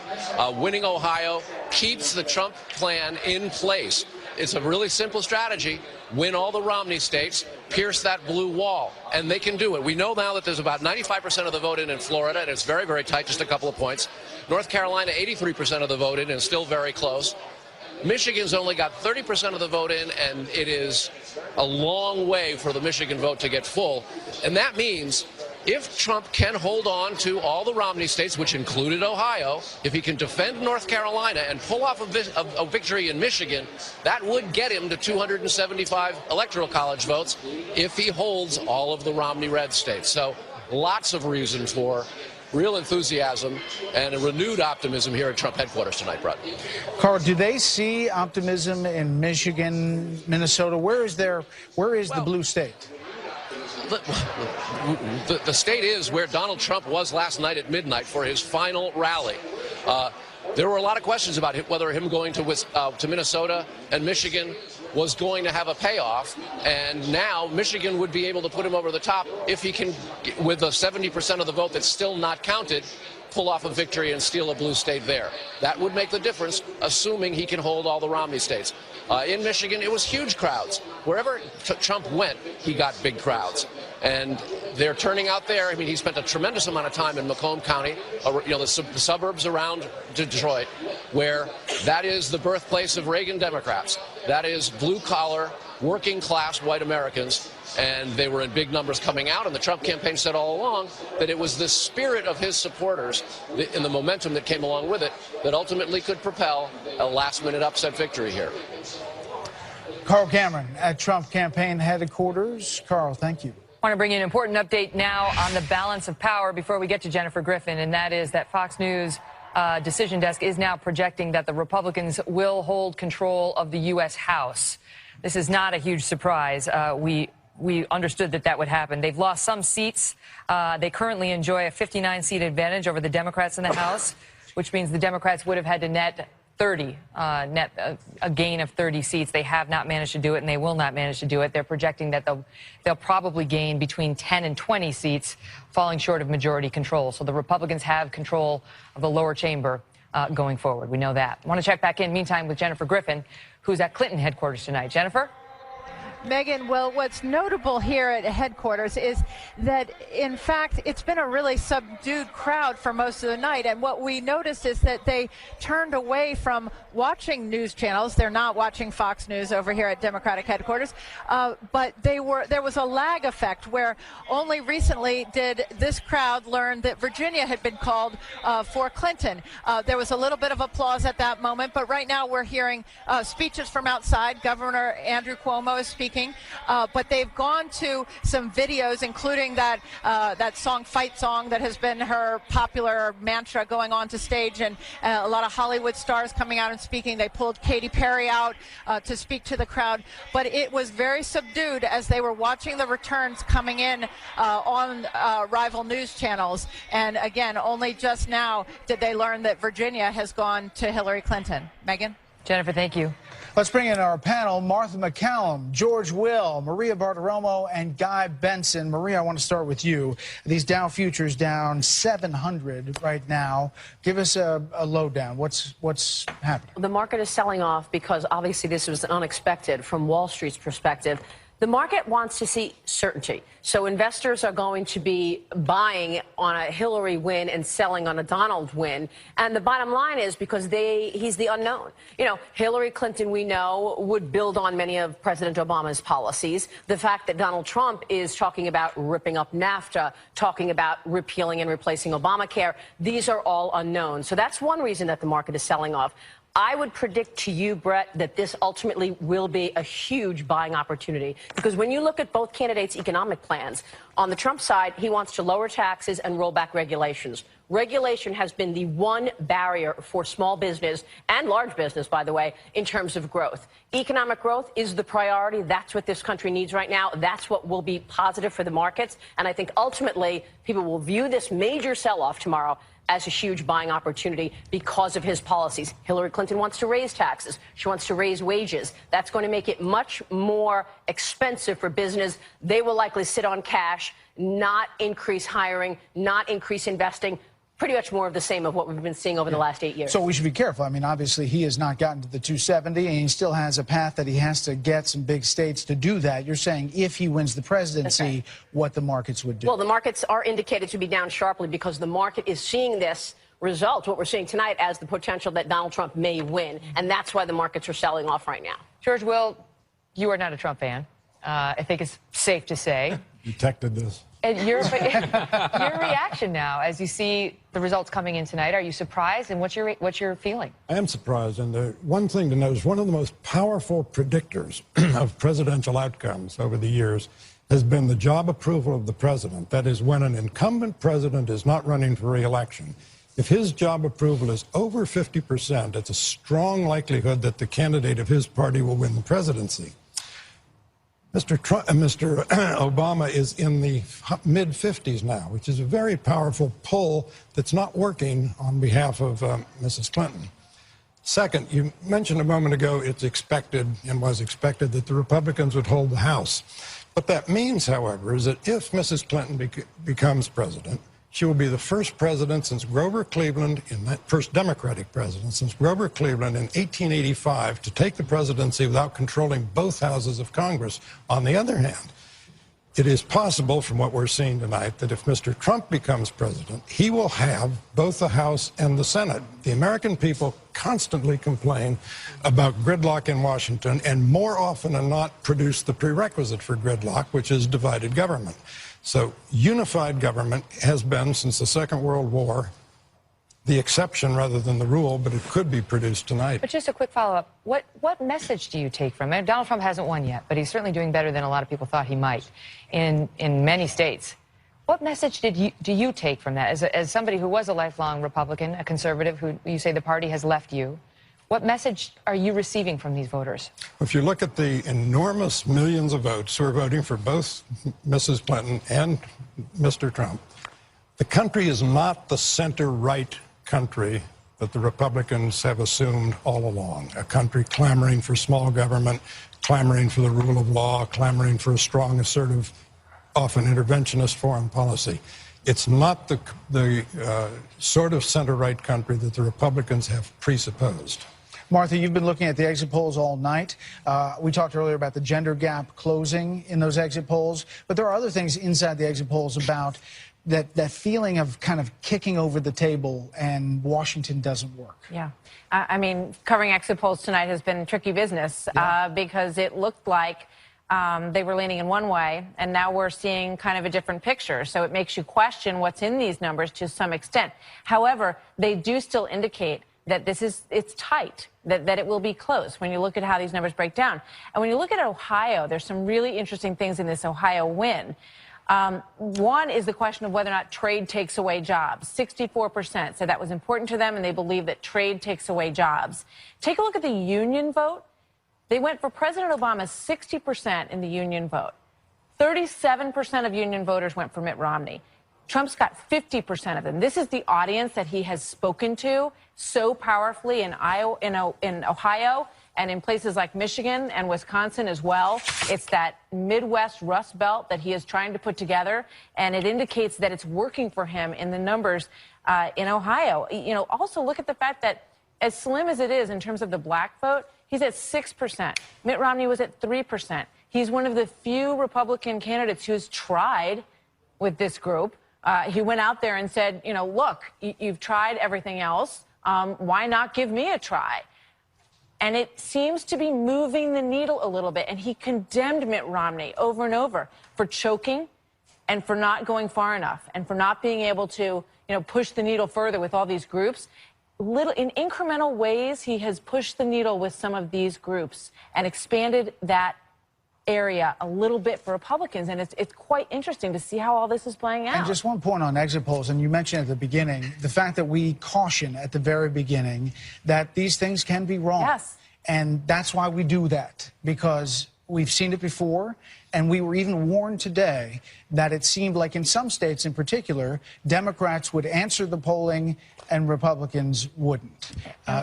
Winning Ohio keeps the Trump plan in place. It's a really simple strategy. Win all the Romney states, pierce that blue wall, and they can do it. We know now that there's about 95% of the vote in Florida, and it's very, very tight, just a couple of points. North Carolina, 83% of the vote in, and still very close. Michigan's only got 30% of the vote in, and it is a long way for the Michigan vote to get full. And that means if Trump can hold on to all the Romney states, which included Ohio, if he can defend North Carolina and pull off a victory in Michigan, that would get him to 275 Electoral College votes if he holds all of the Romney red states. So lots of reason for real enthusiasm and a renewed optimism here at Trump headquarters tonight, Brett. Carl, do they see optimism in Michigan, Minnesota? Where is the blue state? The state is where Donald Trump was last night at midnight for his final rally. There were a lot of questions about whether him going to Minnesota and Michigan was going to have a payoff, and now Michigan would be able to put him over the top if he can, with the 70% of the vote that's still not counted, pull off a victory and steal a blue state there. That would make the difference, assuming he can hold all the Romney states. In Michigan, it was huge crowds. Wherever Trump went, he got big crowds. And they're turning out there. I mean, he spent a tremendous amount of time in Macomb County, the suburbs around Detroit, where that is the birthplace of Reagan Democrats. That is blue-collar, working-class white Americans. And they were in big numbers coming out, and the Trump campaign said all along that it was the spirit of his supporters and the momentum that came along with it that ultimately could propel a last-minute upset victory here. Carl Cameron at Trump campaign headquarters. Carl, thank you. I want to bring you an important update now on the balance of power before we get to Jennifer Griffin, and that is that Fox News decision desk is now projecting that the Republicans will hold control of the U.S. House. This is not a huge surprise. We understood that would happen. They've lost some seats. They currently enjoy a 59-seat advantage over the Democrats in the House, which means the Democrats would have had to net 30, a gain of 30 seats. They have not managed to do it, and they will not manage to do it. They're projecting that they'll probably gain between 10 and 20 seats, falling short of majority control. So the Republicans have control of the lower chamber going forward. We know that. I want to check back in, meantime, with Jennifer Griffin, who's at Clinton headquarters tonight. Jennifer? Megan, well, what's notable here at headquarters is that, in fact, it's been a really subdued crowd for most of the night. And what we noticed is that they turned away from watching news channels. They're not watching Fox News over here at Democratic headquarters. But there was a lag effect where only recently did this crowd learn that Virginia had been called for Clinton. There was a little bit of applause at that moment. But right now we're hearing speeches from outside. Governor Andrew Cuomo is speaking. But they've gone to some videos, including that song, Fight Song, that has been her popular mantra going on to stage, and a lot of Hollywood stars coming out and speaking. They pulled Katy Perry out to speak to the crowd. But it was very subdued as they were watching the returns coming in on rival news channels. And again, only just now did they learn that Virginia has gone to Hillary Clinton. Megan? Jennifer, thank you. Let's bring in our panel, Martha McCallum, George Will, Maria Bartiromo, and Guy Benson. Maria, I want to start with you. These Dow futures down 700 right now. Give us a lowdown. What's happening? The market is selling off because obviously this was unexpected from Wall Street's perspective. The market wants to see certainty. So investors are going to be buying on a Hillary win and selling on a Donald win. And the bottom line is because he's the unknown. You know, Hillary Clinton, we know, would build on many of President Obama's policies. The fact that Donald Trump is talking about ripping up NAFTA, talking about repealing and replacing Obamacare, these are all unknown. So that's one reason that the market is selling off. I would predict to you, Brett, that this ultimately will be a huge buying opportunity. Because when you look at both candidates' economic plans, on the Trump side, he wants to lower taxes and roll back regulations. Regulation has been the one barrier for small business and large business, by the way, in terms of growth. Economic growth is the priority. That's what this country needs right now. That's what will be positive for the markets. And I think ultimately people will view this major sell-off tomorrow as a huge buying opportunity because of his policies. Hillary Clinton wants to raise taxes. She wants to raise wages. That's going to make it much more expensive for business. They will likely sit on cash, not increase hiring, not increase investing. Pretty much more of the same of what we've been seeing over the last 8 years. So we should be careful. I mean, obviously, he has not gotten to the 270, and he still has a path that he has to get some big states to do that. You're saying if he wins the presidency, what the markets would do. Well, the markets are indicated to be down sharply because the market is seeing this result, what we're seeing tonight, as the potential that Donald Trump may win. And that's why the markets are selling off right now. George Will, you are not a Trump fan. I think it's safe to say. Detected this. And your reaction now as you see the results coming in tonight, are you surprised, and what's your feeling? I am surprised, and the one thing to note is one of the most powerful predictors of presidential outcomes over the years has been the job approval of the president. That is, when an incumbent president is not running for re-election, if his job approval is over 50%, it's a strong likelihood that the candidate of his party will win the presidency. Mr. Obama is in the mid-50s now, which is a very powerful pull that's not working on behalf of Mrs. Clinton. Second, you mentioned a moment ago it's expected and was expected that the Republicans would hold the House. What that means, however, is that if Mrs. Clinton becomes president, she will be the first president since Grover Cleveland, first Democratic president since Grover Cleveland in 1885 to take the presidency without controlling both houses of Congress. On the other hand, it is possible from what we're seeing tonight that if Mr. Trump becomes president, he will have both the House and the Senate. The American people constantly complain about gridlock in Washington and more often than not produce the prerequisite for gridlock, which is divided government. So unified government has been, since the Second World War, the exception rather than the rule, but it could be produced tonight. But just a quick follow-up. What message do you take from it? Donald Trump hasn't won yet, but he's certainly doing better than a lot of people thought he might in many states. What message do you take from that? As somebody who was a lifelong Republican, a conservative, who you say the party has left you, what message are you receiving from these voters? If you look at the enormous millions of votes who are voting for both Mrs. Clinton and Mr. Trump, the country is not the center-right country that the Republicans have assumed all along. A country clamoring for small government, clamoring for the rule of law, clamoring for a strong, assertive, often interventionist foreign policy. It's not the sort of center-right country that the Republicans have presupposed. Martha, you've been looking at the exit polls all night. We talked earlier about the gender gap closing in those exit polls, but there are other things inside the exit polls about that feeling of kind of kicking over the table and Washington doesn't work. Yeah. I mean, covering exit polls tonight has been tricky business because it looked like they were leaning in one way, and now we're seeing kind of a different picture. So it makes you question what's in these numbers to some extent. However, they do still indicate that it's tight, that it will be close when you look at how these numbers break down. And when you look at Ohio, there's some really interesting things in this Ohio win. One is the question of whether or not trade takes away jobs. 64% said that was important to them, and they believe that trade takes away jobs. Take a look at the union vote. They went for President Obama 60% in the union vote. 37% of union voters went for Mitt Romney. Trump's got 50% of them. This is the audience that he has spoken to so powerfully in Ohio and in places like Michigan and Wisconsin as well. It's that Midwest Rust Belt that he is trying to put together, and it indicates that it's working for him in the numbers in Ohio. You know, also look at the fact that as slim as it is in terms of the black vote, he's at 6%. Mitt Romney was at 3%. He's one of the few Republican candidates who's tried with this group. He went out there and said, you know, look, you've tried everything else. Why not give me a try? And it seems to be moving the needle a little bit. And he condemned Mitt Romney over and over for choking and for not going far enough and for not being able to, you know, push the needle further with all these groups. In incremental ways, he has pushed the needle with some of these groups and expanded that area a little bit for Republicans. And it's quite interesting to see how all this is playing out. And just one point on exit polls, and you mentioned at the beginning, the fact that we caution at the very beginning that these things can be wrong. Yes. And that's why we do that, because we've seen it before, and we were even warned today that it seemed like in some states in particular, Democrats would answer the polling and Republicans wouldn't.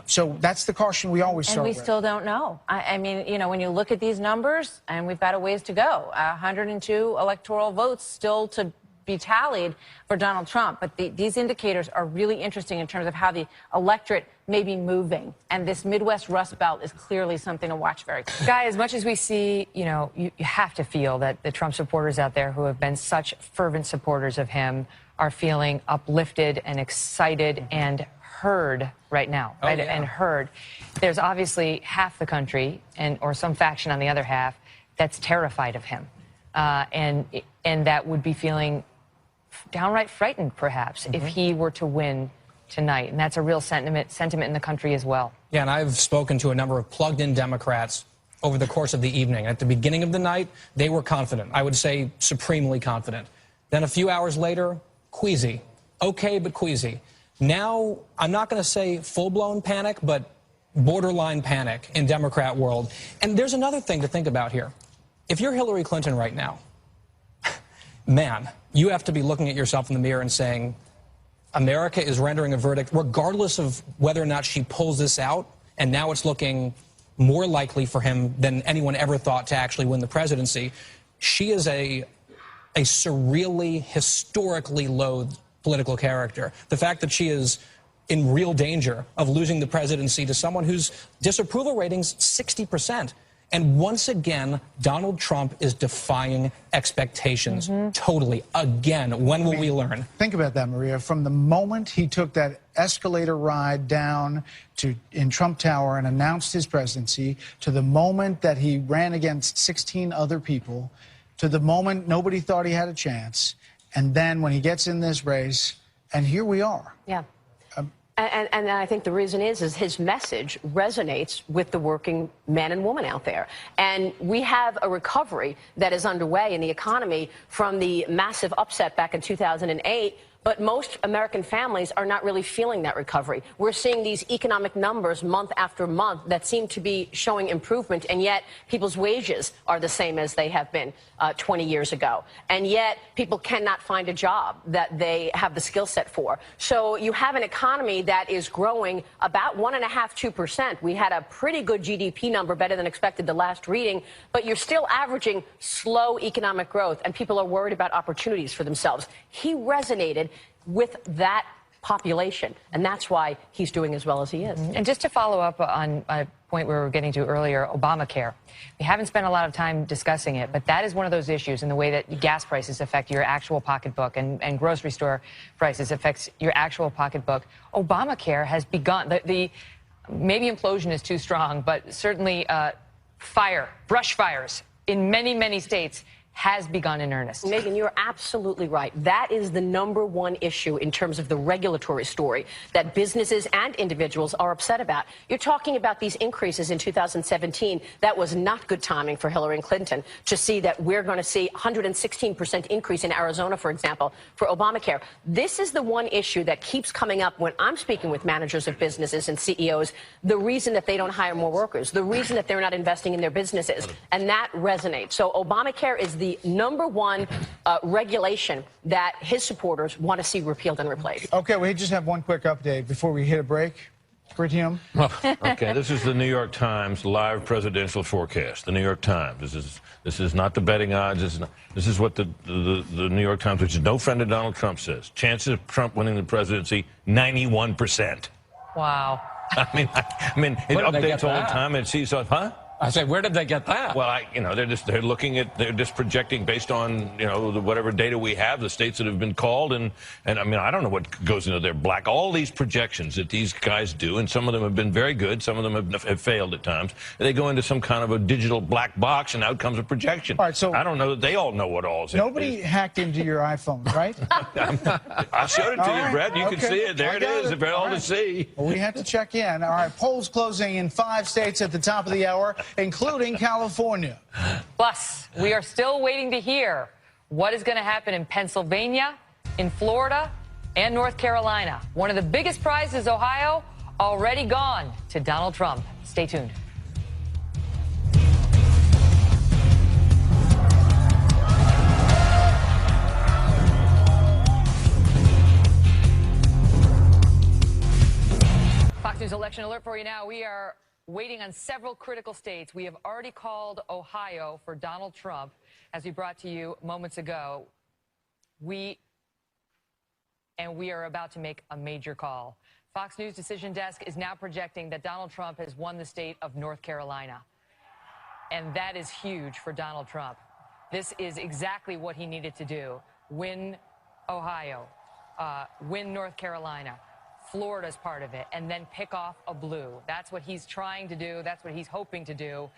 So that's the caution we always start with. And we still don't know. I mean, you know, when you look at these numbers, and we've got a ways to go, 102 electoral votes still to be tallied for Donald Trump. But these indicators are really interesting in terms of how the electorate may be moving. And this Midwest Rust Belt is clearly something to watch very closely. Guy, as much as we see, you know, you have to feel that the Trump supporters out there who have been such fervent supporters of him are feeling uplifted and excited and heard right now, right? And heard. There's obviously half the country or some faction on the other half that's terrified of him. And that would be feeling downright frightened, perhaps, if he were to win tonight. And that's a real sentiment in the country as well. Yeah, and I've spoken to a number of plugged-in Democrats over the course of the evening. At the beginning of the night, they were confident. I would say supremely confident. Then a few hours later, queasy. Okay, but queasy. Now, I'm not going to say full-blown panic, but borderline panic in Democrat world. And there's another thing to think about here. If you're Hillary Clinton right now, man, you have to be looking at yourself in the mirror and saying, America is rendering a verdict, regardless of whether or not she pulls this out, and now it's looking more likely for him than anyone ever thought to actually win the presidency. She is a surreally, historically loathed political character. The fact that she is in real danger of losing the presidency to someone whose disapproval rating's 60%. And once again, Donald Trump is defying expectations. Totally. Again, when will we learn? Think about that, Maria. From the moment he took that escalator ride down in Trump Tower and announced his presidency, to the moment that he ran against 16 other people, to the moment nobody thought he had a chance, and then when he gets in this race, and here we are. Yeah. And I think the reason is his message resonates with the working man and woman out there. And we have a recovery that is underway in the economy from the massive upset back in 2008. But most American families are not really feeling that recovery. We're seeing these economic numbers month after month that seem to be showing improvement, and yet people's wages are the same as they have been 20 years ago. And yet people cannot find a job that they have the skill set for. So you have an economy that is growing about 1.5%, 2%. We had a pretty good GDP number, better than expected the last reading, but you're still averaging slow economic growth, and people are worried about opportunities for themselves. He resonated with that population, and that's why he's doing as well as he is. And just to follow up on a point we were getting to earlier, Obamacare. We haven't spent a lot of time discussing it, but that is one of those issues in the way that gas prices affect your actual pocketbook and grocery store prices affects your actual pocketbook. Obamacare has begun. Maybe implosion is too strong, but certainly brush fires in many, many states has begun in earnest. Megan, you're absolutely right. That is the #1 issue in terms of the regulatory story that businesses and individuals are upset about. You're talking about these increases in 2017. That was not good timing for Hillary Clinton to see that we're going to see 116% increase in Arizona, for example, for Obamacare. This is the one issue that keeps coming up when I'm speaking with managers of businesses and CEOs, the reason that they don't hire more workers, the reason that they're not investing in their businesses, and that resonates. So Obamacare is the #1 regulation that his supporters want to see repealed and replaced. Okay, we just have one quick update before we hit a break. Britium. Okay, this is the New York Times live presidential forecast. The New York Times. This is not the betting odds. This is what the New York Times, which is no friend of Donald Trump, says. Chances of Trump winning the presidency, 91%. Wow. I mean, it updates all the time. It sees, huh? I say, where did they get that? Well, they're just projecting based on, whatever data we have, the states that have been called. And I mean, I don't know what goes into their black. All these projections that these guys do, and some of them have been very good, some of them have failed at times. They go into some kind of a digital black box, and out comes a projection. All right, so I don't know that they all know what all is. Nobody hacked into your iPhone, right? I showed it to you, right. Brett. You Okay. can see it. There I it got is. it. It's all All to right. see. Well, we have to check in. All right, polls closing in 5 states at the top of the hour, including California. Plus, we are still waiting to hear what is going to happen in Pennsylvania, in Florida, and North Carolina. One of the biggest prizes, Ohio, already gone to Donald Trump. Stay tuned. Fox News election alert for you now. We are waiting on several critical states. We have already called Ohio for Donald Trump, as we brought to you moments ago. We are about to make a major call. Fox News Decision Desk is now projecting that Donald Trump has won the state of North Carolina. And that is huge for Donald Trump. This is exactly what he needed to do. Win Ohio, win North Carolina. Florida's part of it, and then pick off a blue. That's what he's trying to do. That's what he's hoping to do.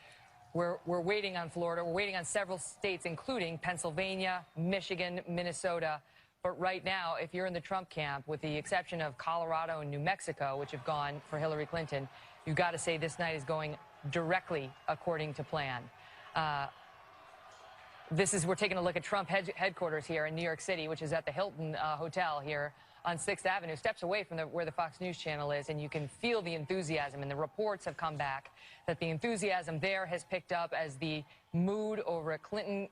We're waiting on Florida. We're waiting on several states, including Pennsylvania, Michigan, Minnesota. But right now, if you're in the Trump camp, with the exception of Colorado and New Mexico, which have gone for Hillary Clinton, you've got to say this night is going directly according to plan. We're taking a look at Trump headquarters here in New York City, which is at the Hilton Hotel here on 6th Avenue, steps away from where the Fox News channel is, and you can feel the enthusiasm, and the reports have come back that the enthusiasm there has picked up as the mood over at Clinton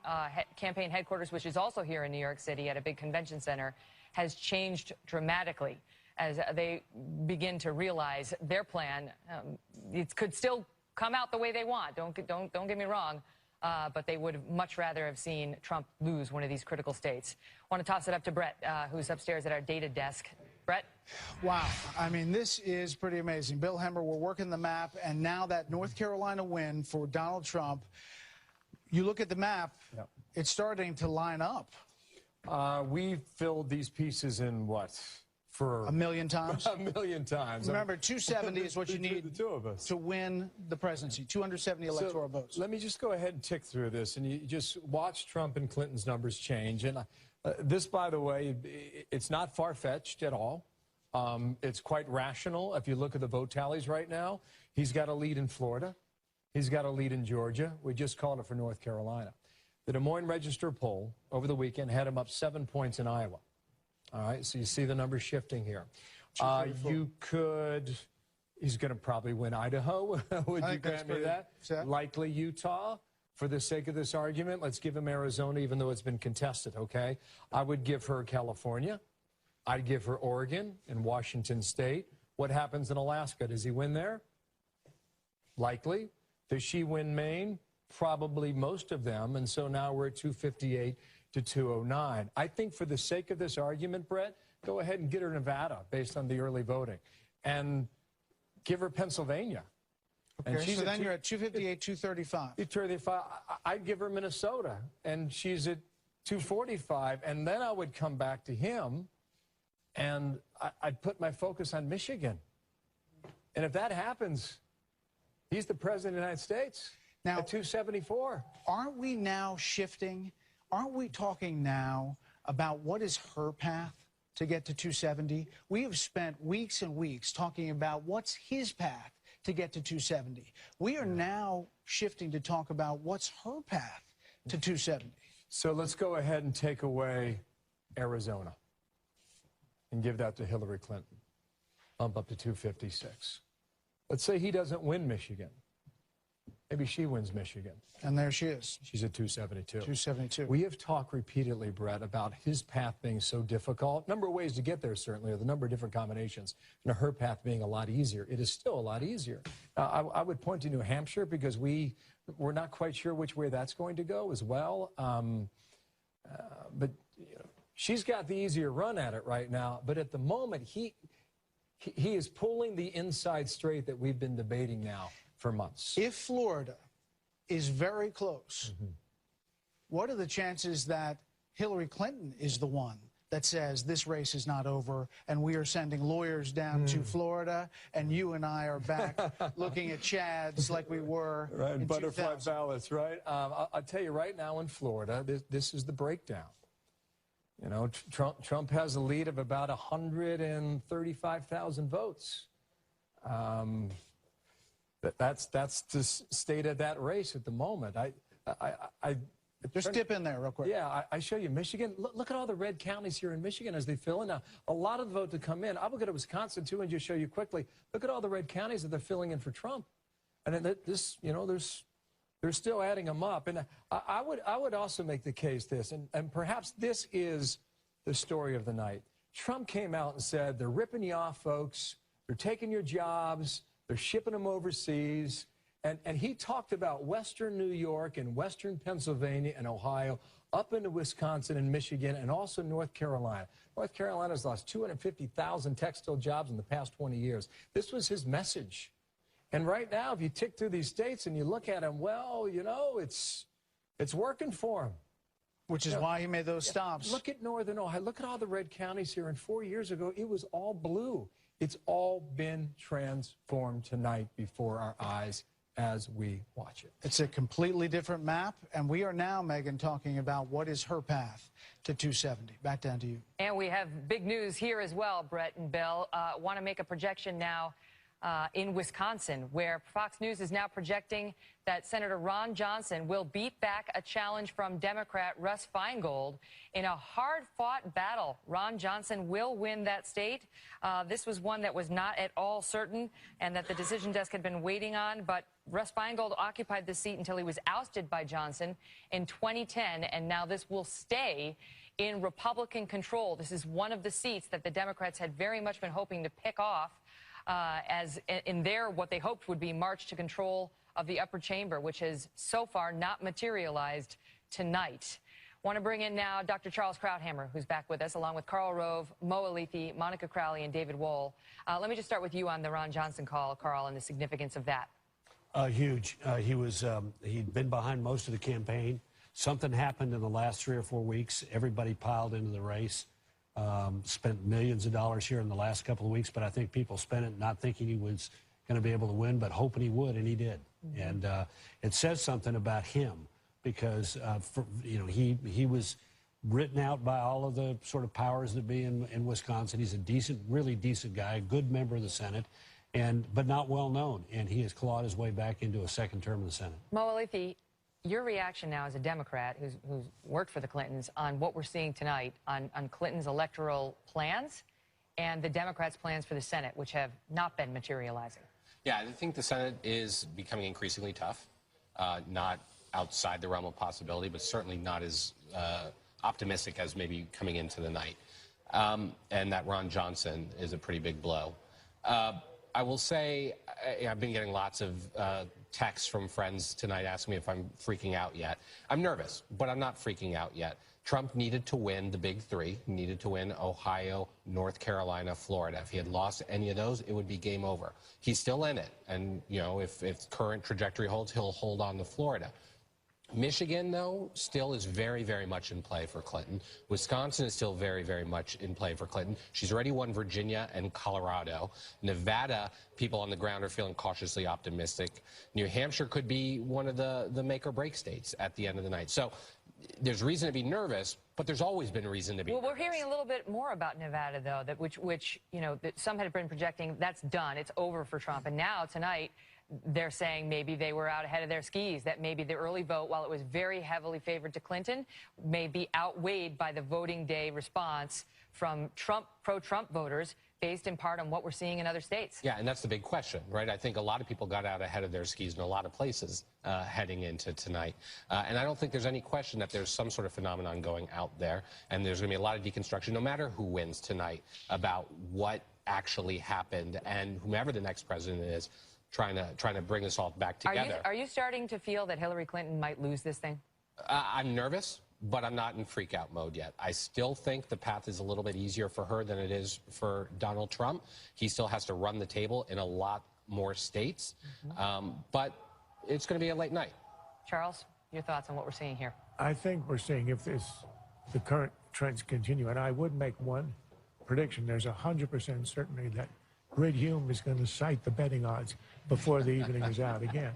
campaign headquarters, which is also here in New York City at a big convention center, has changed dramatically as they begin to realize their plan. It could still come out the way they want. Don't get me wrong. But they would much rather have seen Trump lose one of these critical states. I want to toss it up to Brett, who's upstairs at our data desk. Brett? Wow. I mean, this is pretty amazing. Bill Hemmer, we're working the map, and now that North Carolina win for Donald Trump, you look at the map, it's starting to line up. We filled these pieces in what? For a million times? A million times. Remember, 270 is what you need the two of us to win the presidency, 270 electoral votes. Let me just go ahead and tick through this, and you just watch Trump and Clinton's numbers change. And this, by the way, it's not far-fetched at all. It's quite rational. If you look at the vote tallies right now, he's got a lead in Florida. He's got a lead in Georgia. We just called it for North Carolina. The Des Moines Register poll over the weekend had him up 7 points in Iowa. All right, so you see the numbers shifting here. He's going to probably win Idaho. Would you grant me that? Likely Utah. For the sake of this argument, let's give him Arizona, even though it's been contested, okay? I would give her California. I'd give her Oregon and Washington State. What happens in Alaska? Does he win there? Likely. Does she win Maine? Probably most of them. And so now we're at 258 to 209. I think for the sake of this argument, Brett, go ahead and get her Nevada based on the early voting. And give her Pennsylvania. Okay, so then you're at 258, 235. 235. I'd give her Minnesota, and she's at 245. And then I would come back to him, and I'd put my focus on Michigan. And if that happens, he's the president of the United States now, at 274. Aren't we now shifting? Aren't we talking now about what is her path to get to 270? We have spent weeks and weeks talking about what's his path to get to 270. We are now shifting to talk about what's her path to 270. So let's go ahead and take away Arizona and give that to Hillary Clinton. Bump up to 256. Let's say he doesn't win Michigan. Maybe she wins Michigan. And there she is. She's at 272. 272. We have talked repeatedly, Brett, about his path being so difficult. Number of ways to get there, certainly, or the number of different combinations. And her path being a lot easier. It is still a lot easier. I would point to New Hampshire because we're not quite sure which way that's going to go as well. But you know, she's got the easier run at it right now. But at the moment, he is pulling the inside straight that we've been debating now for months. If Florida is very close. What are the chances that Hillary Clinton is the one that says this race is not over and we are sending lawyers down to Florida and you and I are back looking at Chads like we were in butterfly 2000? ballots, right? I'll tell you right now in Florida, this is the breakdown. You know, Trump has a lead of about 135,000 votes. That's the state of that race at the moment. Just dip in there real quick. Yeah, I show you Michigan. Look at all the red counties here in Michigan as they fill in. Now, a lot of the vote to come in. I will go to Wisconsin too and just show you quickly. Look at all the red counties that they're filling in for Trump, and this, you know, they're still adding them up. And I would also make the case this, and perhaps this is the story of the night. Trump came out and said they're ripping you off, folks. They're taking your jobs. They're shipping them overseas. And he talked about Western New York and Western Pennsylvania and Ohio, up into Wisconsin and Michigan, and also North Carolina. North Carolina's lost 250,000 textile jobs in the past 20 years. This was his message. And right now, if you tick through these states and you look at them, well, you know, it's working for him. Which is why he made those stops. Look at Northern Ohio. Look at all the red counties here. And 4 years ago, it was all blue. It's all been transformed tonight before our eyes as we watch it. It's a completely different map, and we are now, Megyn, talking about what is her path to 270. Back down to you. And we have big news here as well, Brett and Bill. Want to make a projection now in Wisconsin, where Fox News is now projecting that Senator Ron Johnson will beat back a challenge from Democrat Russ Feingold in a hard-fought battle. Ron Johnson will win that state. This was one that was not at all certain and that the decision desk had been waiting on, but Russ Feingold occupied the seat until he was ousted by Johnson in 2010, and now this will stay in Republican control. This is one of the seats that the Democrats had very much been hoping to pick off as in their, what they hoped would be march to control of the upper chamber, which has so far not materialized tonight. Want to bring in now Dr. Charles Krauthammer, who's back with us, along with Karl Rove, Mo Elleithee, Monica Crowley, and David Wohl. Let me just start with you on the Ron Johnson call, Karl, and the significance of that. Huge. He'd been behind most of the campaign. Something happened in the last 3 or 4 weeks. Everybody piled into the race. Spent millions of dollars here in the last couple of weeks, but I think people spent it not thinking he was going to be able to win, but hoping he would, and he did. And it says something about him because, he was written out by all of the sort of powers that be in Wisconsin. He's a decent, really decent guy, a good member of the Senate, but not well known. And he has clawed his way back into a second term in the Senate. Mo Elleithee, your reaction now as a Democrat who's worked for the Clintons on what we're seeing tonight on Clinton's electoral plans and the Democrats' plans for the Senate, which have not been materializing. Yeah, I think the Senate is becoming increasingly tough, not outside the realm of possibility, but certainly not as optimistic as maybe coming into the night. And that Ron Johnson is a pretty big blow. I will say I've been getting lots of texts from friends tonight asking me if I'm freaking out yet. I'm nervous, but I'm not freaking out yet. Trump needed to win the big three. He needed to win Ohio, North Carolina, Florida. If he had lost any of those, it would be game over. He's still in it. And, you know, if current trajectory holds, he'll hold on to Florida. Michigan, though, still is very, very much in play for Clinton. Wisconsin is still very, very much in play for Clinton. She's already won Virginia and Colorado. Nevada, people on the ground are feeling cautiously optimistic. New Hampshire could be one of the make-or-break states at the end of the night. So there's reason to be nervous, but there's always been reason to be nervous. We're hearing a little bit more about Nevada, though, that which you know, that some had been projecting that's done. It's over for Trump. And now, tonight, they're saying maybe they were out ahead of their skis, that maybe the early vote, while it was very heavily favored to Clinton, may be outweighed by the voting day response from pro-Trump voters, based in part on what we're seeing in other states. Yeah, and that's the big question, right? I think a lot of people got out ahead of their skis in a lot of places heading into tonight. And I don't think there's any question that there's some sort of phenomenon going out there, and there's going to be a lot of deconstruction, no matter who wins tonight, about what actually happened, and whomever the next president is, trying to bring us all back together. Are you starting to feel that Hillary Clinton might lose this thing? I'm nervous, but I'm not in freak-out mode yet. I still think the path is a little bit easier for her than it is for Donald Trump. He still has to run the table in a lot more states, but it's going to be a late night. Charles, your thoughts on what we're seeing here? I think we're seeing, if the current trends continue, and I would make one prediction, there's 100% certainty that Grid Hume is going to cite the betting odds before the evening is out again.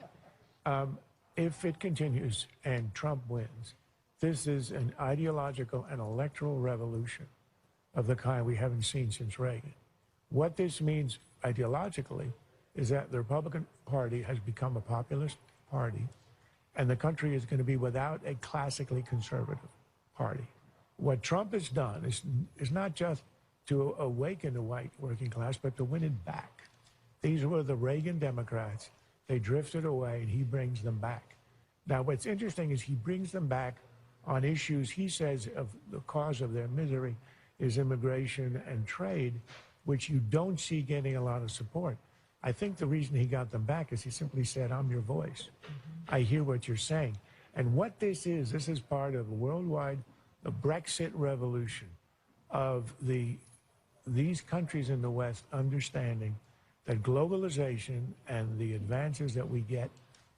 If it continues and Trump wins, this is an ideological and electoral revolution of the kind we haven't seen since Reagan. What this means ideologically is that the Republican Party has become a populist party, and the country is going to be without a classically conservative party. What Trump has done is not just to awaken the white working class, but to win it back. These were the Reagan Democrats. They drifted away, and he brings them back. Now, what's interesting is he brings them back on issues he says of the cause of their misery is immigration and trade, which you don't see getting a lot of support. I think the reason he got them back is he simply said, I'm your voice. I hear what you're saying. And what this is part of a worldwide, the Brexit revolution of these countries in the West understanding that globalization and the advances that we get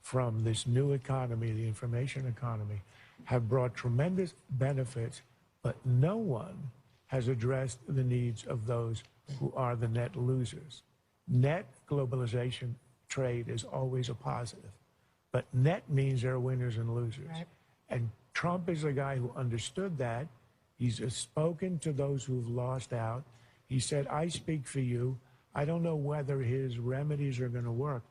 from this new economy, the information economy, have brought tremendous benefits, but no one has addressed the needs of those who are the net losers. Net globalization trade is always a positive, but net means there are winners and losers. Right. And Trump is a guy who understood that. He's spoken to those who've lost out. He said, I speak for you. I don't know whether his remedies are going to work,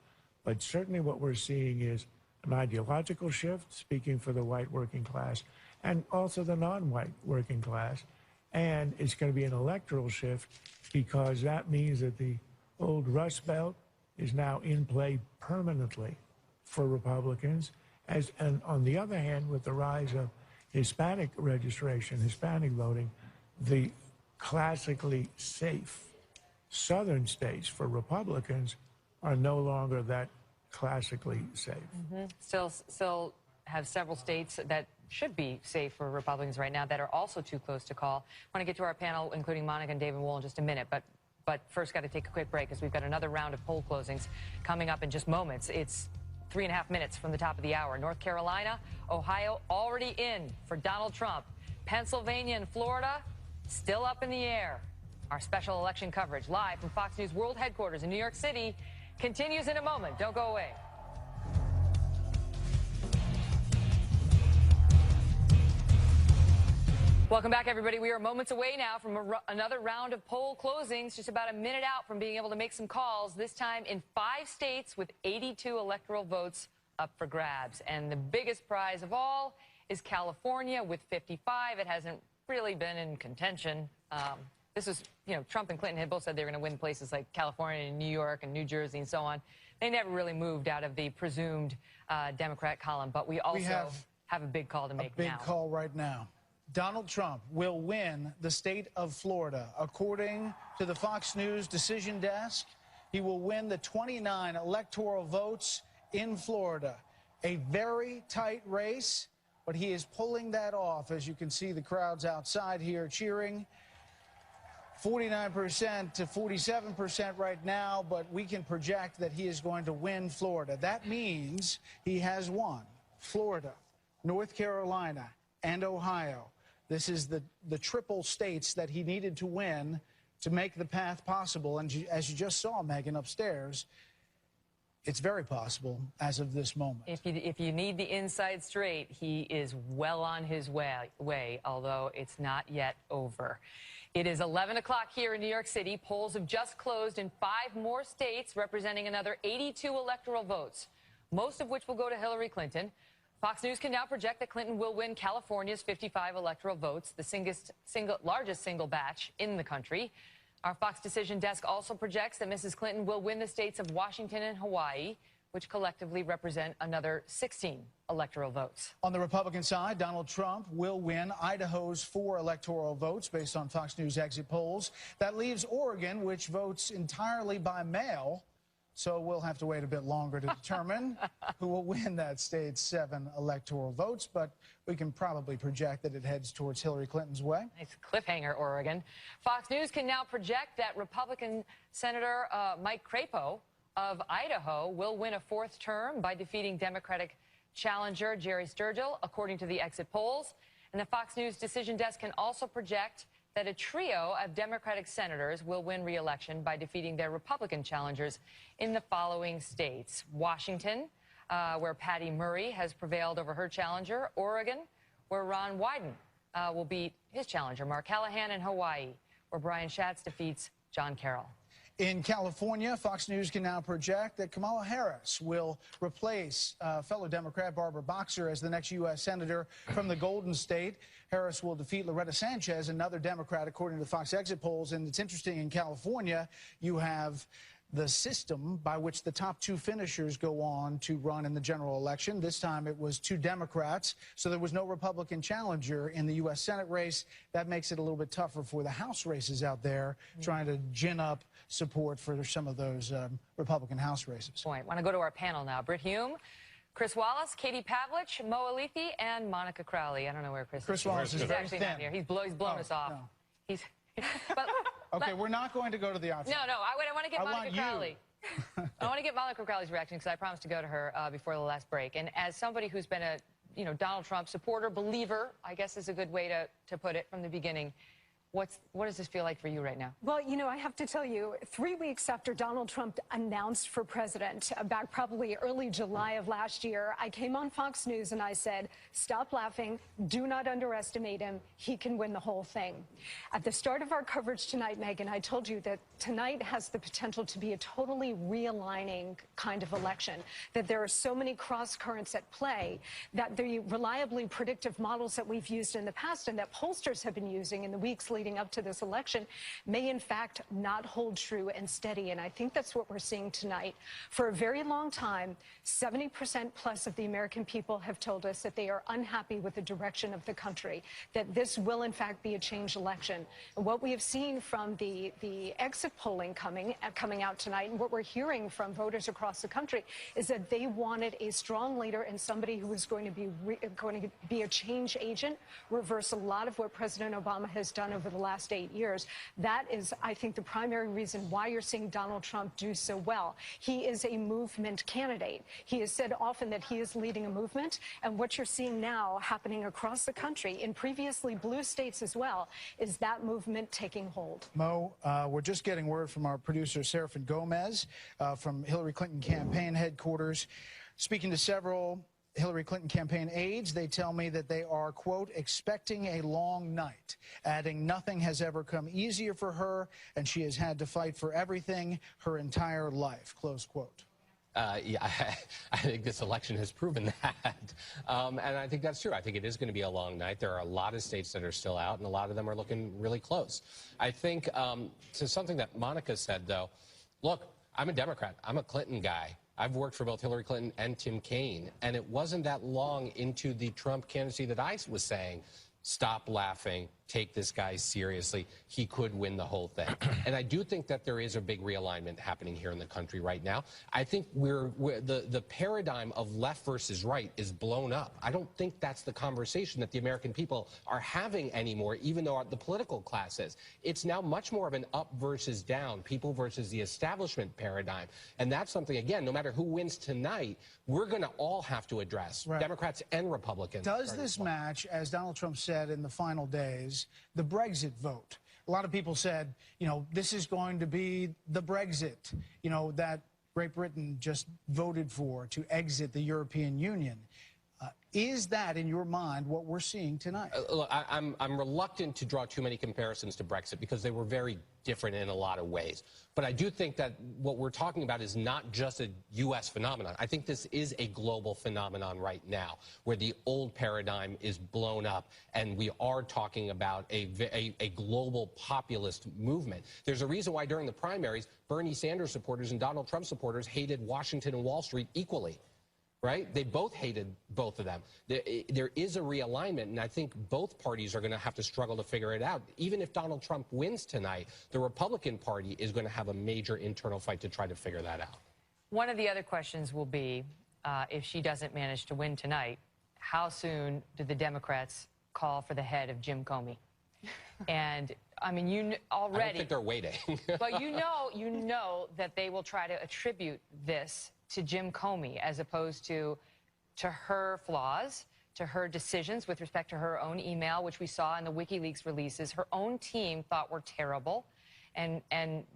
but certainly what we're seeing is an ideological shift, speaking for the white working class, and also the non-white working class. And it's going to be an electoral shift because that means that the old Rust Belt is now in play permanently for Republicans. And on the other hand, with the rise of Hispanic registration, Hispanic voting, the classically safe southern states for Republicans are no longer that classically safe. Still have several states that should be safe for Republicans right now that are also too close to call. I want to get to our panel, including Monica and David Wohl, in just a minute, but first got to take a quick break because we've got another round of poll closings coming up in just moments. It's 3.5 minutes from the top of the hour. North Carolina, Ohio already in for Donald Trump. Pennsylvania and Florida still up in the air. Our special election coverage live from Fox News World Headquarters in New York City continues in a moment. Don't go away. Welcome back, everybody. We are moments away now from another round of poll closings, just about a minute out from being able to make some calls, this time in 5 states with 82 electoral votes up for grabs. And the biggest prize of all is California with 55. It hasn't really been in contention. This is, Trump and Clinton had both said they were going to win places like California and New York and New Jersey and so on. They never really moved out of the presumed Democrat column. But we also have a big call to make now. A big call right now. Donald Trump will win the state of Florida. According to the Fox News decision desk, he will win the 29 electoral votes in Florida. A very tight race, but he is pulling that off. As you can see, the crowds outside here cheering. 49% to 47% right now, but we can project that he is going to win Florida. That means he has won Florida, North Carolina, and Ohio. This is the triple states that he needed to win to make the path possible. And as you just saw, Megyn, upstairs, it's very possible as of this moment. If you need the inside straight, he is well on his way, although it's not yet over. It is 11 o'clock here in New York City. Polls have just closed in 5 more states, representing another 82 electoral votes, most of which will go to Hillary Clinton. Fox News can now project that Clinton will win California's 55 electoral votes, the largest single batch in the country. Our Fox Decision Desk also projects that Mrs. Clinton will win the states of Washington and Hawaii, which collectively represent another 16 electoral votes. On the Republican side, Donald Trump will win Idaho's 4 electoral votes based on Fox News exit polls. That leaves Oregon, which votes entirely by mail. So we'll have to wait a bit longer to determine who will win that state's 7 electoral votes, but we can probably project that it heads towards Hillary Clinton's way. Nice cliffhanger, Oregon. Fox News can now project that Republican Senator Mike Crapo of Idaho will win a 4th term by defeating Democratic challenger, Jerry Sturgill, according to the exit polls. And the Fox News Decision Desk can also project that a trio of Democratic senators will win re-election by defeating their Republican challengers in the following states: Washington, where Patty Murray has prevailed over her challenger; Oregon, where Ron Wyden will beat his challenger, Mark Callahan; and Hawaii, where Brian Schatz defeats John Carroll. In California, Fox News can now project that Kamala Harris will replace fellow Democrat Barbara Boxer as the next U.S. Senator from the Golden State. Harris will defeat Loretta Sanchez, another Democrat, according to the Fox exit polls. And it's interesting, in California, you have the system by which the top two finishers go on to run in the general election. This time it was two Democrats, so there was no Republican challenger in the U.S. Senate race. That makes it a little bit tougher for the House races out there, trying to gin up support for some of those Republican House races. I want to go to our panel now. Brit Hume, Chris Wallace, Katie Pavlich, Mo Alithi, and Monica Crowley. I don't know where Chris is. Chris Wallace is He's very actually thin. not here. He's blown us off. No. He's. But, Okay, we're not going to go to the outside. No, I want to get Monica want Crowley. I want to get Monica Crowley's reaction because I promised to go to her before the last break. And as somebody who's been a Donald Trump supporter, believer, I guess is a good way to put it from the beginning, what does this feel like for you right now? Well, I have to tell you, 3 weeks after Donald Trump announced for president, back probably early July of last year, I came on Fox News and I said, stop laughing, do not underestimate him, he can win the whole thing. At the start of our coverage tonight, Megyn, I told you that tonight has the potential to be a totally realigning kind of election, that there are so many cross currents at play, that the reliably predictive models that we've used in the past and that pollsters have been using in the weeks leading up to this election may in fact not hold true and steady. And I think that's what we're seeing tonight. For a very long time, 70% plus of the American people have told us that they are unhappy with the direction of the country, that this will in fact be a change election. And what we have seen from the exit polling coming out tonight, and what we're hearing from voters across the country, is that they wanted a strong leader and somebody who was going to be a change agent, reverse a lot of what President Obama has done over the last 8 years. That is, I think, the primary reason why you're seeing Donald Trump do so well. He is a movement candidate. He has said often that he is leading a movement, and what you're seeing now happening across the country, in previously blue states as well, is that movement taking hold. Mo, we're just getting word from our producer, Serafin Gomez, from Hillary Clinton campaign headquarters. Speaking to several Hillary Clinton campaign aides, they tell me that they are, quote, expecting a long night, adding nothing has ever come easier for her, and she has had to fight for everything her entire life, close quote. Yeah, I think this election has proven that. And I think that's true. I think it is going to be a long night. There are a lot of states that are still out, and a lot of them are looking really close. I think to something that Monica said, though, look, I'm a Democrat. I'm a Clinton guy. I've worked for both Hillary Clinton and Tim Kaine, and it wasn't that long into the Trump candidacy that I was saying, stop laughing, take this guy seriously. He could win the whole thing. And I do think that there is a big realignment happening here in the country right now. I think the paradigm of left versus right is blown up. I don't think that's the conversation that the American people are having anymore, even though the political class is. It's now much more of an up versus down, people versus the establishment paradigm. And that's something, again, no matter who wins tonight, we're going to all have to address, right. Democrats and Republicans. Does this match, as Donald Trump said in the final days, the Brexit vote? A lot of people said, this is going to be the Brexit, that Great Britain just voted for to exit the European Union. Is that, in your mind, what we're seeing tonight? Look, I'm reluctant to draw too many comparisons to Brexit because they were very different in a lot of ways. But I do think that what we're talking about is not just a U.S. phenomenon. I think this is a global phenomenon right now, where the old paradigm is blown up, and we are talking about a global populist movement. There's a reason why during the primaries, Bernie Sanders supporters and Donald Trump supporters hated Washington and Wall Street equally. Right? They both hated both of them. There is a realignment, and I think both parties are going to have to struggle to figure it out. Even if Donald Trump wins tonight, the Republican Party is going to have a major internal fight to try to figure that out. One of the other questions will be, if she doesn't manage to win tonight, how soon do the Democrats call for the head of Jim Comey? And I mean, already. I don't think they're waiting. But you know that they will try to attribute this to Jim Comey as opposed to to her flaws, to her decisions with respect to her own email, which we saw in the WikiLeaks releases. Her own team thought were terrible and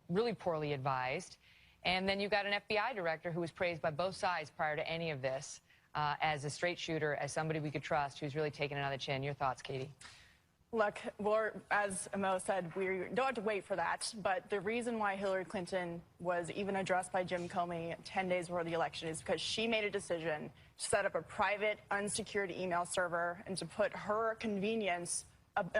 really poorly advised. And then you've got an FBI director who was praised by both sides prior to any of this as a straight shooter, as somebody we could trust, who's really taken it on the chin. Your thoughts, Katie? Look, as Mo said, we don't have to wait for that. But the reason why Hillary Clinton was even addressed by Jim Comey 10 days before the election is because she made a decision to set up a private, unsecured email server and to put her convenience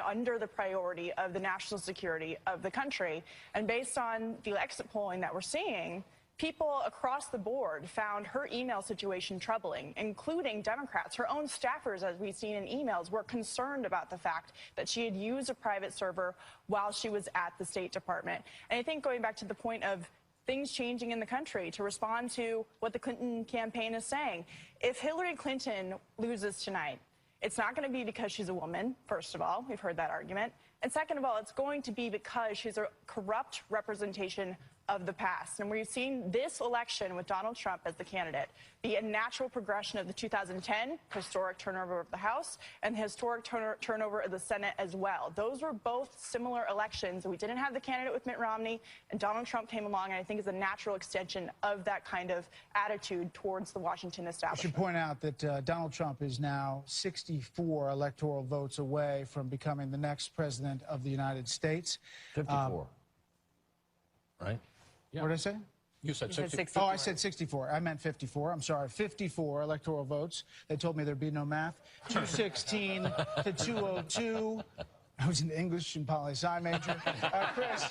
under the priority of the national security of the country. And based on the exit polling that we're seeing, people across the board found her email situation troubling, including Democrats. Her own staffers, as we've seen in emails, were concerned about the fact that she had used a private server while she was at the State Department. And I think going back to the point of things changing in the country to respond to what the Clinton campaign is saying, if Hillary Clinton loses tonight, it's not going to be because she's a woman, first of all. We've heard that argument. And second of all, it's going to be because she's a corrupt representation of the past. And we've seen this election with Donald Trump as the candidate be a natural progression of the 2010 historic turnover of the House and the historic turnover of the Senate as well. Those were both similar elections. We didn't have the candidate with Mitt Romney, and Donald Trump came along, and I think is a natural extension of that kind of attitude towards the Washington establishment. I should point out that Donald Trump is now 64 electoral votes away from becoming the next president of the United States. 54. Right? Yeah. What did I say? You said 64. Oh, I said 64. I meant 54. I'm sorry. 54 electoral votes. They told me there'd be no math. 216 to 202. I was an English and poli-sci major. Chris,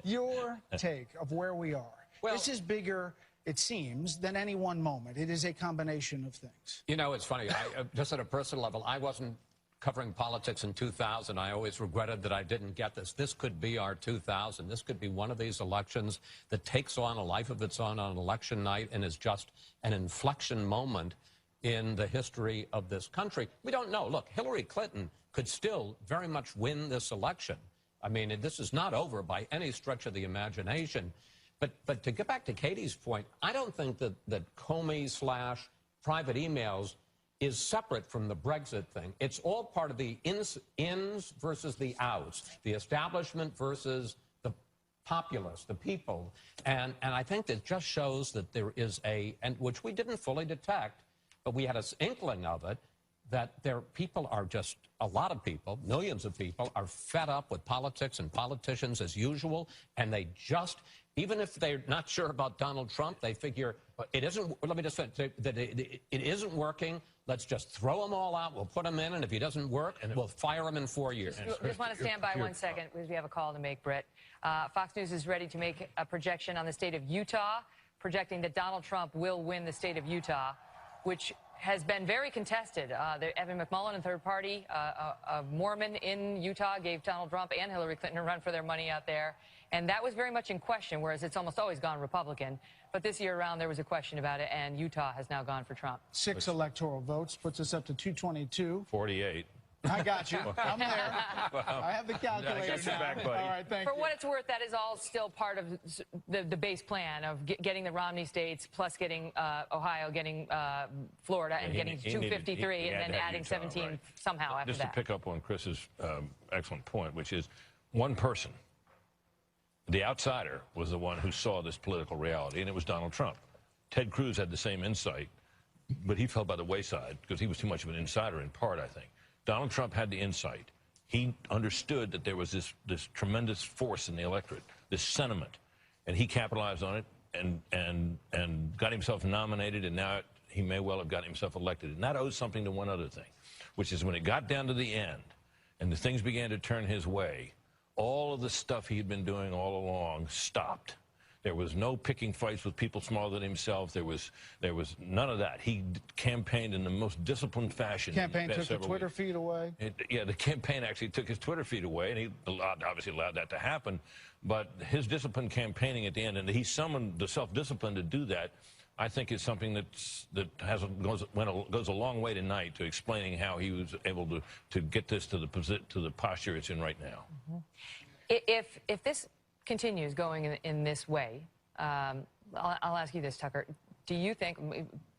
your take of where we are. Well, this is bigger, it seems, than any one moment. It is a combination of things. You know, it's funny. Just at a personal level, I wasn't covering politics in 2000. I always regretted that I didn't get this. This could be our 2000. This could be one of these elections that takes on a life of its own on election night and is just an inflection moment in the history of this country. We don't know. Look, Hillary Clinton could still very much win this election. I mean, this is not over by any stretch of the imagination. But to get back to Katie's point, I don't think that Comey/private emails is separate from the Brexit thing. It's all part of the ins versus the outs, the establishment versus the populace, the people. And I think that just shows that there is and which we didn't fully detect, but we had an inkling of it, that people are just, a lot of people, millions of people, are fed up with politics and politicians as usual, and they just, even if they're not sure about Donald Trump, they figure it isn't, let me just say that it isn't working. Let's just throw them all out. We'll put them in, and if he doesn't work, we'll fire him in 4 years. Just want to stand by 1 second because we have a call to make, Britt. Fox News is ready to make a projection on the state of Utah, projecting that Donald Trump will win the state of Utah, which has been very contested. Evan McMullin and third party, a Mormon in Utah, gave Donald Trump and Hillary Clinton a run for their money out there. And that was very much in question, whereas it's almost always gone Republican. But this year around, there was a question about it, and Utah has now gone for Trump. 6 electoral votes puts us up to 222. 48. I got you. I'm there. I have the calculator. I got your back, buddy. All right, thank you. For what it's worth, that is all still part of the base plan of getting the Romney states, plus getting Ohio, getting Florida, and getting 253, and then adding Utah, 17 right. Somehow after Just that. To pick up on Chris's excellent point, which is one person, the outsider, was the one who saw this political reality, and it was Donald Trump. Ted Cruz had the same insight, but he fell by the wayside because he was too much of an insider in part, I think. Donald Trump had the insight. He understood that there was this tremendous force in the electorate, this sentiment, and he capitalized on it and got himself nominated, and now he may well have gotten himself elected. And that owes something to one other thing, which is when it got down to the end and the things began to turn his way, all of the stuff he had been doing all along stopped. There was no picking fights with people smaller than himself. There was none of that. He campaigned in the most disciplined fashion. The campaign took the Twitter feed away? Yeah, the campaign actually took his Twitter feed away, and he obviously allowed that to happen. But his disciplined campaigning at the end, and he summoned the self-discipline to do that, I think is something that goes a long way tonight to explaining how he was able to get this to the posture it's in right now. Mm-hmm. If this continues going in this way, I'll ask you this, Tucker. Do you think,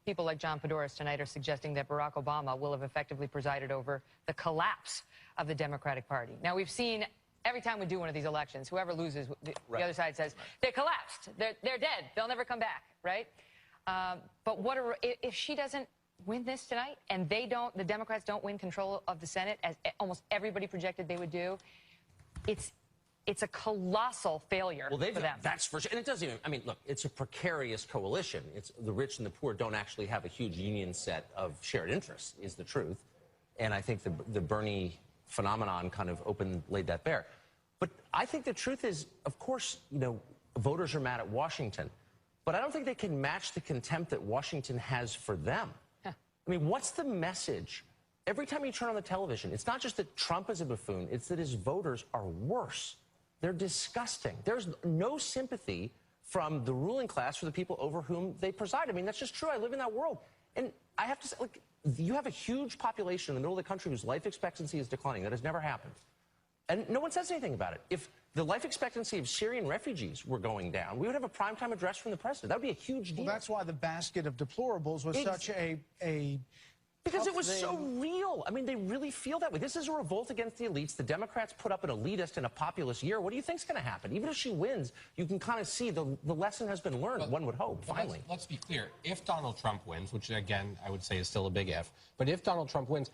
people like John Podhoretz tonight are suggesting that Barack Obama will have effectively presided over the collapse of the Democratic Party. Now, we've seen every time we do one of these elections, whoever loses, the other side says, they collapsed, they're dead, they'll never come back, right? But if she doesn't win this tonight and the Democrats don't win control of the Senate, as almost everybody projected they would do, it's a colossal failure for them. That's for sure. And it doesn't even, I mean, look, it's a precarious coalition. It's the rich and the poor don't actually have a huge union set of shared interests, is the truth. And I think the Bernie phenomenon kind of laid that bare. But I think the truth is, of course, voters are mad at Washington. But I don't think they can match the contempt that Washington has for them. Huh. I mean, what's the message? Every time you turn on the television, it's not just that Trump is a buffoon, it's that his voters are worse. They're disgusting. There's no sympathy from the ruling class for the people over whom they preside. I mean, that's just true. I live in that world. And I have to say, look, you have a huge population in the middle of the country whose life expectancy is declining. That has never happened. And no one says anything about it. If the life expectancy of Syrian refugees were going down, we would have a primetime address from the president. That would be a huge deal. Well, that's why the basket of deplorables was such a because it was so real. I mean, they really feel that way. This is a revolt against the elites. The Democrats put up an elitist and a populist year. What do you think's going to happen? Even if she wins, you can kind of see the lesson has been learned, one would hope, finally. Let's be clear. If Donald Trump wins, which, again, I would say is still a big if, but if Donald Trump wins,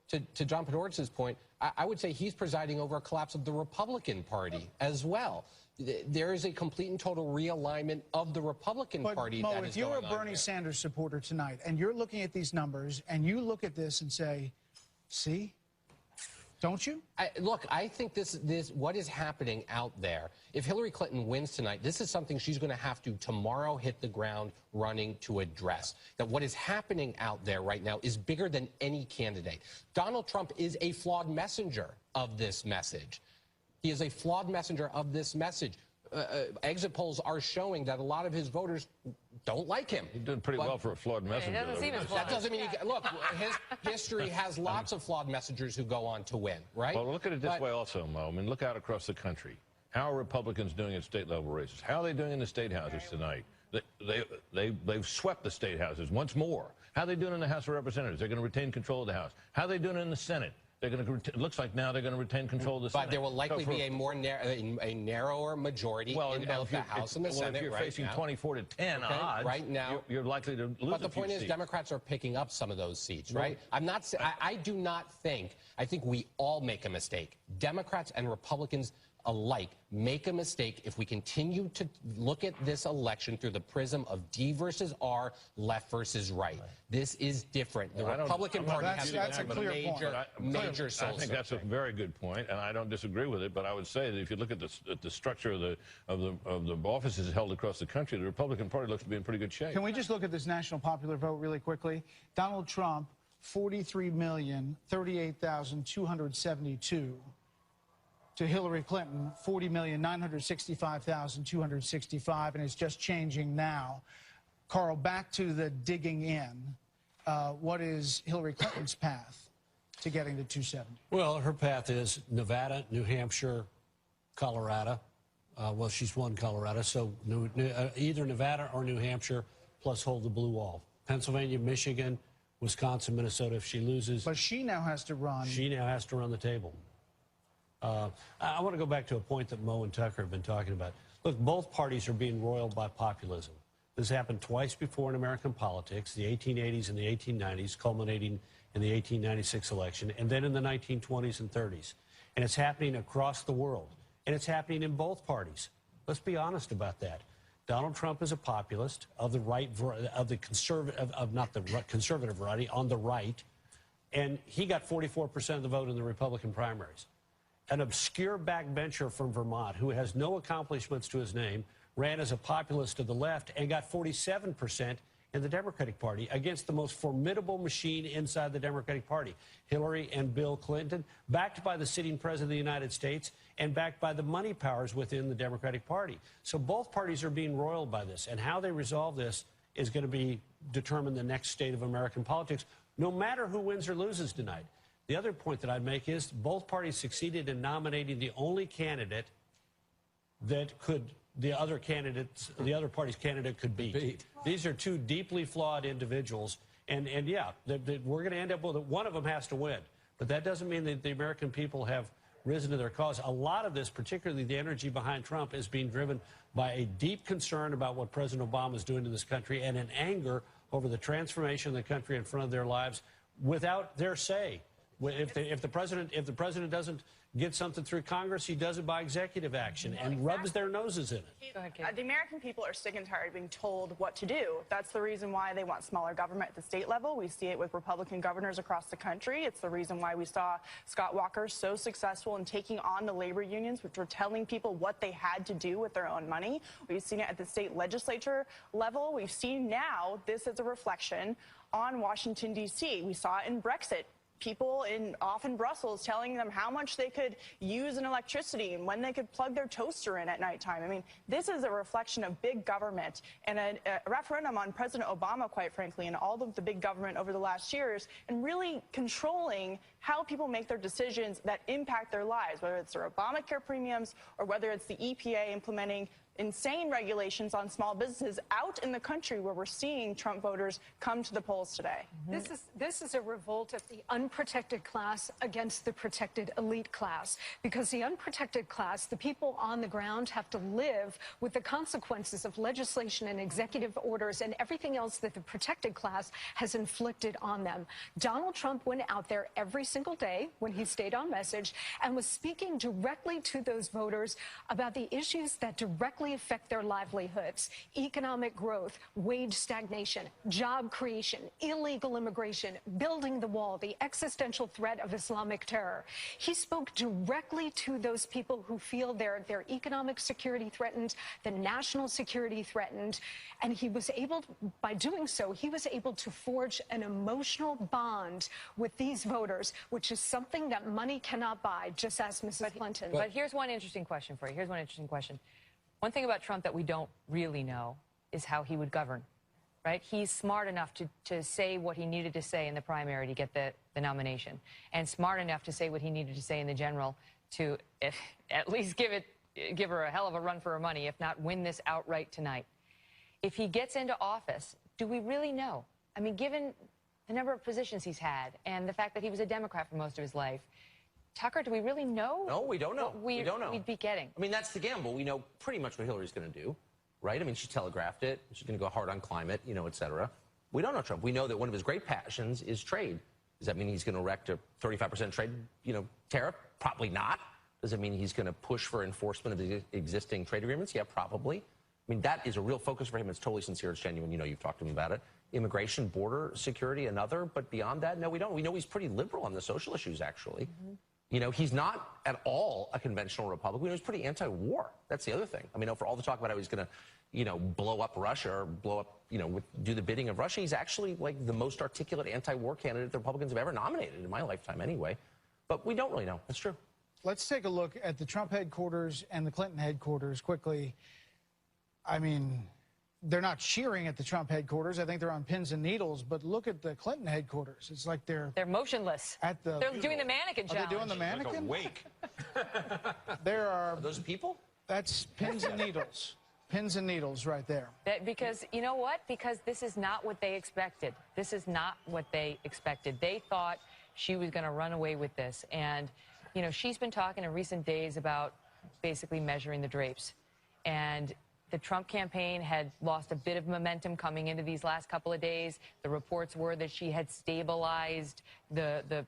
to John Podhoretz's point, I would say he's presiding over a collapse of the Republican Party as well. There is a complete and total realignment of the Republican Party Mo, that is if you're going a on Bernie there. Sanders supporter tonight and you're looking at these numbers and you look at this and say, see, don't you? Look, I think this what is happening out there, if Hillary Clinton wins tonight, this is something she's going to have to tomorrow hit the ground running to address. That what is happening out there right now is bigger than any candidate. Donald Trump is a flawed messenger of this message. He is a flawed messenger of this message. Exit polls are showing that a lot of his voters don't like him. He did pretty well for a flawed messenger. It doesn't seem as flawed. That doesn't mean look, his history has lots of flawed messengers who go on to win, right? Well, look at it this way also, Mo. I mean, look out across the country. How are Republicans doing at state-level races? How are they doing in the state houses tonight? They've swept the state houses once more. How are they doing in the House of Representatives? They're going to retain control of the House. How are they doing in the Senate? They're going to. It looks like now they're going to retain control of the Senate. But there will likely be a more narrower majority in both the House and the Senate. If you're right facing now. 24 to 10 odds, right now, you're likely to lose. But the point is, Democrats are picking up some of those seats, right? I'm not. I do not think. I think we all make a mistake. Democrats and Republicans alike make a mistake if we continue to look at this election through the prism of D versus R, left versus right. This is different. The Republican Party has a clear major soul. I think that's a very good point, and I don't disagree with it. But I would say that if you look at the structure of the offices held across the country, the Republican Party looks to be in pretty good shape. Can we just look at this national popular vote really quickly? Donald Trump, 43,038,272. To Hillary Clinton, 40,965,265, and it's just changing now. Carl, back to the digging in. What is Hillary Clinton's path to getting to 270? Well, her path is Nevada, New Hampshire, Colorado. Well, she's won Colorado, so either Nevada or New Hampshire, plus hold the blue wall. Pennsylvania, Michigan, Wisconsin, Minnesota, if she loses. But she now has to run. She now has to run the table. I want to go back to a point that Mo and Tucker have been talking about. Look, both parties are being roiled by populism. This happened twice before in American politics, the 1880s and the 1890s, culminating in the 1896 election, and then in the 1920s and 30s. And it's happening across the world. And it's happening in both parties. Let's be honest about that. Donald Trump is a populist of the right, of the conservative, not the conservative variety, on the right. And he got 44% of the vote in the Republican primaries. An obscure backbencher from Vermont who has no accomplishments to his name ran as a populist to the left and got 47% in the Democratic Party against the most formidable machine inside the Democratic Party, Hillary and Bill Clinton, backed by the sitting president of the United States and backed by the money powers within the Democratic Party. So both parties are being roiled by this, and how they resolve this is going to determine the next state of American politics, no matter who wins or loses tonight. The other point that I'd make is both parties succeeded in nominating the only candidate that could the other candidates, the other party's candidate could beat. These are two deeply flawed individuals, and yeah, we're going to end up with one of them has to win. But that doesn't mean that the American people have risen to their cause. A lot of this, particularly the energy behind Trump, is being driven by a deep concern about what President Obama is doing to this country and an anger over the transformation of the country in front of their lives without their say. If the president doesn't get something through Congress, he does it by executive action and rubs their noses in it. Go ahead, Kate. The American people are sick and tired of being told what to do. That's the reason why they want smaller government at the state level. We see it with Republican governors across the country. It's the reason why we saw Scott Walker so successful in taking on the labor unions, which were telling people what they had to do with their own money. We've seen it at the state legislature level. We've seen now this as a reflection on Washington, D.C. We saw it in Brexit. People off in Brussels telling them how much they could use in electricity and when they could plug their toaster in at nighttime. I mean, this is a reflection of big government and a referendum on President Obama, quite frankly, and all of the big government over the last years, and really controlling how people make their decisions that impact their lives, whether it's their Obamacare premiums or whether it's the EPA implementing insane regulations on small businesses out in the country where we're seeing Trump voters come to the polls today. This is a revolt of the unprotected class against the protected elite class, because the unprotected class, the people on the ground, have to live with the consequences of legislation and executive orders and everything else that the protected class has inflicted on them. Donald Trump went out there every single day when he stayed on message and was speaking directly to those voters about the issues that directly affect their livelihoods: economic growth, wage stagnation, job creation, illegal immigration, building the wall, the existential threat of Islamic terror. He spoke directly to those people who feel their economic security threatened, the national security threatened, and he was able, by doing so, he was able to forge an emotional bond with these voters, which is something that money cannot buy, just as Mrs. Clinton. But here's one interesting question for you. Here's one interesting question. One thing about Trump that we don't really know is how he would govern, right? He's smart enough to say what he needed to say in the primary to get the nomination, and smart enough to say what he needed to say in the general to at least give her a hell of a run for her money, if not win this outright tonight. If he gets into office, do we really know? I mean, given the number of positions he's had and the fact that he was a Democrat for most of his life, Tucker, do we really know? No, we don't know. We don't know. We'd be getting. I mean, that's the gamble. We know pretty much what Hillary's going to do, right? I mean, she telegraphed it. She's going to go hard on climate, et cetera. We don't know Trump. We know that one of his great passions is trade. Does that mean he's going to erect a 35% trade, tariff? Probably not. Does it mean he's going to push for enforcement of the existing trade agreements? Yeah, probably. I mean, that is a real focus for him. It's totally sincere. It's genuine. You've talked to him about it. Immigration, border security, another. But beyond that, no, we don't. We know he's pretty liberal on the social issues, actually. He's not at all a conventional Republican. He's pretty anti-war. That's the other thing. I mean, for all the talk about how he's going to, blow up Russia or blow up, do the bidding of Russia, he's actually like the most articulate anti-war candidate the Republicans have ever nominated in my lifetime anyway. But we don't really know. That's true. Let's take a look at the Trump headquarters and the Clinton headquarters quickly. I mean, they're not cheering at the Trump headquarters. I think they're on pins and needles. But look at the Clinton headquarters. It's like they're motionless. They're doing the mannequin challenge. Are they doing the mannequin? Like a wake. Are those people? That's pins and needles. Pins and needles right there. Because you know what? Because this is not what they expected. This is not what they expected. They thought she was going to run away with this. And, she's been talking in recent days about basically measuring the drapes. And the Trump campaign had lost a bit of momentum coming into these last couple of days. The reports were that she had stabilized the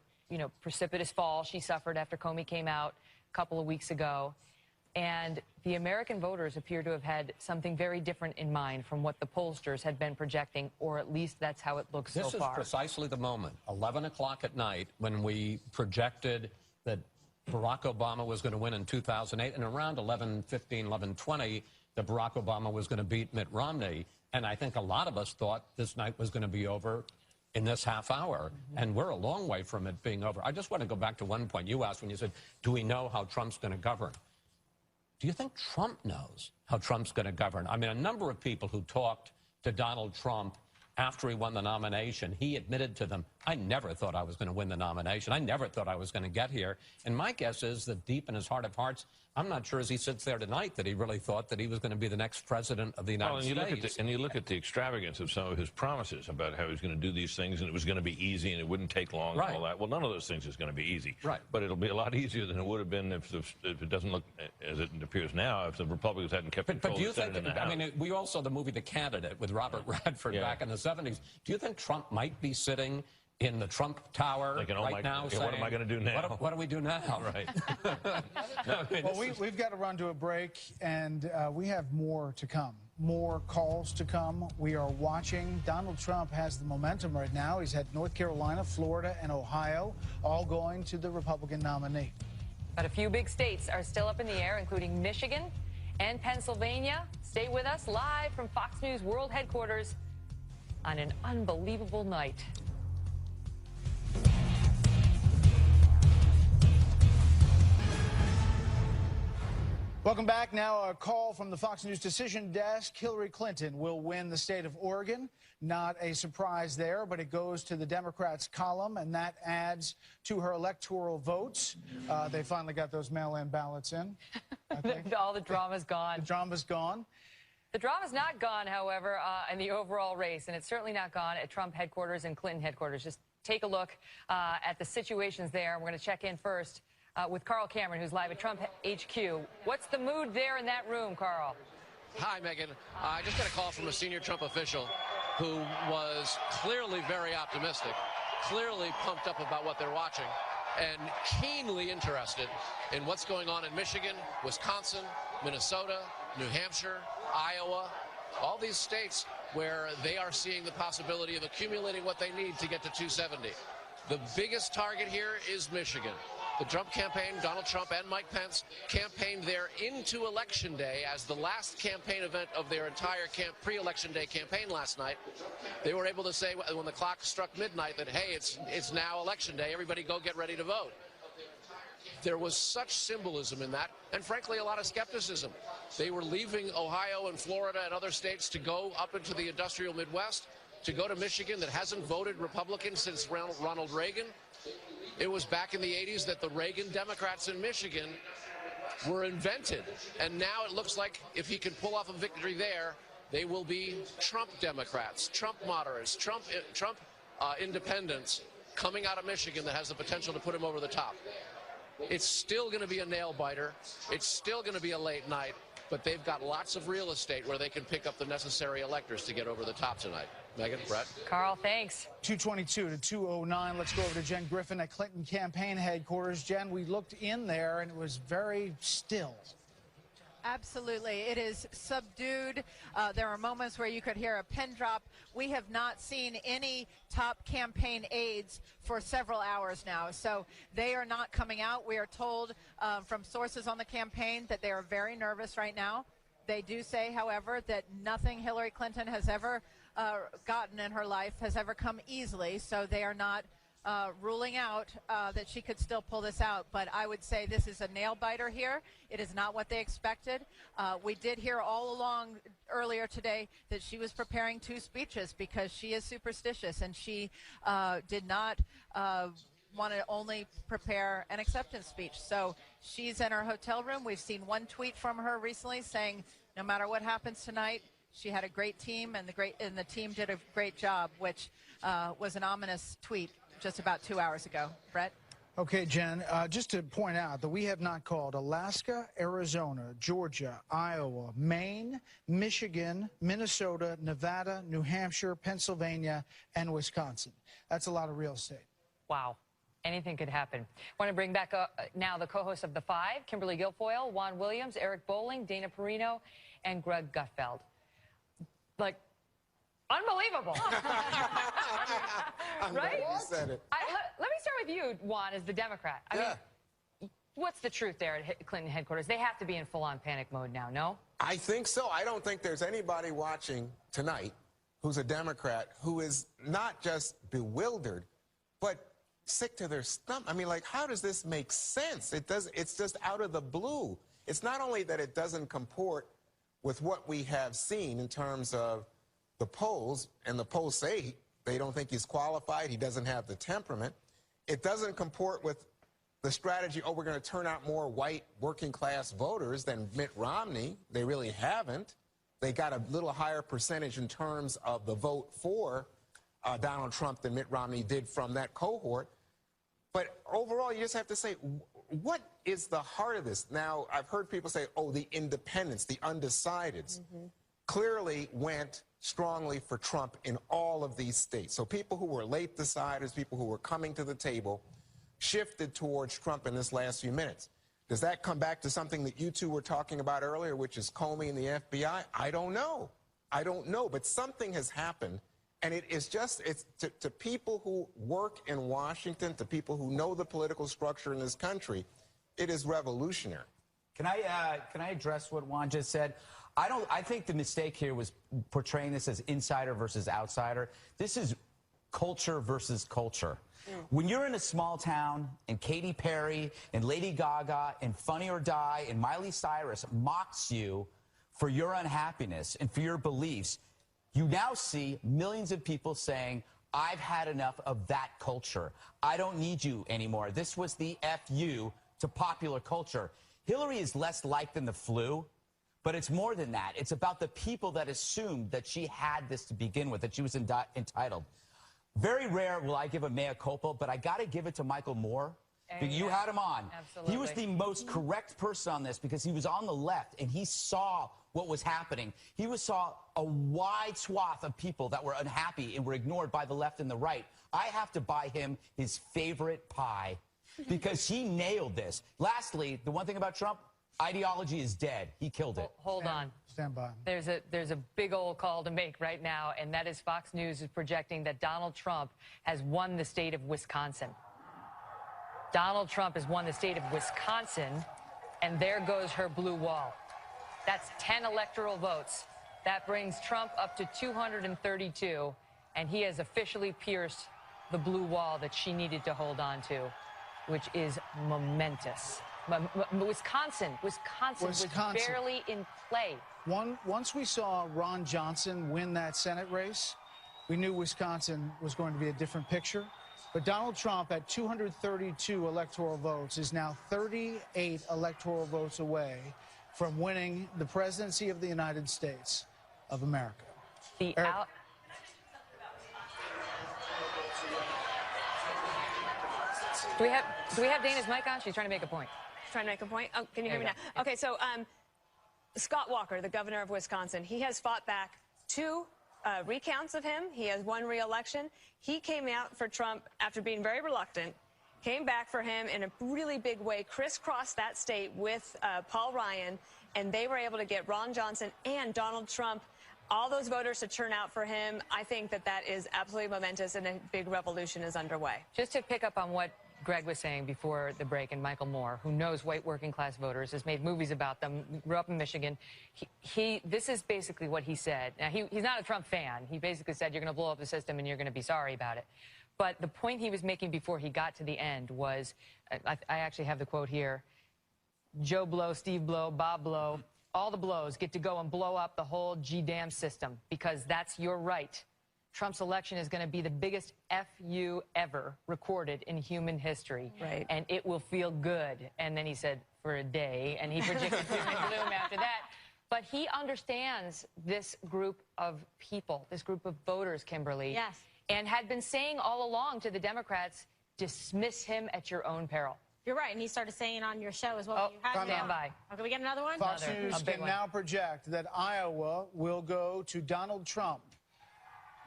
precipitous fall she suffered after Comey came out a couple of weeks ago. And the American voters appear to have had something very different in mind from what the pollsters had been projecting, or at least that's how it looks so far. This is precisely the moment, 11 o'clock at night, when we projected that Barack Obama was going to win in 2008, and around 11:15, 11:20, that Barack Obama was going to beat Mitt Romney. And I think a lot of us thought this night was going to be over in this half hour. And we're a long way from it being over. I just want to go back to one point you asked when you said, do we know how Trump's going to govern? Do you think Trump knows how Trump's going to govern? I mean, a number of people who talked to Donald Trump after he won the nomination, he admitted to them, I never thought I was going to win the nomination. I never thought I was going to get here. And my guess is that deep in his heart of hearts, I'm not sure as he sits there tonight that he really thought that he was going to be the next president of the United States. And you look at the extravagance of some of his promises about how he's going to do these things and it was going to be easy and it wouldn't take long and all that. Well, none of those things is going to be easy. Right. But it'll be a lot easier than it would have been if it doesn't look as it appears now, if the Republicans hadn't kept control But do you of the Senate think, and the House. I mean, we all saw the movie The Candidate with Robert Redford back in the 70s. Do you think Trump might be sitting in the Trump Tower right now saying, what am I going to do now? What do we do now? Right. Well, we've got to run to a break, and we have more to come. More calls to come. We are watching. Donald Trump has the momentum right now. He's had North Carolina, Florida, and Ohio, all going to the Republican nominee. But a few big states are still up in the air, including Michigan and Pennsylvania. Stay with us live from Fox News World Headquarters on an unbelievable night. Welcome back. Now a call from the Fox News decision desk. Hillary Clinton will win the state of Oregon. Not a surprise there, but it goes to the Democrats' column, and that adds to her electoral votes. They finally got those mail-in ballots in. All the drama's gone. The drama's gone. The drama's not gone, however, in the overall race, and it's certainly not gone at Trump headquarters and Clinton headquarters. Just take a look at the situations there. We're going to check in first with Carl Cameron, who's live at Trump HQ. What's the mood there in that room, Carl? Hi, Megan. I just got a call from a senior Trump official who was clearly very optimistic, clearly pumped up about what they're watching, and keenly interested in what's going on in Michigan, Wisconsin, Minnesota, New Hampshire, Iowa, all these states where they are seeing the possibility of accumulating what they need to get to 270. The biggest target here is Michigan. The Trump campaign, Donald Trump and Mike Pence, campaigned there into Election Day as the last campaign event of their entire pre-Election Day campaign last night. They were able to say when the clock struck midnight that, hey, it's now Election Day. Everybody go get ready to vote. There was such symbolism in that, and frankly, a lot of skepticism. They were leaving Ohio and Florida and other states to go up into the industrial Midwest, to go to Michigan that hasn't voted Republican since Ronald Reagan. It was back in the 80s that the Reagan Democrats in Michigan were invented. And now it looks like if he can pull off a victory there, they will be Trump Democrats, Trump moderates, Trump independents coming out of Michigan that has the potential to put him over the top. It's still going to be a nail-biter. It's still going to be a late night. But they've got lots of real estate where they can pick up the necessary electors to get over the top tonight. Megan, Brett? Carl, thanks. 222 to 209. Let's go over to Jen Griffin at Clinton campaign headquarters. Jen, we looked in there, and it was very still. Absolutely. It is subdued. There are moments where you could hear a pin drop. We have not seen any top campaign aides for several hours now. So they are not coming out. We are told from sources on the campaign that they are very nervous right now. They do say, however, that nothing Hillary Clinton has ever gotten in her life has ever come easily. So they are not ruling out that she could still pull this out. But I would say this is a nail-biter here. It is not what they expected. We did hear all along earlier today that she was preparing 2 speeches because she is superstitious, and she did not want to only prepare an acceptance speech. So she's in her hotel room. We've seen one tweet from her recently saying, no matter what happens tonight, she had a great team, and the team did a great job, which was an ominous tweet just about 2 hours ago. Brett? Okay, Jen, just to point out that we have not called Alaska, Arizona, Georgia, Iowa, Maine, Michigan, Minnesota, Nevada, New Hampshire, Pennsylvania, and Wisconsin. That's a lot of real estate. Wow. Anything could happen. I want to bring back now the co-hosts of The Five, Kimberly Guilfoyle, Juan Williams, Eric Bolling, Dana Perino, and Greg Gutfeld. Like, unbelievable. Right? You said it. Let me start with you, Juan, as the Democrat. I mean, what's the truth there at Clinton headquarters? They have to be in full-on panic mode now, no? I think so. I don't think there's anybody watching tonight who's a Democrat who is not just bewildered, but sick to their stomach. I mean, like, how does this make sense? It's just out of the blue. It's not only that it doesn't comport with what we have seen in terms of the polls, and the polls say they don't think he's qualified, he doesn't have the temperament, it doesn't comport with the strategy, oh, we're going to turn out more white working-class voters than Mitt Romney. They really haven't. They got a little higher percentage in terms of the vote for Donald Trump than Mitt Romney did from that cohort. But overall, you just have to say, what is the heart of this? Now, I've heard people say, oh, the independents, the undecideds, clearly went strongly for Trump in all of these states. So people who were late deciders, people who were coming to the table, shifted towards Trump in this last few minutes. Does that come back to something that you two were talking about earlier, which is Comey and the FBI? I don't know. I don't know. But something has happened. And it is just, it's to people who work in Washington, to people who know the political structure in this country, it is revolutionary. Can I address what Juan just said? I think the mistake here was portraying this as insider versus outsider. This is culture versus culture. When you're in a small town and Katy Perry and Lady Gaga and Funny or Die and Miley Cyrus mocks you for your unhappiness and for your beliefs, you now see millions of people saying, I've had enough of that culture. I don't need you anymore. This was the FU to popular culture. Hillary is less liked than the flu, but it's more than that. It's about the people that assumed that she had this to begin with, that she was entitled. Very rare will I give a mea culpa, but I got to give it to Michael Moore. You had him on. Absolutely. He was the most correct person on this because he was on the left and he saw what was happening. He saw a wide swath of people that were unhappy and were ignored by the left and the right. I have to buy him his favorite pie because he nailed this. Lastly, the one thing about Trump, ideology is dead. He killed it. Hold on. Stand by. There's a big old call to make right now, and that is Fox News is projecting that Donald Trump has won the state of Wisconsin. Donald Trump has won the state of Wisconsin, and there goes her blue wall. That's 10 electoral votes. That brings Trump up to 232, and he has officially pierced the blue wall that she needed to hold on to, which is momentous. Wisconsin was barely in play. Once we saw Ron Johnson win that Senate race, we knew Wisconsin was going to be a different picture. But Donald Trump, at 232 electoral votes, is now 38 electoral votes away from winning the presidency of the United States of America. Do we have Dana's mic on? She's trying to make a point. Trying to make a point? Oh, can you hear me now? Okay, so Scott Walker, the governor of Wisconsin, he has fought back 2 recounts of him. He has won re-election. He came out for Trump after being very reluctant, came back for him in a really big way, crisscrossed that state with Paul Ryan, and they were able to get Ron Johnson and Donald Trump, all those voters to turn out for him. I think that is absolutely momentous, and a big revolution is underway. Just to pick up on what Greg was saying before the break, and Michael Moore, who knows white working class voters, has made movies about them, grew up in Michigan. This is basically what he said. Now, he's not a Trump fan. He basically said, you're going to blow up the system and you're going to be sorry about it. But the point he was making before he got to the end was, I actually have the quote here, Joe Blow, Steve Blow, Bob Blow, all the Blows get to go and blow up the whole G-damn system because that's your right. Trump's election is going to be the biggest FU ever recorded in human history. Right. And it will feel good. And then he said, for a day, and he predicted doom and gloom after that. But he understands this group of people, this group of voters, Kimberly. Yes. And had been saying all along to the Democrats, dismiss him at your own peril. You're right, and he started saying on your show as well. Stand by. Oh, can we get another one? Fox News can now project that Iowa will go to Donald Trump.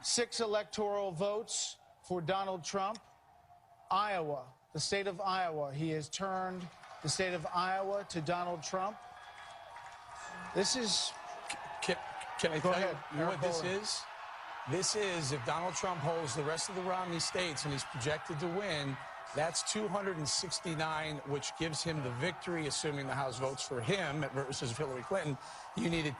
6 electoral votes for Donald Trump. Iowa, the state of Iowa. He has turned the state of Iowa to Donald Trump. This is... Can I tell you what this is? This is, if Donald Trump holds the rest of the Romney states and he's projected to win, that's 269, which gives him the victory, assuming the House votes for him versus Hillary Clinton. He needed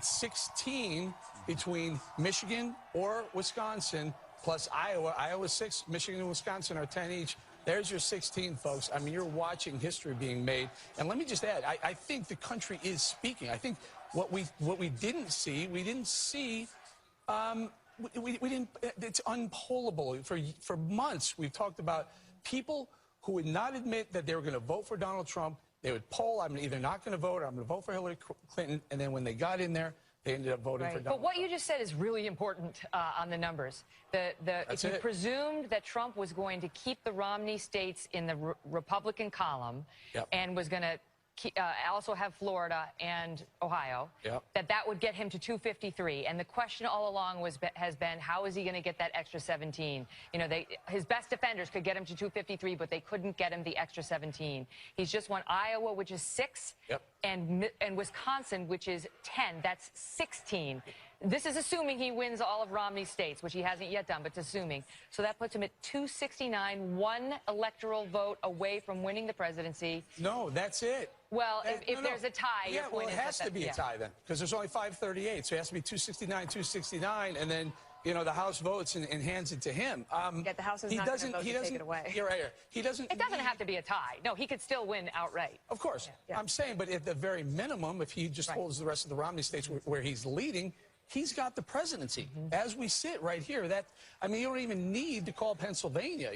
16 between Michigan or Wisconsin, plus Iowa. Iowa 6, Michigan and Wisconsin are 10 each. There's your 16, folks. I mean, you're watching history being made. And let me just add, I think the country is speaking. I think what we didn't see, we didn't see We didn't. It's unpollable. For months, we've talked about people who would not admit that they were going to vote for Donald Trump. They would poll, I'm either not going to vote or I'm going to vote for Hillary Clinton. And then when they got in there, they ended up voting for Donald Trump. But what you just said is really important on the numbers. If you presumed that Trump was going to keep the Romney states in the Republican column and was going to also have Florida and Ohio, that would get him to 253. And the question all along has been, how is he going to get that extra 17? You know, his best defenders could get him to 253, but they couldn't get him the extra 17. He's just won Iowa, which is 6, and Wisconsin, which is 10. That's 16. This is assuming he wins all of Romney's states, which he hasn't yet done, but it's assuming. So that puts him at 269, one electoral vote away from winning the presidency. No, that's it. Well, if there's a tie, your point it has to be a tie then, because there's only 538, so it has to be 269, and then, you know, the House votes and hands it to him. Yet the House is not going to vote to take it away. You're right here. He doesn't. It doesn't have to be a tie. No, he could still win outright. Of course. I'm saying, but at the very minimum, if he just holds the rest of the Romney states where he's leading, he's got the presidency. As we sit right here, I mean, you don't even need to call Pennsylvania.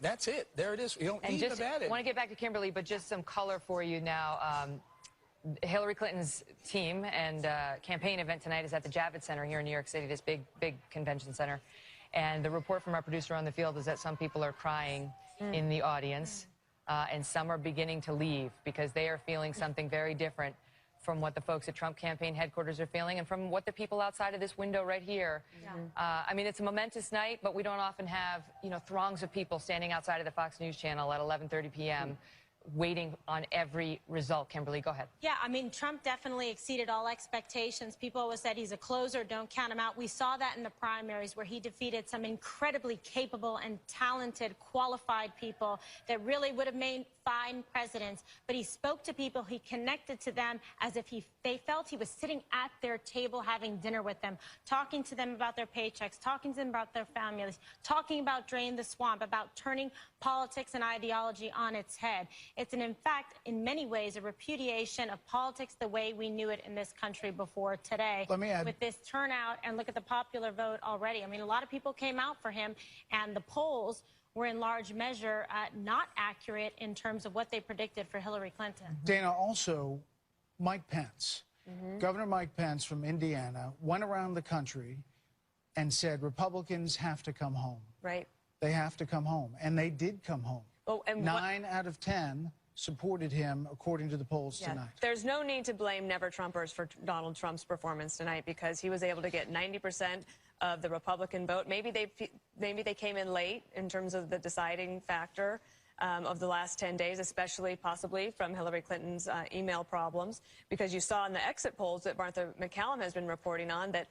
That's it. There it is. You don't need Nevada. I want to get back to Kimberly, but just some color for you now. Hillary Clinton's team and campaign event tonight is at the Javits Center here in New York City, this big convention center. And the report from our producer on the field is that some people are crying in the audience, and some are beginning to leave because they are feeling something very different from what the folks at Trump campaign headquarters are feeling and from what the people outside of this window right here. I mean, it's a momentous night, but we don't often have, you know, throngs of people standing outside of the Fox News channel at 11:30 p.m. waiting on every result. Kimberly, go ahead. Yeah, I mean, Trump definitely exceeded all expectations. People always said he's a closer, don't count him out. We saw that in the primaries where he defeated some incredibly capable and talented, qualified people that really would have made fine presidents. But he spoke to people, he connected to them as if they felt he was sitting at their table having dinner with them, talking to them about their paychecks, talking to them about their families, talking about drain the swamp, about turning politics and ideology on its head. It's, in fact, in many ways, a repudiation of politics the way we knew it in this country before today. Let me add, with this turnout, and look at the popular vote already. I mean, a lot of people came out for him, and the polls were in large measure not accurate in terms of what they predicted for Hillary Clinton. Dana, also, Mike Pence, Governor Mike Pence from Indiana, went around the country and said Republicans have to come home. Right. They have to come home. And they did come home. Oh, and 9 out of 10 supported him, according to the polls tonight. There's no need to blame never-Trumpers for Donald Trump's performance tonight because he was able to get 90% of the Republican vote. Maybe they came in late in terms of the deciding factor of the last 10 days, especially possibly from Hillary Clinton's email problems, because you saw in the exit polls that Martha McCallum has been reporting on that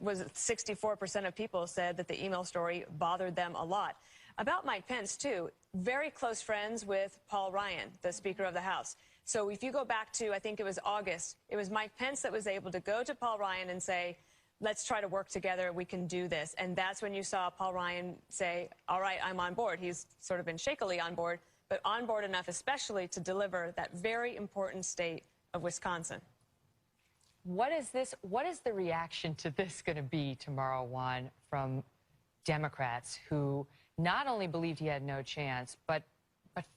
was it 64% of people said that the email story bothered them a lot. About Mike Pence, too, very close friends with Paul Ryan, the Speaker of the House. So if you go back to, I think it was August, it was Mike Pence that was able to go to Paul Ryan and say, let's try to work together, we can do this. And that's when you saw Paul Ryan say, all right, I'm on board. He's sort of been shakily on board, but on board enough especially to deliver that very important state of Wisconsin. What is the reaction to this going to be tomorrow, Juan, from Democrats who not only believed he had no chance, but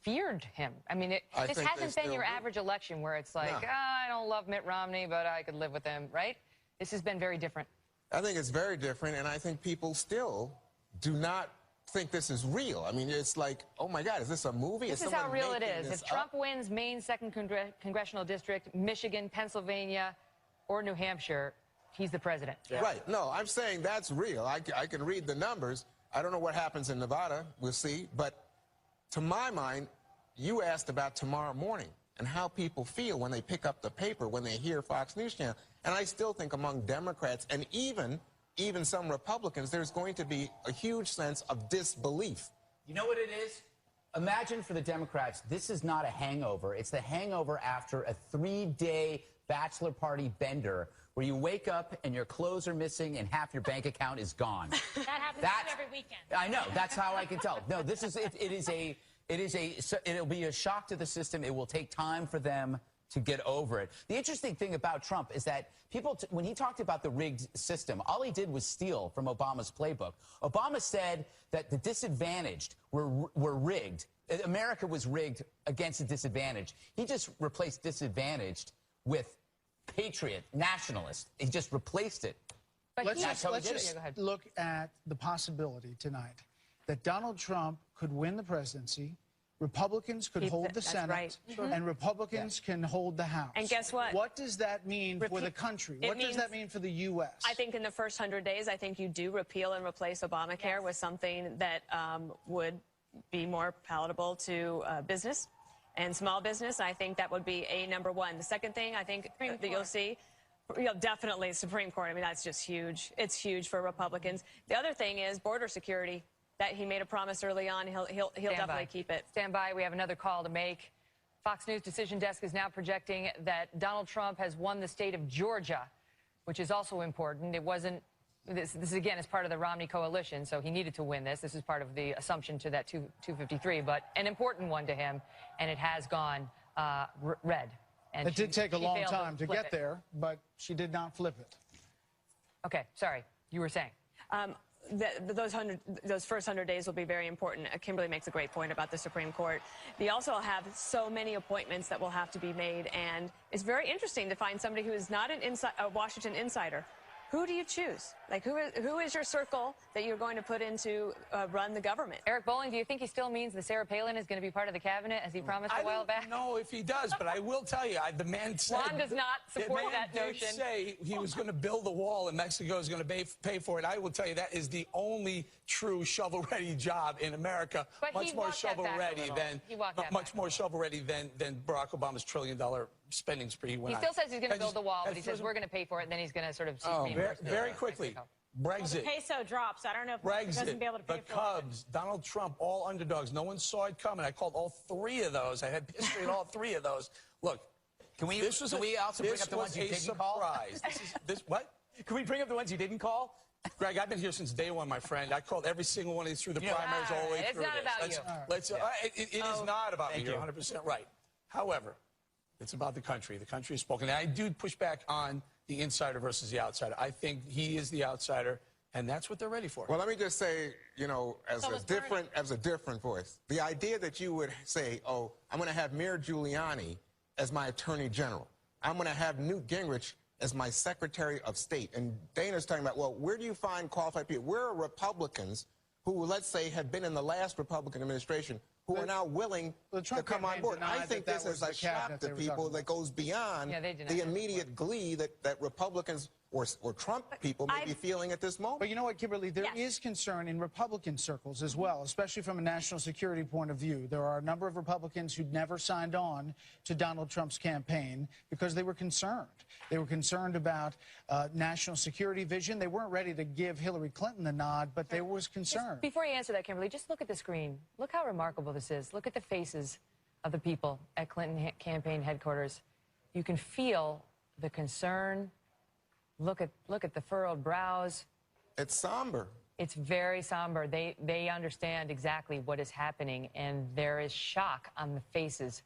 feared him? I mean, this hasn't been your average election where it's like, I don't love Mitt Romney, but I could live with him, right? This has been very different. I think it's very different, and I think people still do not think this is real. I mean, it's like, oh my God, is this a movie? This is how real it is. If Trump wins Maine's 2nd congressional district, Michigan, Pennsylvania, or New Hampshire, he's the president. Right. No, I'm saying that's real. I can read the numbers. I don't know what happens in Nevada. We'll see. But to my mind, you asked about tomorrow morning and how people feel when they pick up the paper, when they hear Fox News Channel. And I still think among Democrats and even some Republicans, there's going to be a huge sense of disbelief. You know what it is? Imagine for the Democrats, this is not a hangover. It's the hangover after a 3-day bachelor party bender where you wake up and your clothes are missing and half your bank account is gone. That happens every weekend. I know. That's how I can tell. No, this is it'll be a shock to the system. It will take time for them to get over it. The interesting thing about Trump is that people, when he talked about the rigged system, all he did was steal from Obama's playbook. Obama said that the disadvantaged were rigged. America was rigged against the disadvantaged. He just replaced disadvantaged with patriot, nationalist. He just replaced it. But let's just look at the possibility tonight that Donald Trump could win the presidency, Republicans could hold the Senate, right. and Republicans can hold the House. And guess what? What does that mean for the country? What does that mean for the U.S.? I think in the first 100 days, I think you do repeal and replace Obamacare with something that would be more palatable to business and small business. I think that would be number one. The second thing I think that you'll see, definitely Supreme Court. I mean, that's just huge. It's huge for Republicans. The other thing is border security. That he made a promise early on. He'll definitely keep it. Stand by. We have another call to make. Fox News Decision Desk is now projecting that Donald Trump has won the state of Georgia, which is also important. It wasn't. This again is part of the Romney coalition, so he needed to win this. This is part of the assumption to that 253, but an important one to him, and it has gone red. And it did take a long time to get there, but she did not flip it. Okay, sorry. You were saying. Those first 100 days will be very important. Kimberly makes a great point about the Supreme Court. They also have so many appointments that will have to be made, and it's very interesting to find somebody who is not a Washington insider. Who do you choose? Like, who is your circle that you're going to put in to run the government? Eric Bolling, do you think he still means that Sarah Palin is going to be part of the cabinet, as he promised a while back? I don't know if he does, but I will tell you, the man said... Juan does not support that notion. The man did say he was going to build the wall and Mexico is going to pay for it. I will tell you, that is the only true shovel-ready job in America. But much more shovel-ready than Barack Obama's trillion-dollar spending spree he went on. He still says he's going to build the wall, but he says we're going to pay for it, and then he's going to sort of... Very quickly, Brexit. Well, the peso drops. I don't know if Brexit doesn't be able to pay the Cubs, Donald Trump, all underdogs. No one saw it coming. I called all three of those. I had history in all three of those. Look, can we also bring up the ones you didn't call? What? Can we bring up the ones you didn't call? Greg, I've been here since day one, my friend. I called every single one of these through the primaries all the way through. It's not about you. It is not about me. You're 100% right. However, it's about the country. The country has spoken. And I do push back on the insider versus the outsider. I think he is the outsider, and that's what they're ready for. Well, let me just say, you know, as a different voice, the idea that you would say, oh, I'm going to have Mayor Giuliani as my attorney general. I'm going to have Newt Gingrich as my Secretary of State. And Dana's talking about, well, where do you find qualified people? Where are Republicans who, let's say, have been in the last Republican administration who are now willing to come on board? I think this is a shock to people that goes beyond the immediate glee that Republicans or Trump people may be feeling at this moment. But you know what, Kimberly, there is concern in Republican circles as well, especially from a national security point of view. There are a number of Republicans who'd never signed on to Donald Trump's campaign because they were concerned. They were concerned about national security vision. They weren't ready to give Hillary Clinton the nod, but there was concern. Before you answer that, Kimberly, just look at the screen. Look how remarkable this is. Look at the faces of the people at Clinton campaign headquarters. You can feel the concern. Look at the furrowed brows. It's somber. It's very somber. They understand exactly what is happening, and there is shock on the faces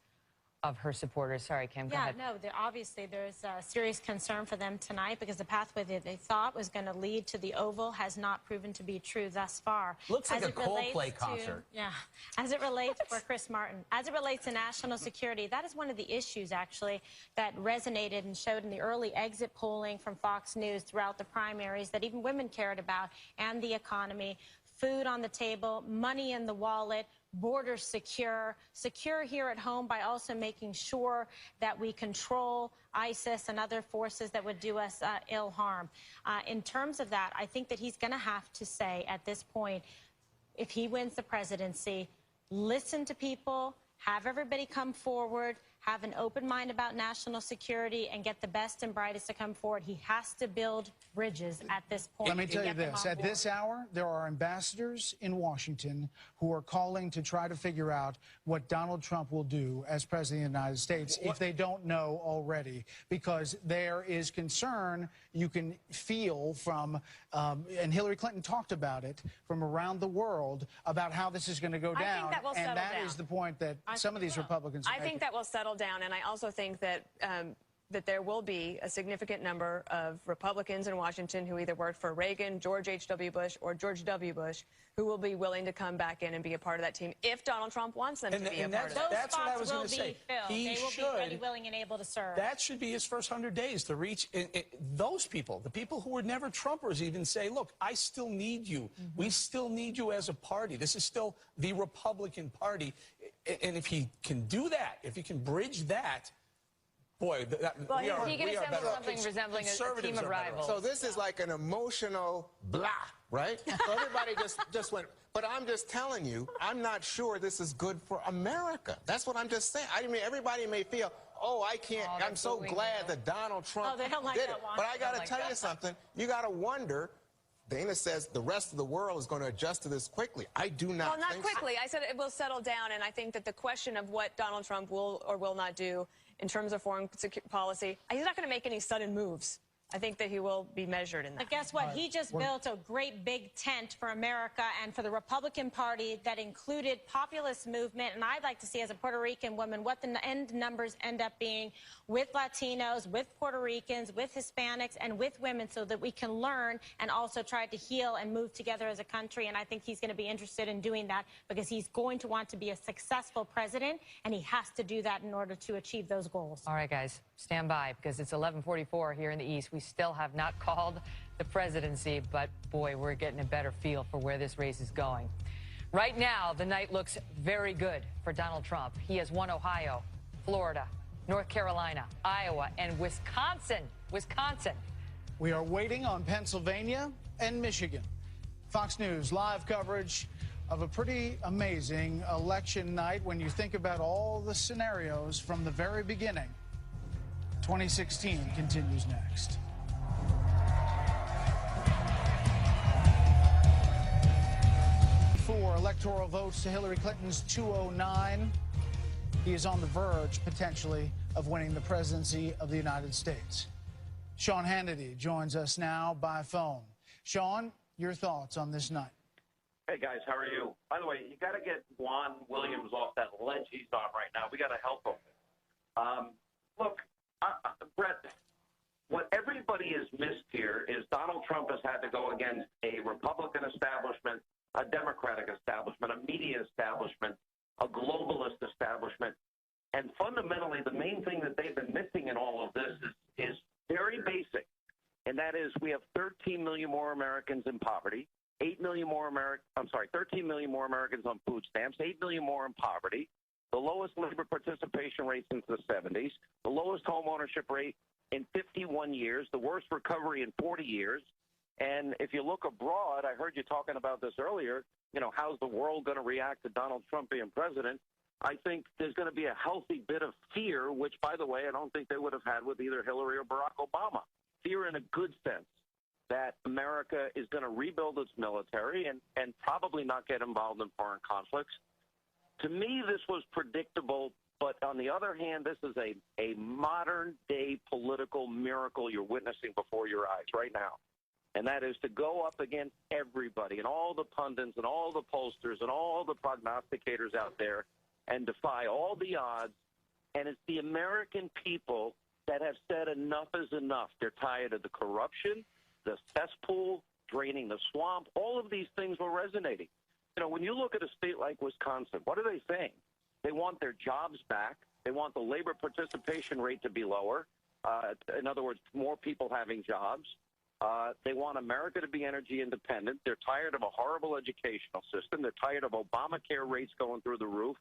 of her supporters. Sorry, Kim, go ahead. Yeah, no, obviously there's a serious concern for them tonight because the pathway that they thought was going to lead to the Oval has not proven to be true thus far. Looks like a Coldplay concert. Yeah, as it relates for Chris Martin, as it relates to national security, that is one of the issues actually that resonated and showed in the early exit polling from Fox News throughout the primaries that even women cared about, and the economy. Food on the table, money in the wallet, borders secure here at home by also making sure that we control ISIS and other forces that would do us ill harm. In terms of that, I think that he's going to have to say at this point, if he wins the presidency, listen to people, have everybody come forward, have an open mind about national security, and get the best and brightest to come forward. He has to build bridges at this point. Let me tell you this. At this hour, there are ambassadors in Washington who are calling to try to figure out what Donald Trump will do as president of the United States if they don't know already, because there is concern you can feel from, and Hillary Clinton talked about it, from around the world about how this is going to go down. I think that will settle down. And that is the point that some of these Republicans are making. I think that will settle settle down, and I also think that that there will be a significant number of Republicans in Washington who either worked for Reagan, George H.W. Bush, or George W. Bush, who will be willing to come back in and be a part of that team if Donald Trump wants them to be a part of it. That's what I was going to say. They will be ready, willing, and able to serve. That should be his first 100 days to reach those people, the people who were never Trumpers, even say, look, I still need you. We still need you as a party. This is still the Republican Party. And if he can do that, if he can bridge that, boy, he can assemble something resembling a team of rivals. So this is like an emotional blah, right? So everybody just went. But I'm just telling you, I'm not sure this is good for America. That's what I'm just saying. I mean, everybody may feel, oh, I can't. I'm so glad that Donald Trump did it. But I got to tell you something. You got to wonder. Dana says the rest of the world is going to adjust to this quickly. I do not think Well, not quickly. I said it will settle down, and I think that the question of what Donald Trump will or will not do in terms of foreign policy, he's not going to make any sudden moves. I think that he will be measured in that. But guess what? He just built a great big tent for America and for the Republican Party that included populist movement. And I'd like to see, as a Puerto Rican woman, what the end numbers end up being with Latinos, with Puerto Ricans, with Hispanics, and with women, so that we can learn and also try to heal and move together as a country. And I think he's going to be interested in doing that because he's going to want to be a successful president, and he has to do that in order to achieve those goals. All right, guys, stand by, because it's 11:44 here in the East. We still have not called the presidency, but boy, we're getting a better feel for where this race is going. Right now, the night looks very good for Donald Trump. He has won Ohio, Florida, North Carolina, Iowa, and Wisconsin. We are waiting on Pennsylvania and Michigan. Fox News live coverage of a pretty amazing election night when you think about all the scenarios from the very beginning. 2016 continues next. For electoral votes to Hillary Clinton's 209, he is on the verge, potentially, of winning the presidency of the United States. Sean Hannity joins us now by phone. Sean, your thoughts on this night? Hey, guys, how are you? By the way, you got to get Juan Williams off that ledge he's on right now. We got to help him. Look, Brett, what everybody has missed here is Donald Trump has had to go against a Republican establishment, a Democratic establishment, a media establishment, a globalist establishment. And fundamentally, the main thing that they've been missing in all of this is very basic, and that is we have 13 million more Americans in poverty, 13 million more Americans on food stamps, 8 million more in poverty, the lowest labor participation rate since the 70s, the lowest home ownership rate in 51 years, the worst recovery in 40 years. And if you look abroad, I heard you talking about this earlier, you know, how's the world going to react to Donald Trump being president? I think there's going to be a healthy bit of fear, which, by the way, I don't think they would have had with either Hillary or Barack Obama. Fear in a good sense that America is going to rebuild its military and probably not get involved in foreign conflicts. To me, this was predictable, but on the other hand, this is a modern-day political miracle you're witnessing before your eyes right now. And that is to go up against everybody and all the pundits and all the pollsters and all the prognosticators out there and defy all the odds. And it's the American people that have said enough is enough. They're tired of the corruption, the cesspool, draining the swamp. All of these things were resonating. You know, when you look at a state like Wisconsin, what are they saying? They want their jobs back. They want the labor participation rate to be lower. In other words, more people having jobs. They want America to be energy independent. They're tired of a horrible educational system. They're tired of Obamacare rates going through the roof.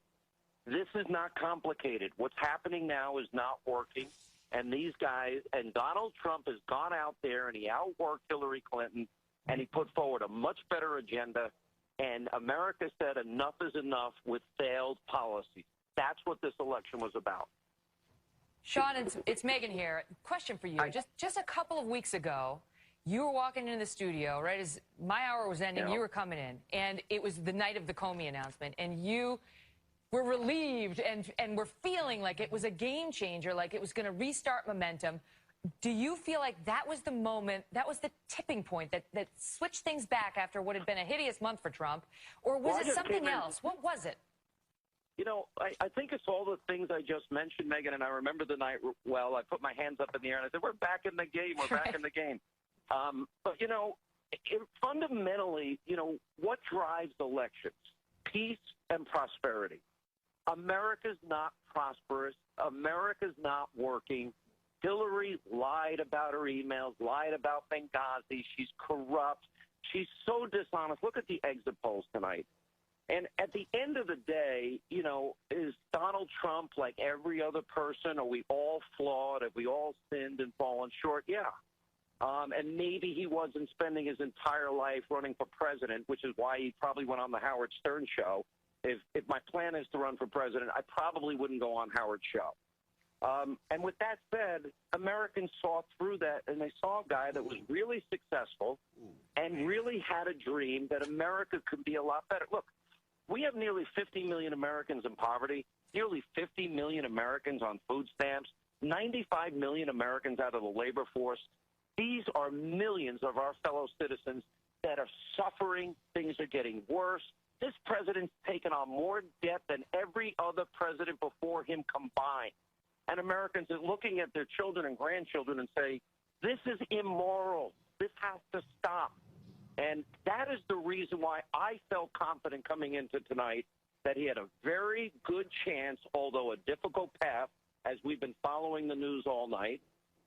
This is not complicated. What's happening now is not working. And these guys, and Donald Trump has gone out there and he outworked Hillary Clinton and he put forward a much better agenda. And America said enough is enough with failed policies. That's what this election was about. Sean, it's Megan here. Question for you. Just a couple of weeks ago, you were walking into the studio, right as my hour was ending, you were coming in, and it was the night of the Comey announcement, and you were relieved and were feeling like it was a game changer, like it was going to restart momentum. Do you feel like that was the moment, that was the tipping point that switched things back after what had been a hideous month for Trump, or was it something else? What was it? You know, I think it's all the things I just mentioned, Megan, and I remember the night well. I put my hands up in the air and I said, we're back in the game. We're back in the game. But, you know, fundamentally, you know, what drives elections? Peace and prosperity. America's not prosperous. America's not working. Hillary lied about her emails, lied about Benghazi. She's corrupt. She's so dishonest. Look at the exit polls tonight. And at the end of the day, you know, is Donald Trump like every other person? Are we all flawed? Have we all sinned and fallen short? Yeah. And maybe he wasn't spending his entire life running for president, which is why he probably went on the Howard Stern show. If my plan is to run for president, I probably wouldn't go on Howard's show. And with that said, Americans saw through that, and they saw a guy that was really successful and really had a dream that America could be a lot better. Look, we have nearly 50 million Americans in poverty, nearly 50 million Americans on food stamps, 95 million Americans out of the labor force. These are millions of our fellow citizens that are suffering. Things are getting worse. This president's taken on more debt than every other president before him combined. And Americans are looking at their children and grandchildren and say, this is immoral. This has to stop. And that is the reason why I felt confident coming into tonight that he had a very good chance, although a difficult path, as we've been following the news all night.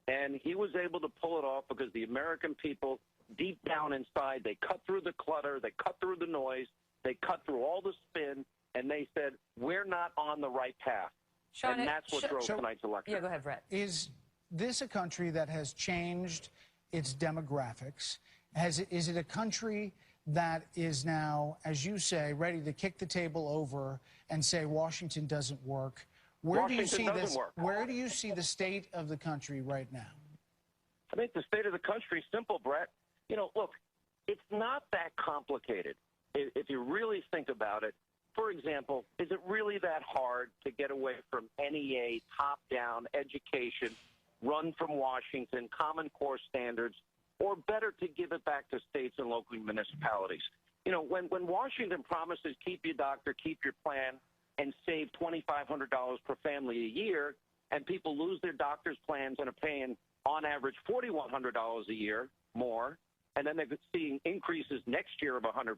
And he was able to pull it off because the American people, deep down inside, they cut through the clutter, they cut through the noise, they cut through all the spin, and they said, we're not on the right path. Sean, and that's what drove tonight's election. Yeah, go ahead, Brett. Is this a country that has changed its demographics? Is it a country that is now, as you say, ready to kick the table over and say Washington doesn't work? Where do you see this? Where do you see the state of the country right now? I think the state of the country is simple, Brett. You know, look, it's not that complicated if you really think about it. For example, is it really that hard to get away from NEA, top-down education, run from Washington, Common Core standards, or better to give it back to states and local municipalities? You know, when Washington promises keep your doctor, keep your plan, and save $2,500 per family a year, and people lose their doctor's plans and are paying, on average, $4,100 a year more, and then they're seeing increases next year of 100%,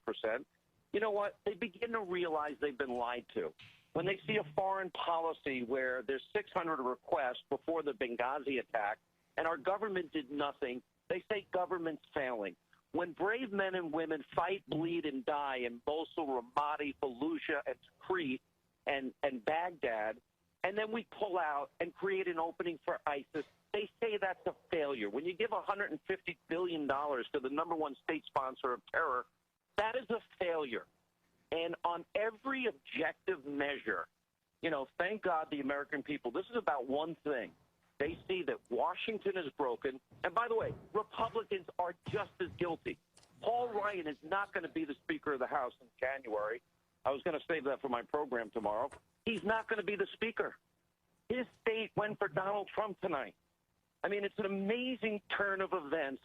you know what? They begin to realize they've been lied to. When they see a foreign policy where there's 600 requests before the Benghazi attack, and our government did nothing, they say government's failing. When brave men and women fight, bleed, and die in Mosul, Ramadi, Fallujah, and Tikrit, and Baghdad, and then we pull out and create an opening for ISIS, they say that's a failure. When you give $150 billion to the #1 state sponsor of terror, that is a failure. And on every objective measure, you know, thank God the American people, this is about one thing. They see that Washington is broken. And by the way, Republicans are just as guilty. Paul Ryan is not going to be the Speaker of the House in January. I was going to save that for my program tomorrow. He's not going to be the Speaker. His state went for Donald Trump tonight. I mean, it's an amazing turn of events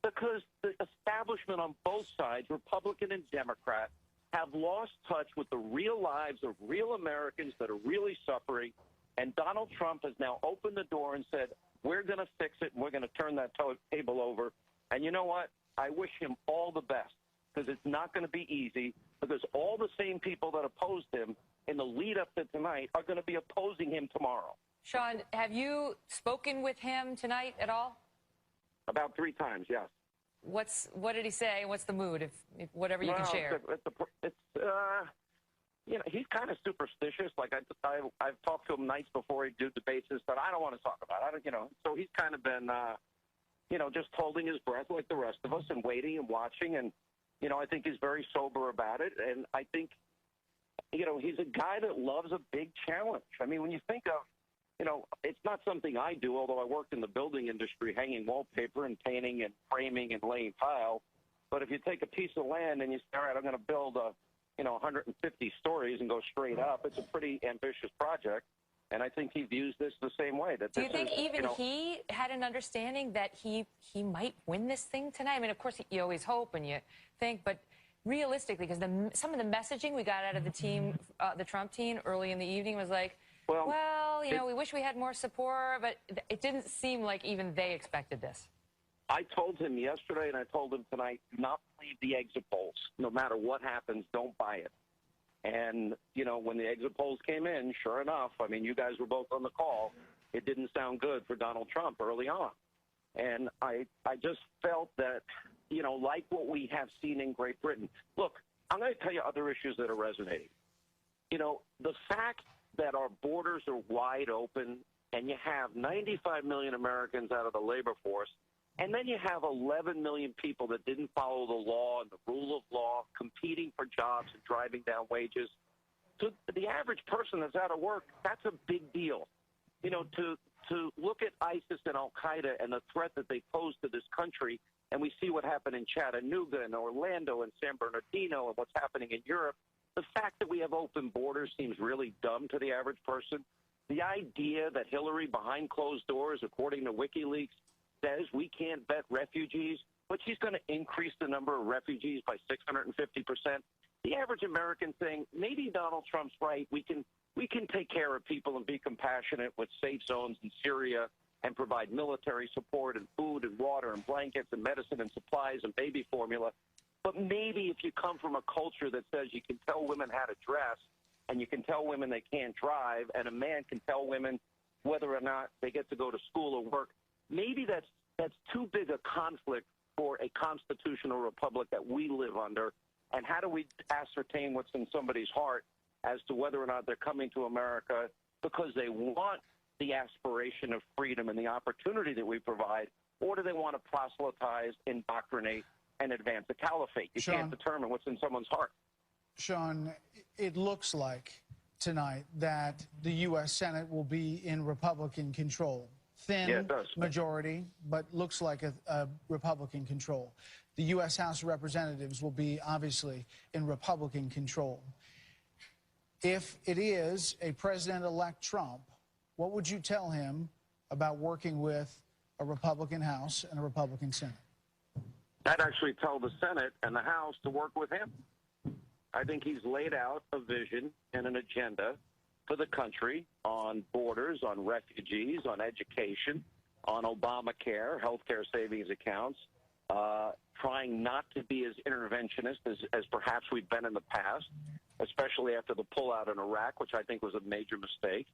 because the establishment on both sides, Republican and Democrat, have lost touch with the real lives of real Americans that are really suffering. And Donald Trump has now opened the door and said, we're going to fix it, and we're going to turn that table over. And you know what? I wish him all the best because it's not going to be easy because all the same people that opposed him in the lead-up to tonight are going to be opposing him tomorrow. Sean, have you spoken with him tonight at all? About 3 times, yes. What did he say? What's the mood? If whatever you can share. You know, he's kind of superstitious. Like I've talked to him nights before he do debates and stuff. I don't want to talk about it. You know, so he's kind of been, you know, just holding his breath like the rest of us and waiting and watching. And you know, I think he's very sober about it. And I think, you know, he's a guy that loves a big challenge. I mean, when you think of, you know, it's not something I do, although I worked in the building industry, hanging wallpaper and painting and framing and laying tile. But if you take a piece of land and you say, all right, I'm going to build 150 stories and go straight up, it's a pretty ambitious project. And I think he views this the same way. Do you think even he had an understanding that he might win this thing tonight? I mean, of course, you always hope and you think, but realistically, because some of the messaging we got out of the team, the Trump team, early in the evening was like, well, you know, we wish we had more support, but it didn't seem like even they expected this. I told him yesterday and I told him tonight, do not believe the exit polls. No matter what happens, don't buy it. And, you know, when the exit polls came in, sure enough, I mean, you guys were both on the call, it didn't sound good for Donald Trump early on. And I just felt that, you know, like what we have seen in Great Britain. Look, I'm going to tell you other issues that are resonating. You know, the fact that our borders are wide open and you have 95 million Americans out of the labor force, and then you have 11 million people that didn't follow the law and the rule of law, competing for jobs and driving down wages. To the average person that's out of work, that's a big deal. You know, to look at ISIS and Al-Qaeda and the threat that they pose to this country, and we see what happened in Chattanooga and Orlando and San Bernardino and what's happening in Europe, the fact that we have open borders seems really dumb to the average person. The idea that Hillary, behind closed doors, according to WikiLeaks, says we can't vet refugees, but she's going to increase the number of refugees by 650%. The average American saying, maybe Donald Trump's right. We can take care of people and be compassionate with safe zones in Syria and provide military support and food and water and blankets and medicine and supplies and baby formula. But maybe if you come from a culture that says you can tell women how to dress and you can tell women they can't drive and a man can tell women whether or not they get to go to school or work, maybe that's too big a conflict for a constitutional republic that we live under. And how do we ascertain what's in somebody's heart as to whether or not they're coming to America because they want the aspiration of freedom and the opportunity that we provide, or do they want to proselytize, indoctrinate, and advance a caliphate? You can't determine what's in someone's heart. Sean, it looks like tonight that the U.S. Senate will be in Republican control. Thin majority, but looks like a Republican control. The U.S. House of Representatives will be obviously in Republican control. If it is a President-elect Trump, what would you tell him about working with a Republican House and a Republican Senate? I'd actually tell the Senate and the House to work with him. I think he's laid out a vision and an agenda for the country on borders, on refugees, on education, on Obamacare, healthcare savings accounts, trying not to be as interventionist as perhaps we've been in the past, especially after the pullout in Iraq, which I think was a major mistake.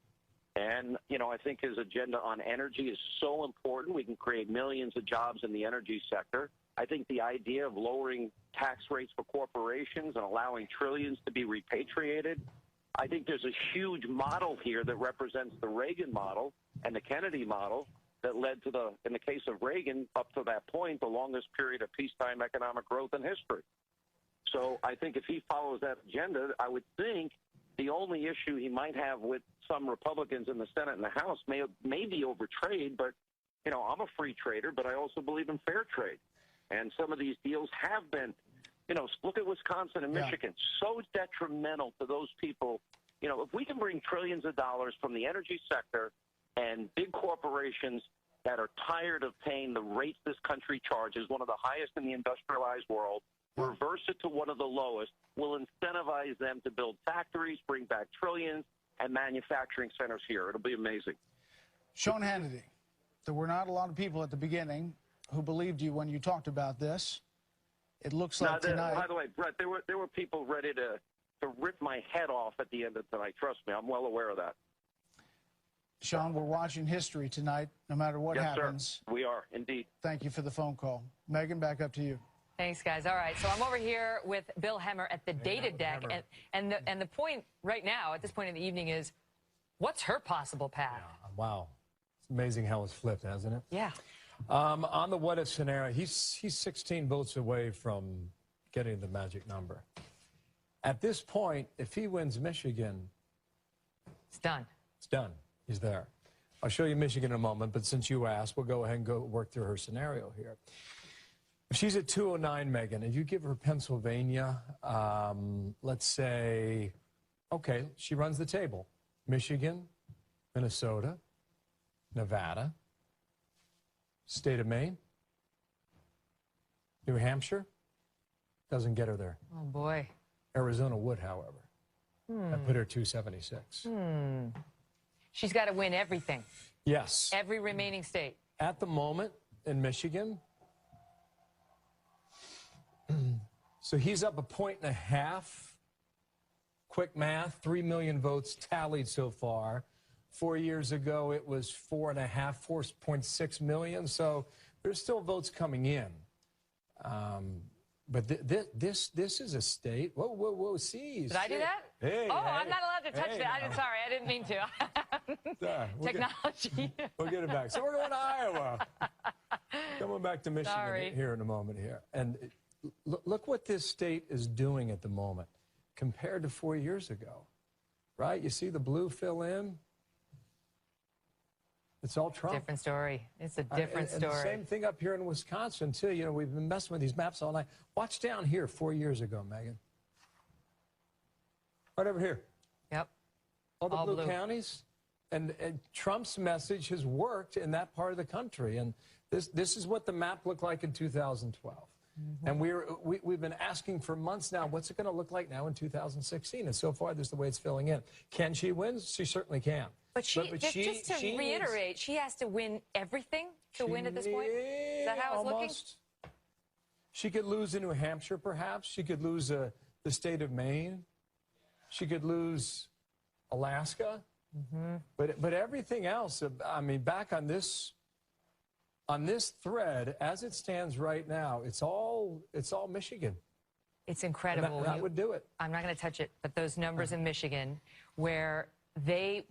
And, you know, I think his agenda on energy is so important. We can create millions of jobs in the energy sector. I think the idea of lowering tax rates for corporations and allowing trillions to be repatriated, I think there's a huge model here that represents the Reagan model and the Kennedy model that led to in the case of Reagan, up to that point, the longest period of peacetime economic growth in history. So I think if he follows that agenda, I would think the only issue he might have with some Republicans in the Senate and the House may be over trade, but, you know, I'm a free trader, but I also believe in fair trade. And some of these deals have been, you know, look at Wisconsin and Michigan, so detrimental to those people. You know, if we can bring trillions of dollars from the energy sector and big corporations that are tired of paying the rates this country charges, one of the highest in the industrialized world, reverse it to one of the lowest, will incentivize them to build factories, bring back trillions, and manufacturing centers here. It'll be amazing. Sean Hannity, there were not a lot of people at the beginning who believed you when you talked about this. It looks like tonight... By the way, Brett, there were people ready to rip my head off at the end of tonight. Trust me, I'm well aware of that. Sean, we're watching history tonight, no matter what happens. Sir. We are, indeed. Thank you for the phone call. Megan, back up to you. Thanks, guys. All right, so I'm over here with Bill Hemmer at the data deck, and the point right now, at this point in the evening, is what's her possible path? Yeah, wow. It's amazing how it's flipped, hasn't it? Yeah. On the what-if scenario, he's 16 votes away from getting the magic number. At this point, if he wins Michigan... It's done. It's done. He's there. I'll show you Michigan in a moment, but since you asked, we'll go ahead and go work through her scenario here. If she's at 209, Megan, and you give her Pennsylvania, let's say, okay, she runs the table. Michigan, Minnesota, Nevada, state of Maine, New Hampshire, Doesn't get her there. Oh, boy. Arizona would, however. I put her 276. She's got to win everything. Yes. Every remaining state. At the moment in Michigan, so he's up 1.5 points. Quick math, 3 million votes tallied so far. 4 years ago, it was 4.6 million. So there's still votes coming in. But this is a state. Whoa, see. Did I do that? Hey, I'm not allowed to touch that. Sorry, I didn't mean to. Technology. We'll get it back. So we're going to Iowa. Coming back to Michigan here in a moment here. And look what this state is doing at the moment compared to 4 years ago, right? You see the blue fill in? It's all Trump. Different story. It's a different story. And the same thing up here in Wisconsin, too. You know, we've been messing with these maps all night. Watch down here 4 years ago, Megan. Right over here. Yep. All the blue counties. And Trump's message has worked in that part of the country. And this is what the map looked like in 2012. And we've been asking for months now, what's it going to look like now in 2016? And so far, this is the way it's filling in. Can she win? She certainly can. But just to reiterate, she has to win everything to win at this point? Is that how it's looking? She could lose in New Hampshire, perhaps. She could lose the state of Maine. She could lose Alaska. But everything else, I mean, back on this thread, as it stands right now, it's all Michigan. It's incredible. And that would do it. I'm not going to touch it, but those numbers in Michigan where they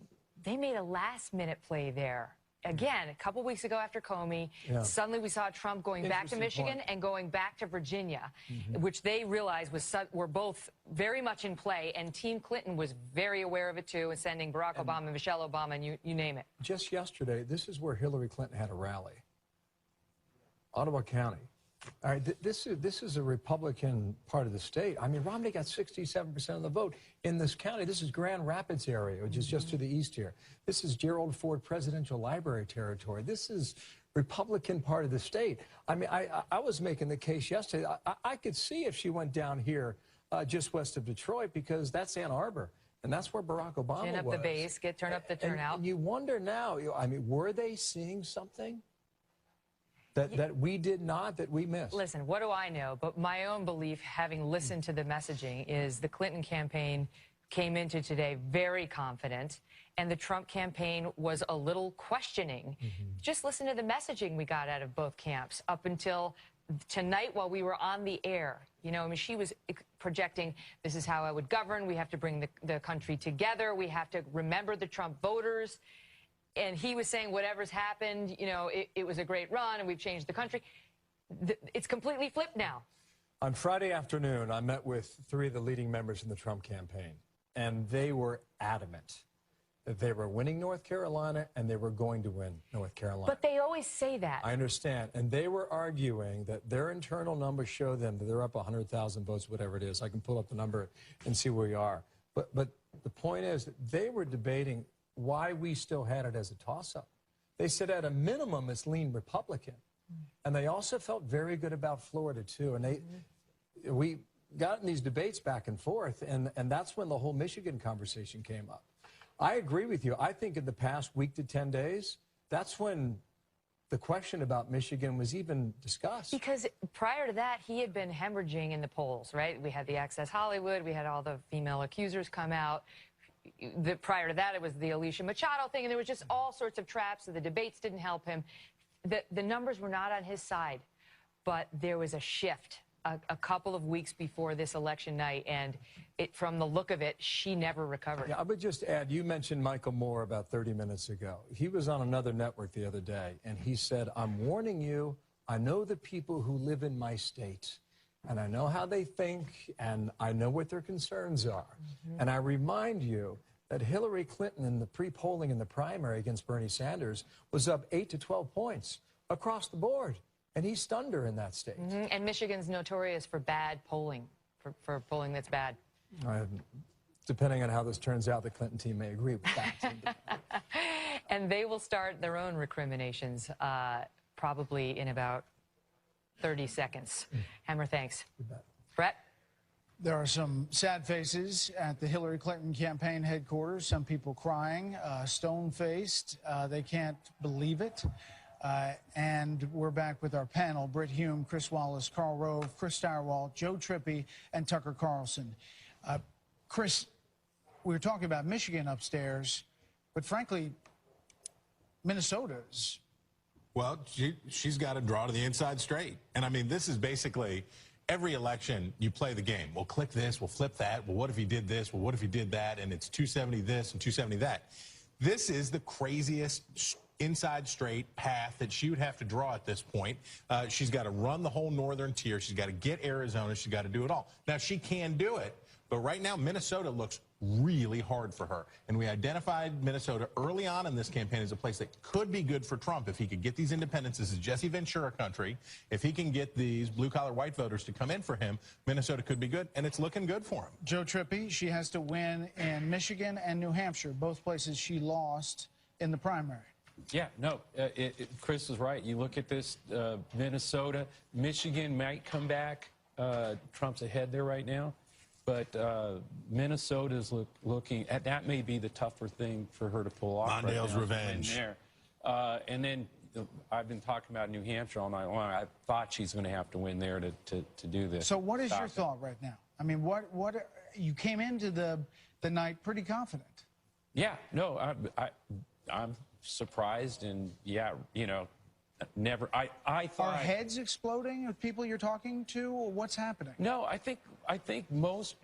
made a last-minute play there. Again, a couple weeks ago after Comey, suddenly we saw Trump going back to Michigan and going back to Virginia, which they realized were both very much in play, and Team Clinton was very aware of it, too, and sending Barack Obama, Michelle Obama, and you name it. Just yesterday, this is where Hillary Clinton had a rally. Ottawa County. All right, this is a Republican part of the state. I mean, Romney got 67% of the vote in this county. This is Grand Rapids area, which is just to the east here. This is Gerald Ford Presidential Library territory. This is Republican part of the state. I mean, I was making the case yesterday. I could see if she went down here just west of Detroit, because that's Ann Arbor. And that's where Barack Obama was. Turn up the base, turn up the turnout. And you wonder now, I mean, were they seeing something that we did not, that we missed? Listen, what do I know? But my own belief, having listened to the messaging, is the Clinton campaign came into today very confident, and the Trump campaign was a little questioning. Just listen to the messaging we got out of both camps up until tonight while we were on the air. You know, I mean, she was projecting, this is how I would govern. We have to bring the country together. We have to remember the Trump voters. And he was saying whatever's happened, you know, it was a great run and we've changed the country. It's completely flipped now. On Friday afternoon, I met with 3 of the leading members in the Trump campaign, and they were adamant that they were winning North Carolina and they were going to win North Carolina. But they always say that. I understand. And they were arguing that their internal numbers show them that they're up 100,000 votes, whatever it is. I can pull up the number and see where we are. But the point is that they were debating why we still had it as a toss-up. They said at a minimum it's lean Republican. And they also felt very good about Florida, too. And we got in these debates back and forth, and that's when the whole Michigan conversation came up. I agree with you. I think in the past week to 10 days, that's when the question about Michigan was even discussed. Because prior to that, he had been hemorrhaging in the polls, right? We had the Access Hollywood. We had all the female accusers come out. Prior to that, it was the Alicia Machado thing, and there was just all sorts of traps, so the debates didn't help him. The numbers were not on his side, but there was a shift a couple of weeks before this election night, and from the look of it, she never recovered. Yeah, I would just add, you mentioned Michael Moore about 30 minutes ago. He was on another network the other day, and he said, I'm warning you, I know the people who live in my state. And I know how they think, and I know what their concerns are. And I remind you that Hillary Clinton in the pre-polling in the primary against Bernie Sanders was up 8 to 12 points across the board. And he stunned her in that state. And Michigan's notorious for bad polling, for polling that's bad. Depending on how this turns out, the Clinton team may agree with that. And they will start their own recriminations probably in about 30 seconds. Hammer, thanks. You bet. Brett? There are some sad faces at the Hillary Clinton campaign headquarters. Some people crying, stone-faced. They can't believe it. And we're back with our panel: Brit Hume, Chris Wallace, Karl Rove, Chris Stirewalt, Joe Trippi, and Tucker Carlson. Chris, we were talking about Michigan upstairs, but frankly, Minnesota's. Well, she's got to draw to the inside straight. And I mean, this is basically every election, you play the game. We'll click this, we'll flip that. Well, what if he did this? Well, what if he did that? And it's 270 this and 270 that. This is the craziest inside straight path that she would have to draw at this point. She's got to run the whole northern tier. She's got to get Arizona. She's got to do it all. Now, she can do it, but right now, Minnesota looks really hard for her. And we identified Minnesota early on in this campaign as a place that could be good for Trump if he could get these independents. This is Jesse Ventura country. If he can get these blue-collar white voters to come in for him, Minnesota could be good, and it's looking good for him. Joe Trippi, she has to win in Michigan and New Hampshire, both places she lost in the primary. Yeah, no, Chris is right. You look at this, Minnesota, Michigan might come back. Trump's ahead there right now. But Minnesota's looking at that may be the tougher thing for her to pull off. Mondale's revenge. There. And then I've been talking about New Hampshire all night long. I thought she's going to have to win there to do this. So what is your thought right now? I mean, what you came into the night pretty confident. Yeah, no, I'm surprised, and yeah, you know, never. I thought. Are heads exploding of people you're talking to, or what's happening? No, I think most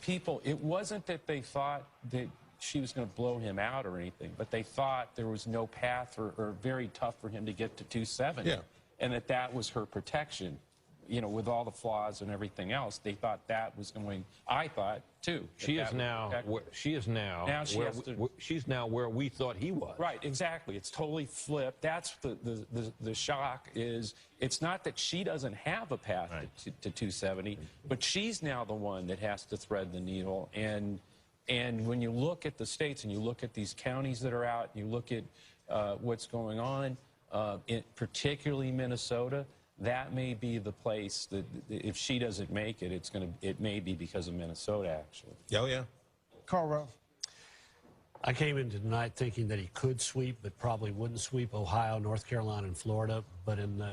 people. It wasn't that they thought that she was going to blow him out or anything, but they thought there was no path or very tough for him to get to 270. Yeah. And that was her protection. You know, with all the flaws and everything else, they thought that was going. I thought too. She's now where we thought he was. Right, exactly. It's totally flipped. That's the shock. Is it's not that she doesn't have a path to 270, but she's now the one that has to thread the needle. And when you look at the states and you look at these counties that are out, and you look at what's going on, particularly Minnesota. That may be the place that if she doesn't make it, it may be because of Minnesota, actually. Oh, yeah. Karl Rove. I came into tonight thinking that he could sweep, but probably wouldn't sweep Ohio, North Carolina, and Florida. But in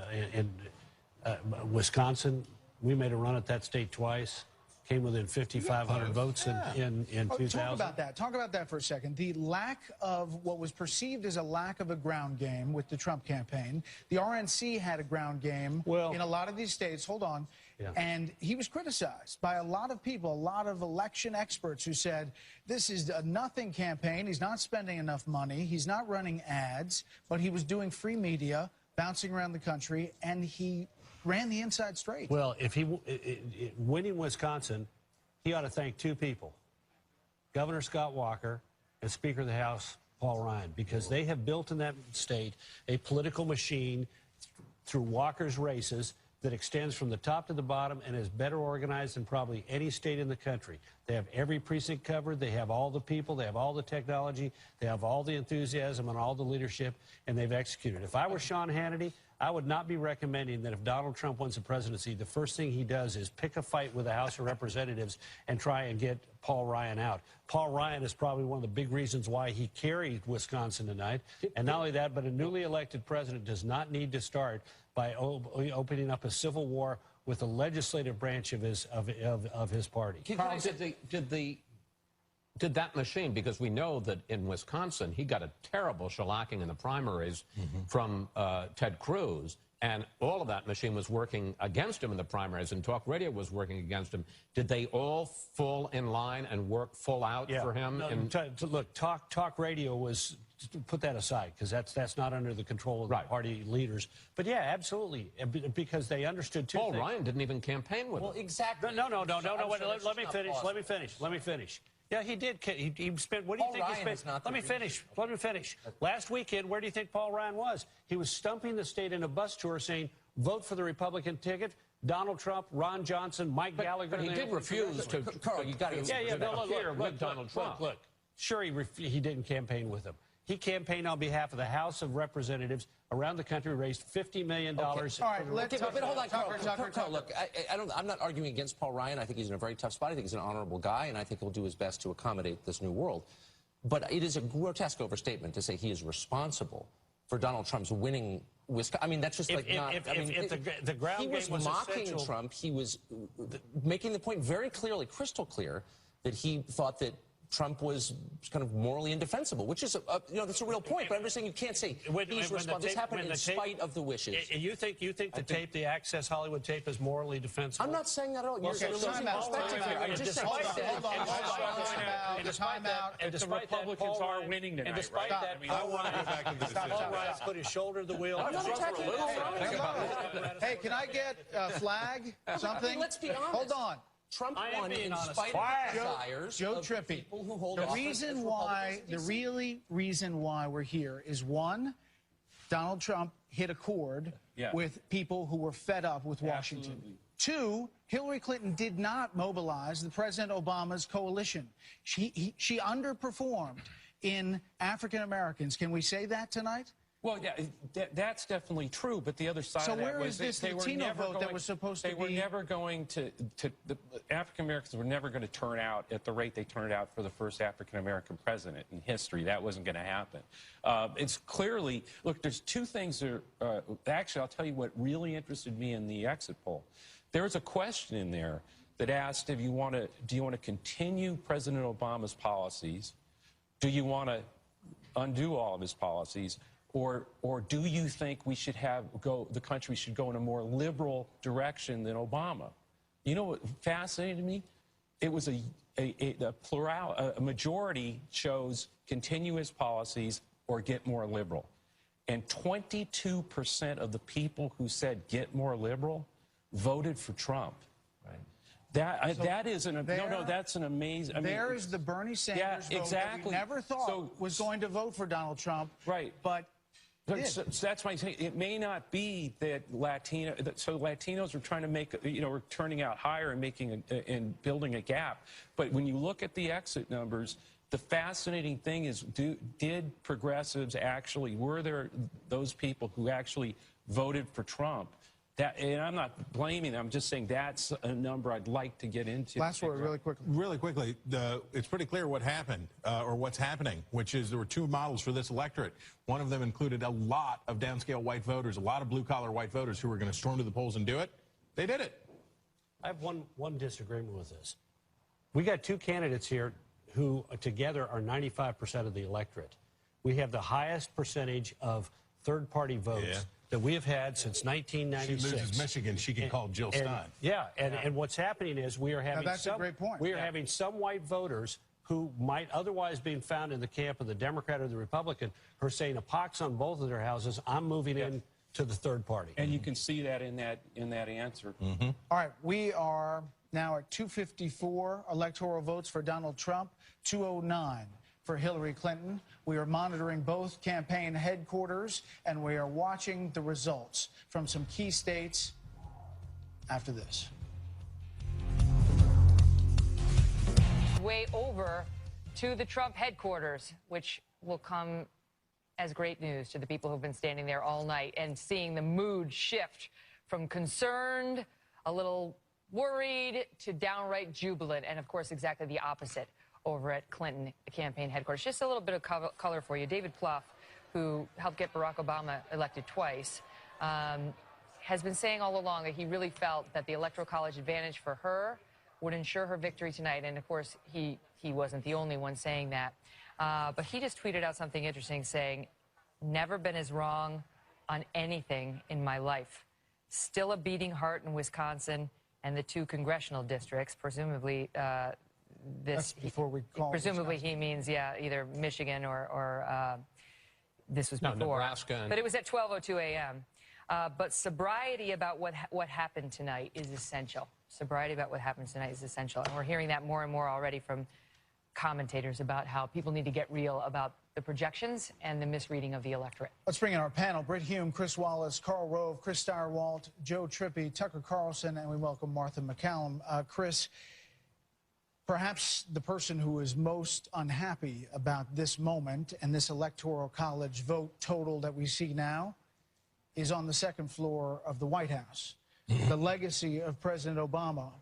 Wisconsin, we made a run at that state twice. Came within 5,500 votes in 2000. Talk about that. Talk about that for a second. The lack of what was perceived as a lack of a ground game with the Trump campaign. The RNC had a ground game in a lot of these states. Hold on. Yeah. And he was criticized by a lot of people, a lot of election experts who said, this is a nothing campaign. He's not spending enough money. He's not running ads, but he was doing free media, bouncing around the country, and he ran the inside straight. Well, if he winning Wisconsin, he ought to thank two people, Governor Scott Walker and Speaker of the House Paul Ryan, because they have built in that state a political machine through Walker's races that extends from the top to the bottom and is better organized than probably any state in the country. They have every precinct covered. They have all the people. They have all the technology. They have all the enthusiasm and all the leadership, and they've executed. If I were Sean Hannity, I would not be recommending that if Donald Trump wins the presidency, the first thing he does is pick a fight with the House of Representatives and try and get Paul Ryan out. Paul Ryan is probably one of the big reasons why he carried Wisconsin tonight. And not only that, but a newly elected president does not need to start by opening up a civil war with the legislative branch of his party. Did that machine, because we know that in Wisconsin, he got a terrible shellacking in the primaries from Ted Cruz, and all of that machine was working against him in the primaries, and talk radio was working against him. Did they all fall in line and work full out for him? No, look, talk radio was, put that aside, because that's not under the control of the party leaders. But yeah, absolutely, because they understood two things. Paul Ryan didn't even campaign with him. Well, exactly. No, wait, let me finish. Yeah, he did. He spent, what do you think he spent? Let me finish. Last weekend, where do you think Paul Ryan was? He was stumping the state in a bus tour saying, vote for the Republican ticket. Donald Trump, Ron Johnson, Mike Gallagher. But he did refuse to. Carl, you got to look, Donald Trump. Look, sure, he didn't campaign with him. He campaigned on behalf of the House of Representatives around the country, raised $50 million. Okay. All right, let's but hold on, Tucker. Look, I'm not arguing against Paul Ryan. I think he's in a very tough spot. I think he's an honorable guy, and I think he'll do his best to accommodate this new world. But it is a grotesque overstatement to say he is responsible for Donald Trump's winning Wisconsin. I mean, that's just like not. If the ground he was game was mocking essential. Trump. He was making the point very clearly, crystal clear, that he thought that Trump was kind of morally indefensible, which is, that's a real point. But I'm just saying you can't say he's responsible. This happened in spite of the wishes. You think the tape, the Access Hollywood tape, is morally defensible? I'm not saying that at all. You're Okay, losing perspective here. I'm just saying. Hold on. And despite that, Republicans are winning tonight. And despite right? that, I mean, I want to go back to the Paul Ryan put his shoulder to the wheel. I'm not attacking Hey, can I get a flag? Something? Let's be honest. Hold on. Trump won in spite of the desires Joe of Trippi. people who hold The office reason as why, Republicans the really reason why we're here is one, Donald Trump hit a chord with people who were fed up with Washington. Absolutely. Two, Hillary Clinton did not mobilize the President Obama's coalition. She underperformed in African Americans. Can we say that tonight? Well, yeah, that's definitely true. But the other side So of that where was is this they were Latino never vote going, that was supposed to be? They were never going to the African Americans were never going to turn out at the rate they turned out for the first African American president in history. That wasn't going to happen. It's clearly, look, there's two things that are, actually, I'll tell you what really interested me in the exit poll. There was a question in there that asked if do you want to continue President Obama's policies? Do you want to undo all of his policies? Or do you think we should the country should go in a more liberal direction than Obama? You know what fascinated me? It was a majority chose continuous policies or get more liberal. And 22% of the people who said get more liberal voted for Trump. Right. That's an amazing. There is the Bernie Sanders vote that we never thought was going to vote for Donald Trump. Right. But so that's why I say it may not be that Latinos are trying to make, are turning out higher and building a gap. But when you look at the exit numbers, the fascinating thing is, did progressives actually, were there those people who actually voted for Trump? And I'm not blaming them. I'm just saying that's a number I'd like to get into. Last word, really quickly. Really quickly, it's pretty clear what happened, or what's happening, which is there were two models for this electorate. One of them included a lot of downscale white voters, a lot of blue-collar white voters who were going to storm to the polls and do it. They did it. I have one disagreement with this. We got two candidates here who together are 95% of the electorate. We have the highest percentage of third-party votes that we have had since 1996. She loses Michigan, she can call Jill Stein. And what's happening is we are having a great point. We are having some white voters who might otherwise be found in the camp of the Democrat or the Republican who are saying a pox on both of their houses. I'm moving in to the third party. And you can see that in that answer. All right, we are now at 254 electoral votes for Donald Trump, 209 for Hillary Clinton. We are monitoring both campaign headquarters, and we are watching the results from some key states after this. Way over to the Trump headquarters, which will come as great news to the people who've been standing there all night and seeing the mood shift from concerned, a little worried, to downright jubilant, and of course exactly the opposite over at Clinton campaign headquarters. Just a little bit of color for you. David Plouffe, who helped get Barack Obama elected twice, has been saying all along that he really felt that the Electoral College advantage for her would ensure her victory tonight. And of course, he wasn't the only one saying that. But he just tweeted out something interesting saying, "Never been as wrong on anything in my life. Still a beating heart in Wisconsin and the two congressional districts, presumably That's before we call presumably he means, either Michigan or this was before. Nebraska. But it was at 12:02 a.m. But sobriety about what happened tonight is essential. Sobriety about what happened tonight is essential. And we're hearing that more and more already from commentators about how people need to get real about the projections and the misreading of the electorate. Let's bring in our panel. Britt Hume, Chris Wallace, Karl Rove, Chris Stirewalt, Joe Trippi, Tucker Carlson, and we welcome Martha MacCallum. Chris, Perhaps the person who is most unhappy about this moment and this electoral college vote total that we see now is on the second floor of the White House. The legacy of President Obama,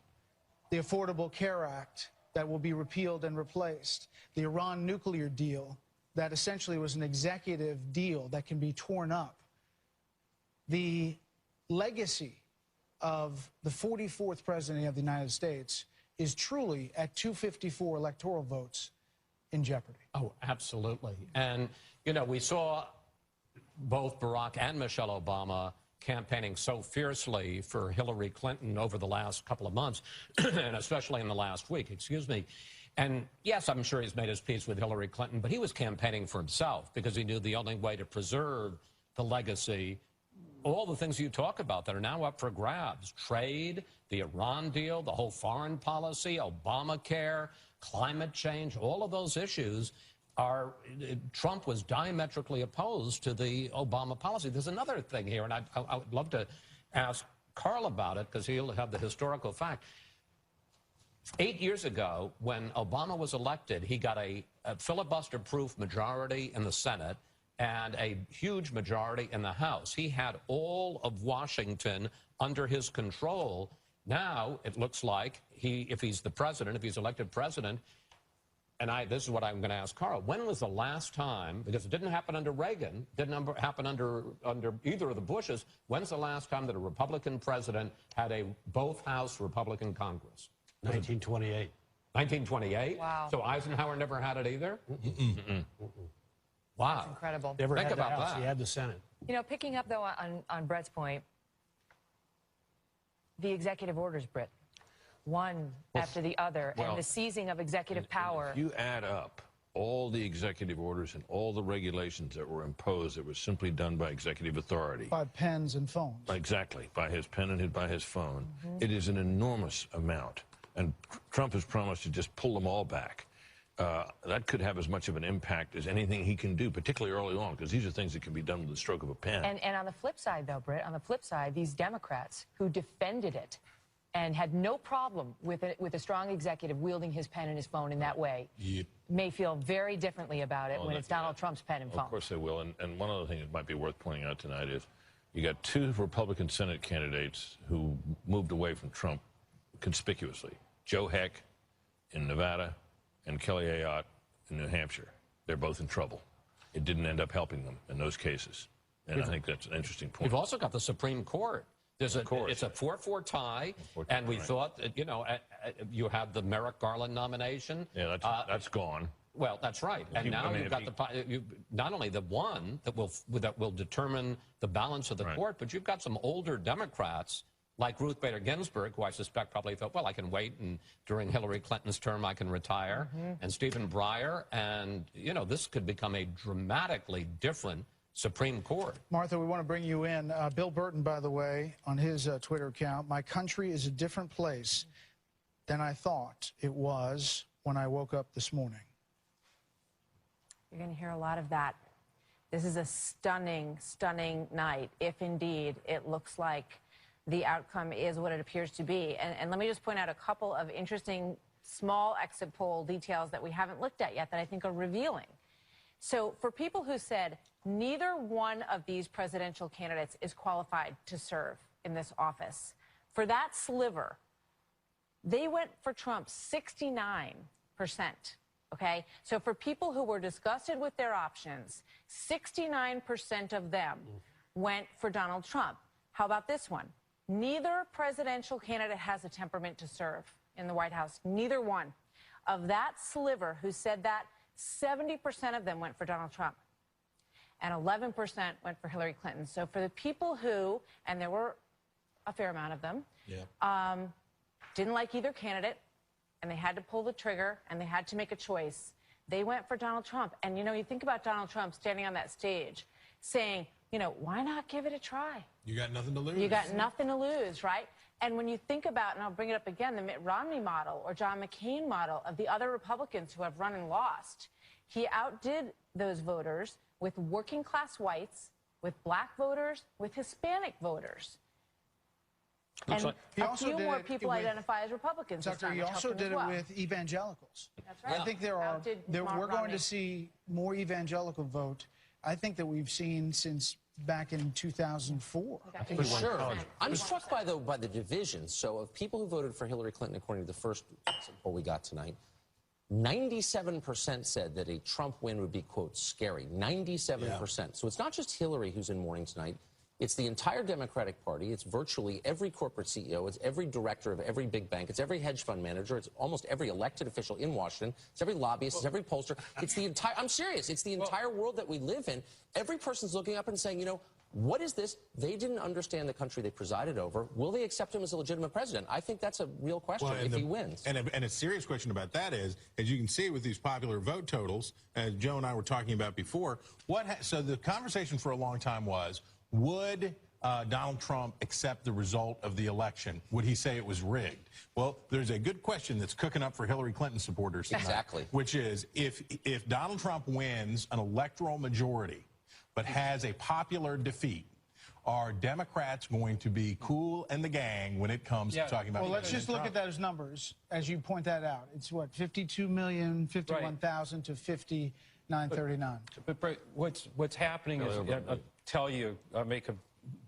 the Affordable Care Act that will be repealed and replaced, the Iran nuclear deal that essentially was an executive deal that can be torn up, the legacy of the 44th president of the United States is truly at 254 electoral votes in jeopardy. Oh, absolutely. And, you know, we saw both Barack and Michelle Obama campaigning so fiercely for Hillary Clinton over the last couple of months, and especially in the last week, excuse me. And yes, I'm sure he's made his peace with Hillary Clinton, but he was campaigning for himself because he knew the only way to preserve the legacy, all the things you talk about that are now up for grabs, trade, the Iran deal, the whole foreign policy, Obamacare, climate change, all of those issues are, Trump was diametrically opposed to the Obama policy. There's another thing here, and I would love to ask Carl about it because he'll have the historical fact. 8 years ago, when Obama was elected, he got a filibuster-proof majority in the Senate and a huge majority in the House. He had all of Washington under his control. Now, it looks like if he's the president, if he's elected president, and this is what I'm going to ask Carl, when was the last time, because it didn't happen under Reagan, didn't happen under either of the Bushes, when's the last time that a Republican president had a both-house Republican Congress? 1928. 1928? Wow. So Eisenhower never had it either? Wow. That's incredible. Never Think had the about House. that. He had the Senate. You know, picking up, though, on Brett's point, the executive orders, Brett, one after the other, and the seizing of executive power. If you add up all the executive orders and all the regulations that were imposed that were simply done by executive authority. By pens and phones. Exactly, by his pen and by his phone. It is an enormous amount. And Trump has promised to just pull them all back. That could have as much of an impact as anything he can do, particularly early on, because these are things that can be done with the stroke of a pen. And on the flip side, though, Britt, on the flip side, these Democrats who defended it and had no problem with a strong executive wielding his pen and his phone in that way may feel very differently about it when it's Donald Trump's pen and phone. Of course they will. And one other thing that might be worth pointing out tonight is you got two Republican Senate candidates who moved away from Trump conspicuously. Joe Heck in Nevada and Kelly Ayotte in New Hampshire. They're both in trouble. It didn't end up helping them in those cases. And I think that's an interesting point. You've also got the Supreme Court. It's a 4-4 tie, and we thought that, you know, you had the Merrick Garland nomination. Yeah, that's gone. Well, that's right. And now you've got not only the one that will determine the balance of the court, but you've got some older Democrats like Ruth Bader Ginsburg, who I suspect probably thought, well, I can wait, and during Hillary Clinton's term, I can retire, and Stephen Breyer, and, you know, this could become a dramatically different Supreme Court. Martha, we want to bring you in. Bill Burton, by the way, on his Twitter account, my country is a different place than I thought it was when I woke up this morning. You're going to hear a lot of that. This is a stunning, stunning night, if indeed it looks like the outcome is what it appears to be. And let me just point out a couple of interesting small exit poll details that we haven't looked at yet that I think are revealing. So for people who said neither one of these presidential candidates is qualified to serve in this office, for that sliver, they went for Trump 69%. Okay? So for people who were disgusted with their options, 69% of them went for Donald Trump. How about this one? Neither presidential candidate has a temperament to serve in the White House. Neither one. Of that sliver who said that, 70% of them went for Donald Trump, and 11% went for Hillary Clinton. So for the people who, and there were a fair amount of them, didn't like either candidate, and they had to pull the trigger, and they had to make a choice, they went for Donald Trump. And, you know, you think about Donald Trump standing on that stage saying, you know, why not give it a try? You got nothing to lose. You got nothing to lose, right? And when you think about, and I'll bring it up again, the Mitt Romney model or John McCain model of the other Republicans who have run and lost, he outdid those voters with working class whites, with black voters, with Hispanic voters. And He a also few did more it people with- identify as Republicans this Tucker, time, he which also helped him did as it well. with evangelicals. That's right. I think we're Mitt going Romney. to see more evangelical vote. I think that we've seen since back in 2004. For sure. I'm struck by the division. So of people who voted for Hillary Clinton, according to the first poll we got tonight, 97% said that a Trump win would be, quote, scary. 97%. So it's not just Hillary who's in mourning tonight. It's the entire Democratic Party. It's virtually every corporate CEO. It's every director of every big bank. It's every hedge fund manager. It's almost every elected official in Washington. It's every lobbyist. It's every pollster. It's the entire, I'm serious, it's the entire world that we live in. Every person's looking up and saying, you know, what is this? They didn't understand the country they presided over. Will they accept him as a legitimate president? I think that's a real question if he wins. And a serious question about that is, as you can see with these popular vote totals, as Joe and I were talking about before, so the conversation for a long time was, would Donald Trump accept the result of the election? Would he say it was rigged? Well, there's a good question that's cooking up for Hillary Clinton supporters tonight, Exactly. which is, if Donald Trump wins an electoral majority but has a popular defeat, are Democrats going to be cool and the gang when it comes to talking about? Well, let's just look at those numbers as you point that out. It's what, 52,051,000 to 59,39. But what's happening is, I'll tell you, I'll make a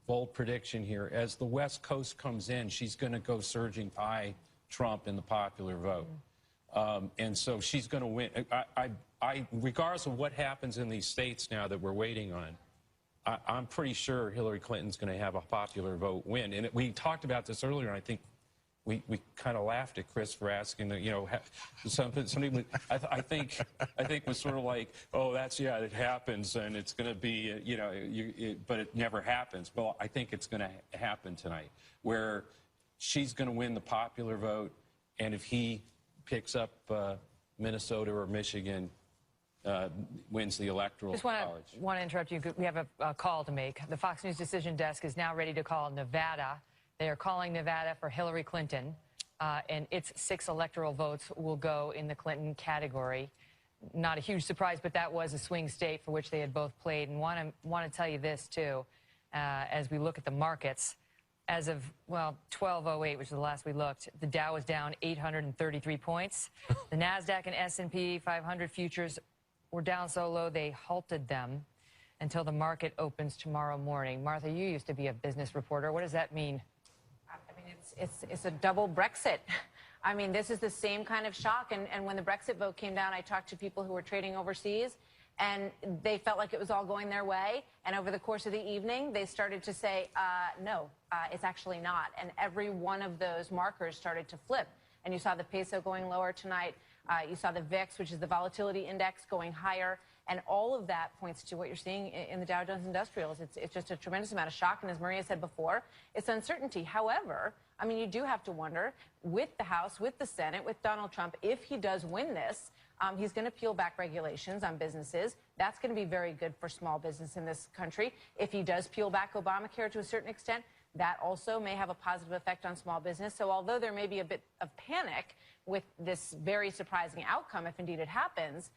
bold prediction here. As the West Coast comes in, she's going to go surging by Trump in the popular vote. And so she's going to win. Regardless of what happens in these states now that we're waiting on, I'm pretty sure Hillary Clinton's going to have a popular vote win. And we talked about this earlier, and I think we kind of laughed at Chris for asking, you know, somebody I think was sort of like, oh, it happens, and it's going to be, you know, but it never happens. Well, I think it's going to happen tonight, where she's going to win the popular vote, and if he picks up Minnesota or Michigan, wins the electoral college. Just want to interrupt you. We have a call to make. The Fox News decision desk is now ready to call Nevada. They are calling Nevada for Hillary Clinton, and its 6 electoral votes will go in the Clinton category. Not a huge surprise, but that was a swing state for which they had both played. And want to tell you this, too, as we look at the markets. As of, well, 12:08, which is the last we looked, the Dow was down 833 points. The NASDAQ and S&P 500 futures were down so low they halted them until the market opens tomorrow morning. Martha, you used to be a business reporter. What does that mean? I mean, it's a double Brexit. I mean, this is the same kind of shock. And when the Brexit vote came down, I talked to people who were trading overseas, and they felt like it was all going their way. And over the course of the evening, they started to say, no, it's actually not. And every one of those markers started to flip. And you saw the peso going lower tonight. You saw the VIX, which is the volatility index, going higher. And all of that points to what you're seeing in the Dow Jones Industrials. It's just a tremendous amount of shock. And as Maria said before, it's uncertainty. However, I mean, you do have to wonder, with the House, with the Senate, with Donald Trump, if he does win this, he's going to peel back regulations on businesses. That's going to be very good for small business in this country. If he does peel back Obamacare to a certain extent, that also may have a positive effect on small business. So although there may be a bit of panic with this very surprising outcome, if indeed it happens,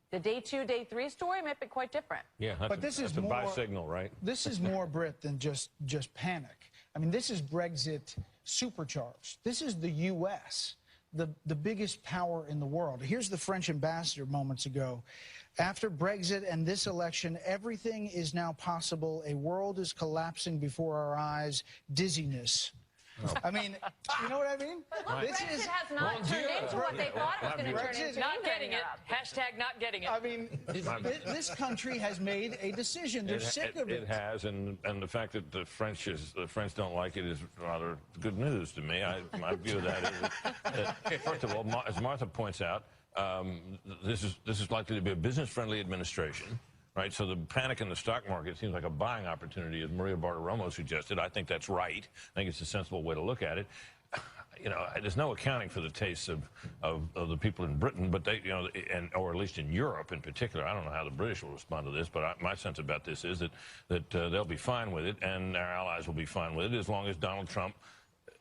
the day 2, day 3 story might be quite different. Yeah, that's a buy signal, right? This is more, Britt, than just panic. I mean, this is Brexit supercharged. This is the U.S., the biggest power in the world. Here's the French ambassador moments ago. After Brexit and this election, everything is now possible. A world is collapsing before our eyes. Dizziness. Oh. I mean, you know what I mean? Well, Brexit has not turned into what they thought it was going to turn into. Not getting it. Hashtag not getting it. I mean, this country has made a decision. They're sick of it. It has, and the fact that the French don't like it is rather good news to me. My view of that is, first of all, as Martha points out, this is likely to be a business-friendly administration. Right, so the panic in the stock market seems like a buying opportunity, as Maria Bartiromo suggested. I think that's right. I think it's a sensible way to look at it. You know, there's no accounting for the tastes of the people in Britain, but they, you know, or at least in Europe in particular. I don't know how the British will respond to this, but my sense about this is that they'll be fine with it, and our allies will be fine with it as long as Donald Trump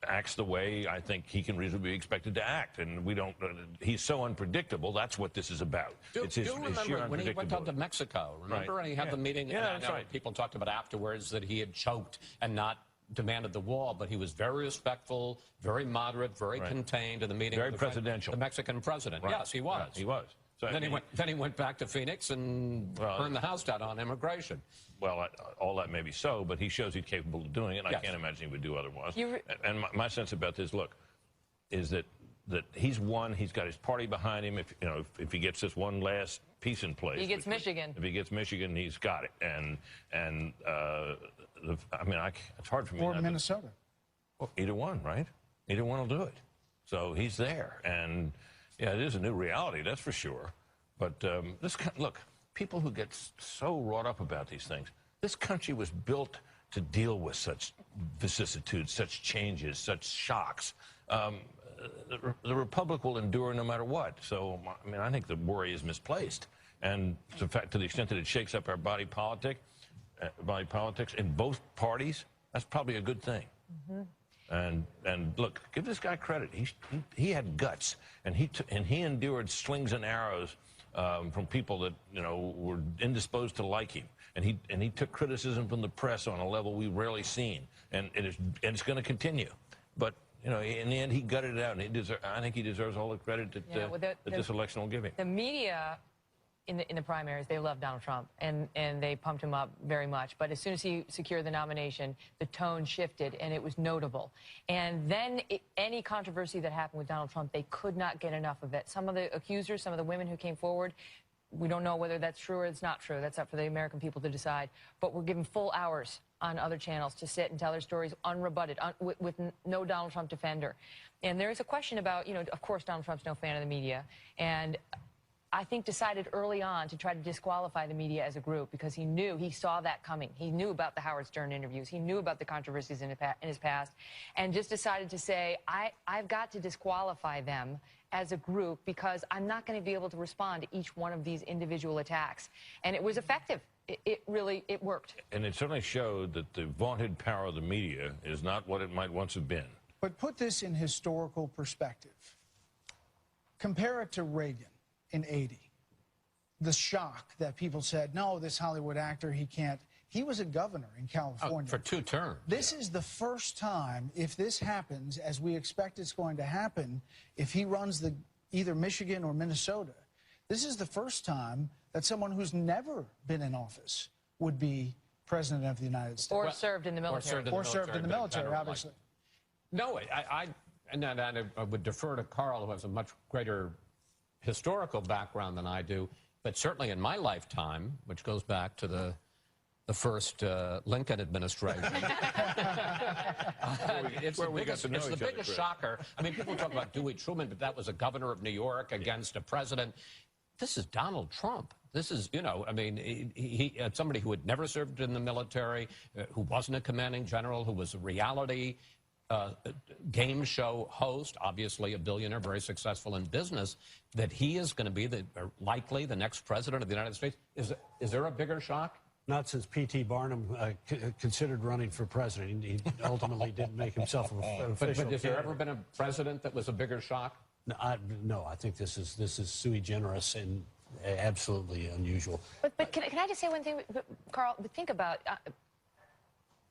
acts the way I think he can reasonably be expected to act, and we don't. He's so unpredictable. That's what this is about. It's his remember when he went down to Mexico? Remember, and he had the meeting. Yeah, that's right. People talked about afterwards that he had choked and not demanded the wall, but he was very respectful, very moderate, very contained in the meeting. Very with presidential. The Mexican president. Right. Yes, he was. Right, he was. So, Then he went back to Phoenix and burned the house down on immigration. Well, all that may be so, but he shows he's capable of doing it, and Yes. I can't imagine he would do otherwise. And my sense about this, look, is that he's won. He's got his party behind him. If he gets this one last piece in place, He gets Michigan. If he gets Michigan, he's got it. It's hard for me. Or not Minnesota. Well, either one, right? Either one will do it. So he's there, and yeah, it is a new reality, that's for sure. But look, people who get so wrought up about these things, this country was built to deal with such vicissitudes, such changes, such shocks. The Republic will endure no matter what. So, I think the worry is misplaced. And in fact, to the extent that it shakes up our body politics in both parties, that's probably a good thing. Mm-hmm. And look, give this guy credit. He had guts, and he endured slings and arrows from people that were indisposed to like him, and he took criticism from the press on a level we've rarely seen, and it's going to continue. But in the end, he gutted it out, and I think he deserves all the credit that this election will give him. The media in the primaries, they love Donald Trump, and they pumped him up very much. But as soon as he secured the nomination, the tone shifted, and it was notable. And then any controversy that happened with Donald Trump, they could not get enough of it. Some of the accusers, some of the women who came forward, we don't know whether that's true or it's not true. That's up for the American people to decide. But we're given full hours on other channels to sit and tell their stories unrebutted, with no Donald Trump defender. And there is a question about, of course, Donald Trump's no fan of the media. And I think decided early on to try to disqualify the media as a group because he saw that coming. He knew about the Howard Stern interviews. He knew about the controversies in his past, and just decided to say, I've got to disqualify them as a group because I'm not going to be able to respond to each one of these individual attacks. And it was effective. It really worked. And it certainly showed that the vaunted power of the media is not what it might once have been. But put this in historical perspective. Compare it to Reagan in '80. The shock that people said, no, this Hollywood actor, he can't. He was a governor in California. For 2 terms. This is the first time, if this happens, as we expect it's going to happen, if he runs either Michigan or Minnesota, this is the first time that someone who's never been in office would be president of the United States. Or served in the military. Or served in the military, obviously. No, I would defer to Carl, who has a much greater historical background than I do, but certainly in my lifetime, which goes back to the first Lincoln administration, it's the biggest shocker. I mean, people talk about Dewey Truman, but that was a governor of New York against a president. This is Donald Trump. This is, he somebody who had never served in the military, who wasn't a commanding general, who was a reality game show host, obviously a billionaire, very successful in business, that he is going to be likely the next president of the United States. Is there a bigger shock? Not since P.T. Barnum considered running for president. He ultimately didn't make himself an official. But has there ever been a president that was a bigger shock? No, I think this is sui generis and absolutely unusual. But can I just say one thing, Carl? Think about,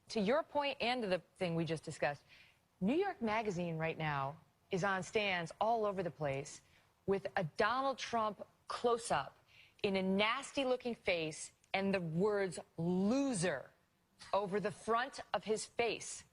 to your point and to the thing we just discussed, New York Magazine right now is on stands all over the place with a Donald Trump close-up in a nasty-looking face and the words loser over the front of his face.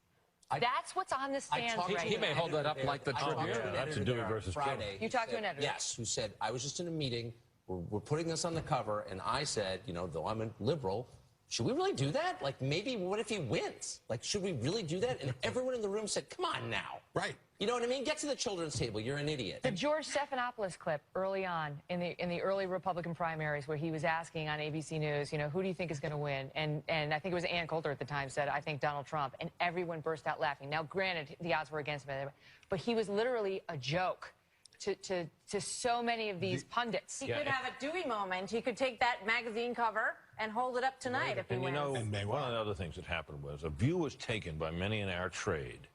That's what's on the stands right now. He may hold that up like the Tribune. That's a Dewey versus Friday. You talked to an editor. Yes, who said, I was just in a meeting, we're putting this on the cover, and I said, though I'm a liberal, should we really do that? Like, maybe, what if he wins? Like, should we really do that? And everyone in the room said, come on now. Right. You know what I mean? Get to the children's table. You're an idiot. The George Stephanopoulos clip early on in the early Republican primaries where he was asking on ABC News, who do you think is going to win? And I think it was Ann Coulter at the time said, I think Donald Trump. And everyone burst out laughing. Now, granted, the odds were against him, but he was literally a joke to so many of these pundits. He could have a Dewey moment. He could take that magazine cover and hold it up tonight if he wins. One of the other things that happened was a view was taken by many in our trade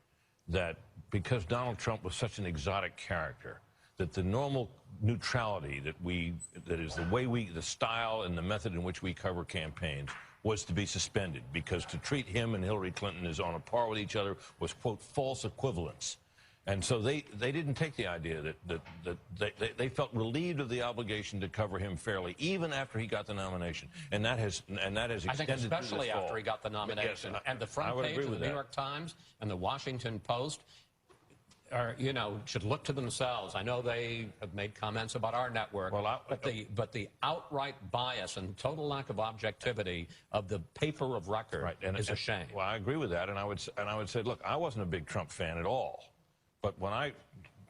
that because Donald Trump was such an exotic character, that the normal neutrality that is the style and the method in which we cover campaigns was to be suspended, because to treat him and Hillary Clinton as on a par with each other was, quote, false equivalence. And so they didn't take the idea that they felt relieved of the obligation to cover him fairly, even after he got the nomination. And that has extended. I think especially after he got the nomination. Yes, and the front page of the New York Times and the Washington Post should look to themselves. I know they have made comments about our network, but the outright bias and total lack of objectivity of the paper of record is a shame. Well, I agree with that, and I would say, look, I wasn't a big Trump fan at all. But when I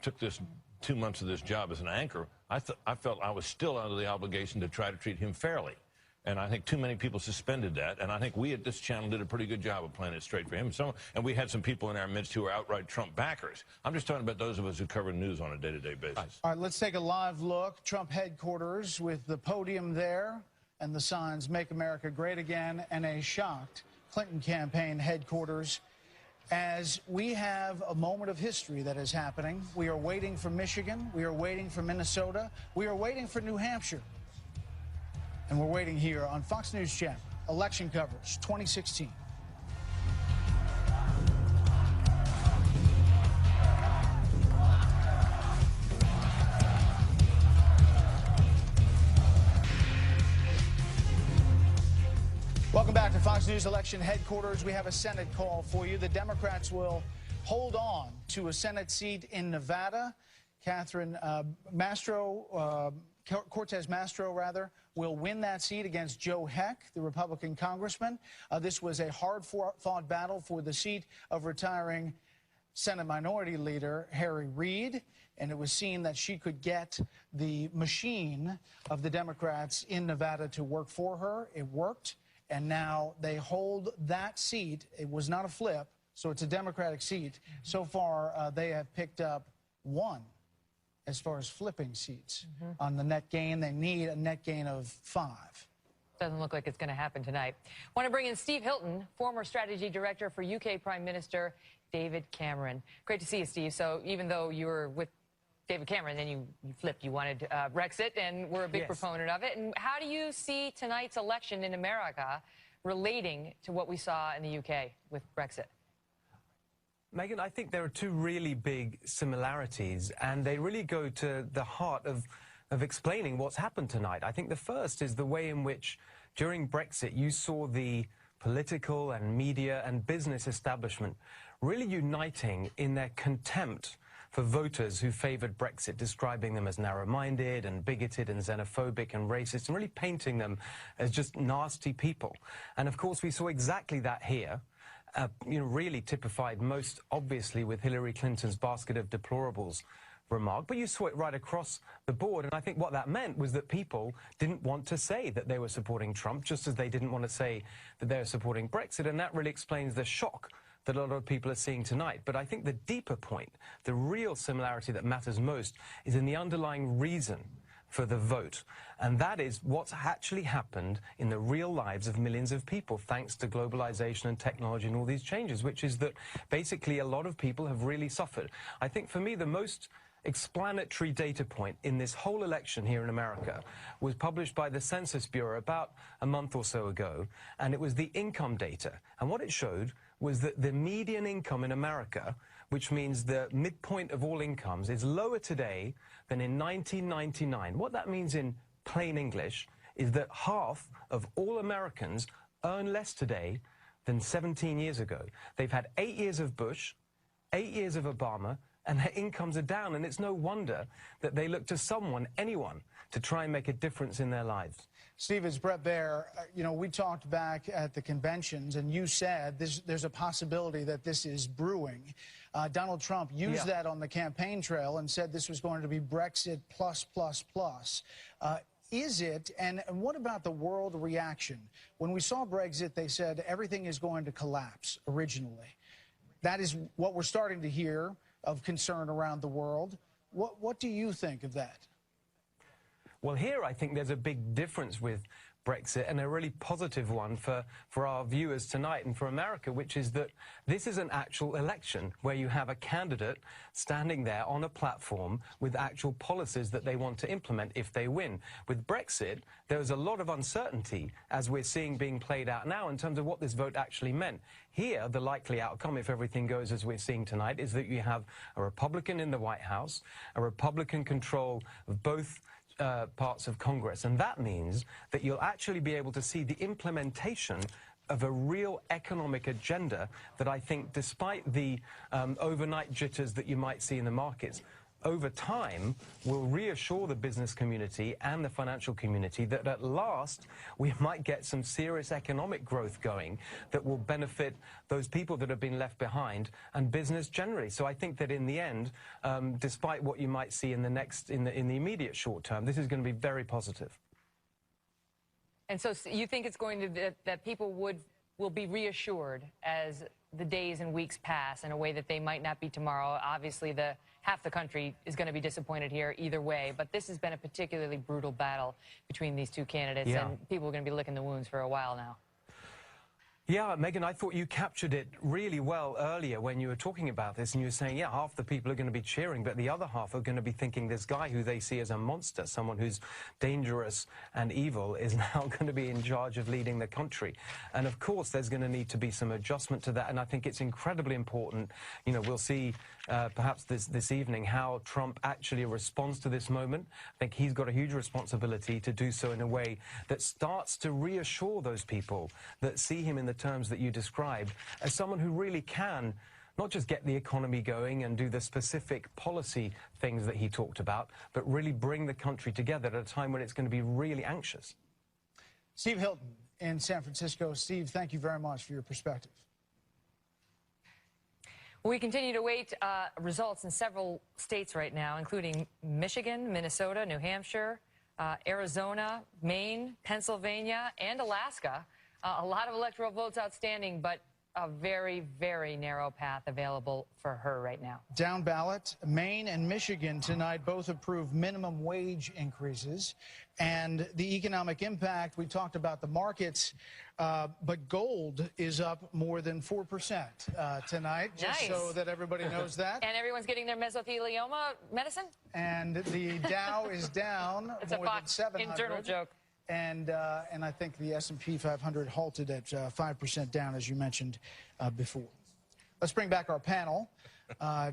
took this 2 months of this job as an anchor, I felt I was still under the obligation to try to treat him fairly. And I think too many people suspended that. And I think we at this channel did a pretty good job of playing it straight for him. And we had some people in our midst who were outright Trump backers. I'm just talking about those of us who cover news on a day-to-day basis. All right, let's take a live look. Trump headquarters with the podium there and the signs, "Make America Great Again," and a shocked Clinton campaign headquarters. As we have a moment of history that is happening, we are waiting for Michigan, we are waiting for Minnesota, we are waiting for New Hampshire. And we're waiting here on Fox News Channel, election coverage 2016. Welcome back to Fox News Election Headquarters. We have a Senate call for you. The Democrats will hold on to a Senate seat in Nevada. Cortez Masto, will win that seat against Joe Heck, the Republican congressman. This was a hard-fought battle for the seat of retiring Senate Minority Leader Harry Reid, and it was seen that she could get the machine of the Democrats in Nevada to work for her. It worked. And now they hold that seat. It was not a flip, so it's a Democratic seat. So far, they have picked up one as far as flipping seats. On the net gain, they need a net gain of 5. Doesn't look like it's going to happen tonight. Want to bring in Steve Hilton, former strategy director for UK Prime Minister David Cameron. Great to see you, Steve. So even though you were with David Cameron, then you flipped. You wanted Brexit, and we're a big proponent of it. And how do you see tonight's election in America relating to what we saw in the UK with Brexit? Megyn, I think there are two really big similarities, and they really go to the heart of explaining what's happened tonight. I think the first is the way in which, during Brexit, you saw the political and media and business establishment really uniting in their contempt for voters who favored Brexit, describing them as narrow-minded and bigoted and xenophobic and racist, and really painting them as just nasty people. And of course, we saw exactly that here, really typified most obviously with Hillary Clinton's basket of deplorables remark, but you saw it right across the board. And I think what that meant was that people didn't want to say that they were supporting Trump, just as they didn't want to say that they were supporting Brexit. And that really explains the shock that a lot of people are seeing tonight. But I think the deeper point, the real similarity that matters most, is in the underlying reason for the vote. And that is what's actually happened in the real lives of millions of people, thanks to globalization and technology and all these changes, which is that basically a lot of people have really suffered. I think for me, the most explanatory data point in this whole election here in America was published by the Census Bureau about a month or so ago, and it was the income data. And what it showed was that the median income in America, which means the midpoint of all incomes, is lower today than in 1999. What that means in plain English is that half of all Americans earn less today than 17 years ago. They've had 8 years of Bush, 8 years of Obama, and their incomes are down. And it's no wonder that they look to someone, anyone, to try and make a difference in their lives. Steve, it's Bret Baier. We talked back at the conventions, and you said there's a possibility that this is brewing. Donald Trump used that on the campaign trail and said this was going to be Brexit plus. Is it? And what about the world reaction? When we saw Brexit, they said everything is going to collapse originally. That is what we're starting to hear of concern around the world. What do you think of that? Well, here I think there's a big difference with Brexit, and a really positive one for our viewers tonight and for America, which is that this is an actual election where you have a candidate standing there on a platform with actual policies that they want to implement if they win. With Brexit, there's a lot of uncertainty, as we're seeing being played out now, in terms of what this vote actually meant. Here, the likely outcome, if everything goes as we're seeing tonight, is that you have a Republican in the White House, a Republican control of both parts of Congress. And that means that you'll actually be able to see the implementation of a real economic agenda that I think, despite the overnight jitters that you might see in the markets, over time will reassure the business community and the financial community that at last we might get some serious economic growth going that will benefit those people that have been left behind and business generally. So I think that in the end, despite what you might see in the immediate short term, this is going to be very positive. And so you think it's going to that people will be reassured as the days and weeks pass in a way that they might not be tomorrow. Obviously, half the country is going to be disappointed here either way, but this has been a particularly brutal battle between these two candidates, and people are going to be licking the wounds for a while now. Yeah, Megan, I thought you captured it really well earlier when you were talking about this, and you were saying, yeah, half the people are going to be cheering, but the other half are going to be thinking this guy who they see as a monster, someone who's dangerous and evil, is now going to be in charge of leading the country. And of course, there's going to need to be some adjustment to that, and I think it's incredibly important. You know, we'll see perhaps this evening how Trump actually responds to this moment. I think he's got a huge responsibility to do so in a way that starts to reassure those people that see him in the terms that you described as someone who really can not just get the economy going and do the specific policy things that he talked about, but really bring the country together at a time when it's going to be really anxious. Steve Hilton in San Francisco. Steve, thank you very much for your perspective. We continue to wait results in several states right now, including Michigan, Minnesota, New Hampshire, Arizona, Maine, Pennsylvania, and Alaska. A lot of electoral votes outstanding, but a very, very narrow path available for her right now. Down ballot, Maine and Michigan tonight both approved minimum wage increases. And the economic impact, we talked about the markets, but gold is up more than 4% tonight, just so that everybody knows that. And everyone's getting their mesothelioma medicine? And the Dow is down more than 700. Internal joke. And I think the S&P 500 halted at 5% down, as you mentioned before. Let's bring back our panel.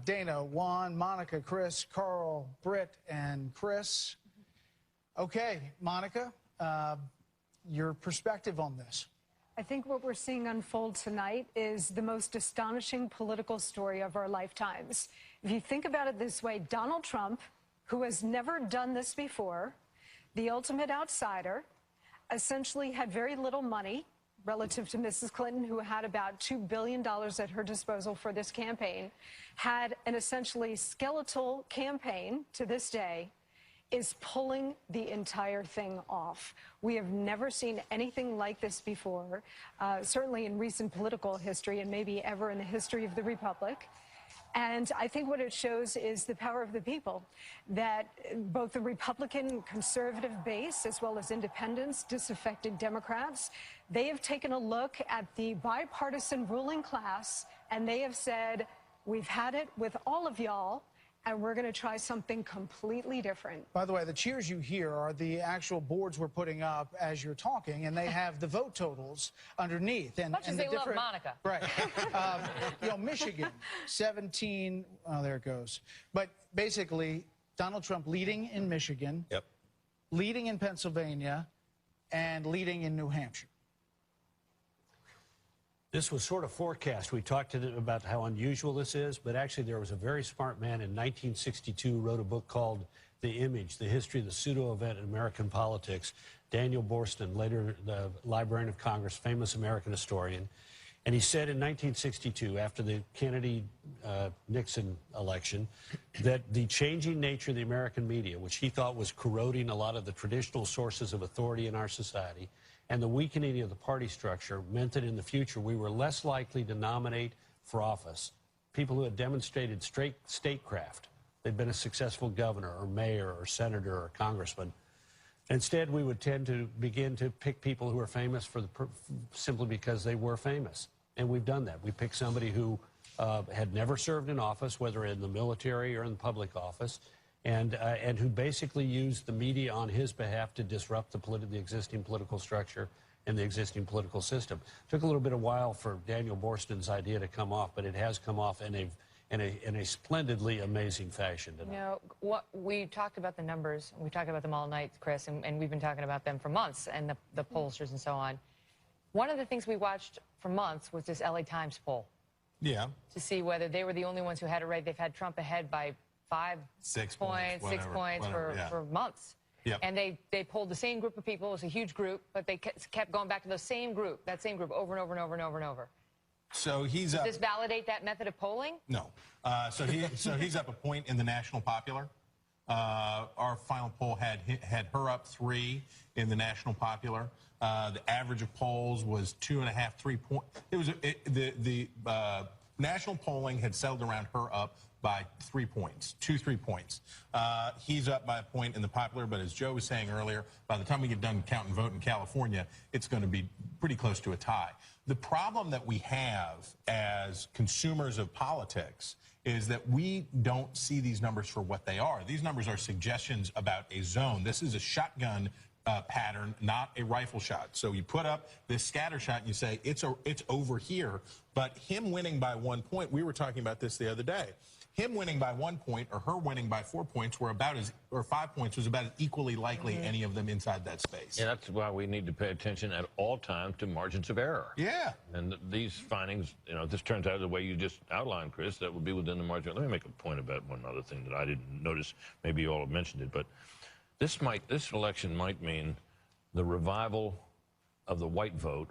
Dana, Juan, Monica, Chris, Carl, Britt, and Chris. Okay, Monica, your perspective on this. I think what we're seeing unfold tonight is the most astonishing political story of our lifetimes. If you think about it this way, Donald Trump, who has never done this before, the ultimate outsider, essentially had very little money relative to Mrs. Clinton, who had about $2 billion at her disposal for this campaign, had an essentially skeletal campaign to this day, is pulling the entire thing off. We have never seen anything like this before, certainly in recent political history and maybe ever in the history of the Republic. And I think what it shows is the power of the people, that both the Republican conservative base as well as independents, disaffected Democrats, they have taken a look at the bipartisan ruling class and they have said, we've had it with all of y'all, and we're going to try something completely different. By the way, the cheers you hear are the actual boards we're putting up as you're talking, and they have the vote totals underneath. And, Much as they love Monica. Right. You know, Michigan, 17, oh, there it goes. But basically, Donald Trump leading in Michigan, leading in Pennsylvania, and leading in New Hampshire. This was sort of forecast. We talked about how unusual this is, but actually there was a very smart man in 1962 who wrote a book called The Image, The History of the Pseudo-Event in American Politics. Daniel Boorstin, later the Librarian of Congress, famous American historian. And he said in 1962, after the Kennedy-Nixon election, that the changing nature of the American media, which he thought was corroding a lot of the traditional sources of authority in our society, and the weakening of the party structure meant that in the future we were less likely to nominate for office people who had demonstrated statecraft. They'd been a successful governor or mayor or senator or congressman. Instead, we would tend to begin to pick people who are famous simply because they were famous. And we've done that. We picked somebody who had never served in office, whether in the military or in the public office, and who basically used the media on his behalf to disrupt the existing political structure and the existing political system. It took a little bit of while for Daniel Borsten's idea to come off, but it has come off in a splendidly amazing fashion tonight. You know, we talked about the numbers. We talked about them all night, Chris, and we've been talking about them for months, and the pollsters and so on. One of the things we watched for months was this LA Times poll. Yeah. To see whether they were the only ones who had it right. They've had Trump ahead by 6 points for months. Yep. And they polled the same group of people. It was a huge group, but they kept going back to the same group, that same group, over and over and over and over and over. So he's Does up. this validate that method of polling? No. So he's up a point in the national popular. Our final poll had her up 3 in the national popular. The average of polls was 2.5, 3 points. It was the national polling had settled around her up by 3 points, 3 points. He's up by a point in the popular, but as Joe was saying earlier, by the time we get done count and vote in California, it's going to be pretty close to a tie. The problem that we have as consumers of politics is that we don't see these numbers for what they are. These numbers are suggestions about a zone. This is a shotgun pattern, not a rifle shot. So you put up this scatter shot and you say, it's over here. But him winning by 1 point, we were talking about this the other day. Him winning by 1 point or her winning by 4 points were about or 5 points was about as equally likely any of them inside that space. Yeah, that's why we need to pay attention at all times to margins of error. Yeah. And these findings, you know, this turns out the way you just outlined, Chris, that would be within the margin. Let me make a point about one other thing that I didn't notice. Maybe you all have mentioned it, but this election might mean the revival of the white vote,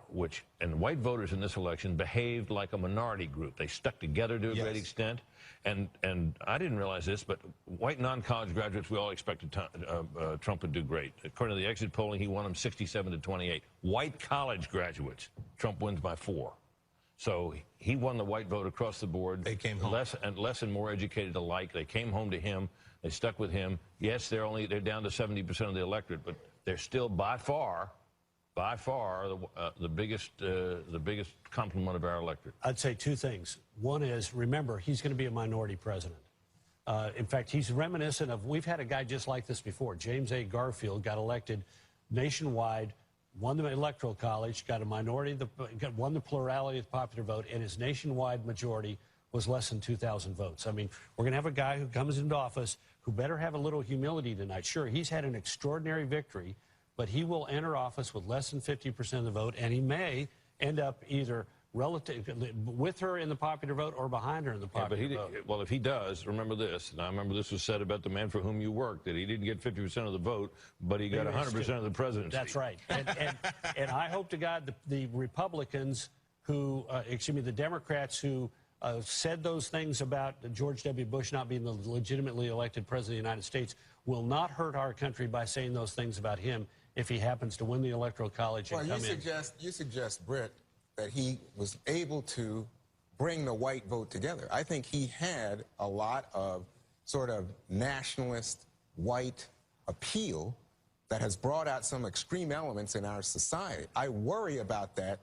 and white voters in this election behaved like a minority group. They stuck together to a great extent. And I didn't realize this, but white non-college graduates, we all expected Trump would do great. According to the exit polling, he won them 67-28. White college graduates, Trump wins by 4. So he won the white vote across the board. They came home. Less and more educated alike. They came home to him. They stuck with him. Yes, they're down to 70% of the electorate, but they're still by far the biggest complement of our electorate. I'd say 2 things. One is, remember, he's going to be a minority president. In fact, he's reminiscent of, we've had a guy just like this before. James A. Garfield got elected nationwide, won the Electoral College, got a minority, won the plurality of the popular vote, and his nationwide majority was less than 2,000 votes. I mean, we're going to have a guy who comes into office who better have a little humility tonight. Sure, he's had an extraordinary victory, but he will enter office with less than 50% of the vote, and he may end up either with her in the popular vote or behind her in the popular vote. Well, if he does, remember this, and I remember this was said about the man for whom you work, that he didn't get 50% of the vote, but he got 100% of the presidency. That's right. And I hope to God the Republicans who, the Democrats who said those things about George W. Bush not being the legitimately elected president of the United States will not hurt our country by saying those things about him if he happens to win the Electoral College and come in. You suggest, Britt, that he was able to bring the white vote together. I think he had a lot of sort of nationalist white appeal that has brought out some extreme elements in our society. I worry about that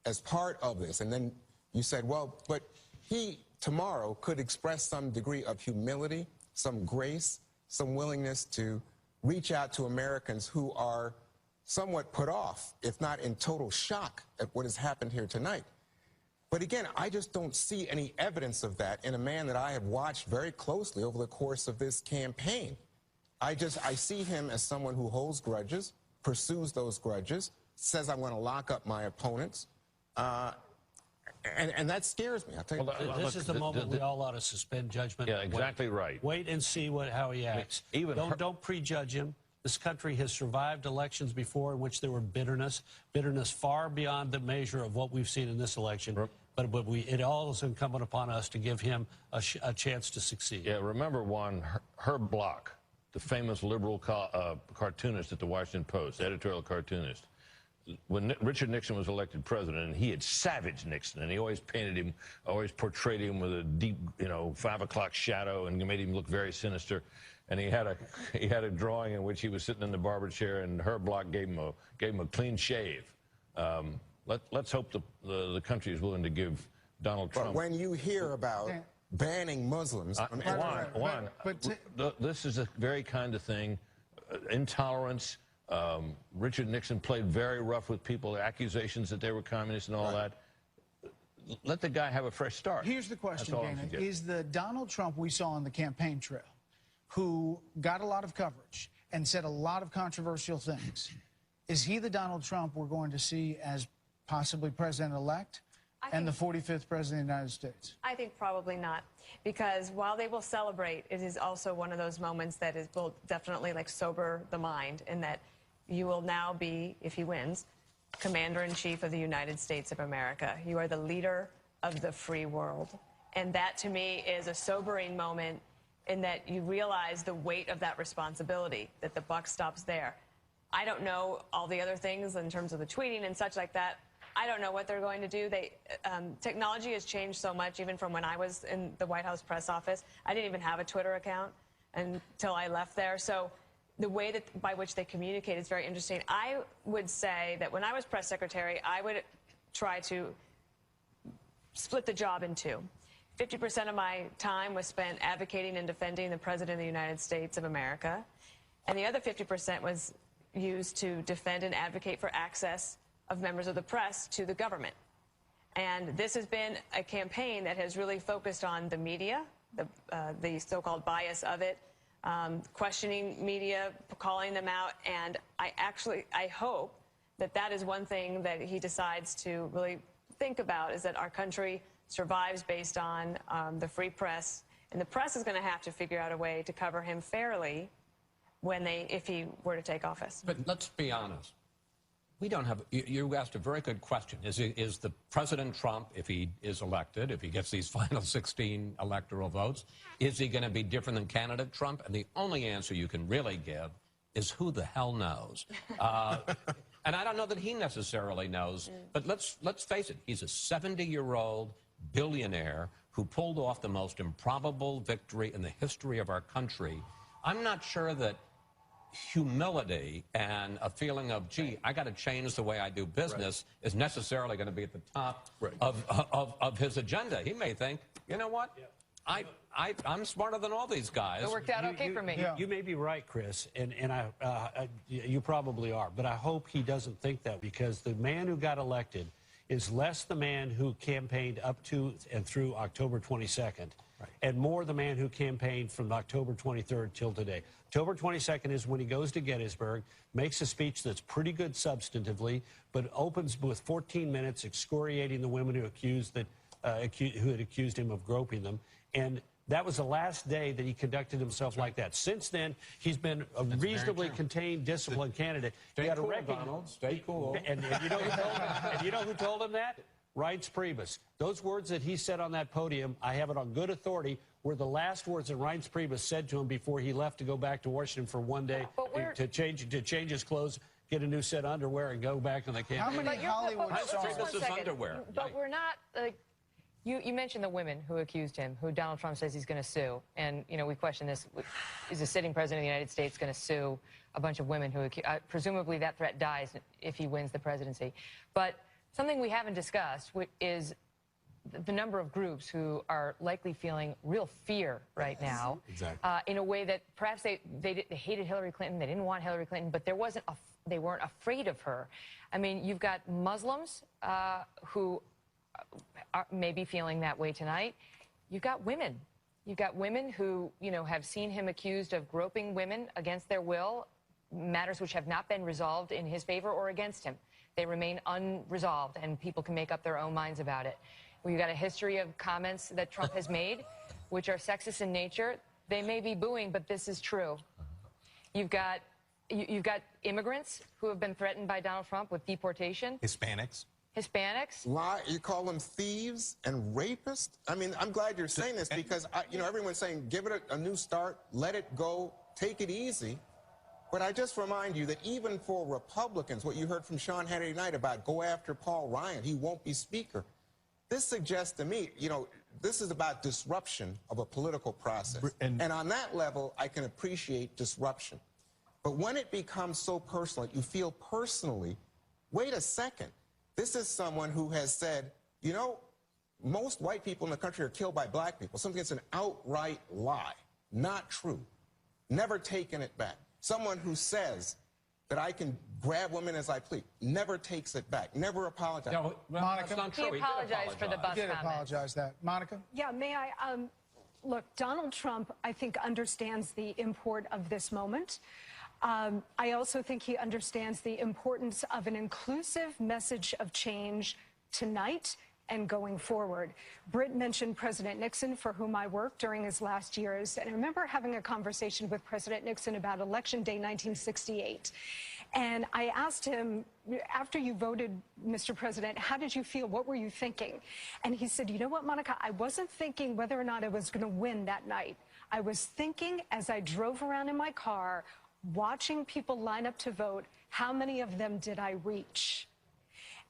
as part of this. And then you said, well, but he tomorrow could express some degree of humility, some grace, some willingness to reach out to Americans who are somewhat put off, if not in total shock at what has happened here tonight. But again, I just don't see any evidence of that in a man that I have watched very closely over the course of this campaign. I see him as someone who holds grudges, pursues those grudges, says I want to lock up my opponents, and that scares me. I'll tell you. This is the moment we all ought to suspend judgment. Yeah, exactly right. Wait and see how he acts. Don't prejudge him. This country has survived elections before in which there were bitterness far beyond the measure of what we've seen in this election. But it all is incumbent upon us to give him a chance to succeed. Yeah, remember, Juan, Herb Block, the famous liberal cartoonist at the Washington Post, editorial cartoonist. When Richard Nixon was elected president, and he had savaged Nixon, and he always portrayed him with a deep, 5 o'clock shadow and made him look very sinister. and he had a drawing in which he was sitting in the barber chair, and Herb Block gave him a clean shave. Let's hope the country is willing to give Donald Trump. But when you hear about banning Muslims, Juan, this is a very kind of thing. Intolerance. Richard Nixon played very rough with people, accusations that they were communists and all that. Let the guy have a fresh start. Here's the question, Dana. Is the Donald Trump we saw on the campaign trail, who got a lot of coverage and said a lot of controversial things, is he the Donald Trump we're going to see as possibly president-elect and the 45th president of the United States? I think probably not, because while they will celebrate, it is also one of those moments that will definitely sober the mind, in that you will now be, if he wins, Commander-in-Chief of the United States of America. You are the leader of the free world. And that, to me, is a sobering moment, in that you realize the weight of that responsibility, that the buck stops there. I don't know all the other things in terms of the tweeting and such like that. I don't know what they're going to do. Technology has changed so much, even from when I was in the White House press office. I didn't even have a Twitter account until I left there. So the way by which they communicate is very interesting. I would say that when I was press secretary, I would try to split the job in two. 50% of my time was spent advocating and defending the President of the United States of America, and the other 50% was used to defend and advocate for access of members of the press to the government. And this has been a campaign that has really focused on the media, the so-called bias of it, questioning media, calling them out, and I hope that that is one thing that he decides to really think about, is that our country survives based on the free press, and the press is going to have to figure out a way to cover him fairly if he were to take office. But let's be honest. We don't have, you asked a very good question. Is the President Trump, if he is elected, if he gets these final 16 electoral votes, is he going to be different than candidate Trump? And the only answer you can really give is who the hell knows? And I don't know that he necessarily knows, but let's face it, he's a 70-year-old billionaire who pulled off the most improbable victory in the history of our country. I'm not sure that humility and a feeling of, gee, I got to change the way I do business is necessarily going to be at the top of his agenda. He may think, you know what, I'm smarter than all these guys. It worked out okay for me. You may be right, Chris, and you probably are, but I hope he doesn't think that, because the man who got elected is less the man who campaigned up to and through October 22nd. And more the man who campaigned from October 23rd till today. October 22nd is when he goes to Gettysburg, makes a speech that's pretty good substantively, but opens with 14 minutes excoriating the women who had accused him of groping them. And that was the last day that he conducted himself like that. Since then, he's been a reasonably contained, disciplined candidate. Stay cool, Donald. Stay cool. And you know who told him that? Reince Priebus. Those words that he said on that podium, I have it on good authority, were the last words that Reince Priebus said to him before he left to go back to Washington for one day to change his clothes, get a new set of underwear, and go back on the campaign. How many Hollywood stars? Underwear. But we're not. You mentioned the women who accused him, who Donald Trump says he's going to sue, and we question this: is a sitting president of the United States going to sue a bunch of women who presumably that threat dies if he wins the presidency? But something we haven't discussed is the number of groups who are likely feeling real fear right now, in a way that perhaps they hated Hillary Clinton, they didn't want Hillary Clinton, but they weren't afraid of her. I mean, you've got Muslims who may be feeling that way tonight. You've got women. You've got women who, have seen him accused of groping women against their will, matters which have not been resolved in his favor or against him. They remain unresolved, and people can make up their own minds about it. We've got a history of comments that Trump has made, which are sexist in nature. They may be booing, but this is true. You've got immigrants who have been threatened by Donald Trump with deportation. Hispanics. You call them thieves and rapists? I mean, I'm glad you're saying this, because, everyone's saying, give it a new start, let it go, take it easy. But I just remind you that even for Republicans, what you heard from Sean Hannity tonight about go after Paul Ryan, he won't be speaker. This suggests to me, this is about disruption of a political process. And on that level, I can appreciate disruption. But when it becomes so personal, you feel personally, wait a second, this is someone who has said, you know, most white people in the country are killed by black people. Something that's an outright lie, not true, never taken it back. Someone who says that I can grab women as I please, never takes it back, never apologizes. No, well, Monica? that's not true. He apologized for the bus He did comment. apologize that. Monica? Yeah, may I? Look, Donald Trump, I think, understands the import of this moment. I also think he understands the importance of an inclusive message of change tonight and going forward. Britt mentioned President Nixon, for whom I worked during his last years. And I remember having a conversation with President Nixon about Election Day 1968. And I asked him, after you voted, Mr. President, how did you feel? What were you thinking? And he said, you know what, Monica, I wasn't thinking whether or not I was going to win that night. I was thinking as I drove around in my car, watching people line up to vote, how many of them did I reach?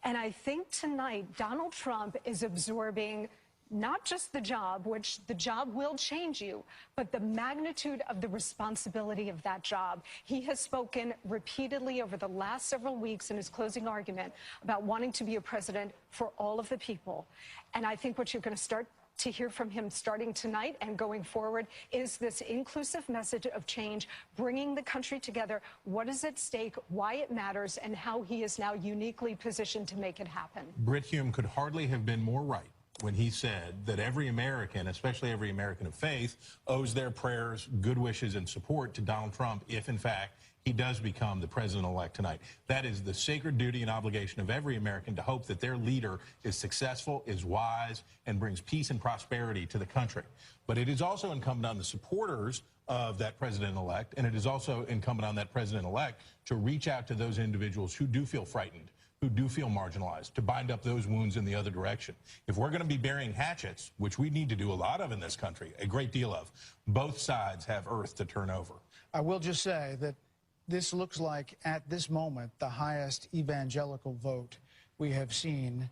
And I think tonight, Donald Trump is absorbing not just the job, which the job will change you, but the magnitude of the responsibility of that job. He has spoken repeatedly over the last several weeks in his closing argument about wanting to be a president for all of the people. And I think what you're going to start to hear from him starting tonight and going forward is this inclusive message of change, bringing the country together, what is at stake, why it matters, and how he is now uniquely positioned to make it happen. Brit Hume could hardly have been more right when he said that every American, especially every American of faith, owes their prayers, good wishes, and support to Donald Trump if, in fact, he does become the president-elect tonight. That is the sacred duty and obligation of every American to hope that their leader is successful, is wise, and brings peace and prosperity to the country. But it is also incumbent on the supporters of that president-elect, and it is also incumbent on that president-elect to reach out to those individuals who do feel frightened, who do feel marginalized, to bind up those wounds in the other direction. If we're going to be burying hatchets, which we need to do a lot of in this country, a great deal of, both sides have earth to turn over. I will just say that this looks like, at this moment, the highest evangelical vote we have seen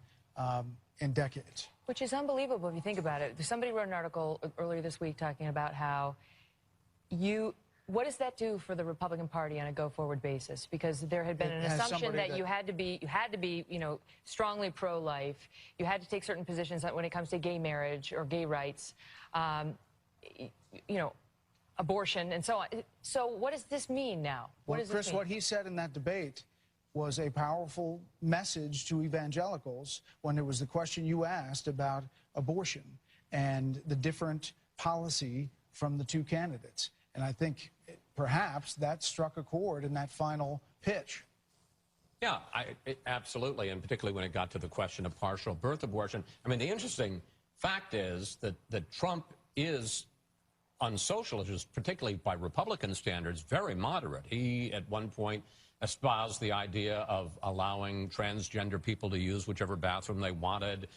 in decades. Which is unbelievable if you think about it. Somebody wrote an article earlier this week talking about how what does that do for the Republican Party on a go-forward basis? Because there had been an assumption that you had to be, you know, strongly pro-life. You had to take certain positions when it comes to gay marriage or gay rights, you know, abortion and so on. So what does this mean now? What does Chris, this mean? what he said in that debate was a powerful message to evangelicals when it was the question you asked about abortion and the different policy from the two candidates. And I think perhaps that struck a chord in that final pitch. Yeah, absolutely, and particularly when it got to the question of partial birth abortion. I mean, the interesting fact is that Trump is, on social issues, particularly by Republican standards, very moderate. He, at one point, espoused the idea of allowing transgender people to use whichever bathroom they wanted.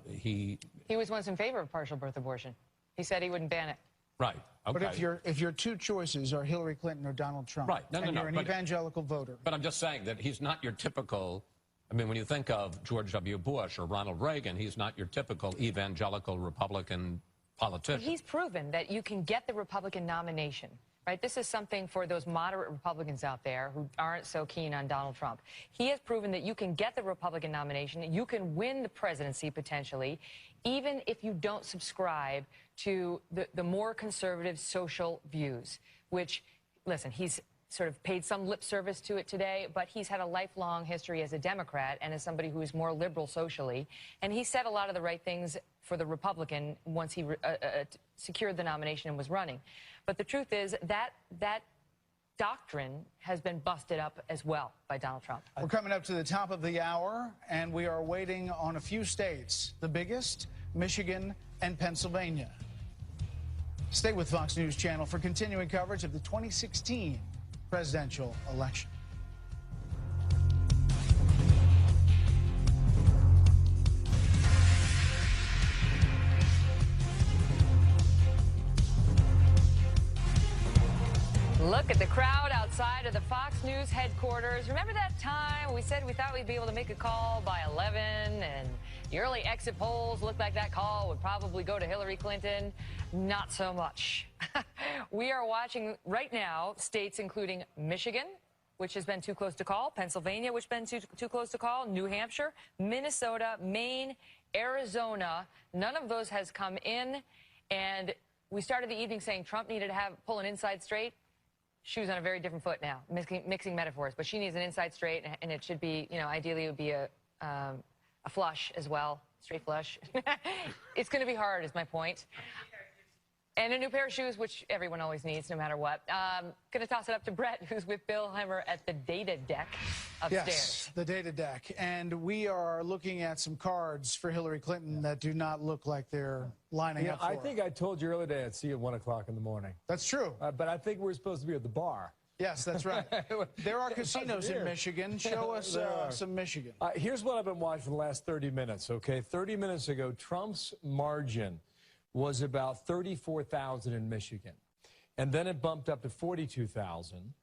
He was once in favor of partial birth abortion. He said he wouldn't ban it. Right. Okay. But if your two choices are Hillary Clinton or Donald Trump, right. and you're an evangelical voter. But I'm just saying that he's not your typical, I mean, when you think of George W. Bush or Ronald Reagan, he's not your typical evangelical Republican politician. He's proven that you can get the Republican nomination, right? This is something for those moderate Republicans out there who aren't so keen on Donald Trump. He has proven that you can get the Republican nomination, you can win the presidency potentially, even if you don't subscribe to the more conservative social views, which, listen, he's sort of paid some lip service to it today, but he's had a lifelong history as a Democrat and as somebody who is more liberal socially. And he said a lot of the right things for the Republican once he secured the nomination and was running. But the truth is that doctrine has been busted up as well by Donald Trump. We're coming up to the top of the hour, and we are waiting on a few states, the biggest, Michigan and Pennsylvania. Stay with Fox News Channel for continuing coverage of the 2016 presidential election. Look at the crowd outside outside of the Fox News headquarters. Remember that time we said we thought we'd be able to make a call by 11, and the early exit polls looked like that call would probably go to Hillary Clinton? Not so much. We are watching right now states including Michigan, which has been too close to call, Pennsylvania, which has been too close to call, New Hampshire, Minnesota, Maine, Arizona. None of those has come in, and we started the evening saying Trump needed to pull an inside straight. Shoes on a very different foot now, mixing metaphors, but she needs an inside straight, and it should be, ideally it would be a flush as well, straight flush. It's going to be hard, is my point. And a new pair of shoes, which everyone always needs, no matter what. Going to toss it up to Brett, who's with Bill Hemmer at the data deck upstairs. Yes, the data deck. And we are looking at some cards for Hillary Clinton that do not look like they're lining up for I her. think I told you earlier today I'd see you at 1 o'clock in the morning. That's true. But I think we're supposed to be at the bar. Yes, that's right. There are casinos in Michigan. Show us some Michigan. Here's what I've been watching for the last 30 minutes, okay? 30 minutes ago, Trump's margin was about 34,000 in Michigan. And then it bumped up to 42,000.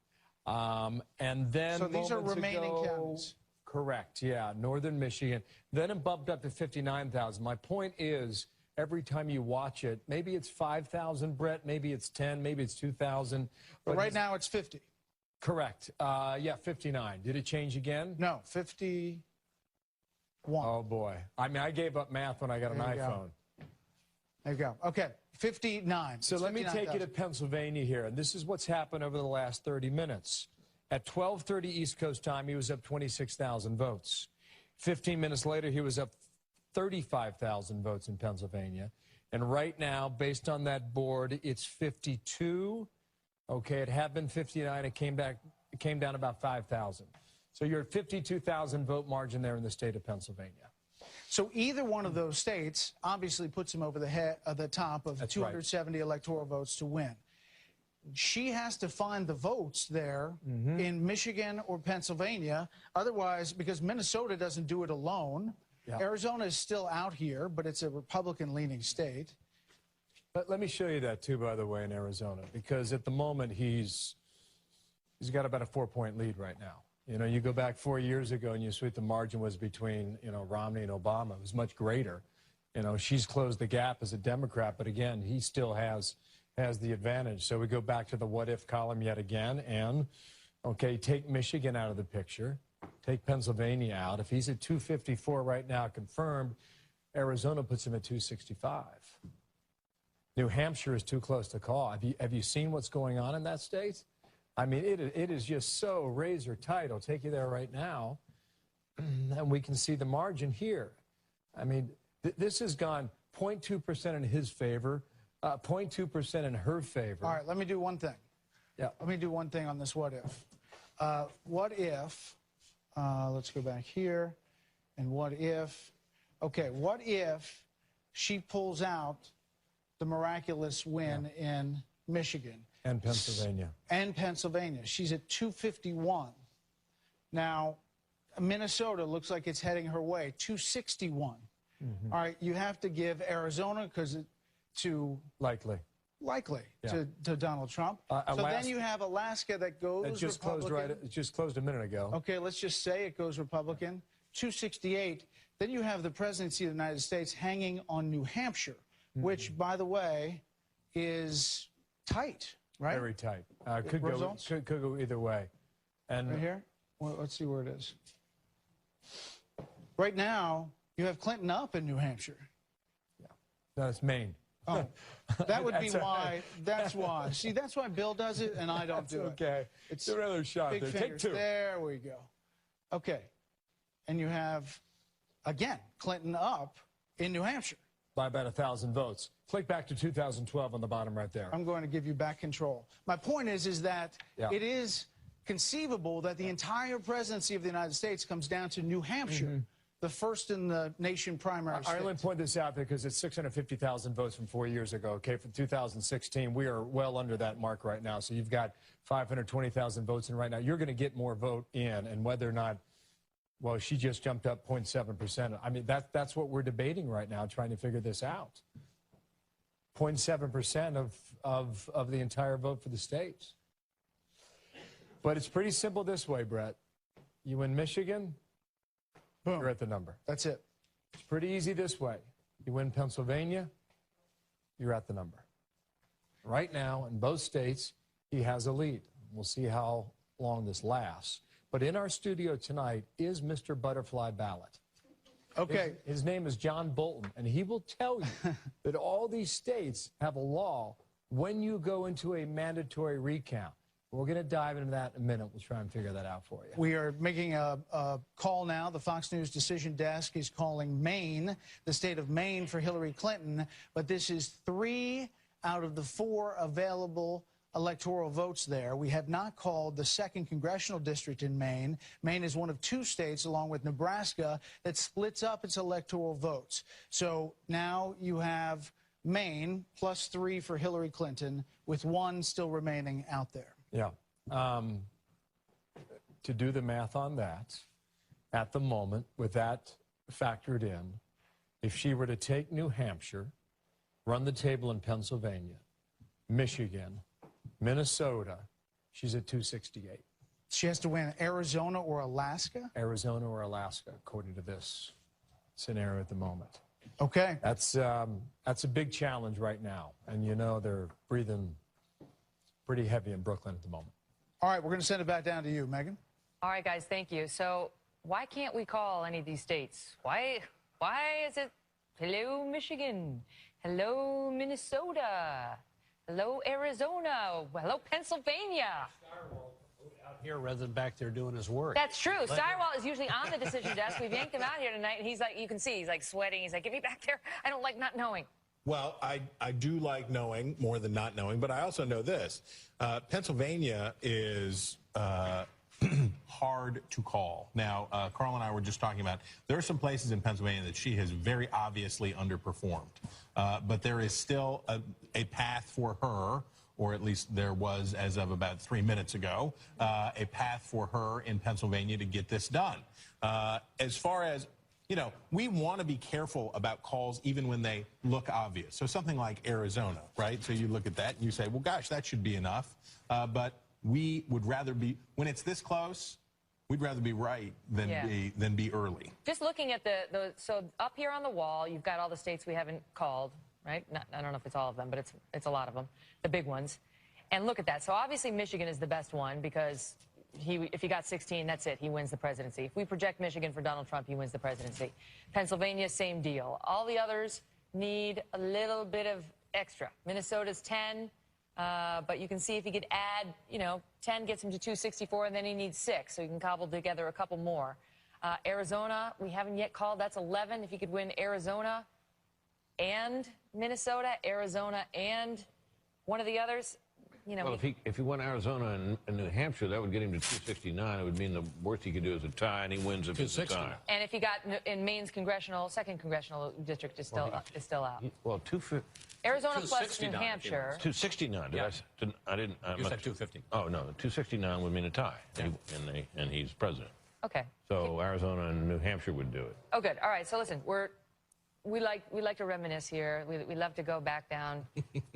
And then so these are remaining counties. Correct, yeah, northern Michigan. Then it bumped up to 59,000. My point is, every time you watch it, maybe it's 5,000, Brett, maybe it's 10, maybe it's 2,000. But right now it's 50. Correct. Yeah, 59. Did it change again? No, 51. Oh, boy. I mean, I gave up math when I got an iPhone. There you go. Okay, 59. So let me take you to Pennsylvania here, and this is what's happened over the last 30 minutes. At 12:30 East Coast time, he was up 26,000 votes. 15 minutes later, he was up 35,000 votes in Pennsylvania. And right now, based on that board, it's 52. Okay, it had been 59. It came down about 5,000. So you're at 52,000 vote margin there in the state of Pennsylvania. So either one of those states obviously puts him over the top of 270 electoral votes to win. She has to find the votes there in Michigan or Pennsylvania. Otherwise, because Minnesota doesn't do it alone, Arizona is still out here, but it's a Republican-leaning state. But let me show you that, too, by the way, in Arizona, because at the moment he's got about a 4-point lead right now. You know, you go back 4 years ago and you see what the margin was between, Romney and Obama. It was much greater. She's closed the gap as a Democrat, but again, he still has the advantage. So we go back to the what-if column yet again, and, okay, take Michigan out of the picture. Take Pennsylvania out. If he's at 254 right now confirmed, Arizona puts him at 265. New Hampshire is too close to call. Have you seen what's going on in that state? I mean, it is just so razor tight. I'll take you there right now, and we can see the margin here. I mean, this has gone 0.2% in his favor, 0.2% in her favor. All right, let me do one thing. Yeah. Let me do one thing on this what if. What if, let's go back here, and what if, okay, what if she pulls out the miraculous win in Michigan? And Pennsylvania. And Pennsylvania. She's at 251. Now, Minnesota looks like it's heading her way, 261. All right, you have to give Arizona Likely to Donald Trump. So then you have Alaska that goes it just Republican. It just closed a minute ago. Okay, let's just say it goes Republican. 268. Then you have the presidency of the United States hanging on New Hampshire, which, by the way, is tight, right? Very tight. Could go either way. And right here? Well, let's see where it is. Right now, you have Clinton up in New Hampshire. No, it's Maine. Oh, that would be why. That's why. See, that's why Bill does it and I don't do it. Okay. It's do another shot big there. fingers. Take two. There we go. Okay. And you have, again, Clinton up in New Hampshire. By about 1,000 votes. Click back to 2012 on the bottom right there. I'm going to give you back control. My point is that it is conceivable that the entire presidency of the United States comes down to New Hampshire, the first in the nation primary state. I only point this out because it's 650,000 votes from 4 years ago. Okay, from 2016, we are well under that mark right now. So you've got 520,000 votes in right now. You're going to get more vote in, and whether or not, well, she just jumped up 0.7%. I mean, that's what we're debating right now, trying to figure this out. 0.7% of the entire vote for the states. But it's pretty simple this way, Brett. You win Michigan, boom, you're at the number. That's it. It's pretty easy this way. You win Pennsylvania, you're at the number. Right now, in both states, he has a lead. We'll see how long this lasts. But in our studio tonight is Mr. Butterfly Ballot. Okay. His name is John Bolton, and he will tell you that all these states have a law when you go into a mandatory recount. We're going to dive into that in a minute. We'll try and figure that out for you. We are making a call now. The Fox News decision desk is calling Maine, the state of Maine, for Hillary Clinton. But this is 3 out of the 4 available electoral votes there. We have not called the 2nd congressional district in Maine. Maine is one of 2 states, along with Nebraska, that splits up its electoral votes. So now you have Maine plus 3 for Hillary Clinton, with 1 still remaining out there. Yeah. To do the math on that, at the moment, with that factored in, if she were to take New Hampshire, run the table in Pennsylvania, Michigan, Minnesota, she's at 268. She has to win Arizona or Alaska? Arizona or Alaska, according to this scenario at the moment. Okay. That's a big challenge right now. And, you know, they're breathing pretty heavy in Brooklyn at the moment. All right, we're going to send it back down to you, Megan. All right, guys, thank you. So why can't we call any of these states? Why is it hello, Michigan, hello, Minnesota, hello, Arizona, hello, Pennsylvania? Out here rather than back there doing his work. That's true. Steyerwalt is usually on the decision desk. We've yanked him out here tonight, and he's like, you can see, he's like sweating. He's like, get me back there. I don't like not knowing. Well, I do like knowing more than not knowing, but I also know this. Pennsylvania is hard to call. Now, Carl and I were just talking about, there are some places in Pennsylvania that she has very obviously underperformed. But there is still a path for her, or at least there was as of about 3 minutes ago, a path for her in Pennsylvania to get this done. As far as, you know, we want to be careful about calls even when they look obvious. So something like Arizona, right? So you look at that and you say, well, gosh, that should be enough. But we would rather be, when it's this close, we'd rather be right than be early. Just looking at so up here on the wall, you've got all the states we haven't called, right? I don't know if it's all of them, but it's a lot of them, the big ones. And look at that. So obviously Michigan is the best one because if he got 16, that's it. He wins the presidency. If we project Michigan for Donald Trump, he wins the presidency. Pennsylvania, same deal. All the others need a little bit of extra. Minnesota's 10, but you can see if he could add, 10 gets him to 264, and then he needs 6, so you can cobble together a couple more. Arizona, we haven't yet called. That's 11. If he could win Arizona and Minnesota, Arizona and one of the others, well, if he won Arizona and New Hampshire, that would get him to 269. It would mean the worst he could do is a tie, and he wins if it's a tie. And if he got in Maine's second congressional district is still out. Well, Arizona plus New Hampshire. 269. I didn't. You said 250. Oh no, 269 would mean a tie, and he's president. Okay. So Arizona and New Hampshire would do it. Oh, good. All right. So listen, we like to reminisce here. We love to go back down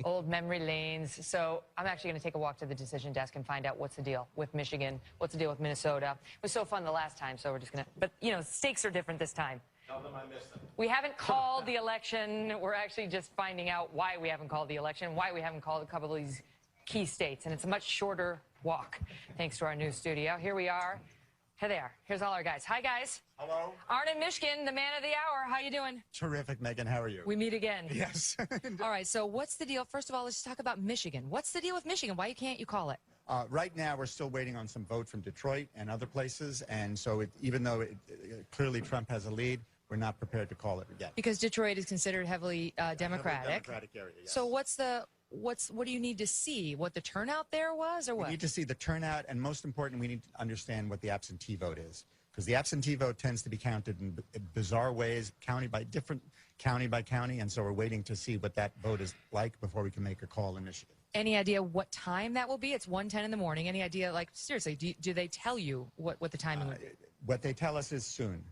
old memory lanes. So I'm actually going to take a walk to the decision desk and find out what's the deal with Michigan, what's the deal with Minnesota. It was so fun the last time, so we're just going to, but stakes are different this time. Tell them I missed them. We haven't called the election. We're actually just finding out why we haven't called the election, why we haven't called a couple of these key states. And it's a much shorter walk, thanks to our new studio. Here we are. Here they are. Here's all our guys. Hi, guys. Hello. Arnon Mishkin, the man of the hour. How you doing? Terrific, Megan. How are you? We meet again. Yes. All right, so what's the deal? First of all, let's talk about Michigan. What's the deal with Michigan? Why can't you call it? Right now, we're still waiting on some vote from Detroit and other places. And so even though clearly Trump has a lead, we're not prepared to call it yet. Because Detroit is considered heavily Democratic. Democratic area, yes. So what do you need to see? What the turnout there was, or what? We need to see the turnout, and most important, we need to understand what the absentee vote is. Because the absentee vote tends to be counted in bizarre ways, county by county, and so we're waiting to see what that vote is like before we can make a call in Michigan. Any idea what time that will be? It's 1:10 in the morning. Any idea, like, seriously, do they tell you what the timing would be? What they tell us is soon,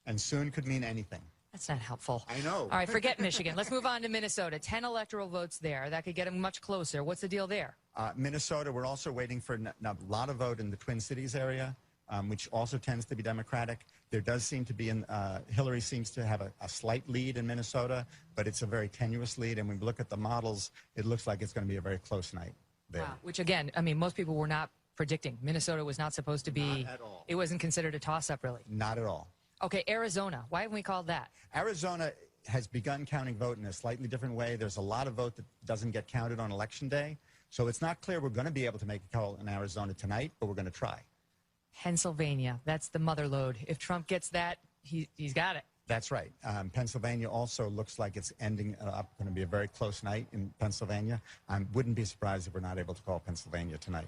and soon could mean anything. That's not helpful. I know. All right, forget Michigan. Let's move on to Minnesota. 10 electoral votes there. That could get them much closer. What's the deal there? Minnesota, we're also waiting for a lot of vote in the Twin Cities area, which also tends to be Democratic. There does seem to be, Hillary seems to have a slight lead in Minnesota, but it's a very tenuous lead. And when we look at the models, it looks like it's going to be a very close night there. Wow. Which, again, I mean, most people were not predicting. Minnesota was not supposed to be. Not at all. It wasn't considered a toss-up, really. Not at all. Okay, Arizona. Why haven't we called that? Arizona has begun counting vote in a slightly different way. There's a lot of vote that doesn't get counted on Election Day. So it's not clear we're going to be able to make a call in Arizona tonight, but we're going to try. Pennsylvania. That's the mother lode. If Trump gets that, he's got it. That's right. Pennsylvania also looks like it's ending up going to be a very close night in Pennsylvania. I wouldn't be surprised if we're not able to call Pennsylvania tonight.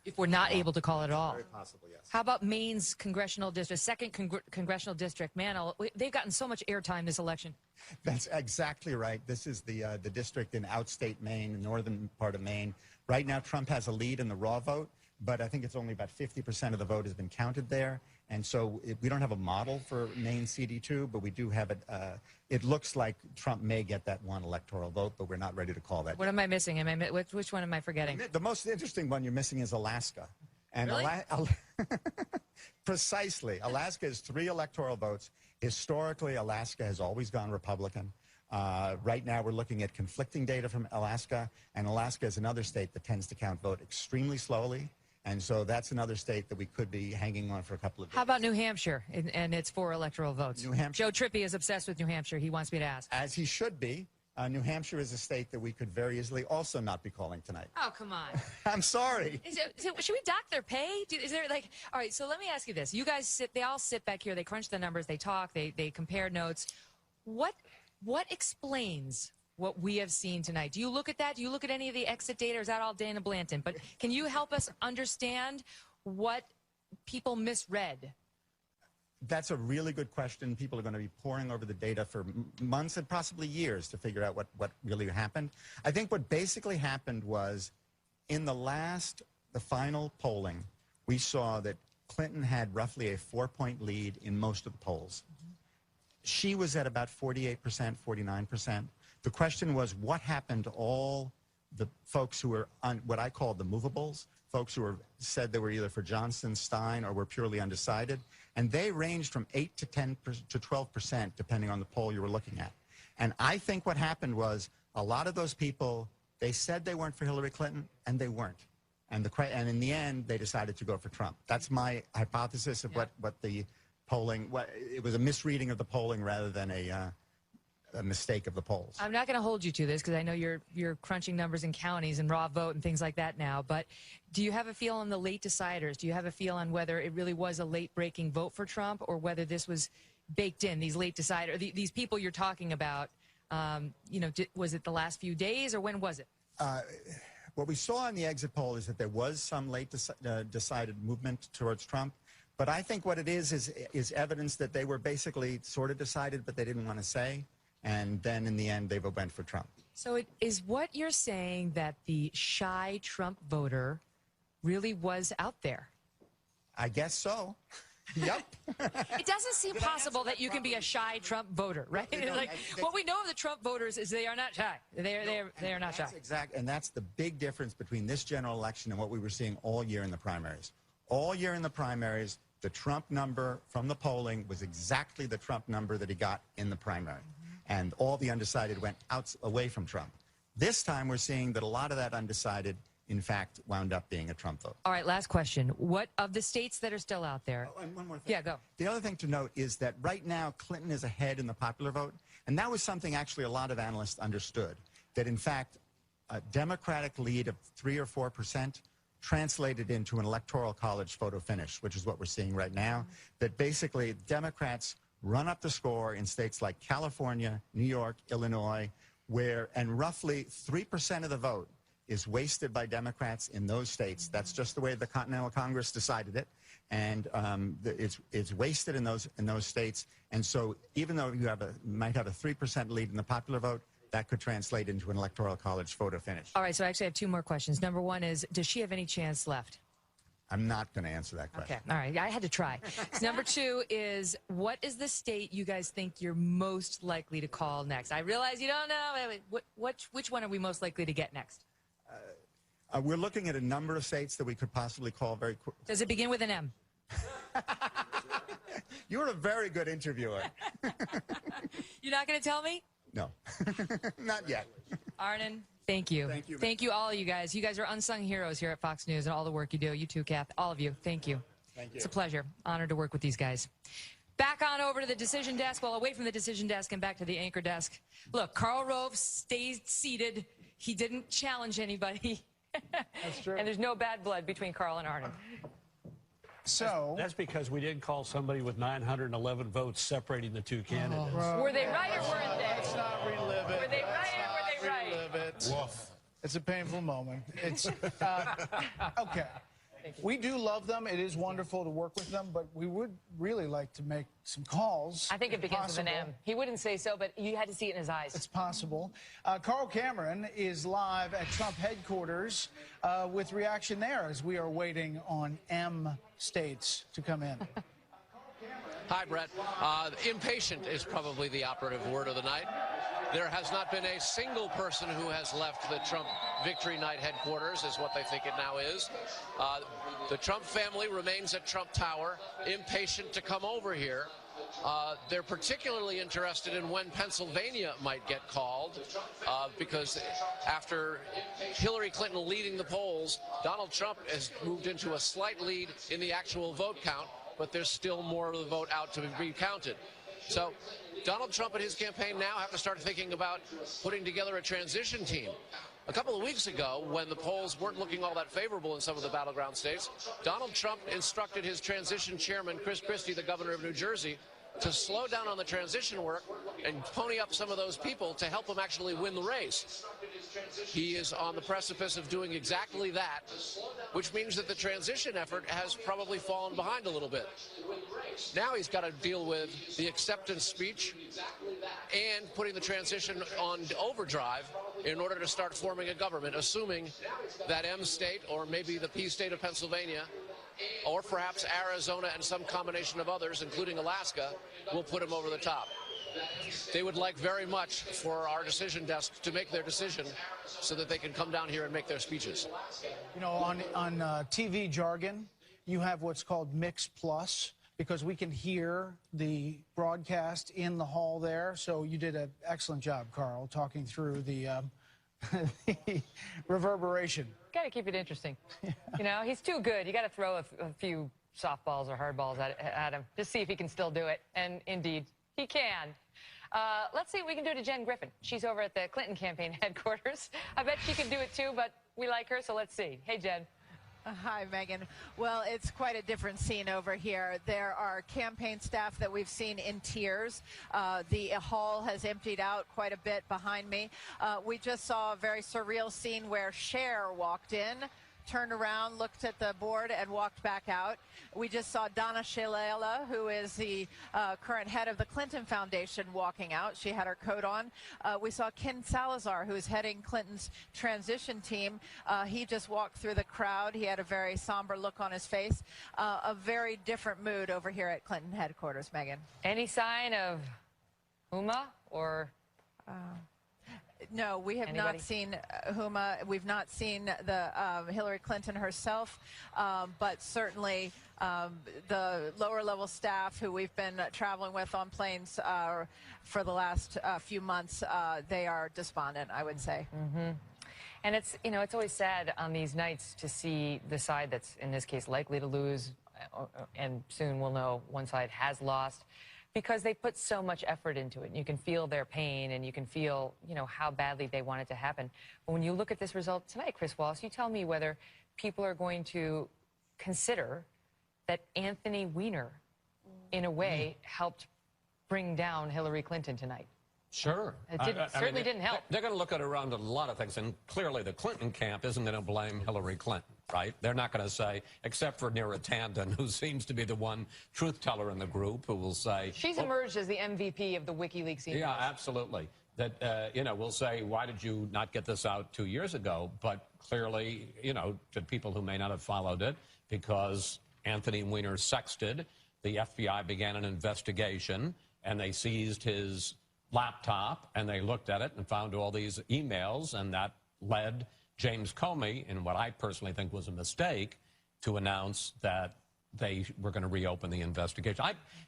If we're not able to call it at all. Very possible, yes. How about Maine's congressional district, second congressional district? Man, they've gotten so much airtime this election. That's exactly right. This is the district in outstate Maine, the northern part of Maine. Right now, Trump has a lead in the raw vote, but I think it's only about 50% of the vote has been counted there. And so we don't have a model for Maine CD2, but we do have it. It looks like Trump may get that one electoral vote, but we're not ready to call that. What am I missing? Which one am I forgetting? The most interesting one you're missing is Alaska. And really? Precisely. Alaska has 3 electoral votes. Historically, Alaska has always gone Republican. Right now, we're looking at conflicting data from Alaska, and Alaska is another state that tends to count vote extremely slowly. And so that's another state that we could be hanging on for a couple of days. How about New Hampshire and its 4 electoral votes? New Hampshire. Joe Trippi is obsessed with New Hampshire. He wants me to ask. As he should be. New Hampshire is a state that we could very easily also not be calling tonight. Oh, come on. I'm sorry. Should we dock their pay? Is there all right, so let me ask you this. You guys they all sit back here, they crunch the numbers, they talk, they compare notes. What explains what we have seen tonight? Do you look at that? Do you look at any of the exit data, or is that all Dana Blanton? But can you help us understand what people misread? That's a really good question. People are going to be poring over the data for months and possibly years to figure out what really happened. I think what basically happened was in the final polling, we saw that Clinton had roughly a 4-point lead in most of the polls. She was at about 48%, 49%. The question was, what happened to all the folks who were on what I call the movables, folks who said they were either for Johnson, Stein, or were purely undecided? And they ranged from 8 to 10 to 12%, depending on the poll you were looking at. And I think what happened was a lot of those people, they said they weren't for Hillary Clinton, and they weren't. And in the end, they decided to go for Trump. That's my hypothesis of what the polling, it was a misreading of the polling rather than a mistake of the polls. I'm not going to hold you to this because I know you're crunching numbers in counties and raw vote and things like that now, but do you have a feel on the late deciders? Do you have a feel on whether it really was a late-breaking vote for Trump or whether this was baked in, these late deciders, these people you're talking about, was it the last few days or when was it? What we saw in the exit poll is that there was some late decided movement towards Trump. But I think what it is evidence that they were basically sort of decided, but they didn't want to say. And then in the end, they went for Trump. So it is what you're saying that the shy Trump voter really was out there? I guess so. Yep. It doesn't seem possible that you can be a shy Trump voter, right? What we know of the Trump voters is they are not shy. They are not shy. Exactly. And that's the big difference between this general election and what we were seeing all year in the primaries. All year in the primaries, the Trump number from the polling was exactly the Trump number that he got in the primary. And all the undecided went away from Trump. This time, we're seeing that a lot of that undecided, in fact, wound up being a Trump vote. All right, last question. What of the states that are still out there? Oh, and one more thing. Yeah, go. The other thing to note is that right now, Clinton is ahead in the popular vote. And that was something actually a lot of analysts understood, that in fact, a Democratic lead of 3 or 4% translated into an electoral college photo finish, which is what we're seeing right now, that basically Democrats run up the score in states like California, New York, Illinois, and roughly 3% of the vote is wasted by Democrats in those states. That's just the way the Continental Congress decided it, and it's wasted in those states. And so, even though you might have a 3% lead in the popular vote, that could translate into an electoral college photo finish. All right, so I actually have 2 more questions. Number 1 is, does she have any chance left? I'm not going to answer that question. Okay, all right, I had to try. Number 2 is, what is the state you guys think you're most likely to call next? I realize you don't know. Which one are we most likely to get next? We're looking at a number of states that we could possibly call very quick. Does it begin with an M? You're a very good interviewer. You're not going to tell me? No, not yet. Arnon, thank you. Thank you. Thank you, all of you guys. You guys are unsung heroes here at Fox News and all the work you do. You too, Kath. All of you. Thank you. Thank you. It's a pleasure. Honored to work with these guys. Back on over to the decision desk. Well, away from the decision desk and back to the anchor desk. Look, Karl Rove stayed seated. He didn't challenge anybody. That's true. And there's no bad blood between Karl and Arnon. So that's because we didn't call somebody with 911 votes separating the two candidates. Were they right or weren't they? Let's not relive it. Were they right or were they right? Relive it. Woof. It's a painful moment. It's okay. We do love them. It is wonderful to work with them, but we would really like to make some calls. I think it begins with an M. He wouldn't say so, but you had to see it in his eyes. It's possible. Carl Cameron is live at Trump headquarters with reaction there as we are waiting on M states to come in. Hi, Brett. Impatient is probably the operative word of the night. There has not been a single person who has left the Trump Victory Night headquarters, is what they think it now is. The Trump family remains at Trump Tower, impatient to come over here. They're particularly interested in when Pennsylvania might get called, because after Hillary Clinton leading the polls, Donald Trump has moved into a slight lead in the actual vote count, but there's still more of the vote out to be counted. So Donald Trump and his campaign now have to start thinking about putting together a transition team. A couple of weeks ago, when the polls weren't looking all that favorable in some of the battleground states, Donald Trump instructed his transition chairman, Chris Christie, the governor of New Jersey, to slow down on the transition work and pony up some of those people to help him actually win the race. He is on the precipice of doing exactly that, which means that the transition effort has probably fallen behind a little bit. Now he's got to deal with the acceptance speech and putting the transition on overdrive in order to start forming a government, assuming that M state, or maybe the P state of Pennsylvania, or perhaps Arizona and some combination of others, including Alaska, will put him over the top. They would like very much for our decision desk to make their decision so that they can come down here and make their speeches. You know, on TV jargon, you have what's called Mix Plus, because we can hear the broadcast in the hall there. So you did an excellent job, Karl, talking through the reverberation. Got to keep it interesting. You know, he's too good. You got to throw a few softballs or hardballs at him. Just see if he can still do it. And indeed, he can. Let's see what we can do to Jen Griffin. She's over at the Clinton campaign headquarters. I bet she can do it too, but we like her, so let's see. Hey, Jen. Hi, Megan. Well, it's quite a different scene over here. There are campaign staff that we've seen in tears. The hall has emptied out quite a bit behind me. We just saw a very surreal scene where Cher walked in, turned around, looked at the board, and walked back out. We just saw Donna Shalala, who is the current head of the Clinton Foundation, walking out. She had her coat on. We saw Ken Salazar, who is heading Clinton's transition team. He just walked through the crowd. He had a very somber look on his face. A very different mood over here at Clinton headquarters, Megan. Any sign of Huma or... No, we have not seen Huma. We've not seen the Hillary Clinton herself, but certainly the lower-level staff who we've been traveling with on planes for the last few months, they are despondent, I would say. Mm-hmm. And it's, you know, it's always sad on these nights to see the side that's, in this case, likely to lose, and soon we'll know one side has lost, because they put so much effort into it. And you can feel their pain, and you can feel, you know, how badly they want it to happen. But when you look at this result tonight, Chris Wallace, you tell me whether people are going to consider that Anthony Weiner, in a way, helped bring down Hillary Clinton tonight. Sure. It certainly didn't help. They're going to look at around a lot of things, and clearly the Clinton camp isn't going to blame Hillary Clinton, right? They're not going to say, except for Neera Tanden, who seems to be the one truth teller in the group, who will say... She's emerged as the MVP of the WikiLeaks emails. Yeah, absolutely. That, you know, we'll say, why did you not get this out 2 years ago? But clearly, you know, to people who may not have followed it, because Anthony Weiner sexted, the FBI began an investigation, and they seized his laptop, and they looked at it and found all these emails, and that led James Comey, in what I personally think was a mistake, to announce that they were going to reopen the investigation.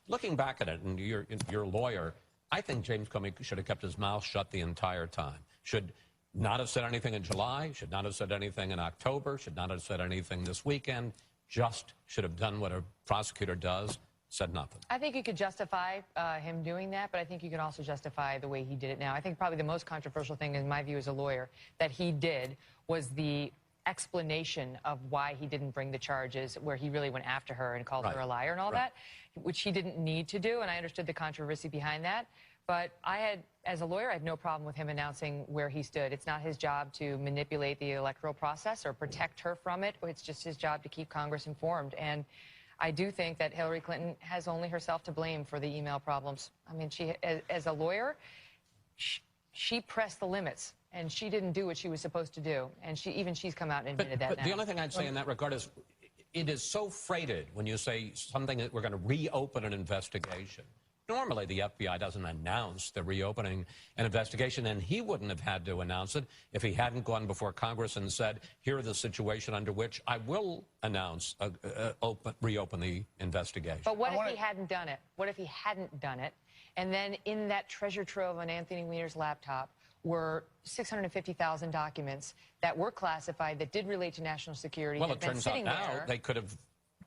Looking back at it, and you're a lawyer, I think James Comey should have kept his mouth shut the entire time. Should not have said anything in July, should not have said anything in October, should not have said anything this weekend, just should have done what a prosecutor does, said nothing. I think you could justify him doing that, but I think you can also justify the way he did it now. I think probably the most controversial thing, in my view as a lawyer, that he did was the explanation of why he didn't bring the charges, where he really went after her and called her a liar and all that, which he didn't need to do, and I understood the controversy behind that. But as a lawyer, I had no problem with him announcing where he stood. It's not his job to manipulate the electoral process or protect her from it. It's just his job to keep Congress informed. And I do think that Hillary Clinton has only herself to blame for the email problems. I mean, as a lawyer, she pressed the limits, and she didn't do what she was supposed to do. And she's come out and admitted that now. But the only thing I'd say in that regard is it is so freighted when you say something that we're going to reopen an investigation. Normally, the FBI doesn't announce they're reopening an investigation, and he wouldn't have had to announce it if he hadn't gone before Congress and said, here are the situation under which I will announce, reopen the investigation. But what if he hadn't done it? What if he hadn't done it? And then in that treasure trove on Anthony Weiner's laptop were 650,000 documents that were classified, that did relate to national security. Well, it turns out now they could have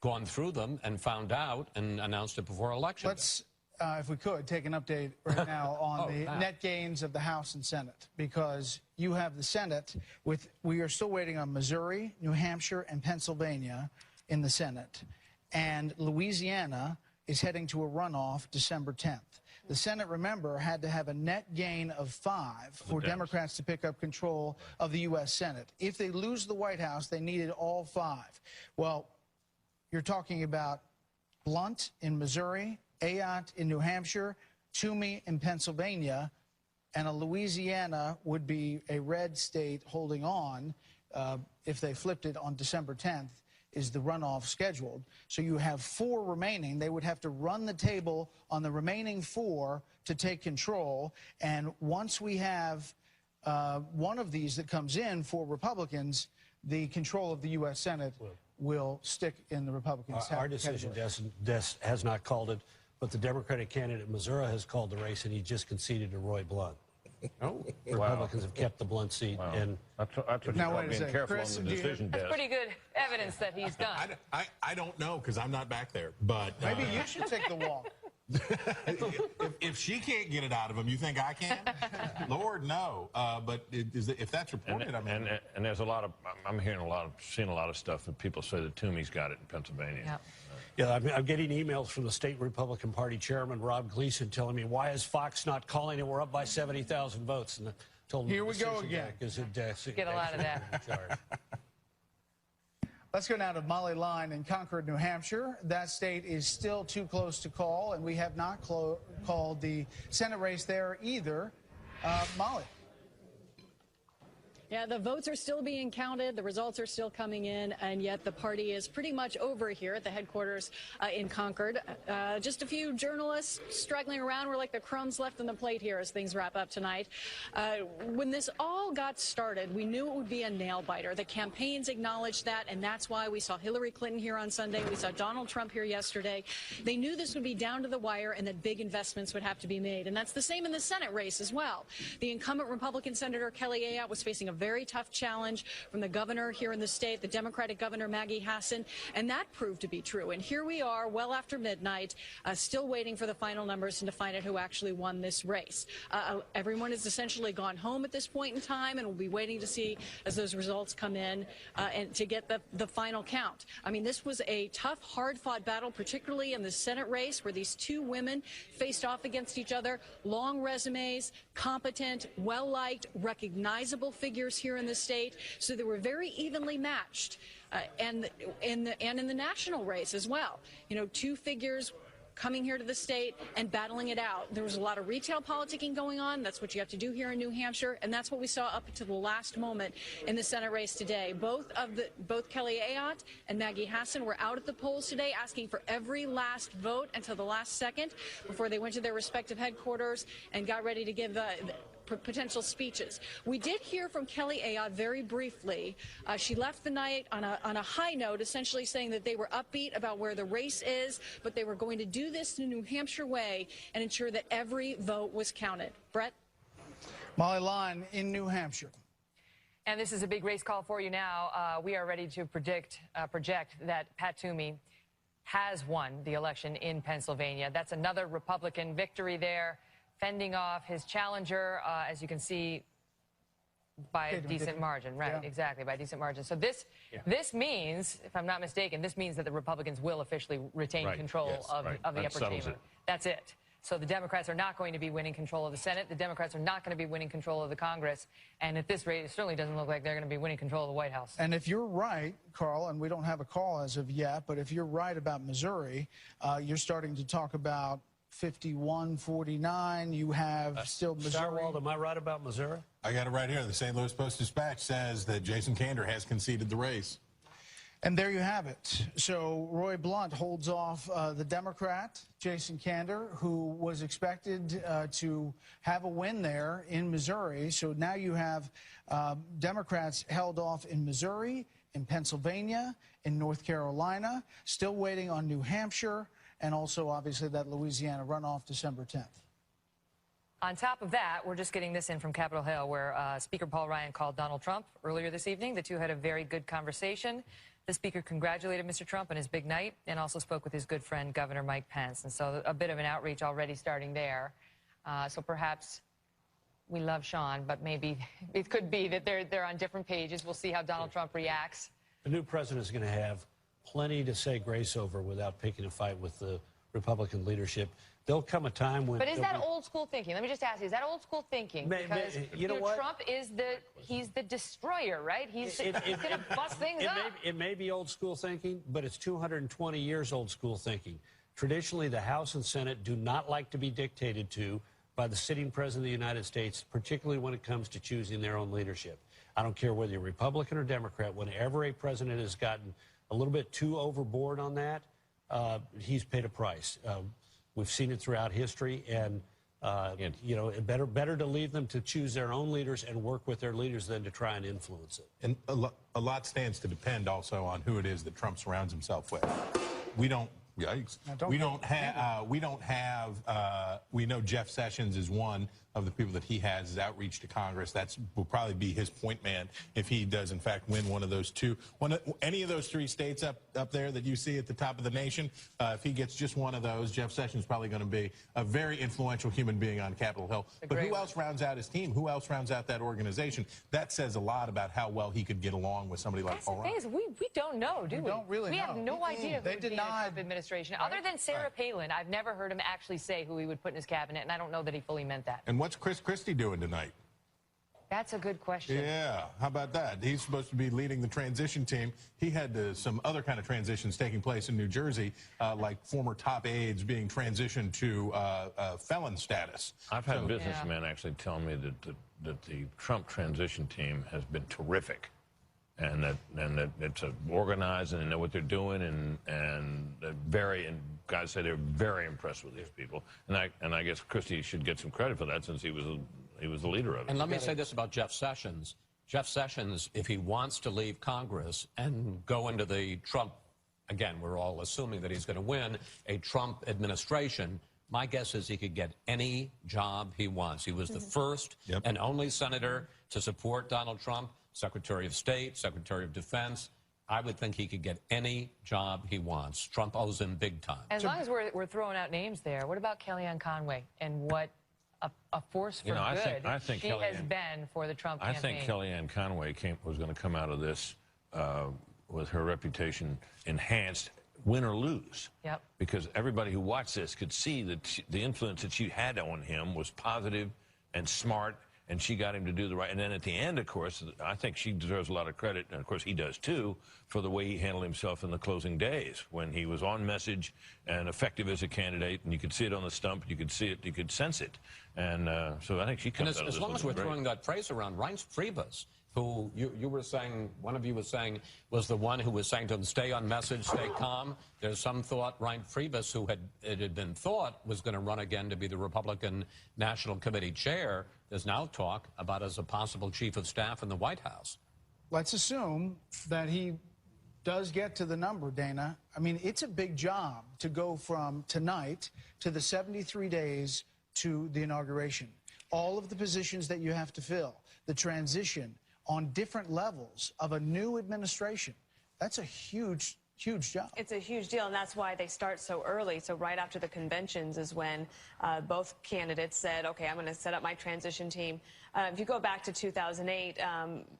gone through them and found out and announced it before election. Let's, if we could, take an update right now on the net gains of the House and Senate, because you have the Senate we are still waiting on Missouri, New Hampshire, and Pennsylvania in the Senate. And Louisiana is heading to a runoff December 10th. The Senate, remember, had to have a net gain of 5 for Democrats to pick up control of the U.S. Senate. If they lose the White House, they needed all 5. Well, you're talking about Blunt in Missouri, Ayotte in New Hampshire, Toomey in Pennsylvania, and a Louisiana would be a red state holding on if they flipped it on December 10th. Is the runoff scheduled. So you have 4 remaining. They would have to run the table on the remaining 4 to take control. And once we have one of these that comes in for Republicans, the control of the U.S. Senate will stick in the Republicans. Our decision desk has not called it, but the Democratic candidate in Missouri has called the race, and he just conceded to Roy Blunt. Oh, Republicans have kept the Blunt seat. Wow. And that's what you're being careful on the decision desk. That's pretty good evidence that he's done. I don't know, because I'm not back there. But maybe you should take the walk. if she can't get it out of him, you think I can? Lord, no. But if that's reported, and there's a lot of, I'm seeing a lot of stuff that people say that Toomey's got it in Pennsylvania. Yep. Yeah, I'm getting emails from the state Republican Party chairman, Rob Gleason, telling me, why is Fox not calling it? We're up by 70,000 votes. And I told him, here we go again. Get a lot of that. Let's go now to Molly Line in Concord, New Hampshire. That state is still too close to call, and we have not called the Senate race there either. Molly. Yeah, the votes are still being counted. The results are still coming in, and yet the party is pretty much over here at the headquarters in Concord. Just a few journalists struggling around. We're like the crumbs left on the plate here as things wrap up tonight. When this all got started, we knew it would be a nail-biter. The campaigns acknowledged that, and that's why we saw Hillary Clinton here on Sunday. We saw Donald Trump here yesterday. They knew this would be down to the wire and that big investments would have to be made. And that's the same in the Senate race as well. The incumbent Republican Senator Kelly Ayotte was facing a very tough challenge from the governor here in the state, the Democratic governor Maggie Hassan, and that proved to be true. And here we are, well after midnight, still waiting for the final numbers and to find out who actually won this race. Everyone has essentially gone home at this point in time, and we'll be waiting to see as those results come in and to get the final count. I mean, this was a tough, hard-fought battle, particularly in the Senate race, where these 2 women faced off against each other. Long resumes, competent, well-liked, recognizable figures here in the state, so they were very evenly matched, and in the national race as well. You know, 2 figures coming here to the state and battling it out. There was a lot of retail politicking going on. That's what you have to do here in New Hampshire, and that's what we saw up to the last moment in the Senate race today. Both Kelly Ayotte and Maggie Hassan were out at the polls today asking for every last vote until the last second before they went to their respective headquarters and got ready to give potential speeches. We did hear from Kelly Ayotte very briefly. She left the night on a high note, essentially saying that they were upbeat about where the race is, but they were going to do this the New Hampshire way and ensure that every vote was counted. Brett? Molly Line in New Hampshire. And this is a big race call for you now. We are ready to project that Pat Toomey has won the election in Pennsylvania. That's another Republican victory there, fending off his challenger, as you can see, by a decent margin. Right, yeah. Exactly, by a decent margin. So this means, if I'm not mistaken, this means that the Republicans will officially retain control of the upper chamber. That's it. So the Democrats are not going to be winning control of the Senate. The Democrats are not going to be winning control of the Congress. And at this rate, it certainly doesn't look like they're going to be winning control of the White House. And if you're right, Carl, and we don't have a call as of yet, but if you're right about Missouri, you're starting to talk about 51-49. You have still Missouri. Starwald, am I right about Missouri? I got it right here. The St. Louis Post-Dispatch says that Jason Kander has conceded the race. And there you have it. So Roy Blunt holds off the Democrat, Jason Kander, who was expected to have a win there in Missouri. So now you have Democrats held off in Missouri, in Pennsylvania, in North Carolina, still waiting on New Hampshire, and also obviously that Louisiana runoff December 10th. On top of that, we're just getting this in from Capitol Hill, where Speaker Paul Ryan called Donald Trump earlier this evening. The two had a very good conversation. The speaker congratulated Mr. Trump on his big night and also spoke with his good friend, Governor Mike Pence. And so a bit of an outreach already starting there. So perhaps we love Sean, but maybe it could be that they're on different pages. We'll see how Donald Trump reacts. The new president is going to have plenty to say grace over without picking a fight with the Republican leadership. There'll come a time when... But is that old school thinking? Let me just ask you, is that old school thinking? Because you know what? Trump is he's the destroyer, right? He's going to bust things up. It may be old school thinking, but it's 220 years old school thinking. Traditionally, the House and Senate do not like to be dictated to by the sitting president of the United States, particularly when it comes to choosing their own leadership. I don't care whether you're Republican or Democrat, whenever a president has gotten a little bit too overboard on that, he's paid a price. We've seen it throughout history, and you know, better to leave them to choose their own leaders and work with their leaders than to try and influence it. And a lot stands to depend also on who it is that Trump surrounds himself with. We don't. Yikes. We know Jeff Sessions is one of the people that he has his outreach to Congress. Will probably be his point man if he does, in fact, win one of those any of those three states up there that you see at the top of the nation. If he gets just one of those, Jeff Sessions is probably going to be a very influential human being on Capitol Hill. But who else rounds out his team? Who else rounds out that organization? That says a lot about how well he could get along with somebody like Paul Ryan. The thing is, we don't know, do we? We don't really know. We have no idea who They would be in the Trump administration. Other than Sarah Palin, I've never heard him actually say who he would put in his cabinet, and I don't know that he fully meant that. And what's Chris Christie doing tonight? That's a good question. Yeah, how about that? He's supposed to be leading the transition team. He had some other kind of transitions taking place in New Jersey, like former top aides being transitioned to felon status. I've had businessmen actually tell me that the Trump transition team has been terrific. And that it's organized and they know what they're doing, and guys say they're very impressed with these people, and I guess Christie should get some credit for that since he was the leader of it. And let me say this about Jeff Sessions. Jeff Sessions, if he wants to leave Congress and go into the Trump, again, we're all assuming that he's going to win a Trump administration. My guess is he could get any job he wants. He was the first and only senator to support Donald Trump. Secretary of State, Secretary of Defense. I would think he could get any job he wants. Trump owes him big time. As long as we're throwing out names there, what about Kellyanne Conway and what a force for good I think she has been for the Trump campaign? I think Kellyanne Conway was going to come out of this with her reputation enhanced, win or lose. Yep. Because everybody who watched this could see that the influence that she had on him was positive and smart, and she got him to do the right. And then at the end, of course, I think she deserves a lot of credit, and of course he does too, for the way he handled himself in the closing days when he was on message and effective as a candidate, and you could see it on the stump, you could see it, you could sense it. And so I think she comes out of this. As long as we're throwing that phrase around, Reince Priebus, who you were saying, one of you was saying, was the one who was saying to him, stay on message, stay calm. There's some thought Reince Priebus, who it had been thought was going to run again to be the Republican National Committee chair, there's now talk about as a possible chief of staff in the White House. Let's assume that he does get to the number, Dana. I mean, it's a big job to go from tonight to the 73 days to the inauguration. All of the positions that you have to fill, the transition on different levels of a new administration. That's a huge, huge job. It's a huge deal, and that's why they start so early. So right after the conventions is when both candidates said, okay, I'm going to set up my transition team. If you go back to 2008,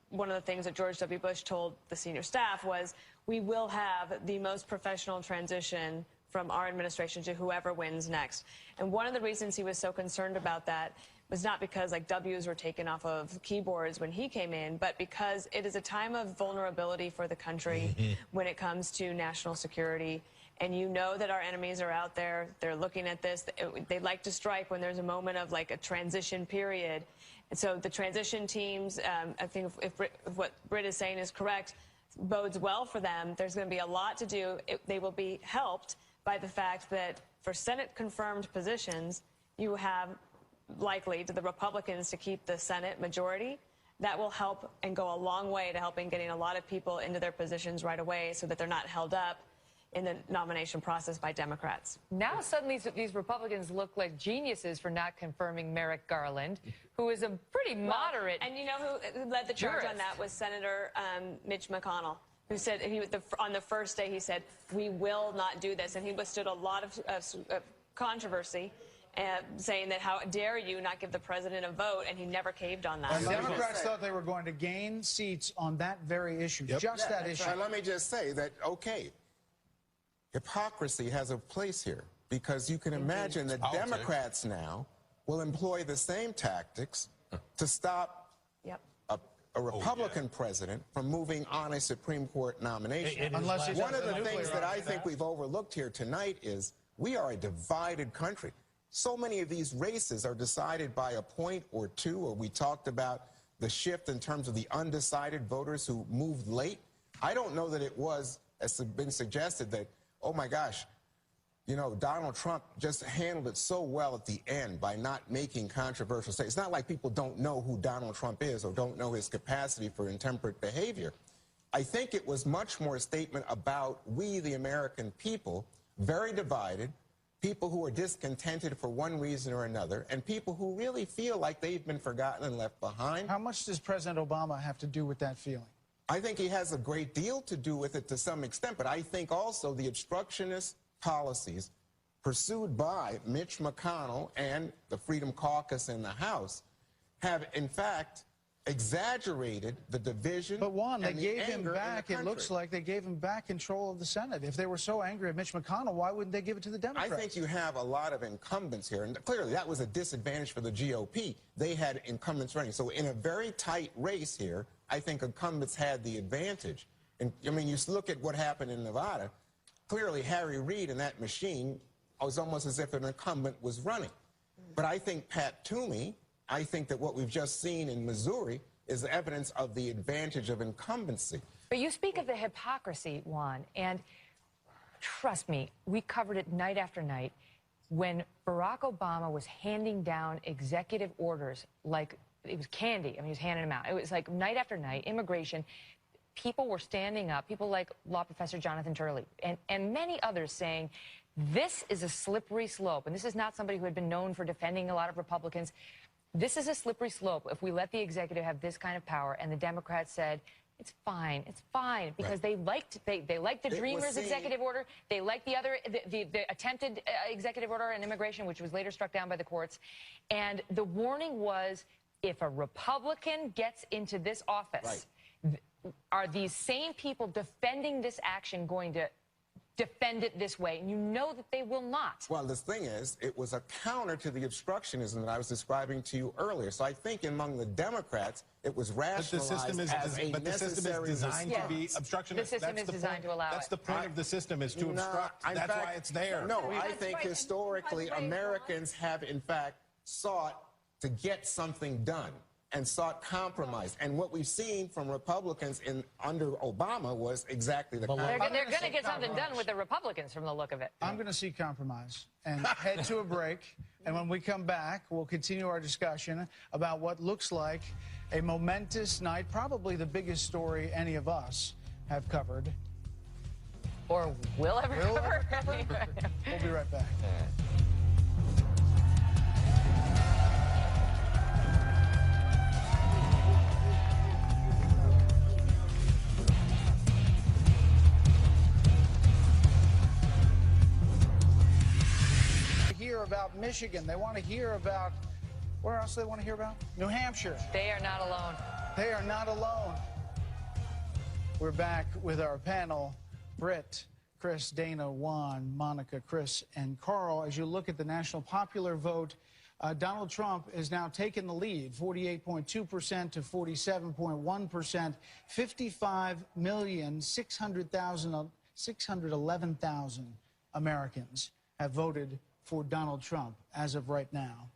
one of the things that George W. Bush told the senior staff was, we will have the most professional transition from our administration to whoever wins next. And one of the reasons he was so concerned about that was not because like W's were taken off of keyboards when he came in, but because it is a time of vulnerability for the country when it comes to national security. And you know that our enemies are out there. They're looking at this. They like to strike when there's a moment of like a transition period. And so the transition teams, I think if what Britt is saying is correct, bodes well for them. There's going to be a lot to do. They will be helped by the fact that for Senate confirmed positions, you have likely to the Republicans to keep the Senate majority. That will help and go a long way to helping getting a lot of people into their positions right away so that they're not held up in the nomination process by Democrats. Now suddenly these Republicans look like geniuses for not confirming Merrick Garland, who is a pretty moderate. And you know who led the charge on that was Senator Mitch McConnell, who said on the first day he said, we will not do this. And he withstood a lot of controversy, saying that how dare you not give the president a vote, and he never caved on that. And Democrats thought they were going to gain seats on that very issue, just that issue. And let me just say that, okay, hypocrisy has a place here, because you can imagine that Democrats now will employ the same tactics to stop a Republican president from moving on a Supreme Court nomination. One of the things that I think we've overlooked here tonight is we are a divided country. So many of these races are decided by a point or two, or we talked about the shift in terms of the undecided voters who moved late. I don't know that it was, as has been suggested, that, oh my gosh, you know, Donald Trump just handled it so well at the end by not making controversial statements. It's not like people don't know who Donald Trump is or don't know his capacity for intemperate behavior. I think it was much more a statement about we, the American people, very divided, people who are discontented for one reason or another, and people who really feel like they've been forgotten and left behind. How much does President Obama have to do with that feeling? I think he has a great deal to do with it to some extent, but I think also the obstructionist policies pursued by Mitch McConnell and the Freedom Caucus in the House have, in fact, exaggerated the division. But Juan, they and the gave him anger back, in the it looks like they gave him back control of the Senate. If they were so angry at Mitch McConnell, why wouldn't they give it to the Democrats? I think you have a lot of incumbents here, and clearly that was a disadvantage for the GOP. They had incumbents running. So in a very tight race here, I think incumbents had the advantage. And I mean, you look at what happened in Nevada. Clearly, Harry Reid and that machine was almost as if an incumbent was running. But I think Pat Toomey, I think that what we've just seen in Missouri is evidence of the advantage of incumbency. But you speak of the hypocrisy, Juan, and trust me, we covered it night after night. When Barack Obama was handing down executive orders like it was candy, I mean, he was handing them out. It was like night after night, immigration, people were standing up, people like law professor Jonathan Turley and many others saying, this is a slippery slope. And this is not somebody who had been known for defending a lot of Republicans. This is a slippery slope if we let the executive have this kind of power. And the Democrats said, it's fine, because they liked the Dreamers executive order. They liked the other, the attempted executive order on immigration, which was later struck down by the courts. And the warning was, if a Republican gets into this office, are these same people defending this action going to defend it this way? And you know that they will not. Well, the thing is, it was a counter to the obstructionism that I was describing to you earlier. So I think among the Democrats, it was rationalized but the system is designed to be obstructionist. The system is designed to allow it. That's the point of the system, is to obstruct. That's why it's there. No, I think historically Americans have, in fact, sought to get something done. and sought compromise. And what we've seen from Republicans under Obama was exactly the They're going to get something done with the Republicans from the look of it. I'm going to see compromise and head to a break. And when we come back, we'll continue our discussion about what looks like a momentous night, probably the biggest story any of us have covered. Or will ever cover. We'll be right back. Hear about Michigan. They want to hear about, where else do they want to hear about? New Hampshire. They are not alone. They are not alone. We're back with our panel, Britt, Chris, Dana, Juan, Monica, Chris, and Carl. As you look at the national popular vote, Donald Trump has now taken the lead, 48.2% to 47.1%, 55,611,000 Americans have voted for Donald Trump as of right now.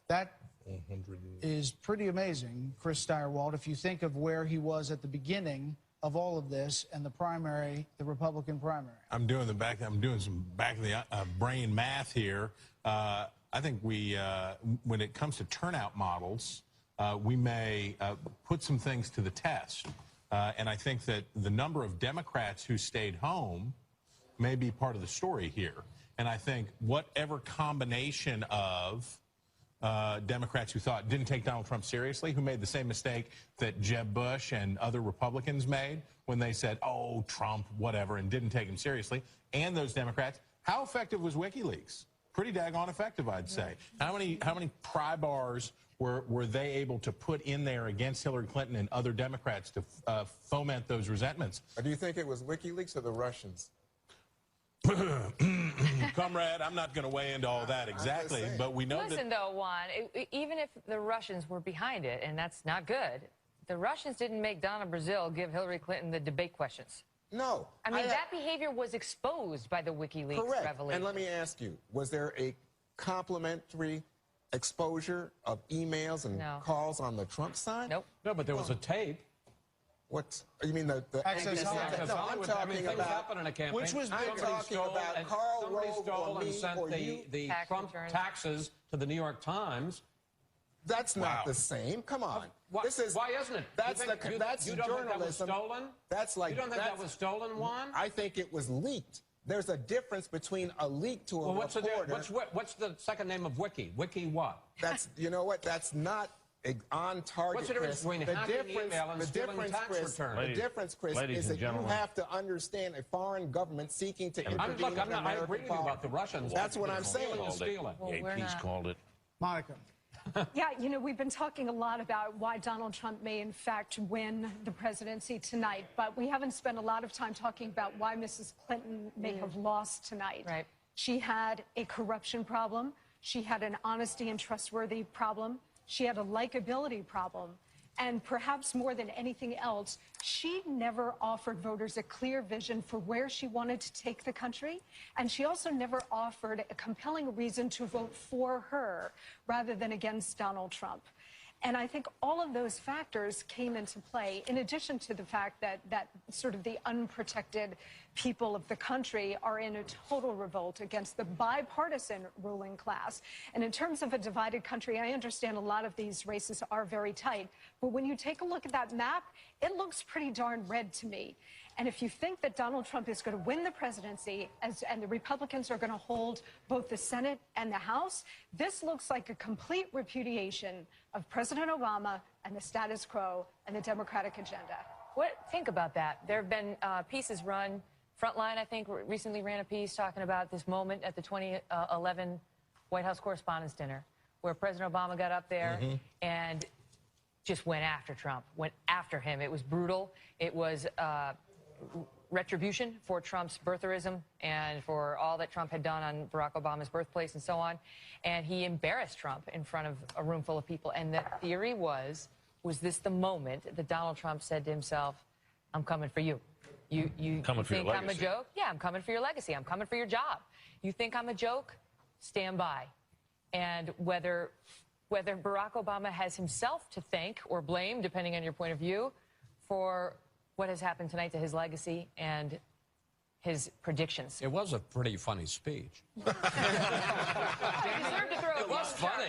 That is pretty amazing, Chris Stirewalt, if you think of where he was at the beginning of all of this and the primary, the Republican primary. I'm doing some back of the brain math here. I think when it comes to turnout models, we may put some things to the test. And I think that the number of Democrats who stayed home may be part of the story here. And I think whatever combination of Democrats who didn't take Donald Trump seriously, who made the same mistake that Jeb Bush and other Republicans made when they said, oh, Trump, whatever, and didn't take him seriously, and those Democrats, how effective was WikiLeaks? Pretty daggone effective, I'd say. How many pry bars were they able to put in there against Hillary Clinton and other Democrats to foment those resentments? Or do you think it was WikiLeaks or the Russians? Comrade, I'm not going to weigh into all that exactly, but we know Listen, though, Juan, even if the Russians were behind it, and that's not good, the Russians didn't make Donna Brazile give Hillary Clinton the debate questions. No. I mean, that behavior was exposed by the WikiLeaks revelation. And let me ask you, was there a complimentary exposure of emails and calls on the Trump side? Nope. No, but there was a tape. What? You mean the Access Hollywood. No, I'm talking things about happen in a campaign. Which was I'm talking about Karl Rove stole or and me sent or you. the Trump taxes to the New York Times. That's not the same. Come on. Why isn't it? That's you don't think that was journalism. Stolen? That's like you don't think that was stolen, Juan? I think it was leaked. There's a difference between a leak to a reporter. What's the second name of Wiki? Wiki what? That's you know what? That's not on target. What's the difference between having an email and stealing tax returns? The difference, Chris, is that you have to understand a foreign government seeking to intervene in American I agree with you about the Russians. That's what I'm saying. AP's called it. Monica. Yeah, you know, we've been talking a lot about why Donald Trump may, in fact, win the presidency tonight, but we haven't spent a lot of time talking about why Mrs. Clinton may have lost tonight. Right. She had a corruption problem. She had an honesty and trustworthy problem. She had a likability problem. And perhaps more than anything else, she never offered voters a clear vision for where she wanted to take the country. And she also never offered a compelling reason to vote for her rather than against Donald Trump. And I think all of those factors came into play, in addition to the fact that sort of the unprotected people of the country are in a total revolt against the bipartisan ruling class. And in terms of a divided country, I understand a lot of these races are very tight. But when you take a look at that map, it looks pretty darn red to me. And if you think that Donald Trump is going to win the presidency and the Republicans are going to hold both the Senate and the House, this looks like a complete repudiation of President Obama and the status quo and the Democratic agenda. Think about that. There have been pieces run. Frontline, I think, recently ran a piece talking about this moment at the 2011 White House Correspondents' Dinner, where President Obama got up there and just went after Trump, went after him. It was brutal. It was retribution for Trump's birtherism and for all that Trump had done on Barack Obama's birthplace and so on. And he embarrassed Trump in front of a room full of people. And the theory was this the moment that Donald Trump said to himself, I'm coming for you. You think I'm a joke? Yeah, I'm coming for your legacy. I'm coming for your job. You think I'm a joke? Stand by. And whether whether Barack Obama has himself to thank or blame, depending on your point of view, for what has happened tonight to his legacy and his predictions. It was a pretty funny speech. It was funny.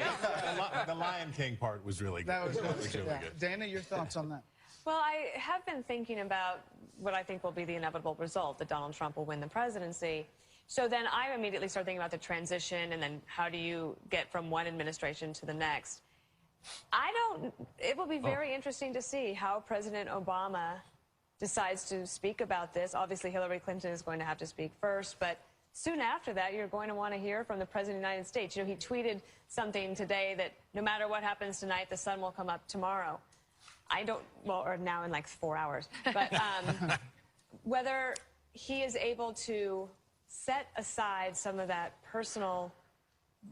The Lion King part was really good. That was good. Really Yeah. good. Dana, your thoughts on that? Well, I have been thinking about what I think will be the inevitable result, that Donald Trump will win the presidency. So then I immediately start thinking about the transition and then how do you get from one administration to the next. It will be very interesting to see how President Obama decides to speak about this. Obviously, Hillary Clinton is going to have to speak first, but soon after that, you're going to want to hear from the President of the United States. You know, he tweeted something today that no matter what happens tonight, the sun will come up tomorrow. Or now in like 4 hours. But whether he is able to set aside some of that personal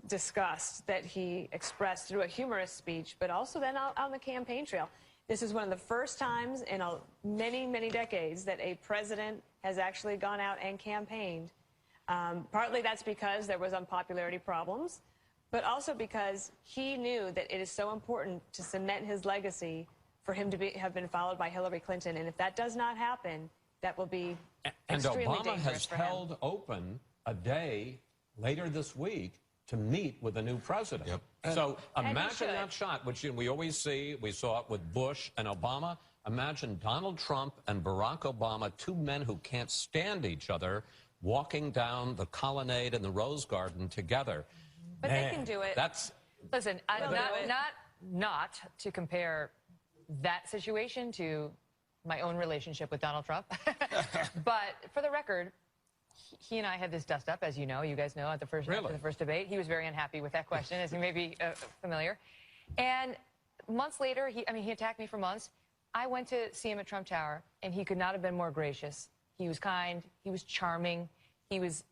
disgust that he expressed through a humorous speech, but also then on the campaign trail. This is one of the first times in many, many decades that a president has actually gone out and campaigned. Partly that's because there was unpopularity problems, but also because he knew that it is so important to cement his legacy for him to have been followed by Hillary Clinton. And if that does not happen, that will be extremely Obama dangerous has for him. held open a day later this week to meet with the new president. Yep. So And he imagine should. that shot, which we always see. We saw it with Bush and Obama. Imagine Donald Trump and Barack Obama, two men who can't stand each other, walking down the colonnade and the Rose Garden together. But they can do it. Listen, They'll do it. not to compare that situation to my own relationship with Donald Trump. But for the record, he and I had this dust up, as you know. You guys know, after the first debate. He was very unhappy with that question, as you may be familiar. And months later, he attacked me for months. I went to see him at Trump Tower, and he could not have been more gracious. He was kind. He was charming. He was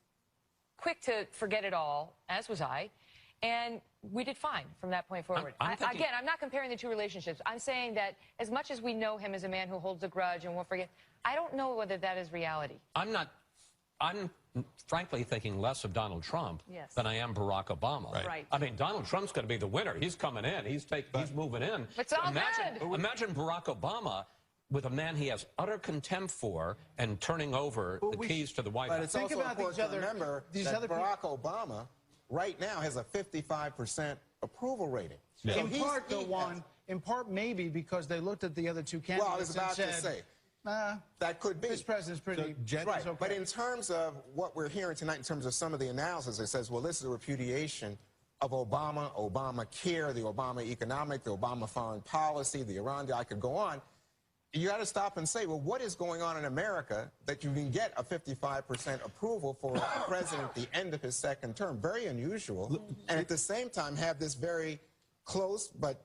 quick to forget it all, as was I. And we did fine from that point forward. Again, I'm not comparing the two relationships. I'm saying that as much as we know him as a man who holds a grudge and won't forget, I don't know whether that is reality. I'm frankly thinking less of Donald Trump than I am Barack Obama. Right. I mean, Donald Trump's going to be the winner. He's coming in. He's moving in. It's all good. Imagine Barack Obama with a man he has utter contempt for and turning over the keys to the White House. But it's also important to remember that Barack Obama right now has a 55% approval rating. Yeah. In part, though, Juan, in part maybe because they looked at the other two candidates well, I was about to say, that could be. This president's pretty right. Okay. But in terms of what we're hearing tonight, in terms of some of the analysis, it says, well, this is a repudiation of Obama, Obamacare, the Obama economic, the Obama foreign policy, the Iran deal. I could go on. You got to stop and say, well, what is going on in America that you can get a 55% approval for a president at the end of his second term? Very unusual. And at the same time, have this very close, but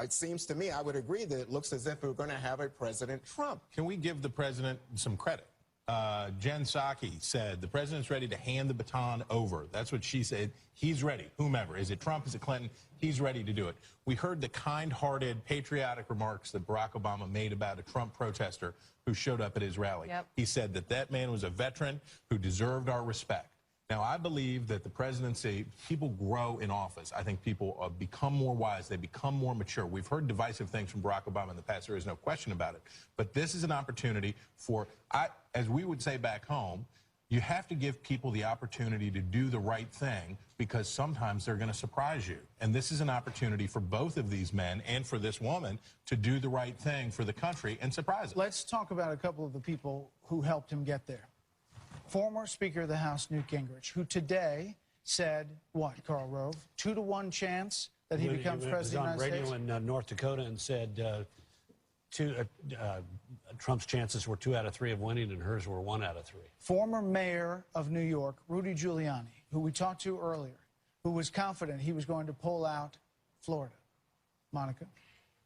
it seems to me, I would agree that it looks as if we're going to have a President Trump. Can we give the president some credit? Jen Psaki said the president's ready to hand the baton over. That's what she said. He's ready, whomever. Is it Trump? Is it Clinton? He's ready to do it. We heard the kind-hearted, patriotic remarks that Barack Obama made about a Trump protester who showed up at his rally. Yep. He said that that man was a veteran who deserved our respect. Now, I believe that the presidency, people grow in office. I think people become more wise. They become more mature. We've heard divisive things from Barack Obama in the past. There is no question about it. But this is an opportunity for, as we would say back home, you have to give people the opportunity to do the right thing because sometimes they're going to surprise you. And this is an opportunity for both of these men and for this woman to do the right thing for the country and surprise them. Let's talk about a couple of the people who helped him get there. Former Speaker of the House, Newt Gingrich, who today said, what, Karl Rove? 2-to-1 chance that he becomes president of the United States? He was on radio in North Dakota and said Trump's chances were 2 out of 3 of winning and hers were 1 out of 3. Former mayor of New York, Rudy Giuliani, who we talked to earlier, who was confident he was going to pull out Florida. Monica?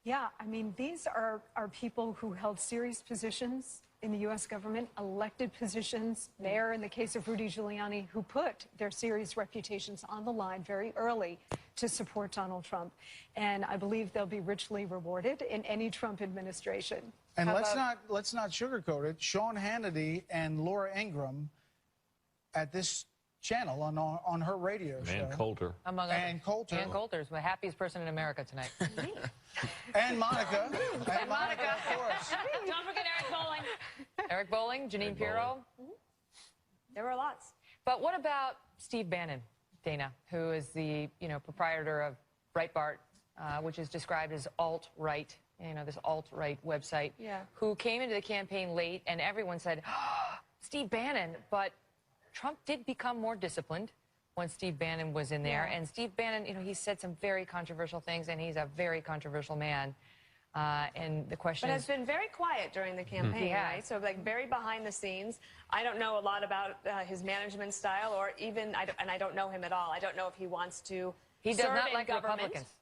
Yeah, I mean, these are people who held serious positions in the U.S. government, elected positions. Mayor, in the case of Rudy Giuliani, who put their serious reputations on the line very early to support Donald Trump. And I believe they'll be richly rewarded in any Trump administration. And let's not sugarcoat it. Sean Hannity and Laura Ingraham at this channel on her radio show. And Coulter. Among and Coulter. Ann Coulter's the happiest person in America tonight. And Monica. And Monica, of course. Don't forget Eric Bolling. Eric Bolling, Janine Pirro. There were lots. But what about Steve Bannon, Dana, who is the proprietor of Breitbart, which is described as alt-right, this alt-right website, who came into the campaign late, and everyone said, oh, Steve Bannon. But Trump did become more disciplined when Steve Bannon was in there. And Steve Bannon, he said some very controversial things, and he's a very controversial man. And the question But is... has been very quiet during the campaign, right? So, like, very behind the scenes. I don't know a lot about his management style, or even, and I don't know him at all. I don't know if he wants to He does serve not in like government. Republicans.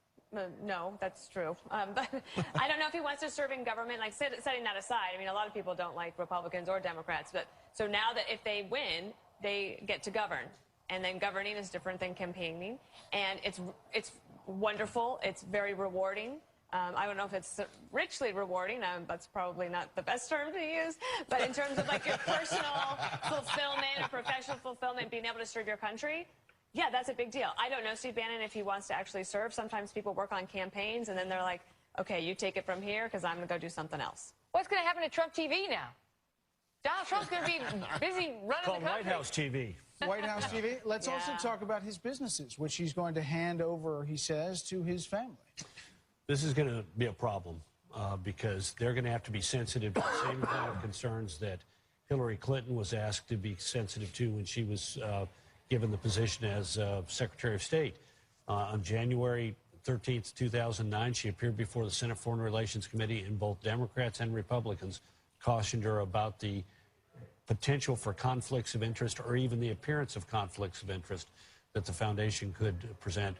No, that's true. But I don't know if he wants to serve in government, like setting that aside. I mean, a lot of people don't like Republicans or Democrats. But so now that if they win, they get to govern. And then governing is different than campaigning. And it's wonderful. It's very rewarding. I don't know if it's richly rewarding. That's probably not the best term to use. But in terms of like your personal fulfillment and professional fulfillment, being able to serve your country, yeah, that's a big deal. I don't know Steve Bannon if he wants to actually serve. Sometimes people work on campaigns and then they're like, okay, you take it from here because I'm going to go do something else. What's going to happen to Trump TV now? Donald Trump's going to be busy running the country. White House TV. White House TV. Let's also talk about his businesses, which he's going to hand over, he says, to his family. This is going to be a problem because they're going to have to be sensitive to the same kind of concerns that Hillary Clinton was asked to be sensitive to when she was given the position as Secretary of State. On January 13th, 2009, she appeared before the Senate Foreign Relations Committee, and both Democrats and Republicans cautioned her about the potential for conflicts of interest or even the appearance of conflicts of interest that the foundation could present.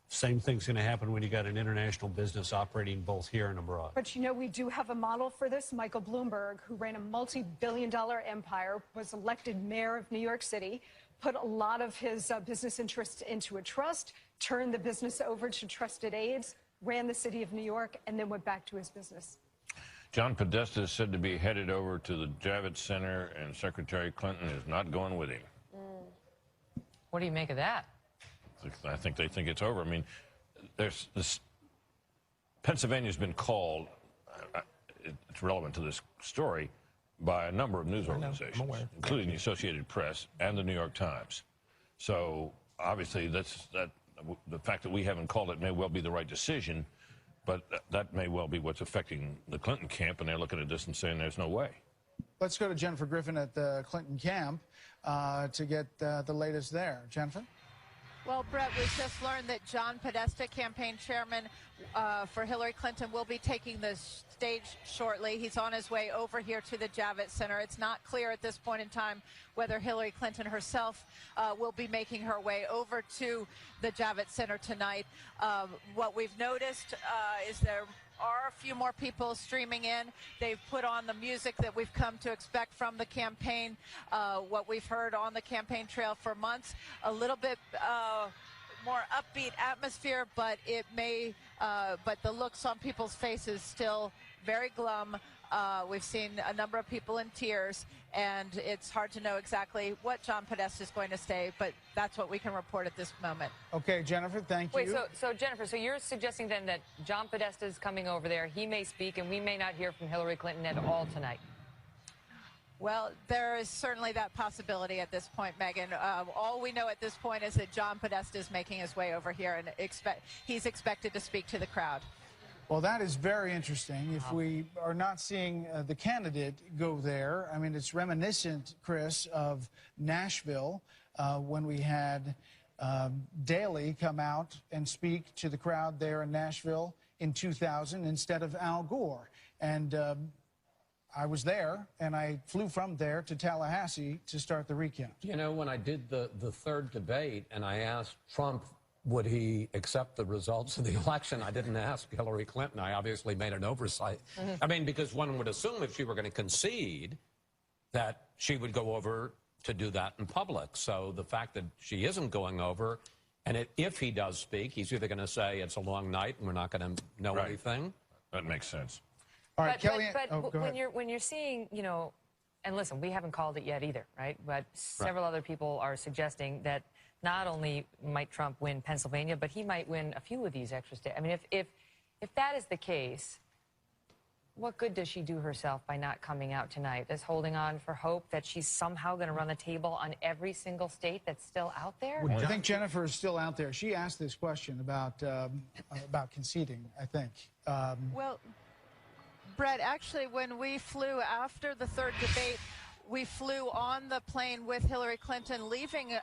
Same thing's going to happen when you got an international business operating both here and abroad. But we do have a model for this. Michael Bloomberg, who ran a multi-billion-dollar empire, was elected mayor of New York City, put a lot of his business interests into a trust, turned the business over to trusted aides, ran the city of New York, and then went back to his business. John Podesta is said to be headed over to the Javits Center, and Secretary Clinton is not going with him. What do you make of that? I think they think it's over. I mean, there's this. Pennsylvania's been called, it's relevant to this story, by a number of news organizations, including the Associated Press and the New York Times. So obviously, the fact that we haven't called it may well be the right decision, but that may well be what's affecting the Clinton camp, and they're looking at this and saying there's no way. Let's go to Jennifer Griffin at the Clinton camp to get the latest there. Jennifer? Well, Brett, we just learned that John Podesta, campaign chairman for Hillary Clinton, will be taking the stage shortly. He's on his way over here to the Javits Center. It's not clear at this point in time whether Hillary Clinton herself will be making her way over to the Javits Center tonight. What we've noticed is there are a few more people streaming in. They've put on the music that we've come to expect from the campaign, what we've heard on the campaign trail for months, a little bit more upbeat atmosphere, but but the looks on people's faces still very glum. We've seen a number of people in tears, and it's hard to know exactly what John Podesta is going to say, but that's what we can report at this moment. Okay, Jennifer, thank you. Wait, so Jennifer, so you're suggesting then that John Podesta is coming over there, he may speak, and we may not hear from Hillary Clinton at all tonight? Well, there is certainly that possibility at this point, Megan. All we know at this point is that John Podesta is making his way over here, and he's expected to speak to the crowd. Well, that is very interesting. If we are not seeing the candidate go there, I mean, it's reminiscent, Chris, of Nashville when we had Daley come out and speak to the crowd there in Nashville in 2000 instead of Al Gore. And I was there, and I flew from there to Tallahassee to start the recount. You know, when I did the third debate and I asked Trump would he accept the results of the election, I didn't ask Hillary Clinton. I obviously made an oversight. I mean, because one would assume if she were going to concede that she would go over to do that in public. So the fact that she isn't going over, and if he does speak, he's either going to say it's a long night and we're not going to know anything. That makes sense. All right, But when you're seeing, and listen, we haven't called it yet either, right? But several other people are suggesting that not only might Trump win Pennsylvania, but he might win a few of these extra states. I mean, if that is the case, what good does she do herself by not coming out tonight? Is holding on for hope that she's somehow going to run the table on every single state that's still out there? Well, I think Jennifer is still out there. She asked this question about conceding, I think. Well, Brett, actually, when we flew after the third debate, we flew on the plane with Hillary Clinton leaving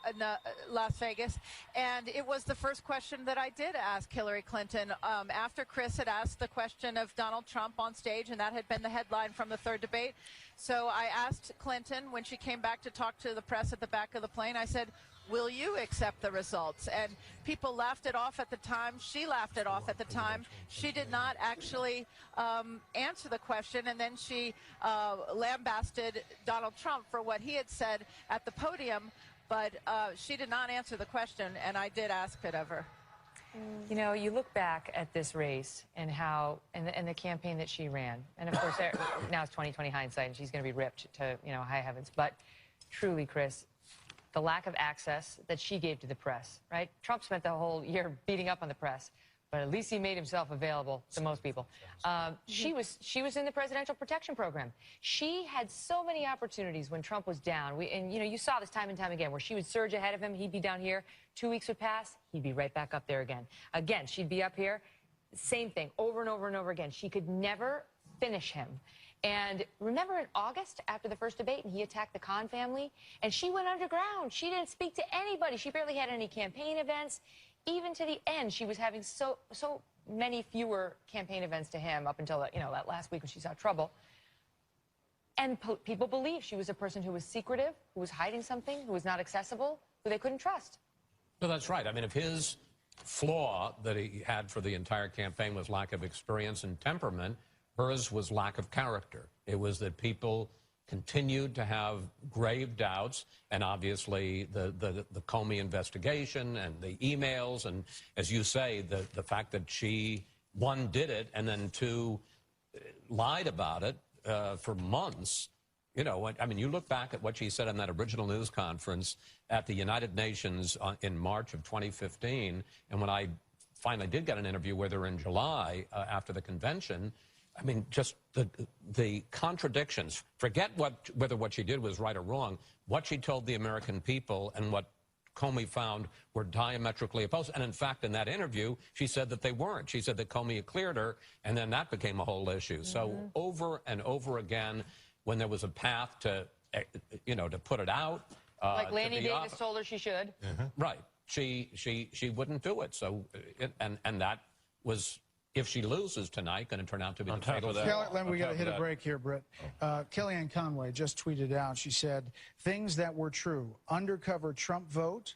Las Vegas, and it was the first question that I did ask Hillary Clinton after Chris had asked the question of Donald Trump on stage, and that had been the headline from the third debate. So I asked Clinton when she came back to talk to the press at the back of the plane, I said, will you accept the results? And people laughed it off at the time. She laughed it off at the time. She did not actually answer the question, and then she lambasted Donald Trump for what he had said at the podium, but she did not answer the question, and I did ask it of her. You know, you look back at this race and how, and the campaign that she ran, and of course, now it's 20/20 hindsight, and she's going to be ripped to, you know, high heavens. But truly, Chris, the lack of access that she gave to the press, right? Trump spent the whole year beating up on the press, but at least he made himself available to most people. She was in the Presidential Protection Program. She had so many opportunities when Trump was down. And you know, you saw this time and time again, where she would surge ahead of him, he'd be down here, 2 weeks would pass, he'd be right back up there again. Again, she'd be up here, same thing, over and over and over again. She could never finish him. And remember in August, after the first debate, and he attacked the Khan family, and she went underground. She didn't speak to anybody. She barely had any campaign events. Even to the end, she was having so many fewer campaign events to him up until that, you know, that last week when she saw trouble. And people believed she was a person who was secretive, who was hiding something, who was not accessible, who they couldn't trust. No, that's right. I mean, if his flaw that he had for the entire campaign was lack of experience and temperament, hers was lack of character. It was that people continued to have grave doubts, and obviously the Comey investigation and the emails, and as you say, the fact that she, one, did it, and then two, lied about it for months. You know, I mean, you look back at what she said in that original news conference at the United Nations in March of 2015, and when I finally did get an interview with her in July after the convention, I mean, just the contradictions. Forget whether what she did was right or wrong. What she told the American people and what Comey found were diametrically opposed. And in fact, in that interview, she said that they weren't. She said that Comey had cleared her, and then that became a whole issue. So over and over again, when there was a path to, you know, to put it out. Like Lanny Davis told her she should. Right. She wouldn't do it. So, and that was, if she loses tonight, going to turn out to be the fatal. We got to hit a break here, Britt. Kellyanne Conway just tweeted out, she said, things that were true. Undercover Trump vote,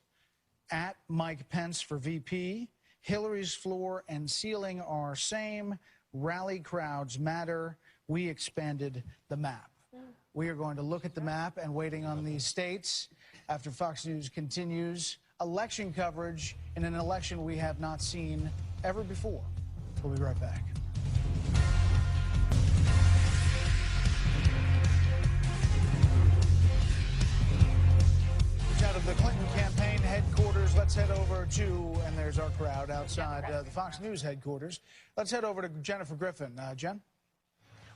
at Mike Pence for VP, Hillary's floor and ceiling are same, rally crowds matter, we expanded the map. We are going to look at the map and waiting on these states after Fox News continues election coverage in an election we have not seen ever before. We'll be right back. Out of the Clinton campaign headquarters, let's head over to, and there's our crowd outside the Fox News headquarters. Let's head over to Jennifer Griffin. Jen?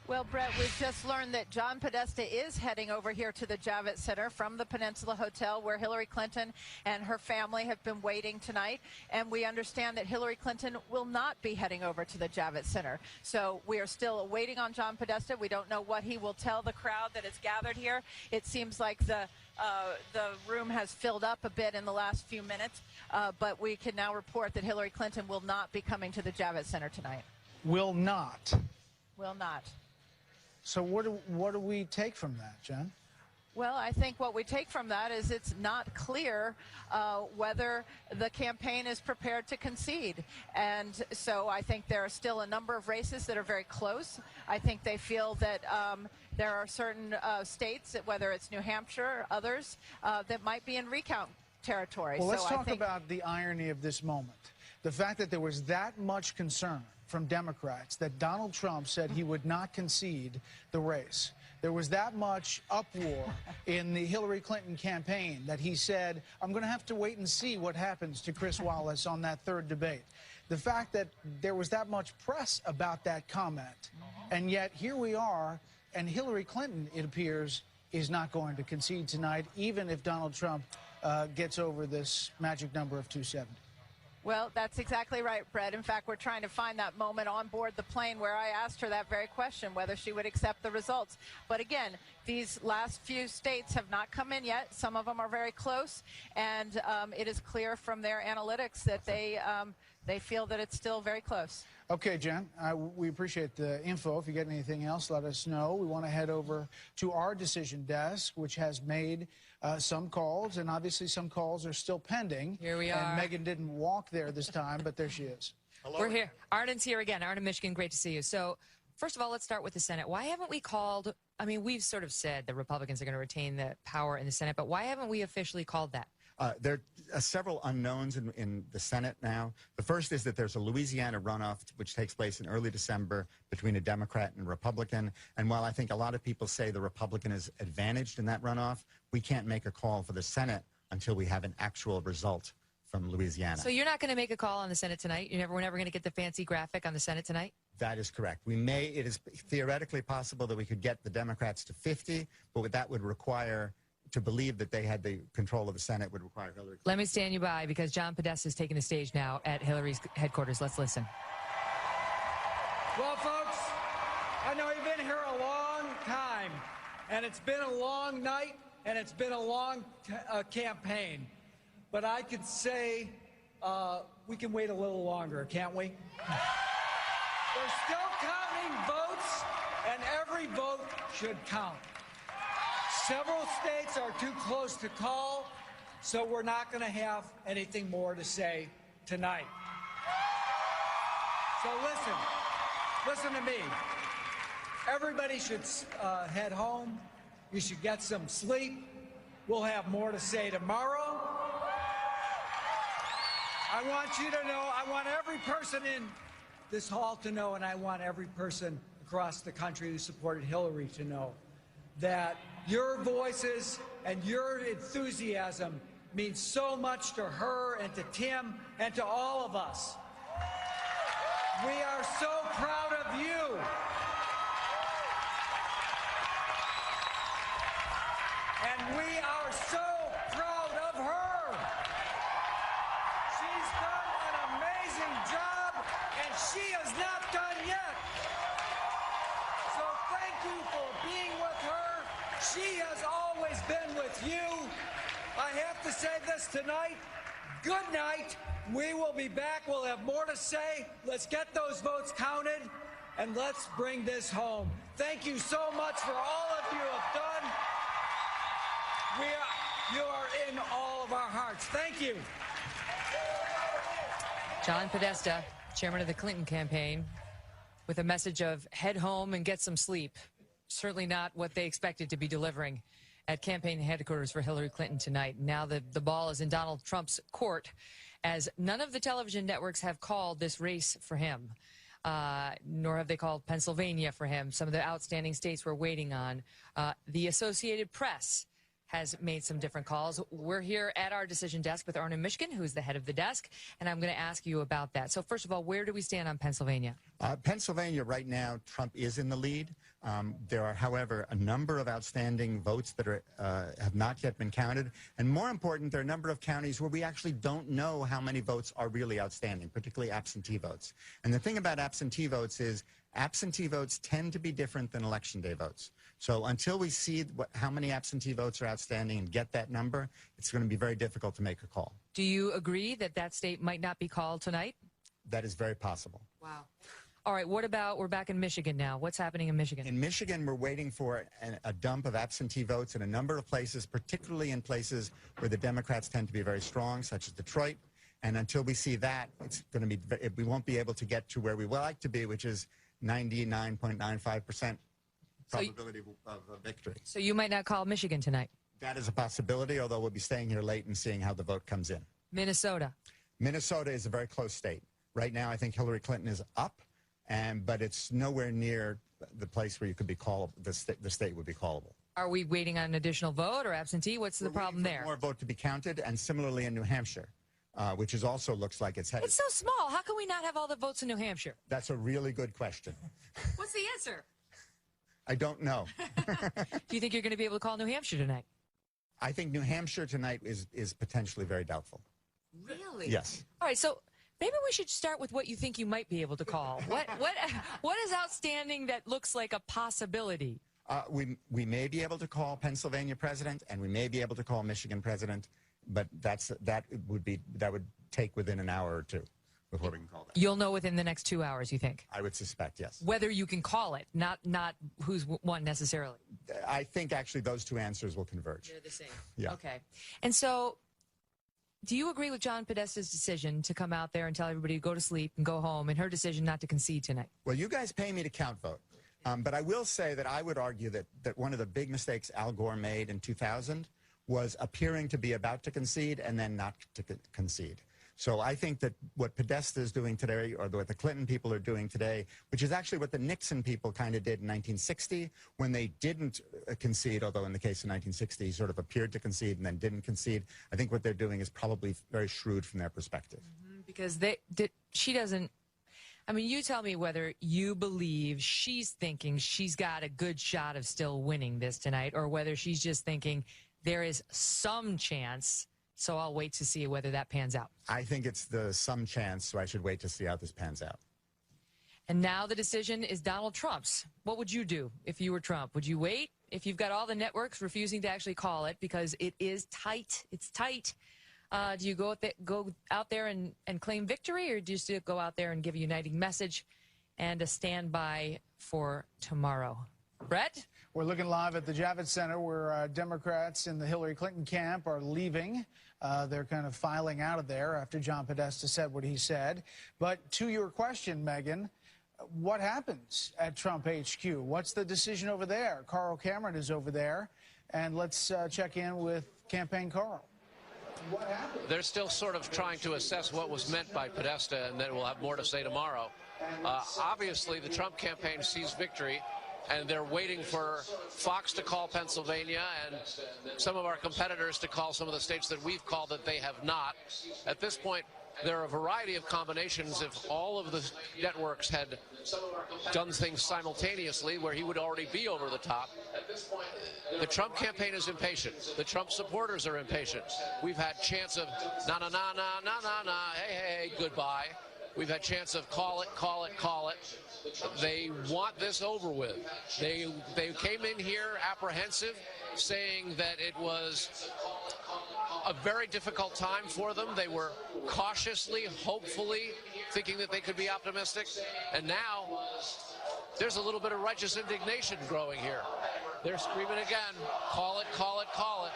Well, Brett, we've just learned that John Podesta is heading over here to the Javits Center from the Peninsula Hotel, where Hillary Clinton and her family have been waiting tonight. And we understand that Hillary Clinton will not be heading over to the Javits Center. So we are still waiting on John Podesta. We don't know what he will tell the crowd that is gathered here. It seems like the room has filled up a bit in the last few minutes, but we can now report that Hillary Clinton will not be coming to the Javits Center tonight. Will not. Will not. So what do we take from that, Jen? Well, I think what we take from that is it's not clear whether the campaign is prepared to concede. And so I think there are still a number of races that are very close. I think they feel that there are certain states, whether it's New Hampshire or others, that might be in recount territory. Well, let's talk about the irony of this moment. The fact that there was that much concern from Democrats that Donald Trump said he would not concede the race. there was that much uproar in the Hillary Clinton campaign that he said, I'm going to have to wait and see what happens to Chris Wallace on that third debate. The fact that there was that much press about that comment, and yet here we are, and Hillary Clinton, it appears, is not going to concede tonight, even if Donald Trump gets over this magic number of 270. Well, that's exactly right, Brett. In fact, we're trying to find that moment on board the plane where I asked her that very question, whether she would accept the results. But again, these last few states have not come in yet. Some of them are very close, and it is clear from their analytics that they feel that it's still very close. Okay, Jen, we appreciate the info. If you get anything else, let us know. We want to head over to our decision desk, which has made some calls, and obviously some calls are still pending. Here we are. And Megan didn't walk there this time, but there she is. Hello. We're here. Arden's here again. Arden, Michigan, great to see you. So, first of all, let's start with the Senate. Why haven't we called, I mean, we've sort of said the Republicans are going to retain the power in the Senate, but why haven't we officially called that? There are several unknowns in the Senate now. The first is that there's a Louisiana runoff which takes place in early December between a Democrat and a Republican. And while I think a lot of people say the Republican is advantaged in that runoff, we can't make a call for the Senate until we have an actual result from Louisiana. So you're not going to make a call on the Senate tonight? We're never going to get the fancy graphic on the Senate tonight? That is correct. It is theoretically possible that we could get the Democrats to 50, but that would require, to believe that they had the control of the Senate would require Hillary Clinton. Let me stand you by, because John Podesta is taking the stage now at Hillary's headquarters. Let's listen. Well, folks, I know you've been here a long time, and it's been a long night, and it's been a long campaign. But I could say we can wait a little longer, can't we? They're still counting votes, and every vote should count. Several states are too close to call, so we're not going to have anything more to say tonight. So listen to me. Everybody should head home. You should get some sleep. We'll have more to say tomorrow. I want you to know, I want every person in this hall to know, and I want every person across the country who supported Hillary to know that your voices and your enthusiasm means so much to her and to Tim and to all of us. We are so proud of you. And we are so proud of her. She's done an amazing job, and she is not done yet. So thank you for being with her. She has always been with you. I have to say this tonight. Good night. We will be back. We'll have more to say. Let's get those votes counted, and let's bring this home. Thank you so much for all of you have done. You are in all of our hearts. Thank you. John Podesta, chairman of the Clinton campaign, with a message of head home and get some sleep. Certainly not what they expected to be delivering at campaign headquarters for Hillary Clinton tonight. Now the ball is in Donald Trump's court, as none of the television networks have called this race for him, nor have they called Pennsylvania for him. Some of the outstanding states we're waiting on. The Associated Press has made some different calls. We're here at our decision desk with Arden, Michigan, who's the head of the desk, and I'm going to ask you about that. So first of all, where do we stand on Pennsylvania? Pennsylvania right now, Trump is in the lead. There are, however, a number of outstanding votes that have not yet been counted. And more important, there are a number of counties where we actually don't know how many votes are really outstanding, particularly absentee votes. And the thing about absentee votes is absentee votes tend to be different than election day votes. So until we see how many absentee votes are outstanding and get that number, it's going to be very difficult to make a call. Do you agree that that state might not be called tonight? That is very possible. Wow. All right, what about, we're back in Michigan now. What's happening in Michigan? In Michigan, we're waiting for a dump of absentee votes in a number of places, particularly in places where the Democrats tend to be very strong, such as Detroit. And until we see that, it's going to be, we won't be able to get to where we would like to be, which is 99.95% probability of victory. So you might not call Michigan tonight? That is a possibility, although we'll be staying here late and seeing how the vote comes in. Minnesota. Minnesota is a very close state. Right now, I think Hillary Clinton is up, but it's nowhere near the place where you could be callable. The state would be callable. Are we waiting on an additional vote or absentee? What's the problem there? More vote to be counted, and similarly in New Hampshire, which is also looks like it's headed. It's so small. How can we not have all the votes in New Hampshire? That's a really good question. What's the answer? I don't know. Do you think you're going to be able to call New Hampshire tonight? I think New Hampshire tonight is potentially very doubtful. Really? Yes. All right, so maybe we should start with what you think you might be able to call. What is outstanding that looks like a possibility? We may be able to call Pennsylvania president, and we may be able to call Michigan president, but that would take within an hour or two before we can call that. You'll know within the next 2 hours, you think? I would suspect, yes. Whether you can call it, not who's won necessarily. I think actually those two answers will converge. They're the same. Yeah. Okay. And so, do you agree with John Podesta's decision to come out there and tell everybody to go to sleep and go home, and her decision not to concede tonight? Well, you guys pay me to count vote. But I will say that I would argue that one of the big mistakes Al Gore made in 2000 was appearing to be about to concede and then not to concede. So I think that what Podesta is doing today, or what the Clinton people are doing today, which is actually what the Nixon people kind of did in 1960 when they didn't concede, although in the case of 1960 he sort of appeared to concede and then didn't concede. I think what they're doing is probably very shrewd from their perspective. Because she doesn't. I mean, you tell me whether you believe she's thinking she's got a good shot of still winning this tonight, or whether she's just thinking there is some chance, so I'll wait to see whether that pans out. I think it's the some chance, so I should wait to see how this pans out. And now the decision is Donald Trump's. What would you do if you were Trump? Would you wait if you've got all the networks refusing to actually call it because it is tight? It's tight. Do you go out there and claim victory, or do you still go out there and give a uniting message and a standby for tomorrow? Brett? We're looking live at the Javits Center where Democrats in the Hillary Clinton camp are leaving. They're kind of filing out of there after John Podesta said what he said. But to your question, Megan, what happens at Trump HQ? What's the decision over there? Carl Cameron is over there. And let's check in with Campaign Carl. What happened? They're still sort of trying to assess what was meant by Podesta, and then we'll have more to say tomorrow. Obviously, the Trump campaign sees victory, and they're waiting for Fox to call Pennsylvania and some of our competitors to call some of the states that we've called that they have not. At this point, there are a variety of combinations. If all of the networks had done things simultaneously where he would already be over the top. The Trump campaign is impatient. The Trump supporters are impatient. We've had chance of na na na na na na na, hey, goodbye. We've had chance of call it, call it, call it. They want this over with. They came in here apprehensive, saying that it was a very difficult time for them. They were cautiously, hopefully, thinking that they could be optimistic. And now there's a little bit of righteous indignation growing here. They're screaming again, call it, call it, call it.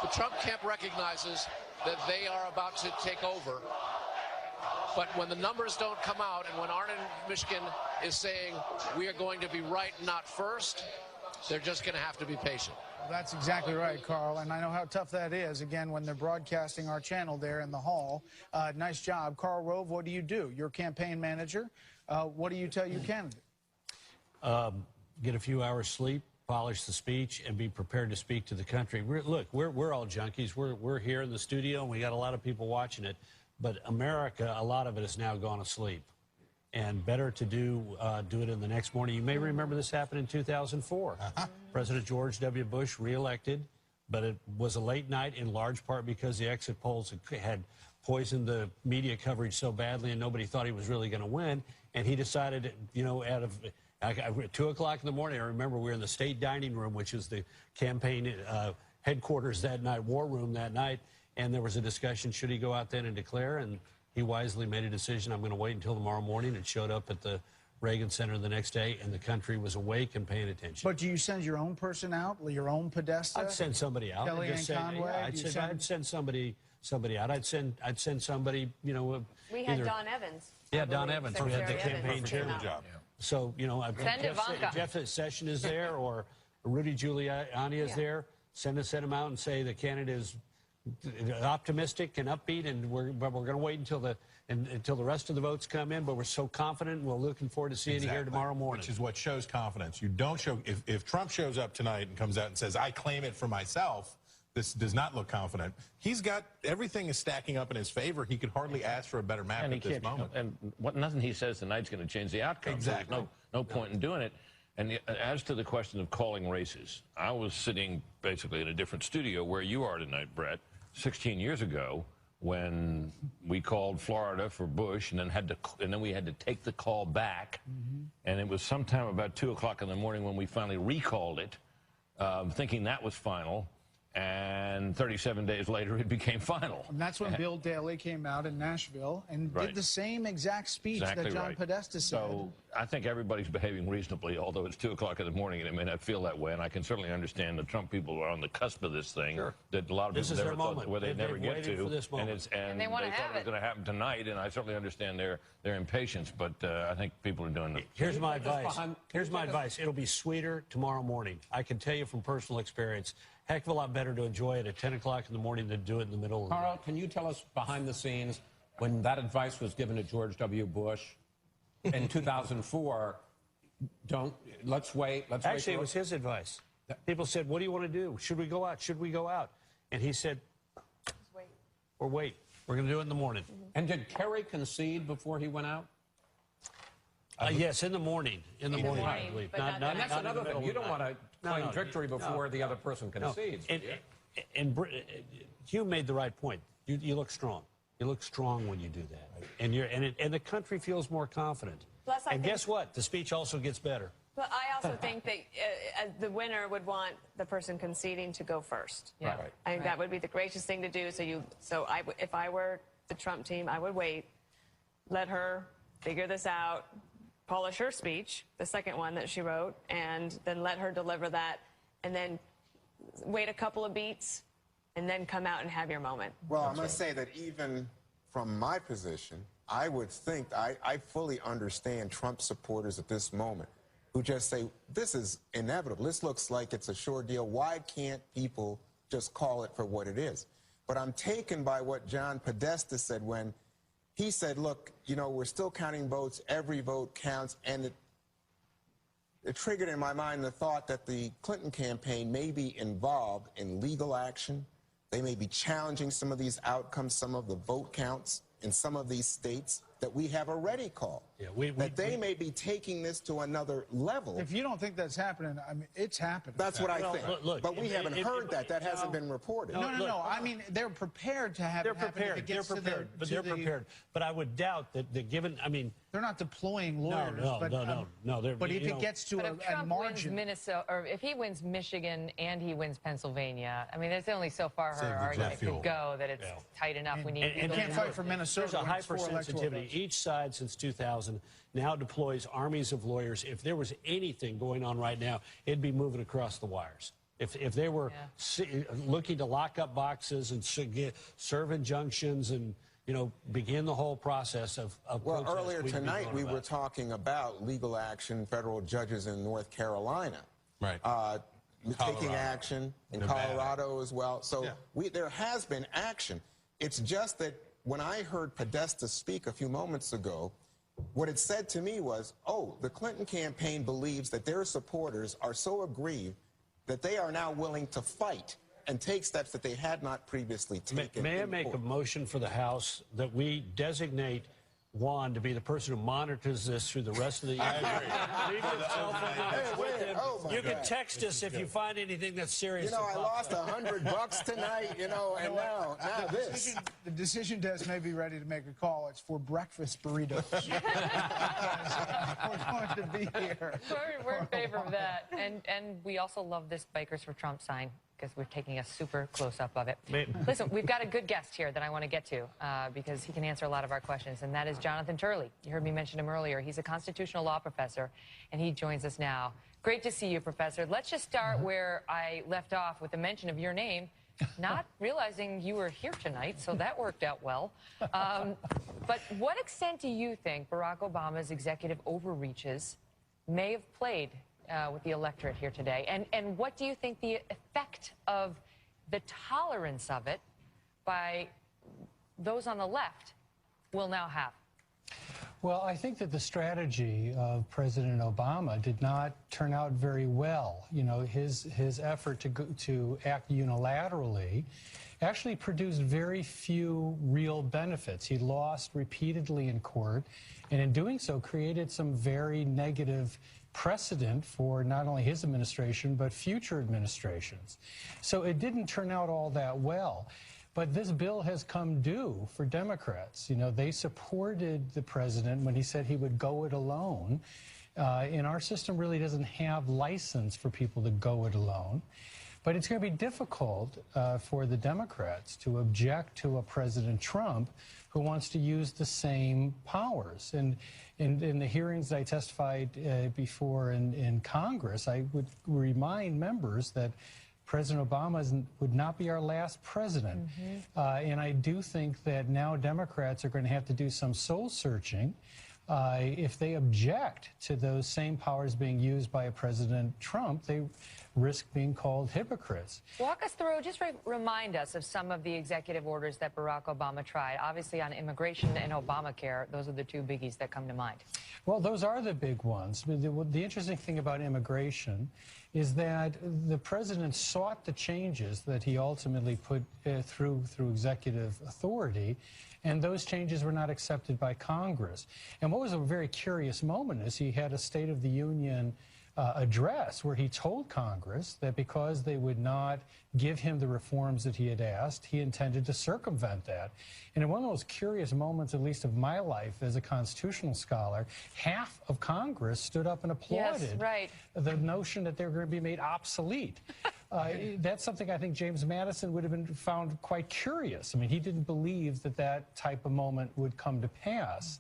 The Trump camp recognizes that they are about to take over. But when the numbers don't come out, and when Arnon, Michigan is saying we are going to be right, not first, they're just going to have to be patient. That's exactly right, Carl, and I know how tough that is, again, when they're broadcasting our channel there in the hall. Nice job. Karl Rove, what do? You're campaign manager. What do you tell your candidate? Get a few hours sleep, polish the speech, and be prepared to speak to the country. We're all junkies. We're here in the studio, and we got a lot of people watching it. But America, a lot of it has now gone asleep. And better to do it in the next morning. You may remember this happened in 2004. President George W. Bush reelected, but it was a late night in large part because the exit polls had poisoned the media coverage so badly and nobody thought he was really going to win. And he decided, out of 2 o'clock in the morning, I remember we were in the state dining room, which is the campaign headquarters that night, war room that night, and there was a discussion, should he go out then and declare? And he wisely made a decision, I'm going to wait until tomorrow morning, and showed up at the Reagan Center the next day, and the country was awake and paying attention. But do you send your own person out, your own Podesta? I'd send somebody out. Kellyanne Conway? Yeah, I'd send somebody out. I'd send somebody, We had Don Evans. Yeah, Don Evans. We had the Secretary campaign chairman job. So, Jeff Sessions is there, or Rudy Giuliani is there. Send them out and say the candidate is optimistic and upbeat, and we're going to wait until the rest of the votes come in. But we're so confident, and we're looking forward to seeing you here tomorrow morning. Which is what shows confidence. You don't show if Trump shows up tonight and comes out and says, "I claim it for myself." This does not look confident. He's got everything is stacking up in his favor. He could hardly ask for a better map at this moment. And nothing he says tonight's going to change the outcome. Exactly. So there's no point in doing it. And as to the question of calling races, I was sitting basically in a different studio where you are tonight, Brett, 16 years ago when we called Florida for Bush, and then we had to take the call back. And it was sometime about 2 o'clock in the morning when we finally recalled it, thinking that was final. And 37 days later, it became final. And that's when Bill Daley came out in Nashville and Right. did the same exact speech that John right. Podesta said. So I think everybody's behaving reasonably, although it's 2 o'clock in the morning and it may not feel that way. And I can certainly understand the Trump people are on the cusp of this thing that a lot of This people is never their thought moment. where they never get waited to. for this moment. And they wanna thought have it was it. going to happen tonight. And I certainly understand their impatience. But I think people are doing it. Here's my advice. It'll be sweeter tomorrow morning. I can tell you from personal experience, heck of a lot better to enjoy it at 10 o'clock in the morning than do it in the middle of the Carl, can you tell us behind the scenes when that advice was given to George W. Bush in 2004? Let's wait. Actually, it was his advice. People said, "What do you want to do? Should we go out? Should we go out?" And he said, "Or wait. We're going to do it in the morning." And did Kerry concede before he went out? Yes, in the morning. In the morning, I believe. And that's another thing. You don't want to claim victory before the other person concedes. And Hugh made the right point. You look strong. You look strong when you do that, and the country feels more confident. Plus, I and think- guess what? The speech also gets better. But I also think that the winner would want the person conceding to go first. Yeah. Right. I think that would be the gracious thing to do. If I were the Trump team, I would wait, let her figure this out, polish her speech, the second one that she wrote, and then let her deliver that, and then wait a couple of beats, and then come out and have your moment. Well, I must say that even from my position, I would think I fully understand Trump supporters at this moment who just say, this is inevitable. This looks like it's a sure deal. Why can't people just call it for what it is? But I'm taken by what John Podesta said when he said, look, we're still counting votes. Every vote counts. And it triggered in my mind the thought that the Clinton campaign may be involved in legal action. They may be challenging some of these outcomes, some of the vote counts in some of these states that we have already called. That they may be taking this to another level. If you don't think that's happening, I mean, it's happening. That's what I think. But we haven't heard that. That hasn't been reported. No. I mean, they're prepared to have it happen if it gets to the- They're prepared. But I would doubt that given, I mean... They're not deploying lawyers. No. But if it gets to But a if Trump margin... wins Minnesota, or if he wins Michigan and he wins Pennsylvania, I mean, there's only so far her argument could go that it's tight enough. We need And can't fight for Minnesota. There's a when it's 4 electoral hypersensitivity. votes. Each side since 2000 now deploys armies of lawyers. If there was anything going on right now, it'd be moving across the wires. If they were looking to lock up boxes and serve injunctions and begin the whole process of Well, protest, earlier we'd be tonight going we about were it. talking about legal action, federal judges in North Carolina. Right. Taking Colorado. action in Nevada. Colorado as well. So there has been action. It's just that when I heard Podesta speak a few moments ago, what it said to me was, the Clinton campaign believes that their supporters are so aggrieved that they are now willing to fight and take steps that they had not previously taken. May I make a motion for the House that we designate Juan to be the person who monitors this through the rest of the year? Leave yourself with him. You can text us if you find anything that's serious. I lost $100 tonight, and now this. The decision desk may be ready to make a call. It's for breakfast burritos. We're going to be here. We're in favor of that. And we also love this Bikers for Trump sign because we're taking a super close-up of it. Listen, we've got a good guest here that I want to get to because he can answer a lot of our questions, and that is Jonathan Turley. You heard me mention him earlier. He's a constitutional law professor, and he joins us now. Great to see you, Professor. Let's just start where I left off with the mention of your name, not realizing you were here tonight, so that worked out well. But what extent do you think Barack Obama's executive overreaches may have played with the electorate here today? And what do you think the effect of the tolerance of it by those on the left will now have? Well, I think that the strategy of President Obama did not turn out very well. You know, his effort to act unilaterally actually produced very few real benefits. He lost repeatedly in court, and in doing so created some very negative precedent for not only his administration, but future administrations. So it didn't turn out all that well. But this bill has come due for Democrats. You know, they supported the president when he said he would go it alone. And our system really doesn't have license for people to go it alone. But it's going to be difficult for the Democrats to object to a President Trump who wants to use the same powers. And in the hearings I testified before in Congress, I would remind members that President Obama would not be our last president. And I do think that now Democrats are going to have to do some soul searching if they object to those same powers being used by a President Trump. They risk being called hypocrites. Walk us through, just remind us of some of the executive orders that Barack Obama tried. Obviously on immigration and Obamacare, those are the two biggies that come to mind. Well, those are the big ones. The interesting thing about immigration is that the president sought the changes that he ultimately put through executive authority, and those changes were not accepted by Congress. And what was a very curious moment is he had a State of the Union address where he told Congress that because they would not give him the reforms that he had asked, he intended to circumvent that. And in one of the most curious moments, at least of my life as a constitutional scholar, half of Congress stood up and applauded the notion that they were going to be made obsolete. That's something I think James Madison would have been found quite curious. I mean, he didn't believe that that type of moment would come to pass.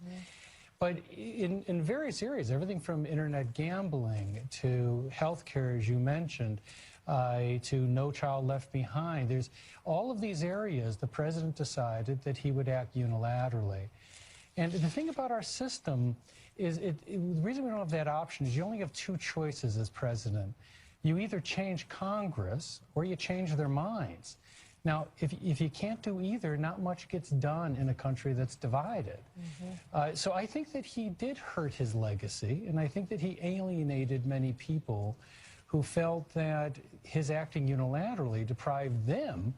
But in various areas, everything from internet gambling to health care, as you mentioned, to No Child Left Behind, there's all of these areas the president decided that he would act unilaterally. And the thing about our system is the reason we don't have that option is you only have two choices as president. You either change Congress or you change their minds. Now, if you can't do either, not much gets done in a country that's divided. So I think that he did hurt his legacy, and I think that he alienated many people who felt that his acting unilaterally deprived them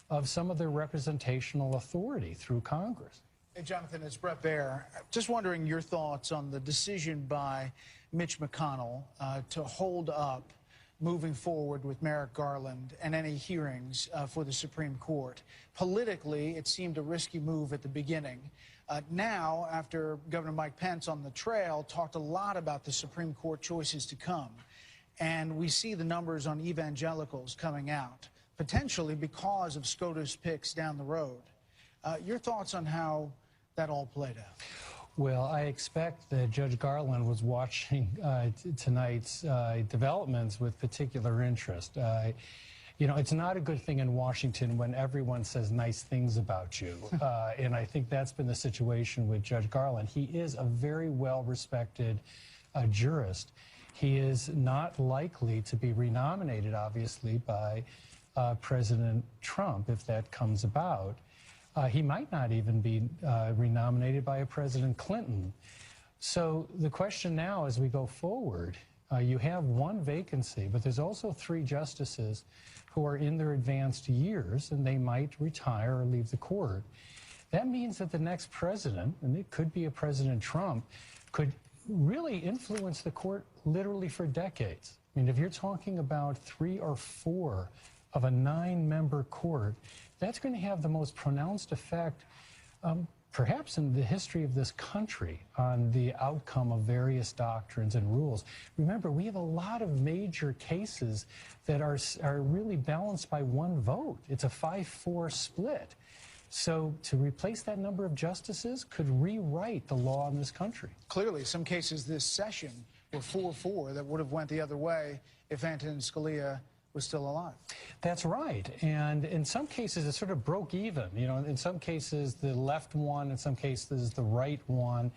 of some of their representational authority through Congress. Hey, Jonathan, it's Bret Baier. Just wondering your thoughts on the decision by Mitch McConnell to hold up moving forward with Merrick Garland and any hearings for the Supreme Court. Politically, it seemed a risky move at the beginning. Now, after Governor Mike Pence on the trail talked a lot about the Supreme Court choices to come, and we see the numbers on evangelicals coming out, potentially because of SCOTUS picks down the road. Your thoughts on how that all played out? Well, I expect that Judge Garland was watching tonight's developments with particular interest. You know, it's not a good thing in Washington when everyone says nice things about you. And I think that's been the situation with Judge Garland. He is a very well-respected jurist. He is not likely to be renominated, obviously, by President Trump if that comes about. He might not even be renominated by a President Clinton. So the question now as we go forward, you have one vacancy, but there's also 3 justices who are in their advanced years, and they might retire or leave the court. That means that the next president, and it could be a President Trump, could really influence the court literally for decades. I mean, if you're talking about 3 or 4 of a 9-member court, that's going to have the most pronounced effect, perhaps in the history of this country, on the outcome of various doctrines and rules. Remember, we have a lot of major cases that are really balanced by 1 vote. It's a 5-4 split. So to replace that number of justices could rewrite the law in this country. Clearly, some cases this session were 4-4 that would have went the other way if Antonin Scalia was still alive. That's right. And in some cases, it sort of broke even. You know, in some cases, the left won, in some cases, the right won.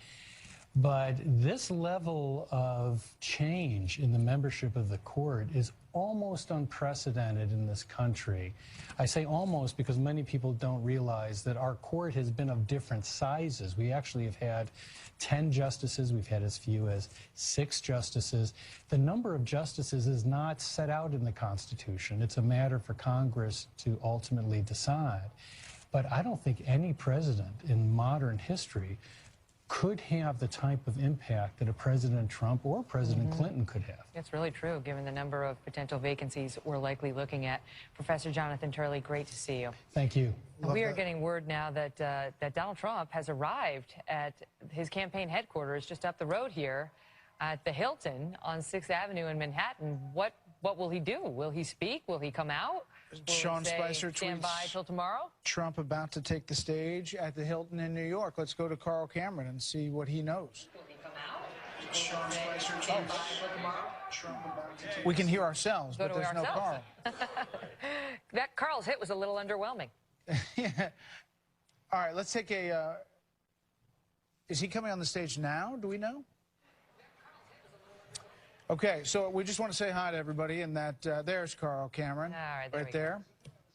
But this level of change in the membership of the court is almost unprecedented in this country. I say almost because many people don't realize that our court has been of different sizes. We actually have had 10 justices. We've had as few as 6 justices. The number of justices is not set out in the Constitution. It's a matter for Congress to ultimately decide. But I don't think any president in modern history could have the type of impact that a President Trump or President Clinton could have. That's really true, given the number of potential vacancies we're likely looking at. Professor Jonathan Turley, great to see you. Thank you. We are getting word now that that Donald Trump has arrived at his campaign headquarters just up the road here at the Hilton on 6th Avenue in Manhattan. What will he do? Will he speak? Will he come out? Will Sean he say, Spicer stand tweets, by till tomorrow? Trump about to take the stage at the Hilton in New York. Let's go to Carl Cameron and see what he knows. Will he come out? Sean Spicer stand by till tomorrow? We can hear ourselves, Go but to there's no ourselves. Carl. That Carl's hit was a little underwhelming. Yeah. All right, let's take a... is he coming on the stage now? Do we know? Okay, so we just want to say hi to everybody, and that there's Carl Cameron. All right, there we go. there.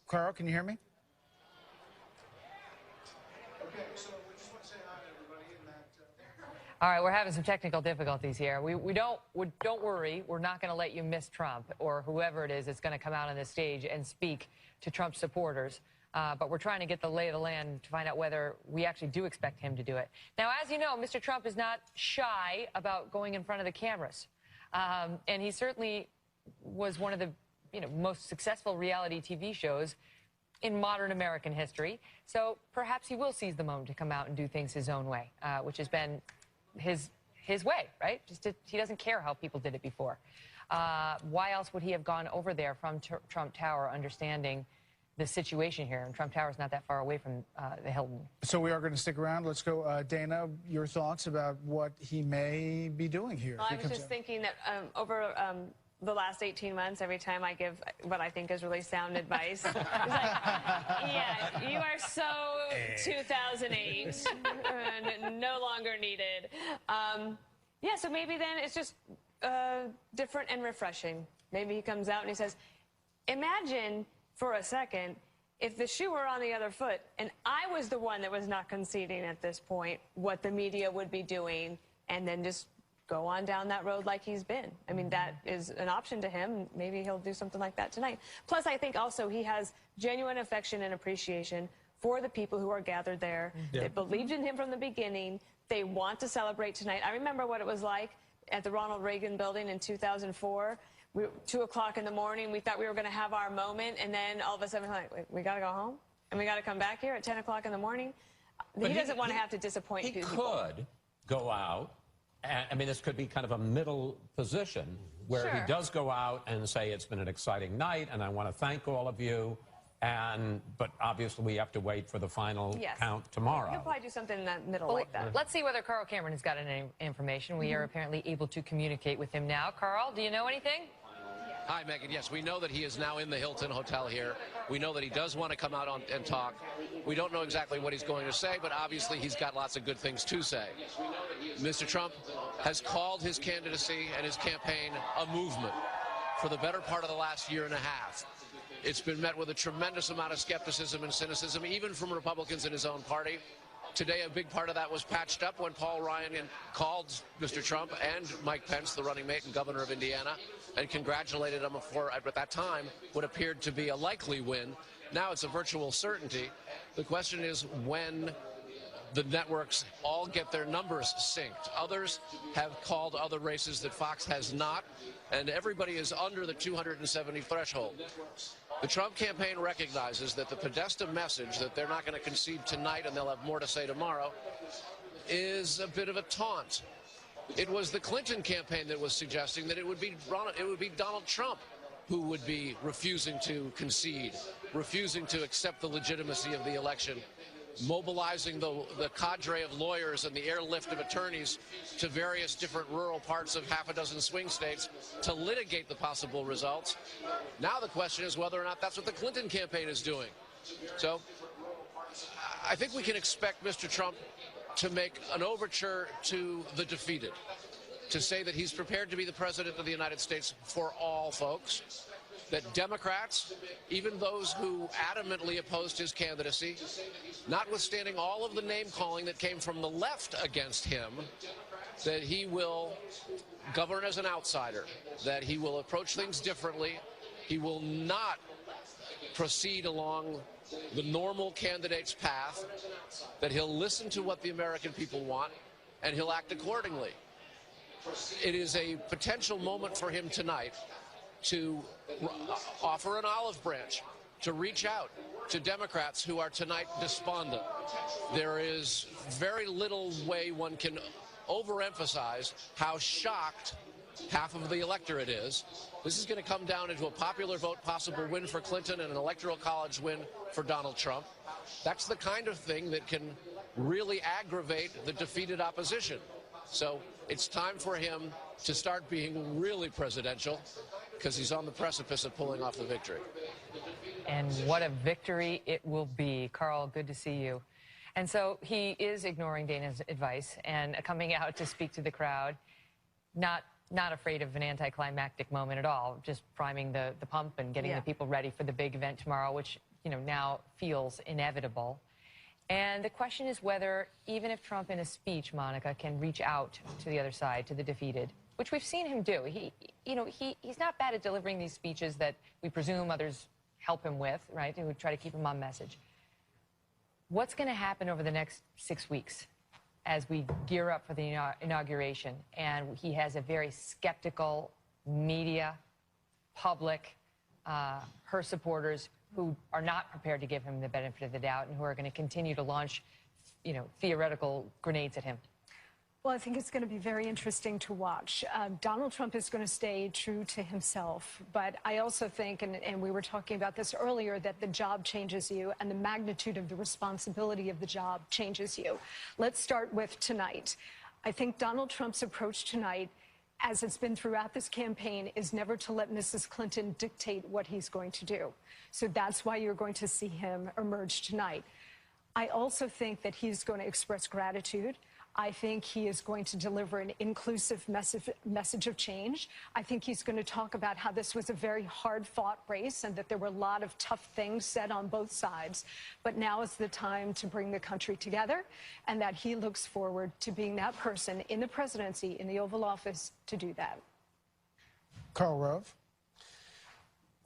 Carl, can you hear me? Okay, so we just want to say hi to everybody, and that All right, we're having some technical difficulties here. Don't worry. We're not going to let you miss Trump or whoever it is that's going to come out on this stage and speak to Trump supporters. But we're trying to get the lay of the land to find out whether we actually do expect him to do it. Now, as you know, Mr. Trump is not shy about going in front of the cameras. And he certainly was one of the most successful reality TV shows in modern American history. So perhaps he will seize the moment to come out and do things his own way, which has been his way, right? He doesn't care how people did it before. Why else would he have gone over there from Trump Tower, understanding the situation here? And Trump Tower is not that far away from the Hilton. So we are going to stick around. Let's go, Dana, your thoughts about what he may be doing here. Well, I was just thinking that over the last 18 months, every time I give what I think is really sound advice, it's like, yeah, you are so 2008 and no longer needed. Yeah, so maybe then it's just different and refreshing. Maybe he comes out and he says, imagine for a second if the shoe were on the other foot and I was the one that was not conceding at this point, what the media would be doing, and then just go on down that road like he's been. I mean, that is an option to him. Maybe he'll do something like that tonight. Plus, I think also he has genuine affection and appreciation for the people who are gathered there. Yeah. They believed in him from the beginning. They want to celebrate tonight. I remember what it was like at the Ronald Reagan building in 2004. 2 o'clock in the morning, we thought we were going to have our moment, and then all of a sudden, like, we got to go home, and we got to come back here at 10 o'clock in the morning. He doesn't want to have to disappoint people. He could go out, and, I mean, this could be kind of a middle position where he does go out and say it's been an exciting night, and I want to thank all of you, but obviously we have to wait for the final count tomorrow. He'll probably do something in that middle Well, like that. Let's see whether Carl Cameron has got any information. We are apparently able to communicate with him now. Carl, do you know anything? Hi, Megan. Yes, we know that he is now in the Hilton Hotel here. We know that he does want to come out and talk. We don't know exactly what he's going to say, but obviously he's got lots of good things to say. Mr. Trump has called his candidacy and his campaign a movement for the better part of the last year and a half. It's been met with a tremendous amount of skepticism and cynicism, even from Republicans in his own party. Today, a big part of that was patched up when Paul Ryan called Mr. Trump and Mike Pence, the running mate and governor of Indiana, and congratulated him for, at that time, what appeared to be a likely win. Now it's a virtual certainty. The question is when the networks all get their numbers synced. Others have called other races that Fox has not, and everybody is under the 270 threshold. The Trump campaign recognizes that the Podesta message that they're not going to concede tonight and they'll have more to say tomorrow is a bit of a taunt. It was the Clinton campaign that was suggesting that it would be Donald Trump who would be refusing to concede, refusing to accept the legitimacy of the election, mobilizing the cadre of lawyers and the airlift of attorneys to various different rural parts of half a dozen swing states to litigate the possible results. Now the question is whether or not that's what the Clinton campaign is doing. So I think we can expect Mr. Trump to make an overture to the defeated, to say that he's prepared to be the president of the United States for all folks, that Democrats, even those who adamantly opposed his candidacy, notwithstanding all of the name-calling that came from the left against him, that he will govern as an outsider, that he will approach things differently, he will not proceed along the normal candidate's path, that he'll listen to what the American people want, and he'll act accordingly. It is a potential moment for him tonight to offer an olive branch, to reach out to Democrats who are tonight despondent. There is very little way one can overemphasize how shocked half of the electorate is. This is going to come down into a popular vote possible win for Clinton and an electoral college win for Donald Trump. That's the kind of thing that can really aggravate the defeated opposition. So it's time for him to start being really presidential, because he's on the precipice of pulling off the victory. And what a victory it will be. Carl, good to see you. And so he is ignoring Dana's advice and coming out to speak to the crowd, not afraid of an anticlimactic moment at all, just priming the pump and getting the people ready for the big event tomorrow, which, now feels inevitable. And the question is whether, even if Trump in a speech, Monica, can reach out to the other side, to the defeated, which we've seen him do. He's not bad at delivering these speeches that we presume others help him with, right, who try to keep him on message. What's going to happen over the next 6 weeks as we gear up for the inauguration? And he has a very skeptical media, public, her supporters who are not prepared to give him the benefit of the doubt and who are going to continue to launch, theoretical grenades at him. Well, I think it's going to be very interesting to watch. Donald Trump is going to stay true to himself. But I also think, and we were talking about this earlier, that the job changes you and the magnitude of the responsibility of the job changes you. Let's start with tonight. I think Donald Trump's approach tonight, as it's been throughout this campaign, is never to let Mrs. Clinton dictate what he's going to do. So that's why you're going to see him emerge tonight. I also think that he's going to express gratitude. I think he is going to deliver an inclusive message of change. I think he's going to talk about how this was a very hard-fought race and that there were a lot of tough things said on both sides. But now is the time to bring the country together, and that he looks forward to being that person in the presidency, in the Oval Office, to do that. Karl Rove.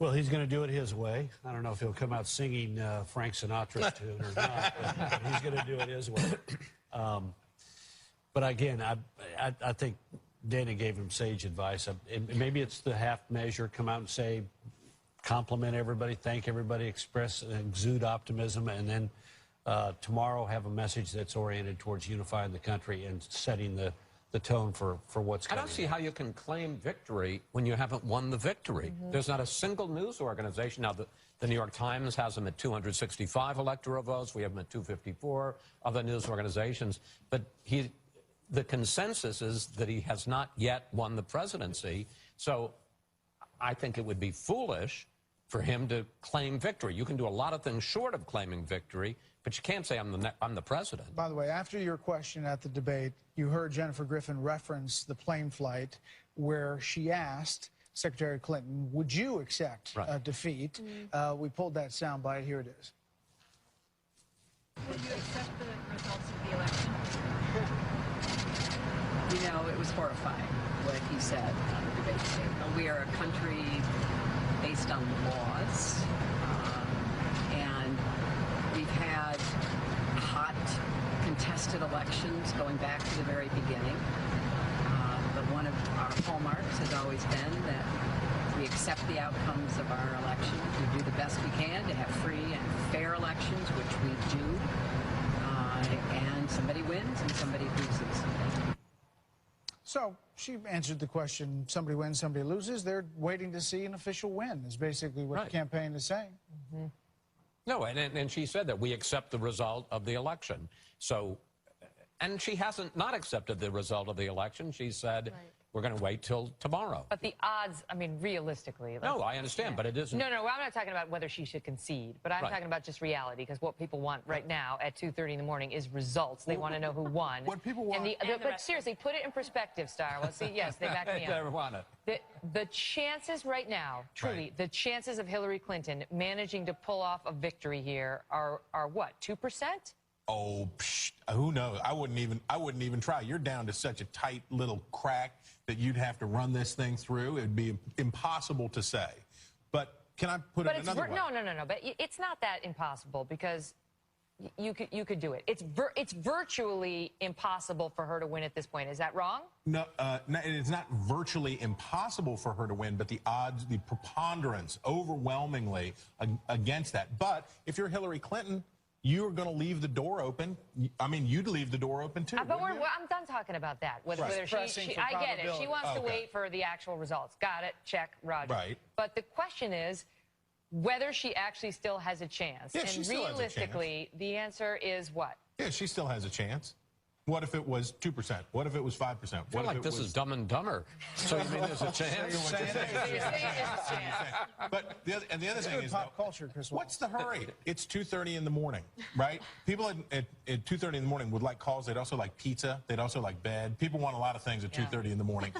Well, he's going to do it his way. I don't know if he'll come out singing Frank Sinatra's tune or not, but he's going to do it his way. But again, I think Dana gave him sage advice. Maybe it's the half measure, come out and say, compliment everybody, thank everybody, express and exude optimism, and then tomorrow have a message that's oriented towards unifying the country and setting the tone for what's coming. I don't see how you can claim victory when you haven't won the victory. There's not a single news organization. Now, the New York Times has him at 265 electoral votes. We have him at 254, other news organizations. But the consensus is that he has not yet won the presidency. So I think it would be foolish for him to claim victory. You can do a lot of things short of claiming victory, but you can't say I'm the president. By the way, after your question at the debate, you heard Jennifer Griffin reference the plane flight where she asked Secretary Clinton, would you accept a defeat? We pulled that soundbite. Here it is. Would you accept the results of the election? It was horrifying what he said on the debate table. We are a country based on laws, and we've had hot, contested elections going back to the very beginning. But one of our hallmarks has always been that we accept the outcomes of our elections. We do the best we can to have free and fair elections, which we do. And somebody wins and somebody loses. So she answered the question, somebody wins, somebody loses. They're waiting to see an official win, is basically what the campaign is saying. No, and she said that we accept the result of the election. So, and she hasn't not accepted the result of the election. She said we're going to wait till tomorrow. But the odds, I mean, realistically. No, I understand, but it isn't. No, I'm not talking about whether she should concede, but I'm talking about just reality, because what people want right now at 2:30 in the morning is results. They want to know who won. What people want. But seriously, put it in perspective, Star. Let's see. Yes, they back me up. The chances right now, truly, the chances of Hillary Clinton managing to pull off a victory here are what, 2%? Oh, who knows? I wouldn't even try. You're down to such a tight little crack that you'd have to run this thing through. It'd be impossible to say. But can I put it another way? No. But it's not that impossible, because you could do it. It's virtually impossible for her to win at this point. Is that wrong? No, it's not virtually impossible for her to win, but the odds, the preponderance, overwhelmingly against that. But if you're Hillary Clinton, you're going to leave the door open. I mean, you'd leave the door open too. But I'm done talking about that. Whether she I get it. She wants to wait for the actual results. Got it. Check. Roger. Right. But the question is whether she actually still has a chance. Yeah, and she still realistically, has a chance. the answer is what? Yeah, she still has a chance. What if it was 2%? What if it was 5%? I feel like this is Dumb and Dumber. So you mean there's a chance? But the other thing is, pop culture, Chris. What's the hurry? It's 2:30 in the morning, right? People at 2:30 in the morning would like calls. They'd also like pizza. They'd also like bed. People want a lot of things at 2:30 in the morning.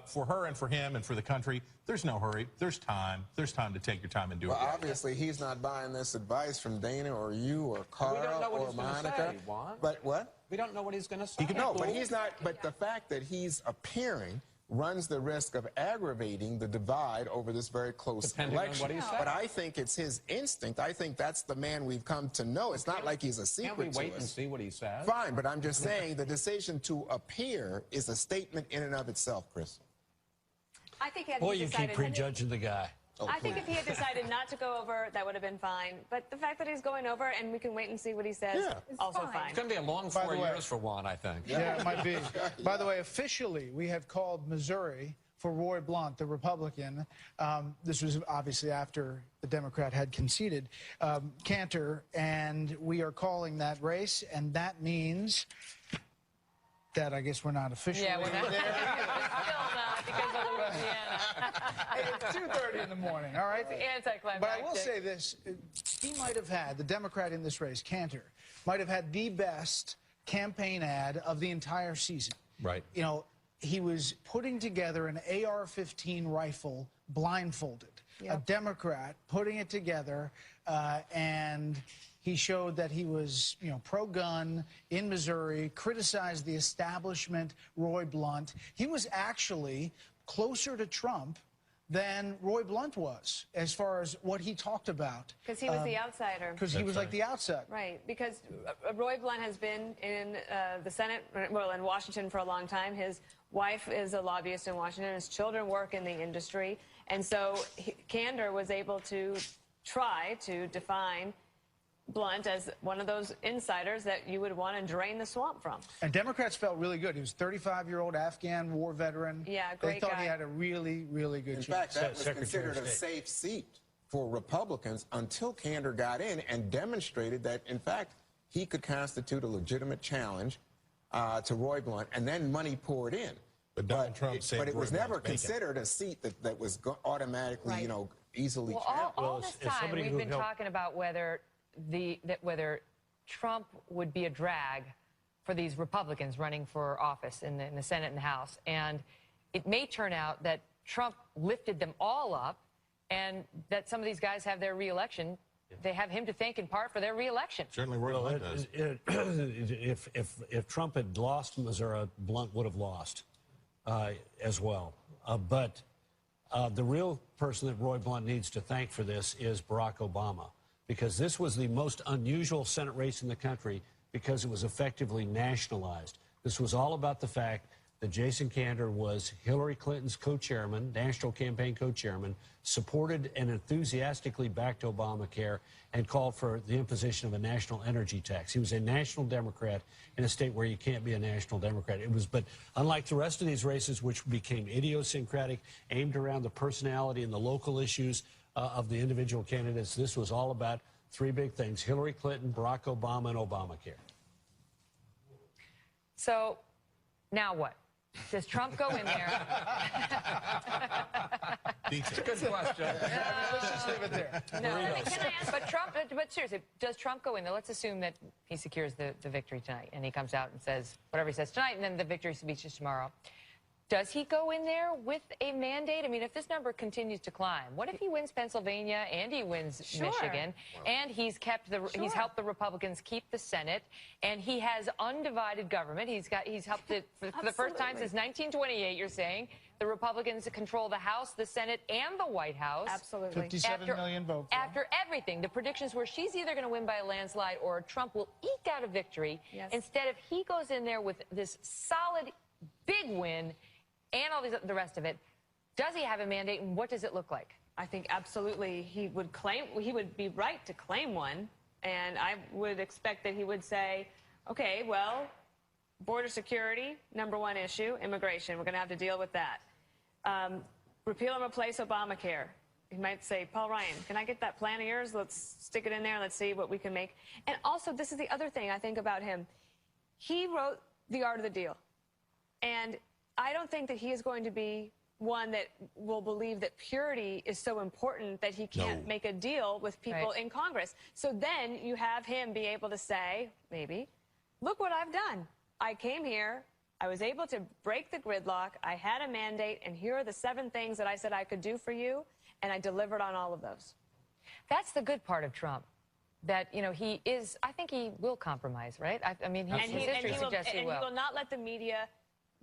For her and for him and for the country, there's no hurry. There's time. There's time to take your time and do it. Well, obviously, he's not buying this advice from Dana or you or Carl or Monica. But what? We don't know what he's going to say. No, but he's not. But the fact that he's appearing runs the risk of aggravating the divide over this very close election. But I think it's his instinct. I think that's the man we've come to know. It's not like he's a secret to us. Can't we wait and see what he says? Fine, but I'm just saying the decision to appear is a statement in and of itself, Chris. I think had Boy, he you decided, keep prejudging the guy. I think if he had decided not to go over, that would have been fine. But the fact that he's going over and we can wait and see what he says, also fine. It's going to be a long 4 years for Juan, I think. Yeah, it might be. By the way, officially, we have called Missouri for Roy Blunt, the Republican. This was obviously after the Democrat had conceded Cantor, and we are calling that race, and that means that I guess we're not officially Yeah, we're not there. Still not, because of Louisiana. Hey, it's 2:30 in the morning, all right? It's anticlimactic. But I will say this. He might have had, the Democrat in this race, Cantor, might have had the best campaign ad of the entire season. Right. You know, he was putting together an AR-15 rifle blindfolded. A Democrat putting it together, and he showed that he was, you know, pro-gun in Missouri, criticized the establishment, Roy Blunt. He was actually closer to Trump than Roy Blunt was, as far as what he talked about. Because he was the outsider. Because he was like the outsider. Right, because Roy Blunt has been in the Senate, well, in Washington for a long time. His wife is a lobbyist in Washington. His children work in the industry. And so Cantor was able to try to define Blunt as one of those insiders that you would want to drain the swamp from. And Democrats felt really good. He was a 35-year-old Afghan war veteran. Yeah, great They thought guy. he had a really, really good chance. In fact, that was considered a safe seat for Republicans until Cantor got in and demonstrated that, in fact, he could constitute a legitimate challenge to Roy Blunt, and then money poured in. But Donald Trump said, but it was Roy never Blunt's bacon. considered a seat that was automatically, you know, easily Well, challenged. all this time we've been talking about whether Trump would be a drag for these Republicans running for office in the Senate and the House, and it may turn out that Trump lifted them all up, and that some of these guys have their reelection. They have him to thank in part for their reelection. Certainly, Roy Blunt does. If Trump had lost Missouri, Blunt would have lost as well. But the real person that Roy Blunt needs to thank for this is Barack Obama, because this was the most unusual Senate race in the country because it was effectively nationalized. This was all about the fact that Jason Cantor was Hillary Clinton's co-chairman, national campaign co-chairman, supported and enthusiastically backed Obamacare, and called for the imposition of a national energy tax. He was a national Democrat in a state where you can't be a national Democrat. But unlike the rest of these races, which became idiosyncratic, aimed around the personality and the local issues of the individual candidates, this was all about three big things: Hillary Clinton, Barack Obama, and Obamacare. So now what? Does Trump go in there? It's a good question. Let's just leave it there. No, can I ask? But seriously, does Trump go in there? Let's assume that he secures the victory tonight, and he comes out and says whatever he says tonight, and then the victory speech is tomorrow. Does he go in there with a mandate? I mean, if this number continues to climb, what if he wins Pennsylvania and he wins Michigan, and he's helped the Republicans keep the Senate, and he has undivided government. He's helped it for the first time since 1928. You're saying the Republicans control the House, the Senate, and the White House. Absolutely. 57 million votes. After everything, the predictions were she's either going to win by a landslide or Trump will eke out a victory. Yes. Instead of he goes in there with this solid, big win. And all the rest of it. Does he have a mandate, and what does it look like? I think absolutely he would be right to claim one, and I would expect that he would say, okay, well, border security, #1 issue, immigration, we're going to have to deal with that. Repeal and replace Obamacare. He might say, Paul Ryan, can I get that plan of yours? Let's stick it in there, let's see what we can make. And also, this is the other thing I think about him. He wrote The Art of the Deal, and I don't think that he is going to be one that will believe that purity is so important that he can't make a deal with people in Congress. So then you have him be able to say, maybe, look what I've done. I came here, I was able to break the gridlock, I had a mandate, and here are the 7 things that I said I could do for you, and I delivered on all of those. That's the good part of Trump. That, you know, he is, I think he will compromise, right? I mean, his history suggests he will. And he will not let the media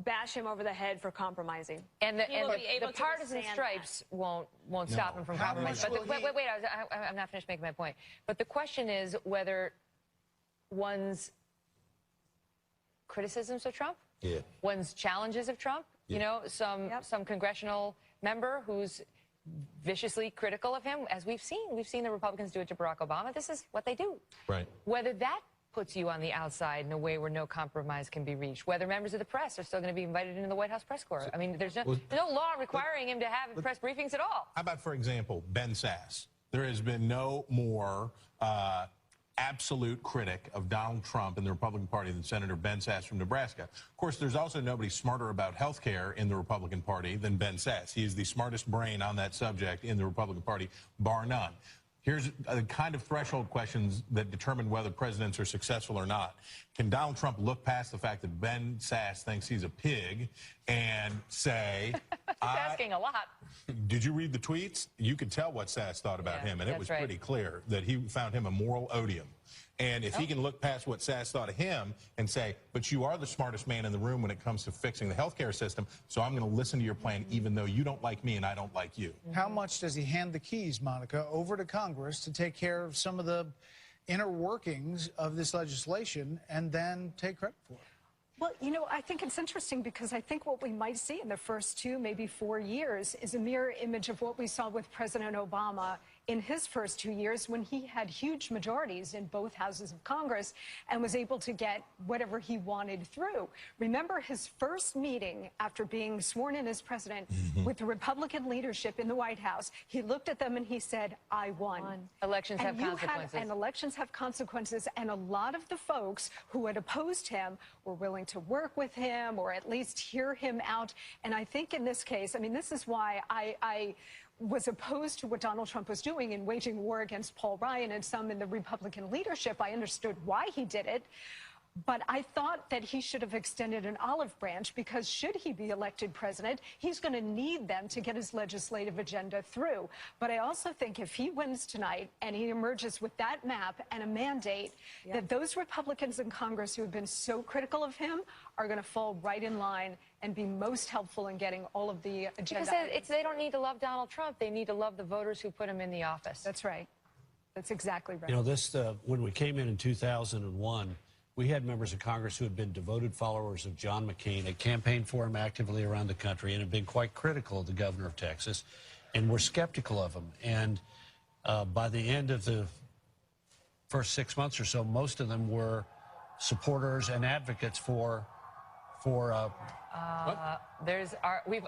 bash him over the head for compromising. And the partisan stripes won't stop him from compromising. But wait, I'm not finished making my point. But the question is whether one's criticisms of Trump, one's challenges of Trump, you know, some congressional member who's viciously critical of him, as we've seen the Republicans do it to Barack Obama. This is what they do. Right. Whether that puts you on the outside in a way where no compromise can be reached, whether members of the press are still going to be invited into the White House press corps. I mean, there's no law requiring him to have press briefings at all. How about, for example, Ben Sasse? There has been no more absolute critic of Donald Trump in the Republican Party than Senator Ben Sasse from Nebraska. Of course, there's also nobody smarter about health care in the Republican Party than Ben Sasse. He is the smartest brain on that subject in the Republican Party, bar none. Here's the kind of threshold questions that determine whether presidents are successful or not. Can Donald Trump look past the fact that Ben Sasse thinks he's a pig and say... He's asking a lot. Did you read the tweets? You could tell what Sasse thought about him, and it was pretty clear that he found him a moral odium. And if he can look past what Sasse thought of him and say, but you are the smartest man in the room when it comes to fixing the healthcare system, so I'm going to listen to your plan even though you don't like me and I don't like you. How much does he hand the keys, Monica, over to Congress to take care of some of the inner workings of this legislation and then take credit for it? Well, you know, I think it's interesting because I think what we might see in the first 2, maybe 4 years is a mirror image of what we saw with President Obama in his first 2 years when he had huge majorities in both houses of Congress and was able to get whatever he wanted through. Remember his first meeting after being sworn in as president with the Republican leadership in the White House. He looked at them and he said, I won. Elections have consequences. And elections have consequences. And a lot of the folks who had opposed him were willing to work with him or at least hear him out. And I think in this case, I mean, this is why I was opposed to what Donald Trump was doing in waging war against Paul Ryan and some in the Republican leadership. I understood why he did it. But I thought that he should have extended an olive branch because should he be elected president, he's going to need them to get his legislative agenda through. But I also think if he wins tonight and he emerges with that map and a mandate, that those Republicans in Congress who have been so critical of him are going to fall right in line and be most helpful in getting all of the agenda. Because they don't need to love Donald Trump. They need to love the voters who put him in the office. That's right. That's exactly right. You know, this when we came in 2001, we had members of Congress who had been devoted followers of John McCain, had campaigned for him actively around the country, and had been quite critical of the governor of Texas, and were skeptical of him. And by the end of the first 6 months or so, most of them were supporters and advocates we've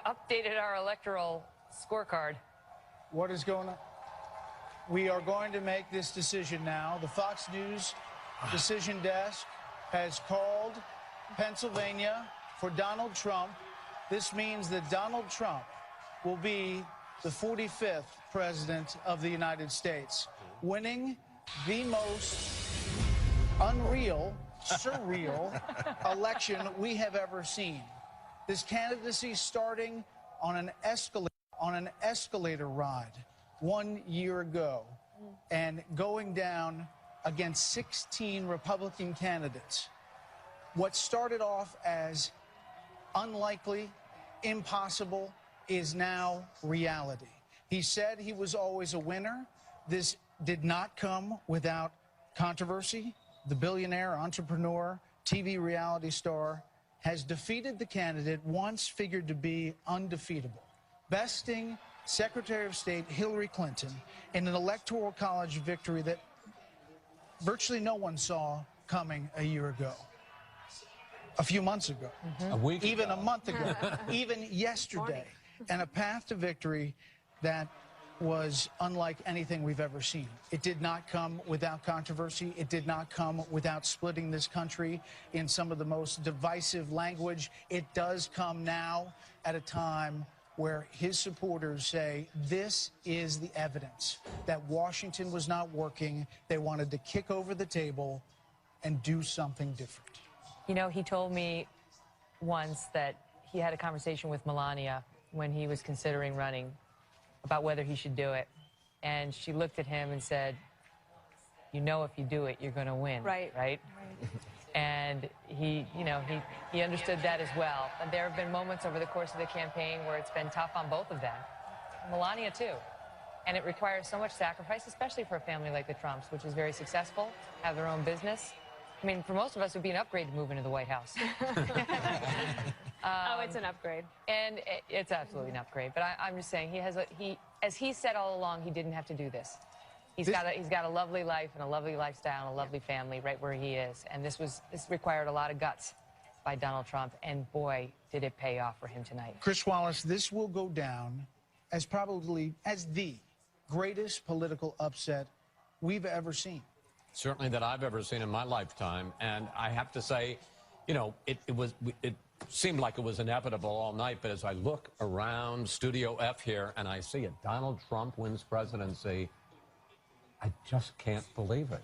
updated our electoral scorecard. What is going on? We are going to make this decision now. The Fox News decision desk has called Pennsylvania for Donald Trump This means that Donald Trump will be the 45th president of the United States, winning the most unreal, surreal election we have ever seen. This candidacy starting on an escalator ride 1 year ago and going down against 16 Republican candidates. What started off as unlikely, impossible, is now reality. He said he was always a winner. This did not come without controversy. The billionaire, entrepreneur, TV reality star has defeated the candidate once figured to be undefeatable, besting Secretary of State Hillary Clinton in an electoral college victory that virtually no one saw coming a year ago, a few months ago, a week even ago. a month ago, even yesterday, and a path to victory that was unlike anything we've ever seen. It did not come without controversy. It did not come without splitting this country in some of the most divisive language. It does come now at a time where his supporters say this is the evidence that Washington was not working. They wanted to kick over the table and do something different. You know, he told me once that he had a conversation with Melania when he was considering running about whether he should do it. And she looked at him and said, you know, if you do it, you're going to win. Right. And he understood that as well. And there have been moments over the course of the campaign where it's been tough on both of them. Melania, too. And it requires so much sacrifice, especially for a family like the Trumps, which is very successful, have their own business. I mean, for most of us, it would be an upgrade to move into the White House. Oh, it's an upgrade. And it's absolutely an upgrade. But I'm just saying, as he said all along, he didn't have to do this. He's got a lovely life and a lovely lifestyle and a lovely family right where he is. And this required a lot of guts by Donald Trump. And boy, did it pay off for him tonight. Chris Wallace, this will go down as probably as the greatest political upset we've ever seen. Certainly that I've ever seen in my lifetime. And I have to say, you know, it seemed like it was inevitable all night, but as I look around Studio F here and I see it, Donald Trump wins presidency, I just can't believe it.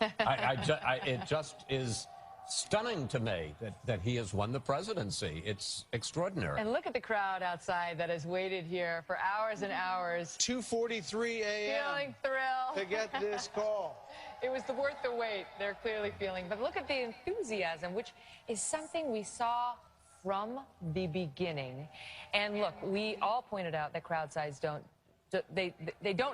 It just is stunning to me that he has won the presidency. It's extraordinary. And look at the crowd outside that has waited here for hours and hours. 2:43 a.m. Feeling thrill. to get this call. It was worth the wait, they're clearly feeling. But look at the enthusiasm, which is something we saw from the beginning. And look, we all pointed out that crowd size don't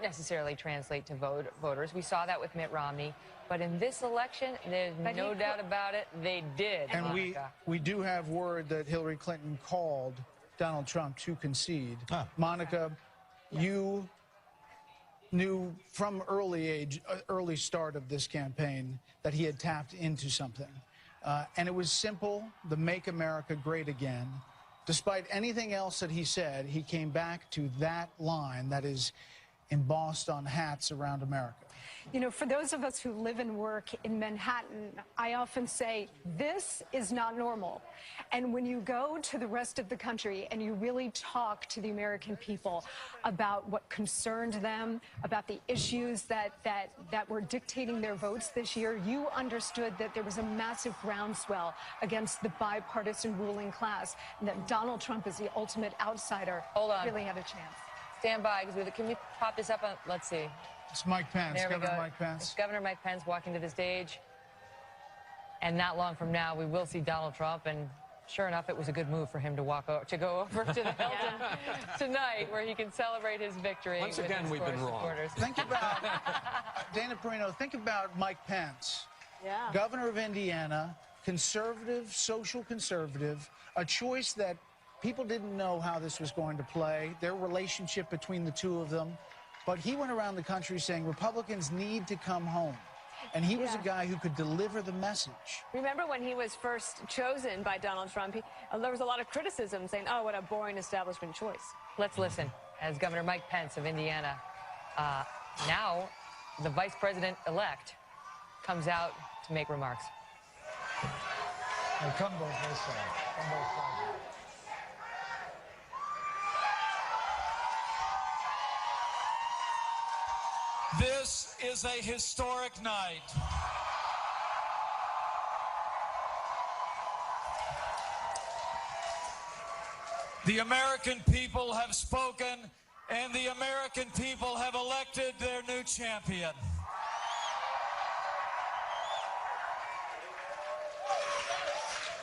necessarily translate to voters. We saw that with Mitt Romney. But in this election, there's no doubt about it, they did. And we do have word that Hillary Clinton called Donald Trump to concede. Monica, you knew from early start of this campaign that he had tapped into something. And it was simple, the Make America Great Again. Despite anything else that he said, he came back to that line that is embossed on hats around America. You know, for those of us who live and work in Manhattan, I often say, this is not normal. And when you go to the rest of the country and you really talk to the American people about what concerned them, about the issues that were dictating their votes this year, you understood that there was a massive groundswell against the bipartisan ruling class, and that Donald Trump is the ultimate outsider. Hold on. Really had a chance. Stand by, because can we pop this up on, let's see. It's Mike Pence, There we Governor go. Mike Pence. It's Governor Mike Pence walking to the stage. And not long from now, we will see Donald Trump. And sure enough, it was a good move for him to go over to the Hilton tonight, where he can celebrate his victory. Once with again, his we've been core wrong. supporters. Think about, Dana Perino, think about Mike Pence, governor of Indiana, conservative, social conservative, a choice that people didn't know how this was going to play, their relationship between the two of them. But he went around the country saying Republicans need to come home. And he was a guy who could deliver the message. Remember when he was first chosen by Donald Trump, there was a lot of criticism saying, oh, what a boring establishment choice. Let's listen as Governor Mike Pence of Indiana, now the vice president-elect, comes out to make remarks. Come both this side. Come both sides. This is a historic night. The American people have spoken, and the American people have elected their new champion.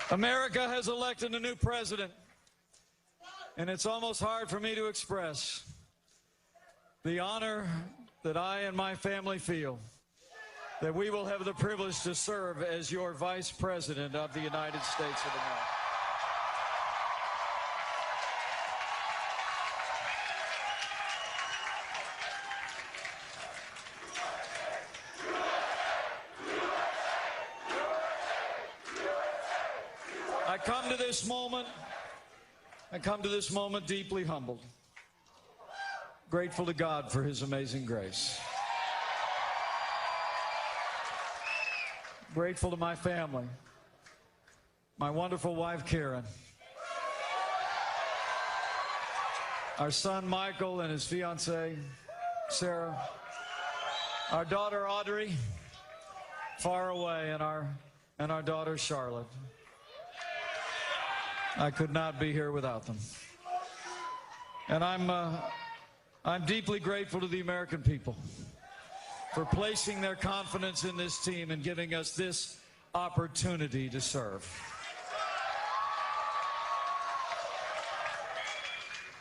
America has elected a new president, and it's almost hard for me to express the honor that I and my family feel that we will have the privilege to serve as your Vice President of the United States of America. I come to this moment deeply humbled, grateful to God for his amazing grace. Grateful to my family, my wonderful wife, Karen, our son, Michael, and his fiancée, Sarah, our daughter, Audrey, far away, and our daughter, Charlotte. I could not be here without them. And I'm deeply grateful to the American people for placing their confidence in this team and giving us this opportunity to serve.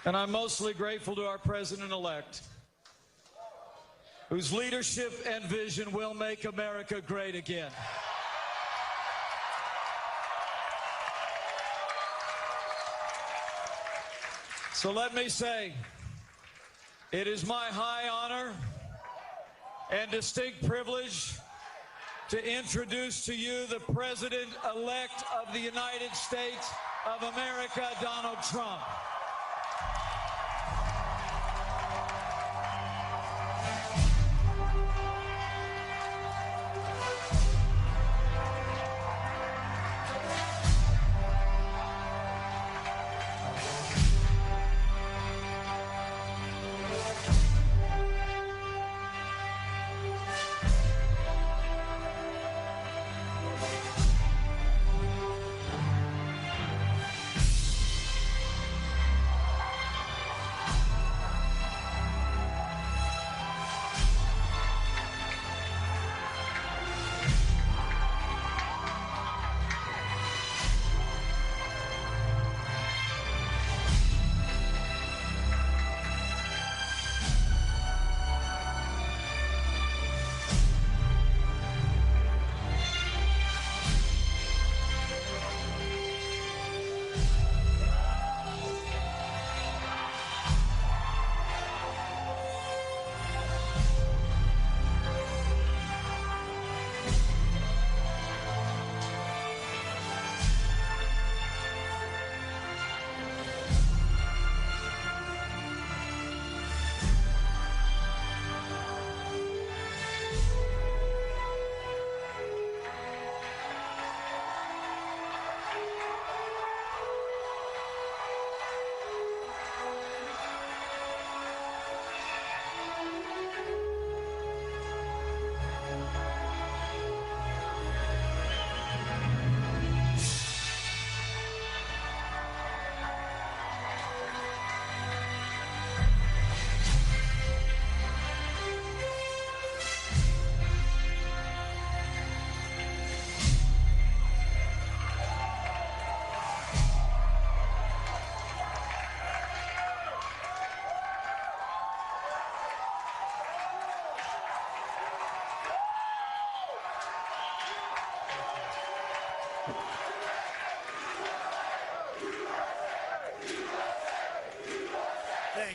And I'm mostly grateful to our president-elect, whose leadership and vision will make America great again. So let me say, it is my high honor and distinct privilege to introduce to you the President-elect of the United States of America, Donald Trump.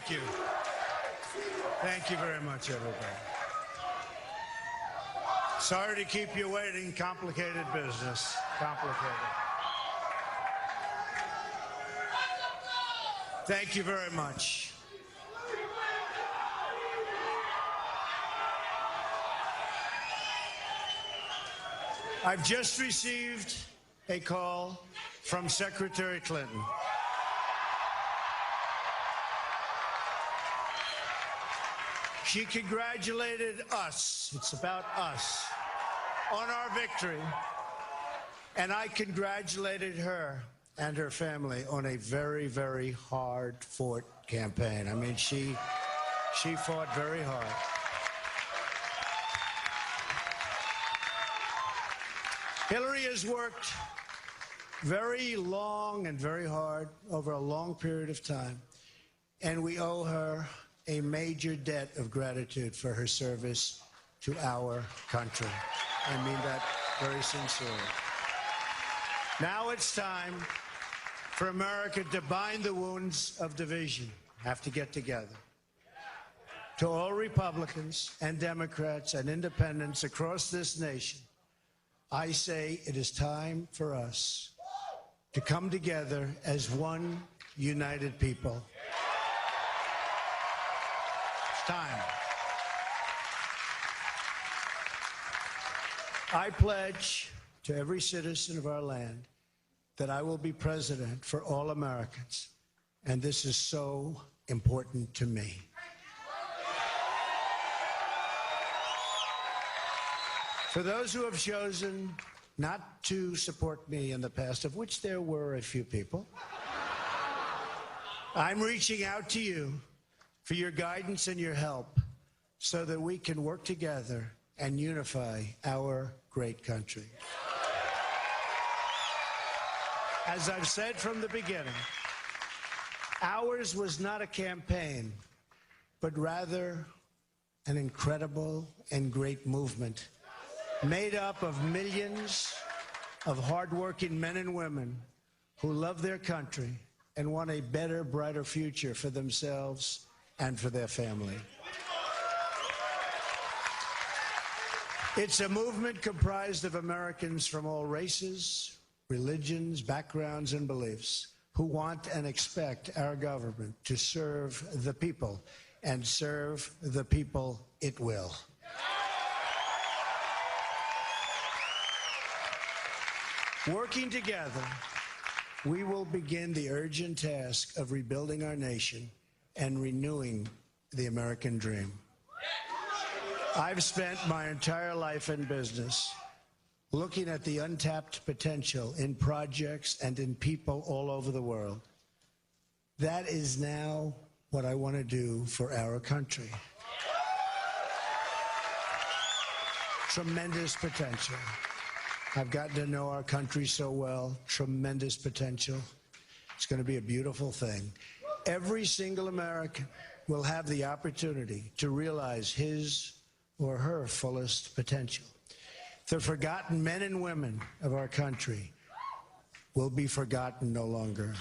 Thank you. Thank you very much, everybody. Sorry to keep you waiting. Complicated business. Complicated. Thank you very much. I've just received a call from Secretary Clinton. She congratulated us. It's about us on our victory. And I congratulated her and her family on a very, very hard-fought campaign. I mean, she fought very hard. Hillary has worked very long and very hard over a long period of time, and we owe her a major debt of gratitude for her service to our country. I mean that very sincerely. Now it's time for America to bind the wounds of division, have to get together. To all Republicans and Democrats and independents across this nation, I say it is time for us to come together as one united people. It's time. I pledge to every citizen of our land that I will be president for all Americans, and this is so important to me. For those who have chosen not to support me in the past, of which there were a few people, I'm reaching out to you for your guidance and your help so that we can work together and unify our great country. As I've said from the beginning, ours was not a campaign, but rather an incredible and great movement made up of millions of hardworking men and women who love their country and want a better, brighter future for themselves and for their family. It's a movement comprised of Americans from all races, religions, backgrounds, and beliefs who want and expect our government to serve the people, and serve the people it will. Working together, we will begin the urgent task of rebuilding our nation and renewing the American dream. I've spent my entire life in business looking at the untapped potential in projects and in people all over the world. That is now what I want to do for our country. Tremendous potential. I've gotten to know our country so well. Tremendous potential. It's going to be a beautiful thing. Every single American will have the opportunity to realize his or her fullest potential. The forgotten men and women of our country will be forgotten no longer.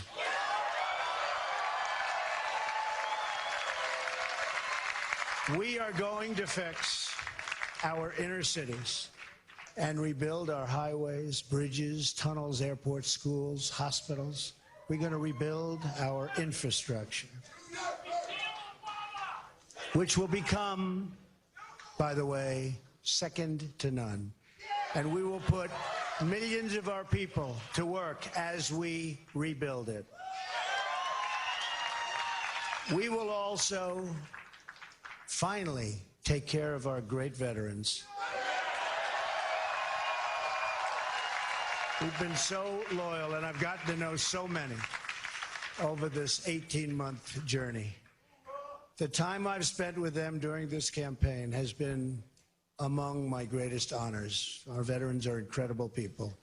We are going to fix our inner cities and rebuild our highways, bridges, tunnels, airports, schools, hospitals. We're going to rebuild our infrastructure, which will become, by the way, second to none. And we will put millions of our people to work as we rebuild it. We will also finally take care of our great veterans. We've been so loyal, and I've gotten to know so many over this 18-month journey. The time I've spent with them during this campaign has been among my greatest honors. Our veterans are incredible people.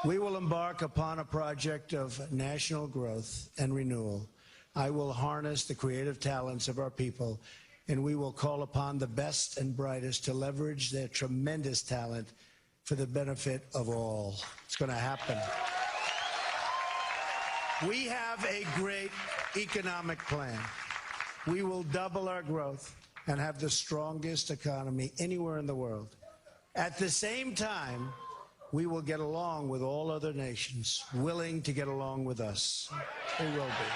We will embark upon a project of national growth and renewal. I will harness the creative talents of our people, and we will call upon the best and brightest to leverage their tremendous talent for the benefit of all. It's going to happen. We have a great economic plan. We will double our growth and have the strongest economy anywhere in the world. At the same time, we will get along with all other nations willing to get along with us. We will be.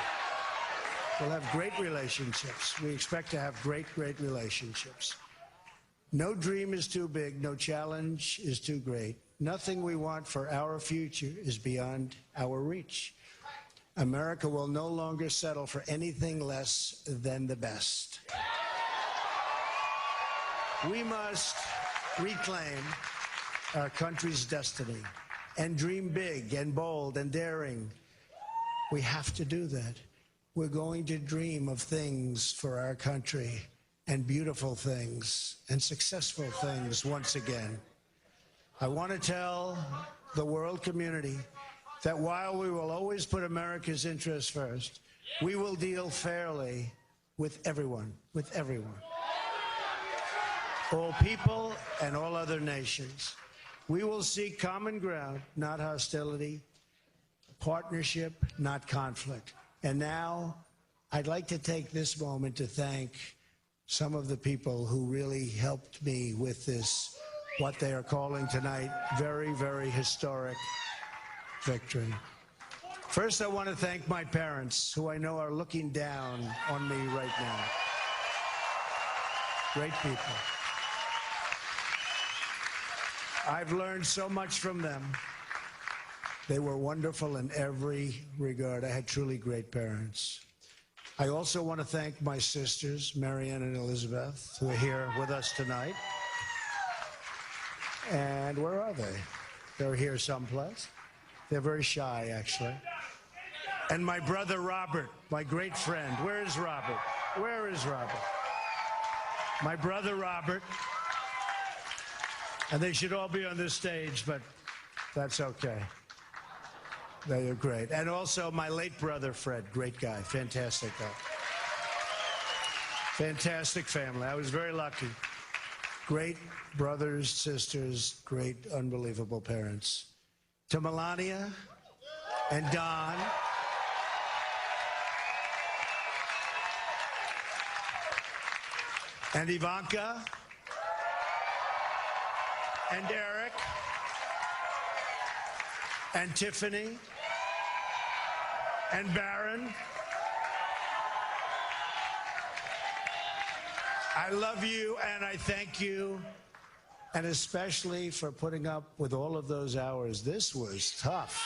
We'll have great relationships. We expect to have great, great relationships. No dream is too big. No challenge is too great. Nothing we want for our future is beyond our reach. America will no longer settle for anything less than the best. We must reclaim our country's destiny and dream big and bold and daring. We have to do that. We're going to dream of things for our country, and beautiful things and successful things once again. I want to tell the world community that while we will always put America's interests first, we will deal fairly with everyone, all people and all other nations. We will seek common ground, not hostility, partnership, not conflict. And now, I'd like to take this moment to thank some of the people who really helped me with this, what they are calling tonight, very, very historic victory. First, I want to thank my parents, who I know are looking down on me right now. Great people. I've learned so much from them. They were wonderful in every regard. I had truly great parents. I also want to thank my sisters, Marianne and Elizabeth, who are here with us tonight. And where are they? They're here someplace. They're very shy, actually. And my brother Robert, my great friend. Where is Robert? Where is Robert? My brother Robert. And they should all be on this stage, but that's okay. They are great. And also my late brother, Fred. Great guy. Fantastic guy. Fantastic family. I was very lucky. Great brothers, sisters, great, unbelievable parents. To Melania and Don. And Ivanka. And Eric. And Tiffany. And Barron. I love you and I thank you, and especially for putting up with all of those hours. This was tough.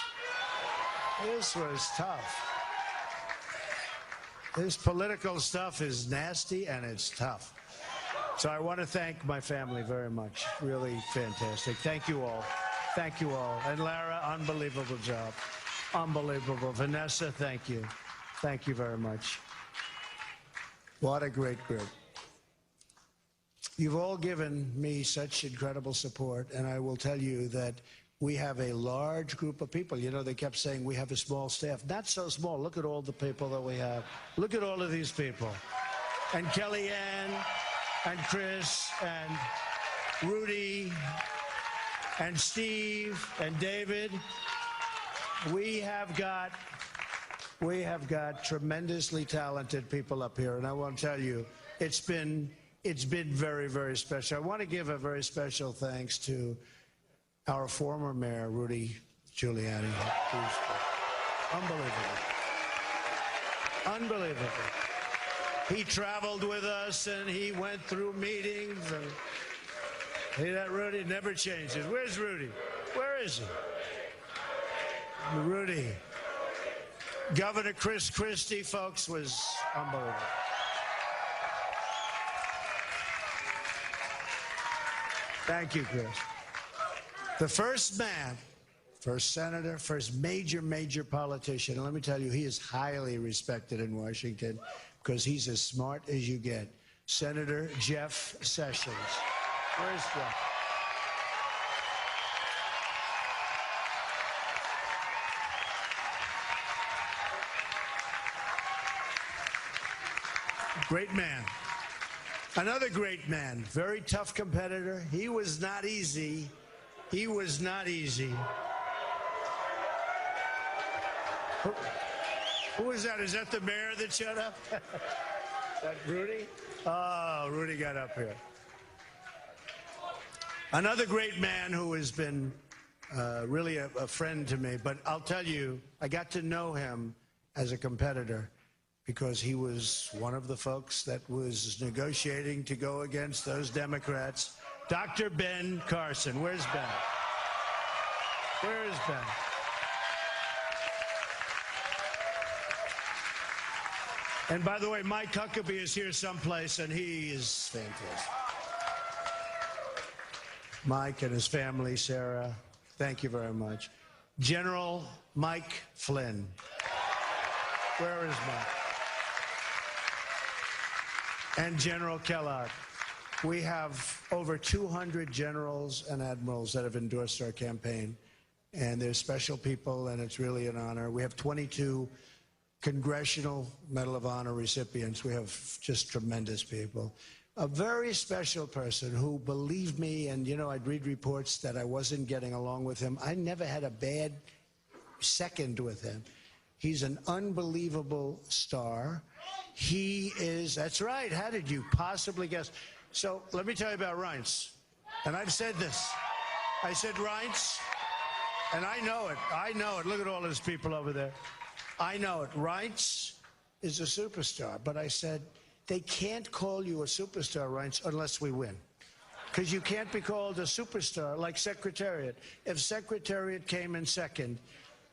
This was tough. This political stuff is nasty and it's tough. So I want to thank my family very much. Really fantastic. Thank you all. Thank you all. And Lara, unbelievable job. Unbelievable. Vanessa, thank you. Thank you very much. What a great group. You've all given me such incredible support, and I will tell you that we have a large group of people. You know, they kept saying we have a small staff. Not so small. Look at all the people that we have. Look at all of these people. And Kellyanne, and Chris, and Rudy, and Steve, and David. We have got tremendously talented people up here, and I want to tell you, it's been very, very special. I want to give a very special thanks to our former mayor, Rudy Giuliani. Unbelievable. Unbelievable. He traveled with us, and he went through meetings, and hey, that Rudy never changes. Where's Rudy? Where is he? Rudy. Governor Chris Christie, folks, was unbelievable. Thank you, Chris. The first man, first senator, first major politician, and let me tell you, he is highly respected in Washington because he's as smart as you get. Senator Jeff Sessions. Where's Jeff? Great man. Another great man, very tough competitor. He was not easy. He was not easy. Who was that? Is that the mayor that showed up? That Rudy? Oh, Rudy got up here. Another great man who has been really a friend to me, but I'll tell you, I got to know him as a competitor because he was one of the folks that was negotiating to go against those Democrats. Dr. Ben Carson. Where's Ben? Where is Ben? And by the way, Mike Huckabee is here someplace, and he is fantastic. Mike and his family, Sarah, thank you very much. General Mike Flynn. Where is Mike? And General Kellogg. We have over 200 generals and admirals that have endorsed our campaign. And they're special people, and it's really an honor. We have 22 Congressional Medal of Honor recipients. We have just tremendous people. A very special person who believed me, and, you know, I'd read reports that I wasn't getting along with him. I never had a bad second with him. He's an unbelievable star. He is, that's right, how did you possibly guess? So let me tell you about Reince. And I've said this. I said, Reince, and I know it. I know it. Look at all those people over there. I know it. Reince is a superstar. But I said, they can't call you a superstar, Reince, unless we win. Because you can't be called a superstar like Secretariat. If Secretariat came in second,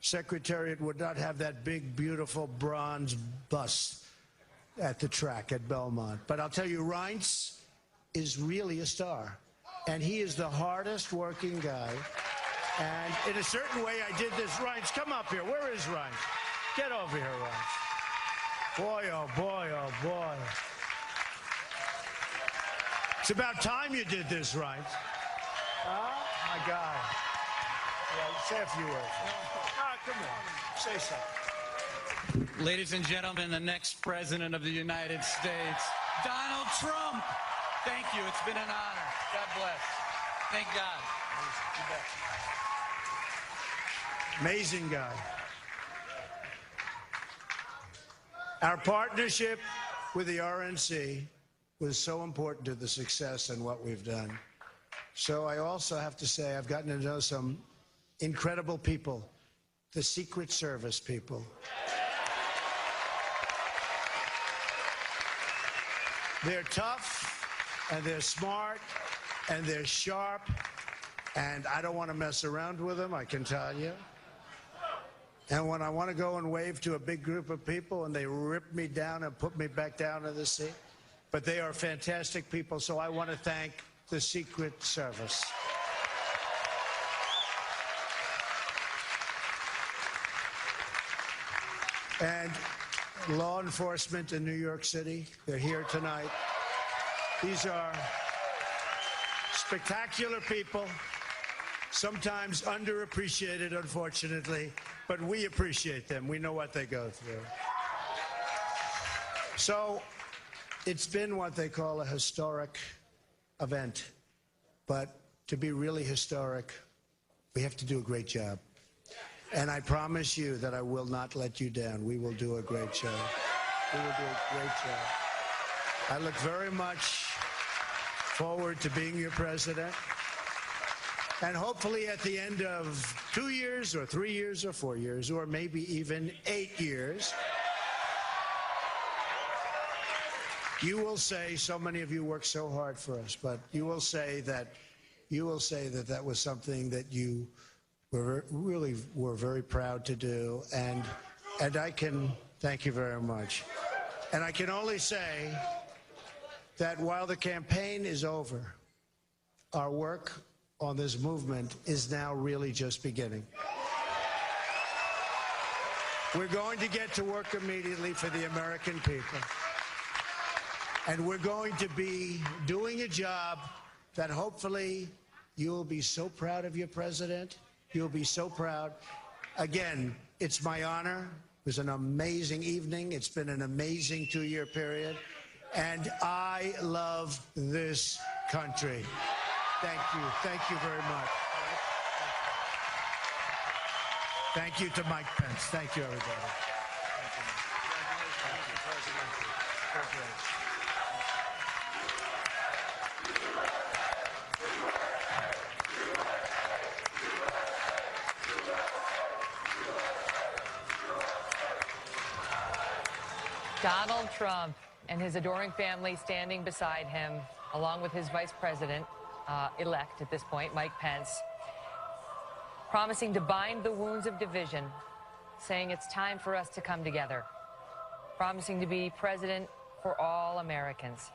Secretariat would not have that big, beautiful bronze bust at the track at Belmont. But I'll tell you, Reince is really a star. And he is the hardest working guy. And in a certain way, I did this. Reince, come up here. Where is Reince? Get over here, Reince. Boy, oh boy, oh boy. It's about time you did this, Reince. Oh, my God. Yeah, say a few words. Come on. Say something. Ladies and gentlemen, the next president of the United States, Donald Trump. Thank you. It's been an honor. God bless. Thank God. Amazing guy. Our partnership with the RNC was so important to the success and what we've done. So I also have to say I've gotten to know some incredible people, the Secret Service people. They're tough, and they're smart, and they're sharp, and I don't want to mess around with them, I can tell you. And when I want to go and wave to a big group of people and they rip me down and put me back down in the seat, but they are fantastic people, so I want to thank the Secret Service. And law enforcement in New York City, they're here tonight. These are spectacular people, sometimes underappreciated, unfortunately, but we appreciate them. We know what they go through. So it's been what they call a historic event, but to be really historic, we have to do a great job. And I promise you that I will not let you down. We will do a great job. We will do a great job. I look very much forward to being your president. And hopefully at the end of 2 years or 3 years or 4 years or maybe even 8 years, you will say, so many of you worked so hard for us, but you will say that that was something that you were very proud to do, and I can thank you very much. And I can only say that while the campaign is over, our work on this movement is now really just beginning. We're going to get to work immediately for the American people. And we're going to be doing a job that hopefully you will be so proud of your president. You'll be so proud. Again, it's my honor. It was an amazing evening. It's been an amazing 2-year period. And I love this country. Thank you. Thank you very much. Thank you to Mike Pence. Thank you, everybody. Thank you. Donald Trump and his adoring family standing beside him, along with his vice president, elect at this point, Mike Pence, promising to bind the wounds of division, saying it's time for us to come together, promising to be president for all Americans,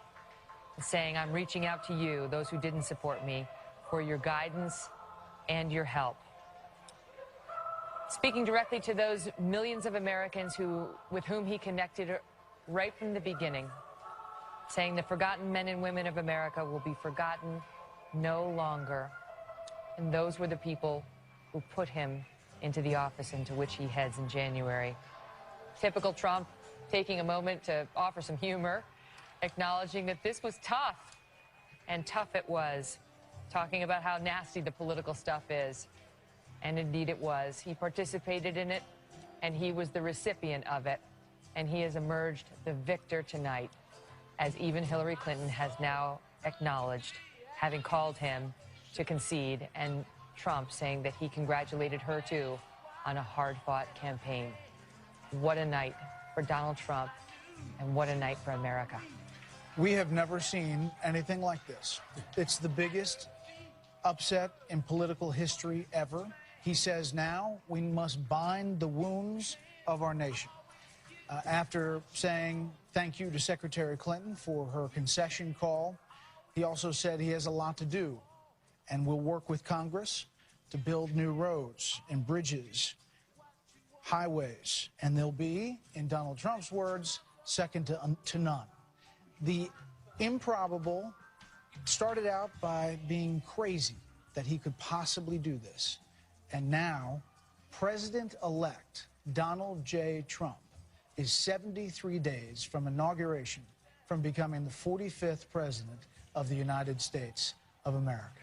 and saying I'm reaching out to you, those who didn't support me, for your guidance and your help. Speaking directly to those millions of Americans with whom he connected right from the beginning, saying the forgotten men and women of America will be forgotten no longer. And those were the people who put him into the office into which he heads in January. Typical Trump, taking a moment to offer some humor, acknowledging that this was tough, and tough it was, talking about how nasty the political stuff is. And indeed it was. He participated in it, and he was the recipient of it. And he has emerged the victor tonight, as even Hillary Clinton has now acknowledged, having called him to concede, and Trump saying that he congratulated her, too, on a hard-fought campaign. What a night for Donald Trump, and what a night for America. We have never seen anything like this. It's the biggest upset in political history ever. He says now we must bind the wounds of our nation. After saying thank you to Secretary Clinton for her concession call, he also said he has a lot to do and will work with Congress to build new roads and bridges, highways, and they'll be, in Donald Trump's words, second to none. The improbable started out by being crazy that he could possibly do this. And now, President-elect Donald J. Trump is 73 days from inauguration, from becoming the 45th President of the United States of America.